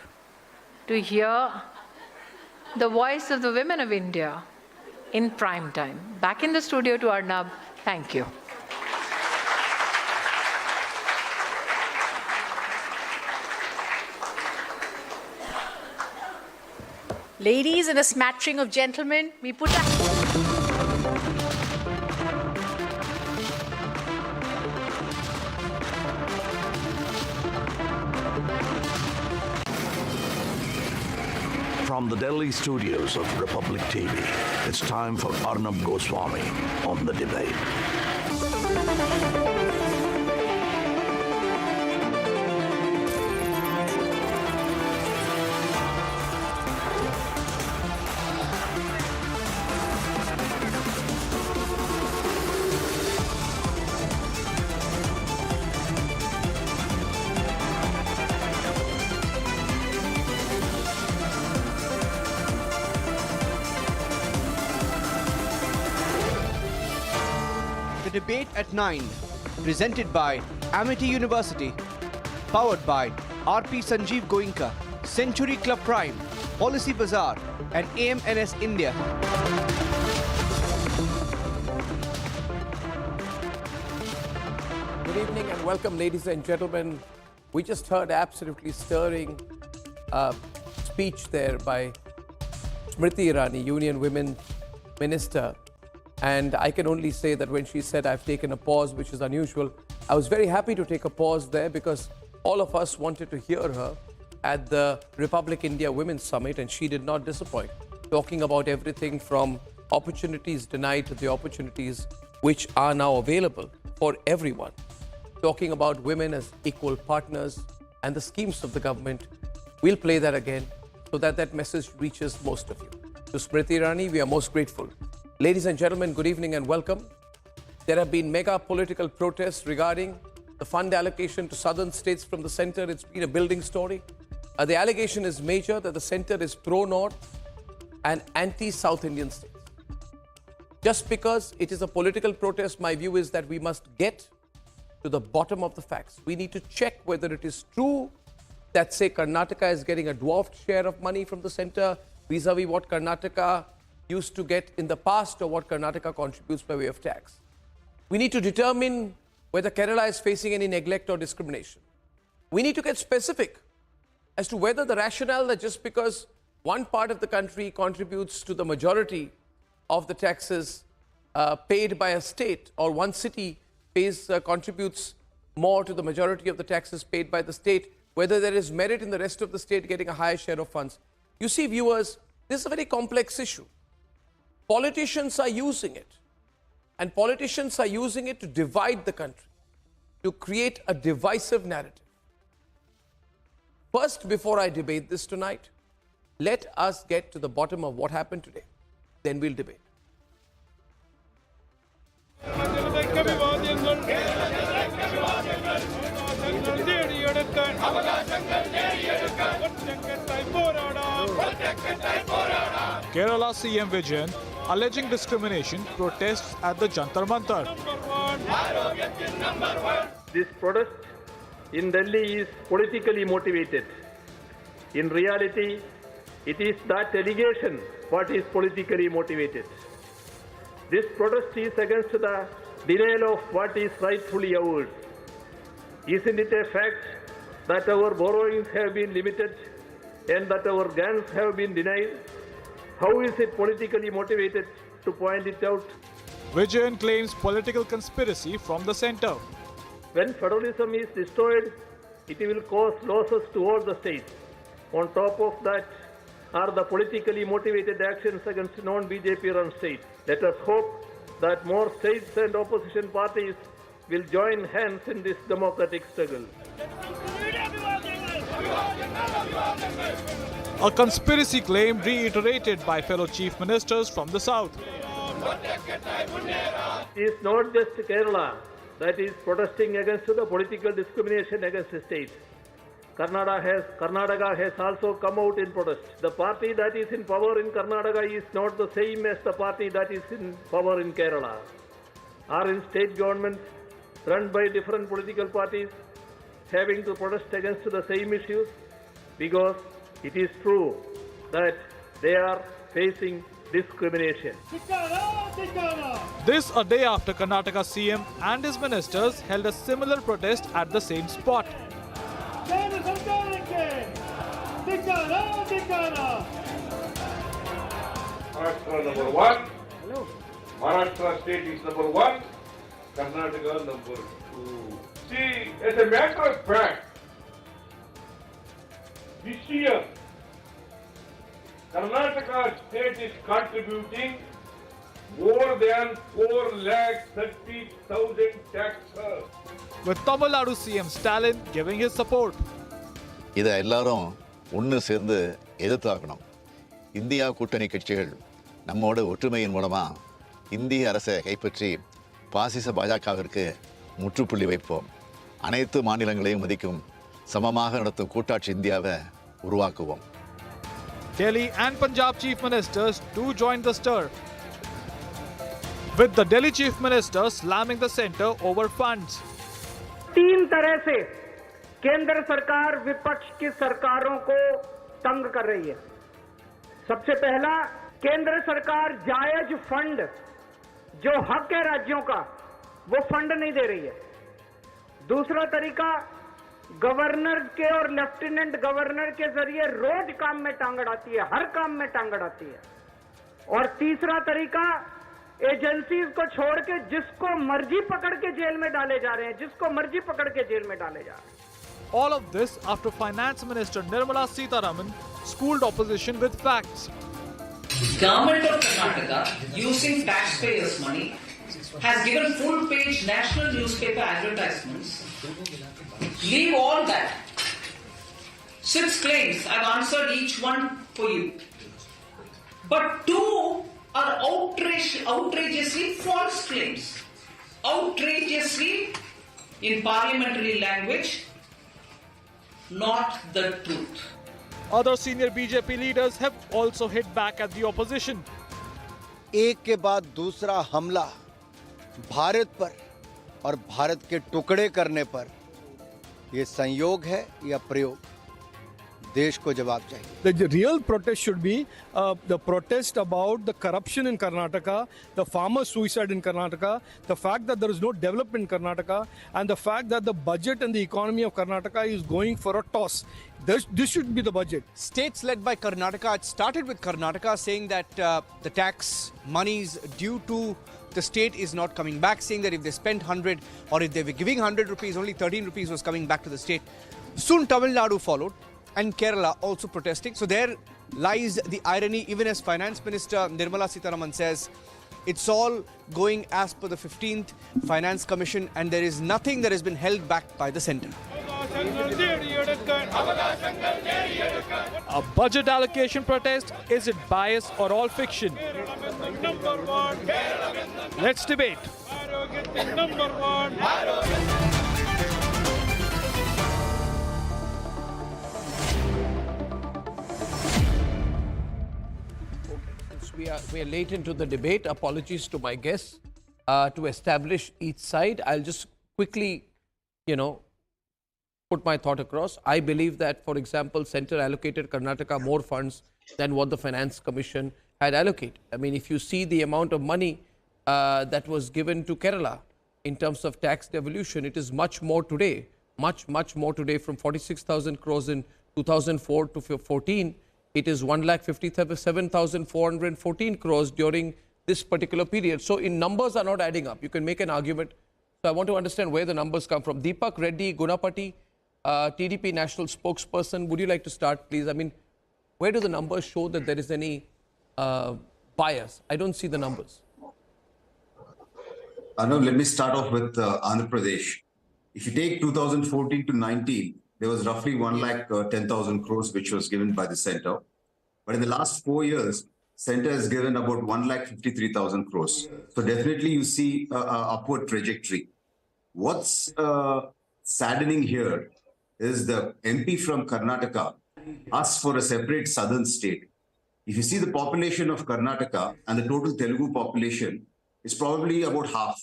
to hear the voice of the women of India in prime time. Back in the studio to Arnab, thank you. Ladies and a smattering of gentlemen, we put our... From the Delhi studios of Republic TV, it's time for Arnab Goswami on The Debate. The Debate at 9, presented by Amity University, powered by RP Sanjeev Goenka, Century Club Prime, Policy Bazaar, and AMNS India. Good evening and welcome, ladies and gentlemen. We just heard absolutely stirring speech there by Smriti Irani, Union Women Minister. And I can only say that when she said, I've taken a pause, which is unusual, I was very happy to take a pause there because all of us wanted to hear her at the Republic India Women's Summit, and she did not disappoint, talking about everything from opportunities denied to the opportunities which are now available for everyone, talking about women as equal partners and the schemes of the government. We'll play that again so that that message reaches most of you. To Smriti Irani, we are most grateful. Ladies and gentlemen, good evening and welcome. There have been mega political protests regarding the fund allocation to southern states from the center. It's been a building story. The allegation is major that the center is pro-North and anti-South Indian states. Just because it is a political protest, my view is that we must get to the bottom of the facts. We need to check whether it is true that, say, Karnataka is getting a dwarfed share of money from the center vis-a-vis what Karnataka used to get in the past or what Karnataka contributes by way of tax. We need to determine whether Kerala is facing any neglect or discrimination. We need to get specific as to whether the rationale that just because one part of the country contributes to the majority of the taxes paid by a state, or one city contributes more to the majority of the taxes paid by the state, whether there is merit in the rest of the state getting a higher share of funds. You see, viewers, this is a very complex issue. Politicians are using it, and politicians are using it to divide the country, to create a divisive narrative. First, before I debate this tonight, let us get to the bottom of what happened today. Then we'll debate. Kerala CM Vijayan alleging discrimination protests at the Jantar Mantar. This protest in Delhi is politically motivated. In reality, it is that allegation what is politically motivated. This protest is against the denial of what is rightfully ours. Isn't it a fact that our borrowings have been limited and that our grants have been denied? How is it politically motivated to point it out? Vijayan claims political conspiracy from the centre. When federalism is destroyed, it will cause losses to all the states. On top of that are the politically motivated actions against non-BJP run states. Let us hope that more states and opposition parties will join hands in this democratic struggle. A conspiracy claim reiterated by fellow chief ministers from the south. It is not just Kerala that is protesting against the political discrimination against the states. Karnataka has also come out in protest. The party that is in power in Karnataka is not the same as the party that is in power in Kerala. Are in state governments run by different political parties having to protest against the same issues, because it is true that they are facing discrimination. This a day after Karnataka CM and his ministers held a similar protest at the same spot. Maharashtra number 1. Maharashtra state is number 1. Karnataka number 2. See, as a matter of fact, this year, Karnataka state is contributing more than 4,30,000 taxes. With Tamil Nadu CM Stalin giving his support. இதை எல்லாரும் ஒன்று சேர்ந்து எதிர்த்தாக்கணும். India கூட்டணி கட்சிகள் நம்மோட ஒற்றுமையின் மூலமாக இந்திய அரசை கைப்பற்றி பாசிச பாஜகவிற்கு முற்றுப்புள்ளி வைப்போம். அனைத்து மாநிலங்களையும் மதிக்கும் சமமாக நடத்தும் கூட்டாட்சி இந்தியாவை உருவாக்குவோம். Delhi and Punjab chief ministers too joined the stir, with the Delhi chief minister slamming the centre over funds. तीन तरह से केंद्र सरकार विपक्ष की सरकारों को तंग कर रही है. सबसे पहला, केंद्र सरकार जायज फंड जो हक है राज्यों का वो फंड नहीं दे रही है. दूसरा तरीका, गवर्नर के और लेफ्टिनेंट गवर्नर के जरिए रोज काम में टांग अड़ाती है, हर काम में टांग अड़ाती है. और तीसरा तरीका, एजेंसीज को छोड़ के जिसको मर्जी पकड़ के जेल में डाले जा रहे हैं, जिसको मर्जी पकड़ के जेल में डाले जा रहे हैं. All of this after Finance Minister Nirmala Sitharaman schooled opposition with facts. Government of Karnataka, using taxpayers' money, has given full-page national newspaper advertisements. Leave all that. 6 claims, I've answered each one for you. But 2 are outrageously false claims. Outrageously, in parliamentary language, not the truth. Other senior BJP leaders have also hit back at the opposition. एक के बाद दूसरा हमला भारत पर और भारत के टुकड़े करने पर ये संयोग है या प्रयोग, देश को जवाब चाहिए. The real protest should be the protest about the corruption in Karnataka, the farmer suicide in Karnataka, the fact that there is no development in Karnataka, and the fact that the budget and the economy of Karnataka is going for a toss. This should be the budget. States led by Karnataka, it started with Karnataka saying that the tax monies due to the state is not coming back, saying that if they spent 100 or if they were giving 100 rupees, only 13 rupees was coming back to the state. Soon Tamil Nadu followed and Kerala also protesting. So there lies the irony, even as Finance Minister Nirmala Sitharaman says, it's all going as per the 15th Finance Commission and there is nothing that has been held back by the centre. A budget allocation protest, is it bias or all fiction? Let's debate. We are late into the debate. Apologies to my guests. To establish each side, I'll just quickly, put my thought across. I believe that, for example, Centre allocated Karnataka more funds than what the Finance Commission had allocated. I mean, if you see the amount of money that was given to Kerala in terms of tax devolution, it is much more today, much more today, from 46,000 crores in 2004 to 14. It is 1,57,414 crores during this particular period. So in numbers are not adding up. You can make an argument. So I want to understand where the numbers come from. Deepak Reddy Gunapati, TDP national spokesperson, would you like to start, please? I mean, where do the numbers show that there is any bias? I don't see the numbers. No, let me start off with Andhra Pradesh. If you take 2014 to 19, there was roughly 1,10,000 crores which was given by the center. But in the last 4 years, center has given about 1,53,000 crores. So definitely you see an upward trajectory. What's saddening here is the MP from Karnataka asked for a separate southern state. If you see the population of Karnataka and the total Telugu population is probably about half.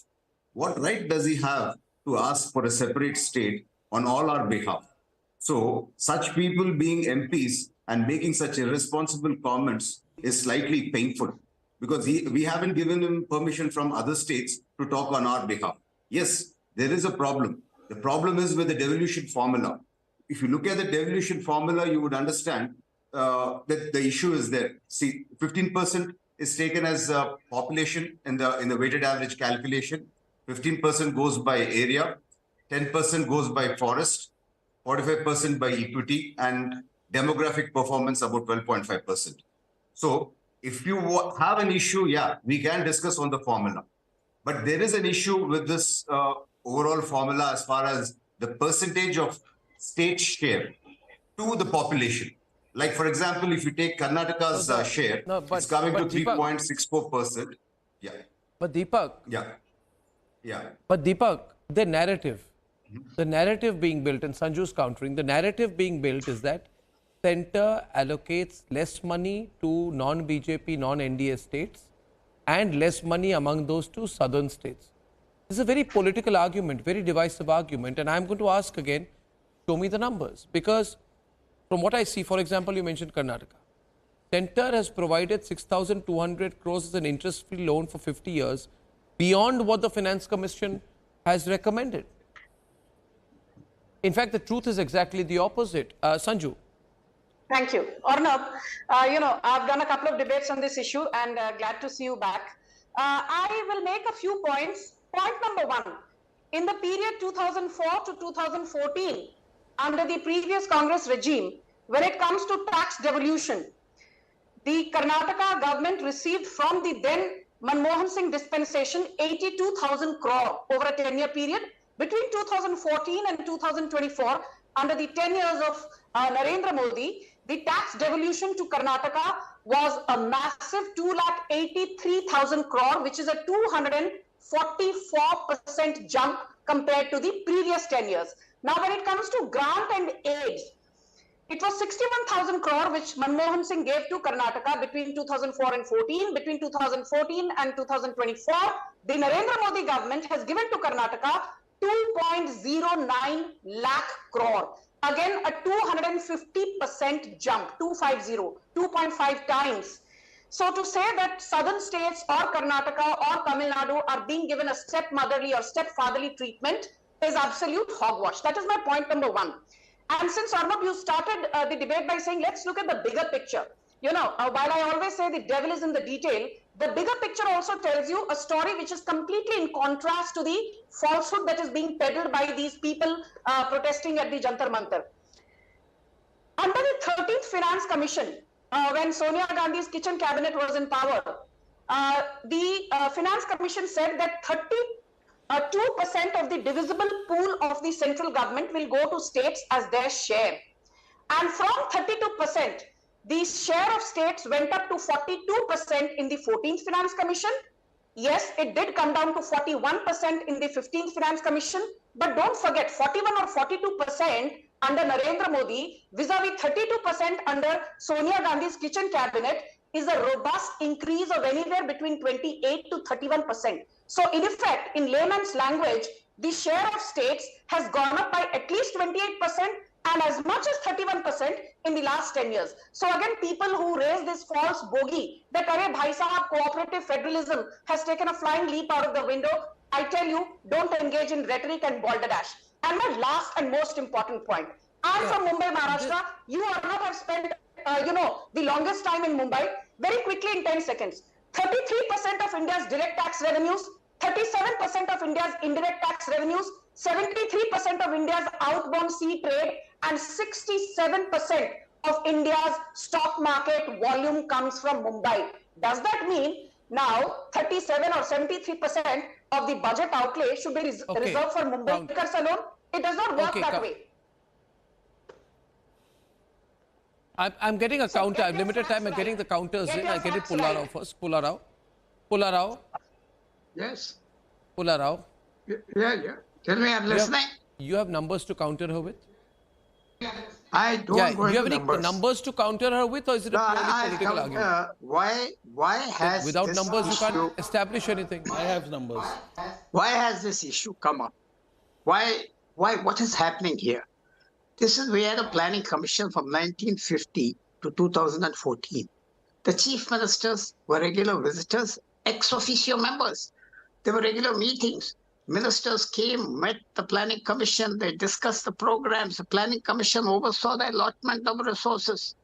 What right does he have to ask for a separate state on all our behalf? So such people being MPs and making such irresponsible comments is slightly painful because we haven't given him permission from other states to talk on our behalf. Yes, there is a problem. The problem is with the devolution formula. If you look at the devolution formula, you would understand that the issue is there. See, 15% is taken as population in the weighted average calculation. 15% goes by area, 10% goes by forest, 45% by equity, and demographic performance about 12.5%. So if you have an issue, yeah, we can discuss on the formula. But there is an issue with this overall formula as far as the percentage of state share to the population. Like, for example, if you take Karnataka's share, it's coming to 3.64%. Yeah. But Deepak. Yeah. Yeah. But Deepak, the narrative being built, and Sanju's countering, the narrative being built is that center allocates less money to non-BJP, non-NDA states and less money among those two southern states. This is a very political argument, very divisive argument, and I'm going to ask again, show me the numbers. Because from what I see, for example, you mentioned Karnataka. Center has provided 6,200 crores as an interest-free loan for 50 years, beyond what the Finance Commission has recommended. In fact, the truth is exactly the opposite. Sanju. Thank you. Arnab, I've done a couple of debates on this issue and glad to see you back. I will make a few points. Point number one, in the period 2004 to 2014, under the previous Congress regime, when it comes to tax devolution, the Karnataka government received from the then Manmohan Singh dispensation 82,000 crore over a 10-year period. Between 2014 and 2024, under the 10 years of Narendra Modi, the tax devolution to Karnataka was a massive 2,83,000 crore, which is a 244% jump compared to the previous 10 years. Now, when it comes to grant and aid, it was 61,000 crore which Manmohan Singh gave to Karnataka between 2004 and 14. Between 2014 and 2024, the Narendra Modi government has given to Karnataka 2.09 lakh crore. Again, a 250% jump, 2.5 times. So to say that southern states or Karnataka or Tamil Nadu are being given a stepmotherly or stepfatherly treatment is absolute hogwash. That is my point number one. And since Arnab, you started the debate by saying, let's look at the bigger picture. While I always say the devil is in the detail, the bigger picture also tells you a story which is completely in contrast to the falsehood that is being peddled by these people protesting at the Jantar Mantar. Under the 13th Finance Commission, when Sonia Gandhi's kitchen cabinet was in power, the Finance Commission said that 2% of the divisible pool of the central government will go to states as their share. And from 32%, the share of states went up to 42% in the 14th Finance Commission. Yes, it did come down to 41% in the 15th Finance Commission. But don't forget, 41 or 42% under Narendra Modi vis-a-vis 32% under Sonia Gandhi's kitchen cabinet is a robust increase of anywhere between 28 to 31%. So in effect, in layman's language, the share of states has gone up by at least 28% and as much as 31% in the last 10 years. So again, people who raise this false bogey that Arey Bhai Sahab, cooperative federalism has taken a flying leap out of the window, I tell you, don't engage in rhetoric and balderdash. And my last and most important point, I'm from Mumbai, Maharashtra. You or not have spent, the longest time in Mumbai. Very quickly in 10 seconds. 33% of India's direct tax revenues, 37% of India's indirect tax revenues, 73% of India's outbound sea trade, and 67% of India's stock market volume comes from Mumbai. Does that mean now 37 or 73% of the budget outlay should be reserved for Mumbaikars alone? It does not work that way. I'm getting a counter. I've limited time. I'm getting the counters in. I get it. Pullarao first. Pullarao. Yes. Pullarao. Yeah. Tell me, I'm listening. You have numbers to counter her with? I don't go do you have into any numbers to counter her with, or is it a purely political argument? Why has without this numbers you issue, can't establish anything? I have numbers. Why has this issue come up? Why? What is happening here? We had a planning commission from 1950 to 2014. The chief ministers were regular visitors, ex officio members. There were regular meetings. Ministers came, met the planning commission, they discussed the programs. The planning commission oversaw the allotment of resources.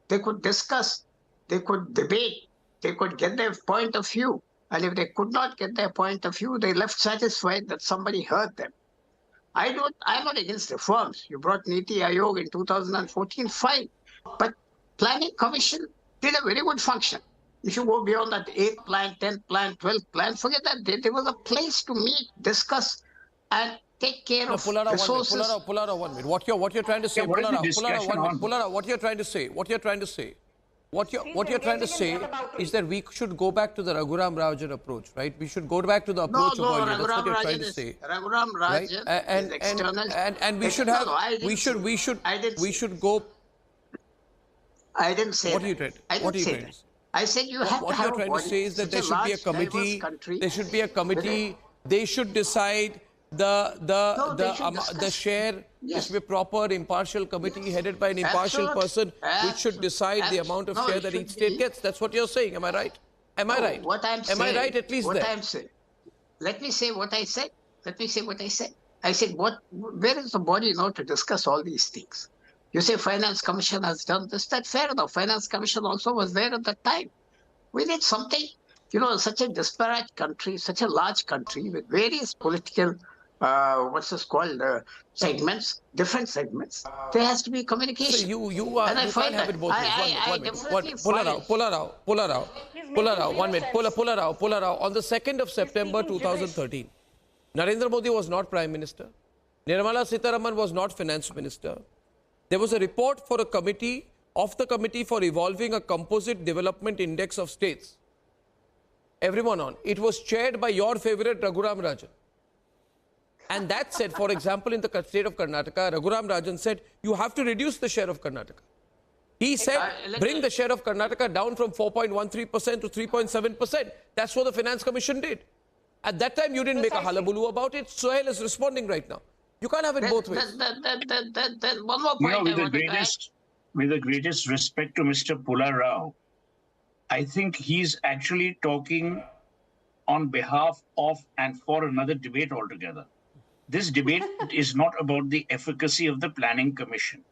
They could discuss, they could debate, they could get their point of view. And if they could not get their point of view, they left satisfied that somebody heard them. I'm not against reforms. You brought Niti Aayog in 2014, fine. But planning commission did a very good function. If you go beyond that 8th plan, 10th plan, 12th plan, forget that. There was a place to meet, discuss, and take care of resources. Pullarao, 1 minute. What you're trying to say, Pullarao, what you're trying to say, what you're trying to say is that we should go back to the Raghuram Rajan approach, right? We should go back to the approach of earlier. That's what you're trying to say. Raghuram Rajan is external. And we should have, we should go. I didn't say what that. What are you trying to say? I said you have what to have you're trying to say is that there should be a committee. There should be a committee. They should decide the share. Yes. It should be a proper impartial committee headed by an impartial person, which should decide the amount of share that each state gets. That's what you're saying. Am I right? Am I right? What I'm saying. Am I right? At least what I'm saying. Let me say what I said. I said where is the body now to discuss all these things? You say Finance Commission has done this, that's fair enough. Finance Commission also was there at that time. We did something, such a disparate country, such a large country with various political, segments, different segments. There has to be communication. So you can't have it both ways. Pullarao, 1 minute. Pullarao. On the 2nd of September 2013, Narendra Modi was not Prime Minister. Nirmala Sitharaman was not Finance Minister. There was a report for the committee for evolving a composite development index of states. Everyone on. It was chaired by your favorite Raghuram Rajan. And that said, for example, in the state of Karnataka, Raghuram Rajan said, you have to reduce the share of Karnataka. He said, bring the share of Karnataka down from 4.13% to 3.7%. That's what the Finance Commission did. At that time, you didn't make a hullabaloo about it. Sohail is responding right now. You can't have it both ways. One more point. With the greatest respect to Mr. Pullarao, I think he's actually talking on behalf of and for another debate altogether. This debate is not about the efficacy of the Planning Commission.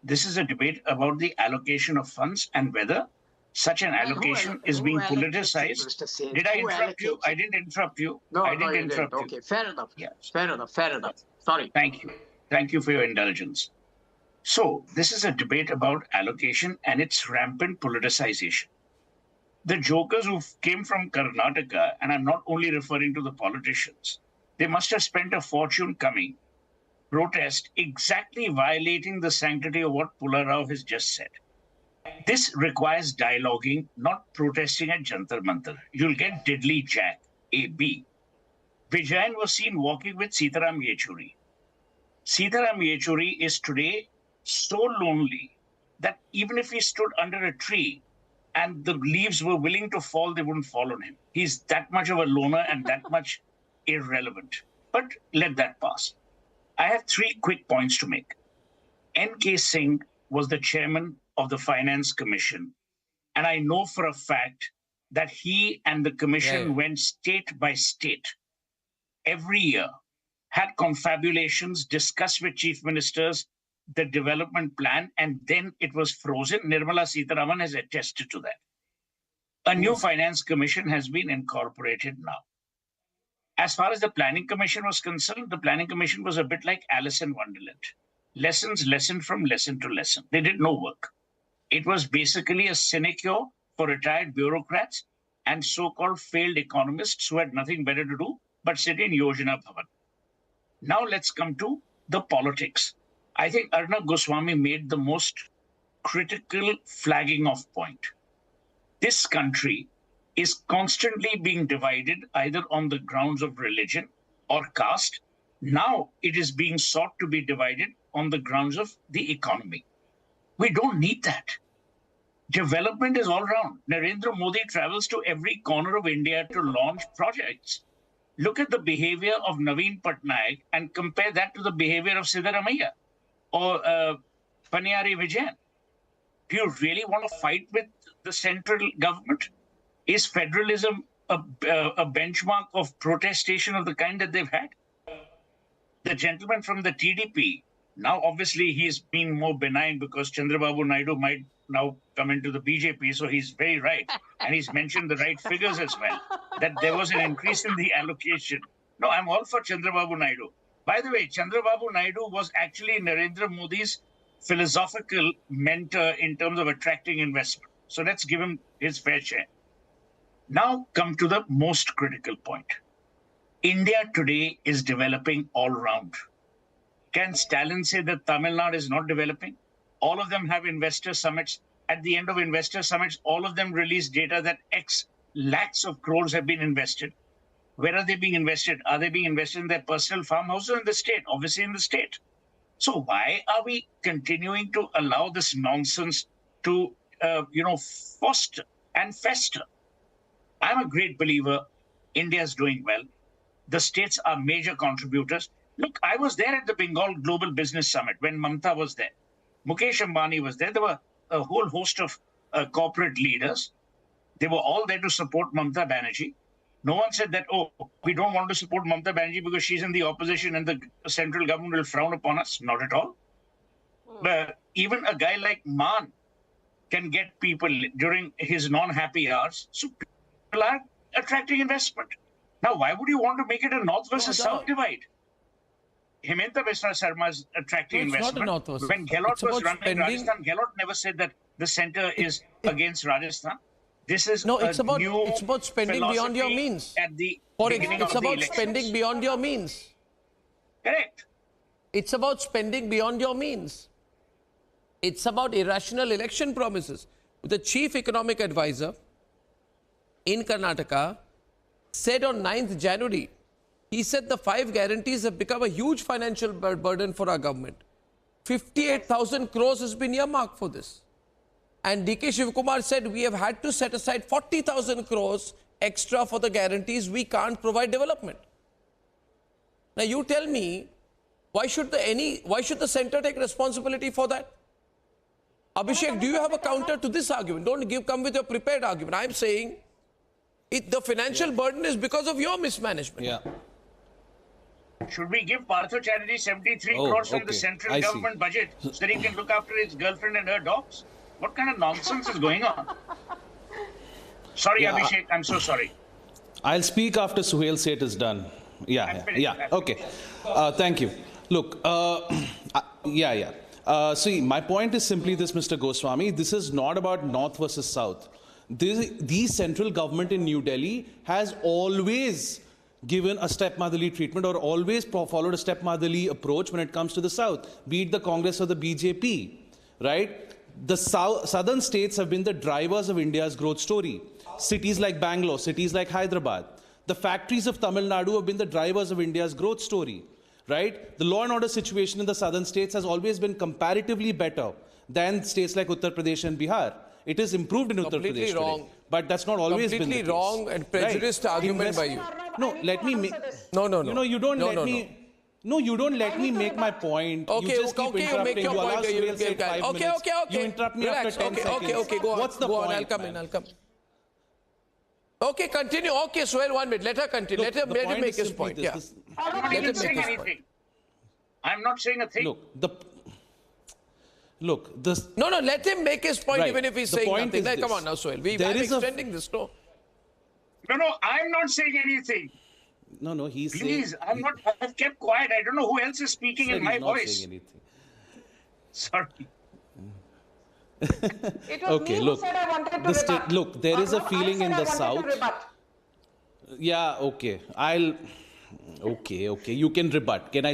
This is a debate about the allocation of funds and whether such an allocation is being politicized. Did I interrupt you? I didn't interrupt you. No, I didn't interrupt you. Okay, fair enough. Yes. Fair enough. Sorry. Thank you. Thank you for your indulgence. So, this is a debate about allocation and its rampant politicization. The jokers who came from Karnataka, and I'm not only referring to the politicians, they must have spent a fortune coming, protest, exactly violating the sanctity of what Pullarao has just said. This requires dialoguing, not protesting at Jantar Mantar. You'll get diddly jack. A. B. Vijayan was seen walking with Sitaram Yechury. Sitaram Yechury is today so lonely that even if he stood under a tree and the leaves were willing to fall, they wouldn't fall on him. He's that much of a loner and that much irrelevant. But let that pass. I have 3 quick points to make. N.K. Singh was the chairman of the Finance Commission, and I know for a fact that he and the commission went state by state every year, had confabulations, discussed with chief ministers the development plan, and then it was frozen. Nirmala Sitharaman has attested to that. a new finance commission has been incorporated now. As far as the planning commission was concerned, the planning commission was a bit like Alice in Wonderland. Lessons lesson from lesson to lesson. They did no work. It was basically a sinecure for retired bureaucrats and so-called failed economists who had nothing better to do but sit in Yojana Bhavan. Now let's come to the politics. I think Arnab Goswami made the most critical flagging off point. This country is constantly being divided either on the grounds of religion or caste. Now it is being sought to be divided on the grounds of the economy. We don't need that. Development is all around. Narendra Modi travels to every corner of India to launch projects. Look at the behavior of Naveen Patnaik and compare that to the behavior of Siddaramaiah or Paniyari Vijayan. Do you really want to fight with the central government? Is federalism a benchmark of protestation of the kind that they've had? The gentleman from the TDP, now obviously he's been more benign because Chandrababu Naidu might now come into the BJP, so he's very right. And he's mentioned the right figures as well, that there was an increase in the allocation. No, I'm all for Chandrababu Naidu. By the way, Chandrababu Naidu was actually Narendra Modi's philosophical mentor in terms of attracting investment. So let's give him his fair share. Now come to the most critical point. India today is developing all round. Can Stalin say that Tamil Nadu is not developing? All of them have investor summits. At the end of investor summits, all of them release data that X lakhs of crores have been invested. Where are they being invested? Are they being invested in their personal farmhouses or in the state? Obviously in the state. So why are we continuing to allow this nonsense to, foster and fester? I'm a great believer. India is doing well. The states are major contributors. Look, I was there at the Bengal Global Business Summit when Mamta was there. Mukesh Ambani was there. There were a whole host of corporate leaders. They were all there to support Mamta Banerjee. No one said that, oh, we don't want to support Mamta Banerjee because she's in the opposition and the central government will frown upon us. Not at all. But even a guy like Maan can get people during his non-happy hours. So people are attracting investment. Now, why would you want to make it a north versus south divide? Hemanta Biswa Sarma is attracting investment. When Gehlot was running Rajasthan, Gehlot never said that the center is against Rajasthan. This is it's about spending beyond your means. It's about spending beyond your means. Correct. It's about spending beyond your means. It's about irrational election promises. The chief economic advisor in Karnataka said on 9th January, he said the 5 guarantees have become a huge financial burden for our government. 58,000 crores has been earmarked for this. And D.K. Shivkumar said we have had to set aside 40,000 crores extra for the guarantees. We can't provide development. Now you tell me, why should the center take responsibility for that? Abhishek, do you have a counter to this argument? Don't come with your prepared argument. I'm saying the financial burden is because of your mismanagement. Yeah. Should we give Partho Chatterjee 73 crores from the central government budget so that he can look after his girlfriend and her dogs? What kind of nonsense is going on? Sorry, Abhishek, I'm so sorry. I'll speak after Suhail Seth is done. Okay. Thank you. Look, see, my point is simply this, Mr. Goswami. This is not about North versus South. The central government in New Delhi has always given a stepmotherly treatment or always followed a stepmotherly approach when it comes to the South, be it the Congress or the BJP, right? The southern states have been the drivers of India's growth story. Cities like Bangalore, cities like Hyderabad. The factories of Tamil Nadu have been the drivers of India's growth story, right? The law and order situation in the southern states has always been comparatively better than states like Uttar Pradesh and Bihar. It is improved in Uttar Pradesh today, but that's not always been the case. Completely wrong and prejudiced argument by you. No, let me make... No. You don't let me... No, you don't let me make my point. Okay, you just keep interrupting. Make your you allow point. Suhail say 5 minutes. Okay. You interrupt me Relax. after 10 seconds. Okay, go on. What's the point, I'll come. Okay, continue. Okay, Suhail, 1 minute. Let her continue. Look, let him make his point. I'm not even saying anything. I'm not saying a thing. Look, Look, this... No, let him make his point, Right. even if he's The saying point nothing. is Like, come this. on now, Sohail. There I'm is a- extending this, no? No, I'm not saying anything. No, he's Please, saying... I'm not. I've kept quiet. I don't know who else is speaking Said in my he's not voice. saying anything. Sorry. It was Okay, me look, who said I wanted to the rebut. look, there is a Arnab, feeling I in said the I wanted to south. rebut. Yeah, okay. Okay. You can rebut. Can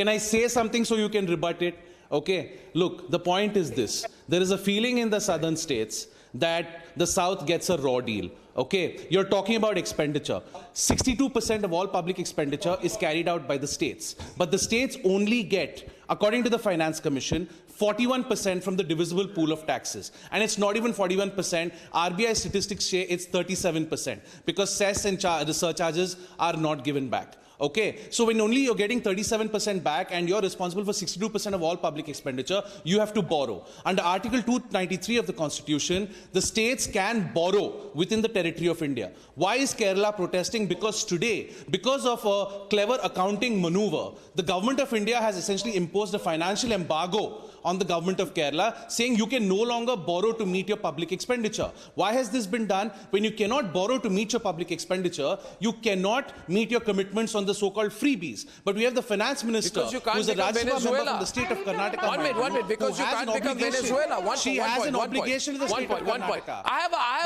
I say something so you can rebut it? Okay. Look, the point is this. There is a feeling in the southern states that the south gets a raw deal. Okay. You're talking about expenditure. 62% of all public expenditure is carried out by the states. But the states only get, according to the Finance Commission, 41% from the divisible pool of taxes. And it's not even 41%. RBI statistics say it's 37% because cess and the surcharges are not given back. Okay, so when only you're getting 37% back and you're responsible for 62% of all public expenditure, you have to borrow. Under Article 293 of the Constitution, the states can borrow within the territory of India. Why is Kerala protesting? Because today, because of a clever accounting maneuver, the government of India has essentially imposed a financial embargo on the government of Kerala, saying you can no longer borrow to meet your public expenditure. Why has this been done? When you cannot borrow to meet your public expenditure, you cannot meet your commitments on the so-called freebies. But we have the finance minister, Because you can't who's a become Rajya Sabha member Venezuela. from the state of Karnataka. One minute, because who you has can't an become obligation. Venezuela. She has an obligation to the state of Karnataka.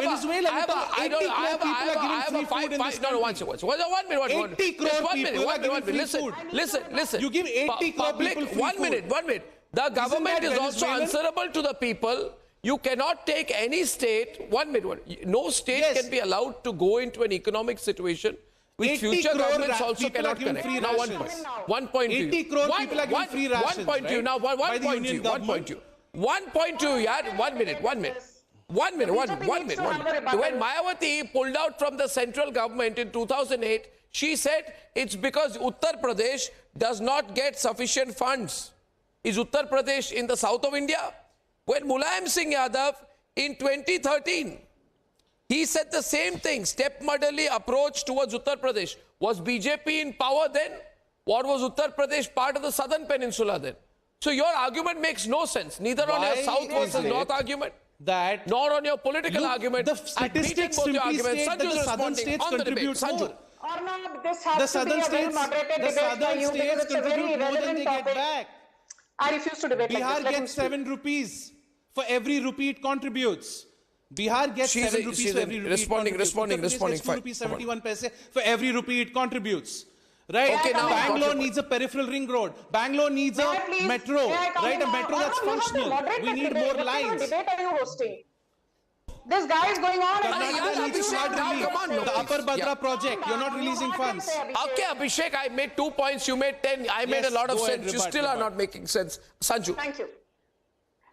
Venezuela, One minute. Listen. You give 80 crore people free food. 1 minute. The government is also Venezuelan? answerable to the people. You cannot take any state, 1 minute, no state can be allowed to go into an economic situation which future governments also cannot connect. Now, 1 point. 1 point to you. 80 crore people are given free rations, 1 point to you. right? Now, By 1 the point to you. union 1 point to you. 1 point to you, yaar. 1 minute. When Mayawati pulled out from the central government in 2008, she said it's because Uttar Pradesh does not get sufficient funds. Is Uttar Pradesh in the south of India? When Mulayam Singh Yadav in 2013, he said the same thing, stepmotherly approach towards Uttar Pradesh. Was BJP in power then? Or was Uttar Pradesh part of the southern peninsula then? So your argument makes no sense, neither on your south versus north argument, nor on your political argument. The statistics simply state that the southern states contribute more. Arnab, this has to be a well-moderated debate by you because it's a very relevant topic. I refuse to debate like Bihar this. gets 7 rupees for every rupee it contributes. Bihar gets 7 rupees for every rupee responding. Uttar Pradesh gets 2 rupees 71 paise for every rupee it contributes. Right? Okay, now Bangalore needs a peripheral ring road. Bangalore needs a metro. Right? A metro that's functional. We need more lines. What debate are you hosting? This guy is going on. Karnataka needs flood relief. The Upper Bhadra project. You're not releasing funds. Okay, Abhishek, I made 2 points. You made 10. I made a lot of sense. You still are not making sense. Sanju. Thank you.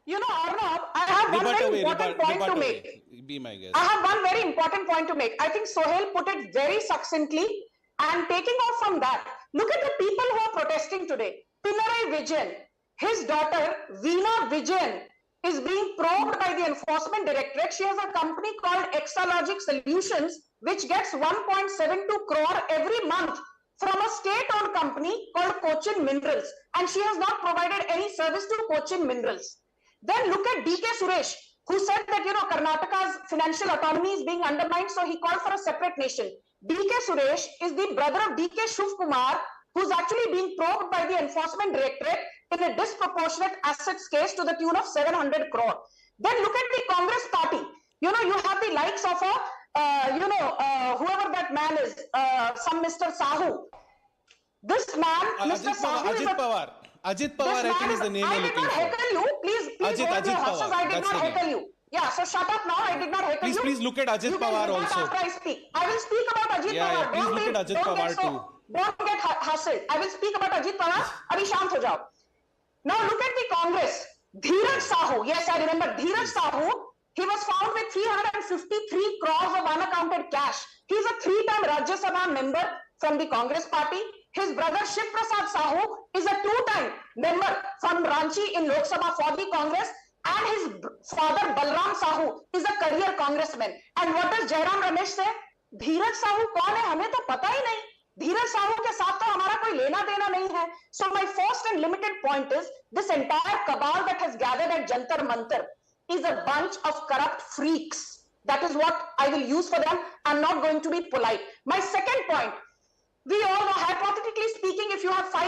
You know, Arnab, I have one very important point to make. Be my guest. I have one very important point to make. I think Sohail put it very succinctly. And taking off from that, look at the people who are protesting today. Pinarayi Vijayan, his daughter Veena Vijayan is being probed by the Enforcement Directorate. She has a company called Exalogic Solutions, which gets 1.72 crore every month from a state-owned company called Cochin Minerals. And she has not provided any service to Cochin Minerals. Then look at DK Suresh, who said that, Karnataka's financial autonomy is being undermined, so he called for a separate nation. DK Suresh is the brother of DK Shiv Kumar, who's actually being probed by the Enforcement Directorate in a disproportionate assets case to the tune of 700 crore. Then look at the Congress party. You have the likes of whoever that man is, some Mr. Sahu. This man, Mr. Sahu is Ajit Pawar, I think is the name you're looking for. I did not heckle you. Please Ajit hold your Pawar, horses. I did that's not the name. heckle you. Yeah, so shut up now. I did not heckle you. Please look at Ajit Pawar you can also. After I speak. I will speak about Ajit Pawar. Please look at Ajit Pawar too. Don't get hustled. I will speak about Ajit Pawar. Abhi shant ho jao. Now look at the Congress. Dheeraj Sahu. Yes, I remember Dheeraj Sahu. He was found with 353 crores of unaccounted cash. He's a 3-time Rajya Sabha member from the Congress party. His brother Shiv Prasad Sahu is a 2-time member from Ranchi in Lok Sabha for the Congress. And his father Balram Sahu is a career congressman. And what does Jairam Ramesh say? Dheeraj Sahu kaun hai? Hame to pata hi nahi. धीरज साहू के साथ तो हमारा कोई लेना देना नहीं है. So my first and limited point is this entire cabal that has gathered at Jantar Mantar is a bunch of corrupt freaks. That is what I will use for them. I'm not going to be polite. My second point, we all know, hypothetically speaking, if you have 5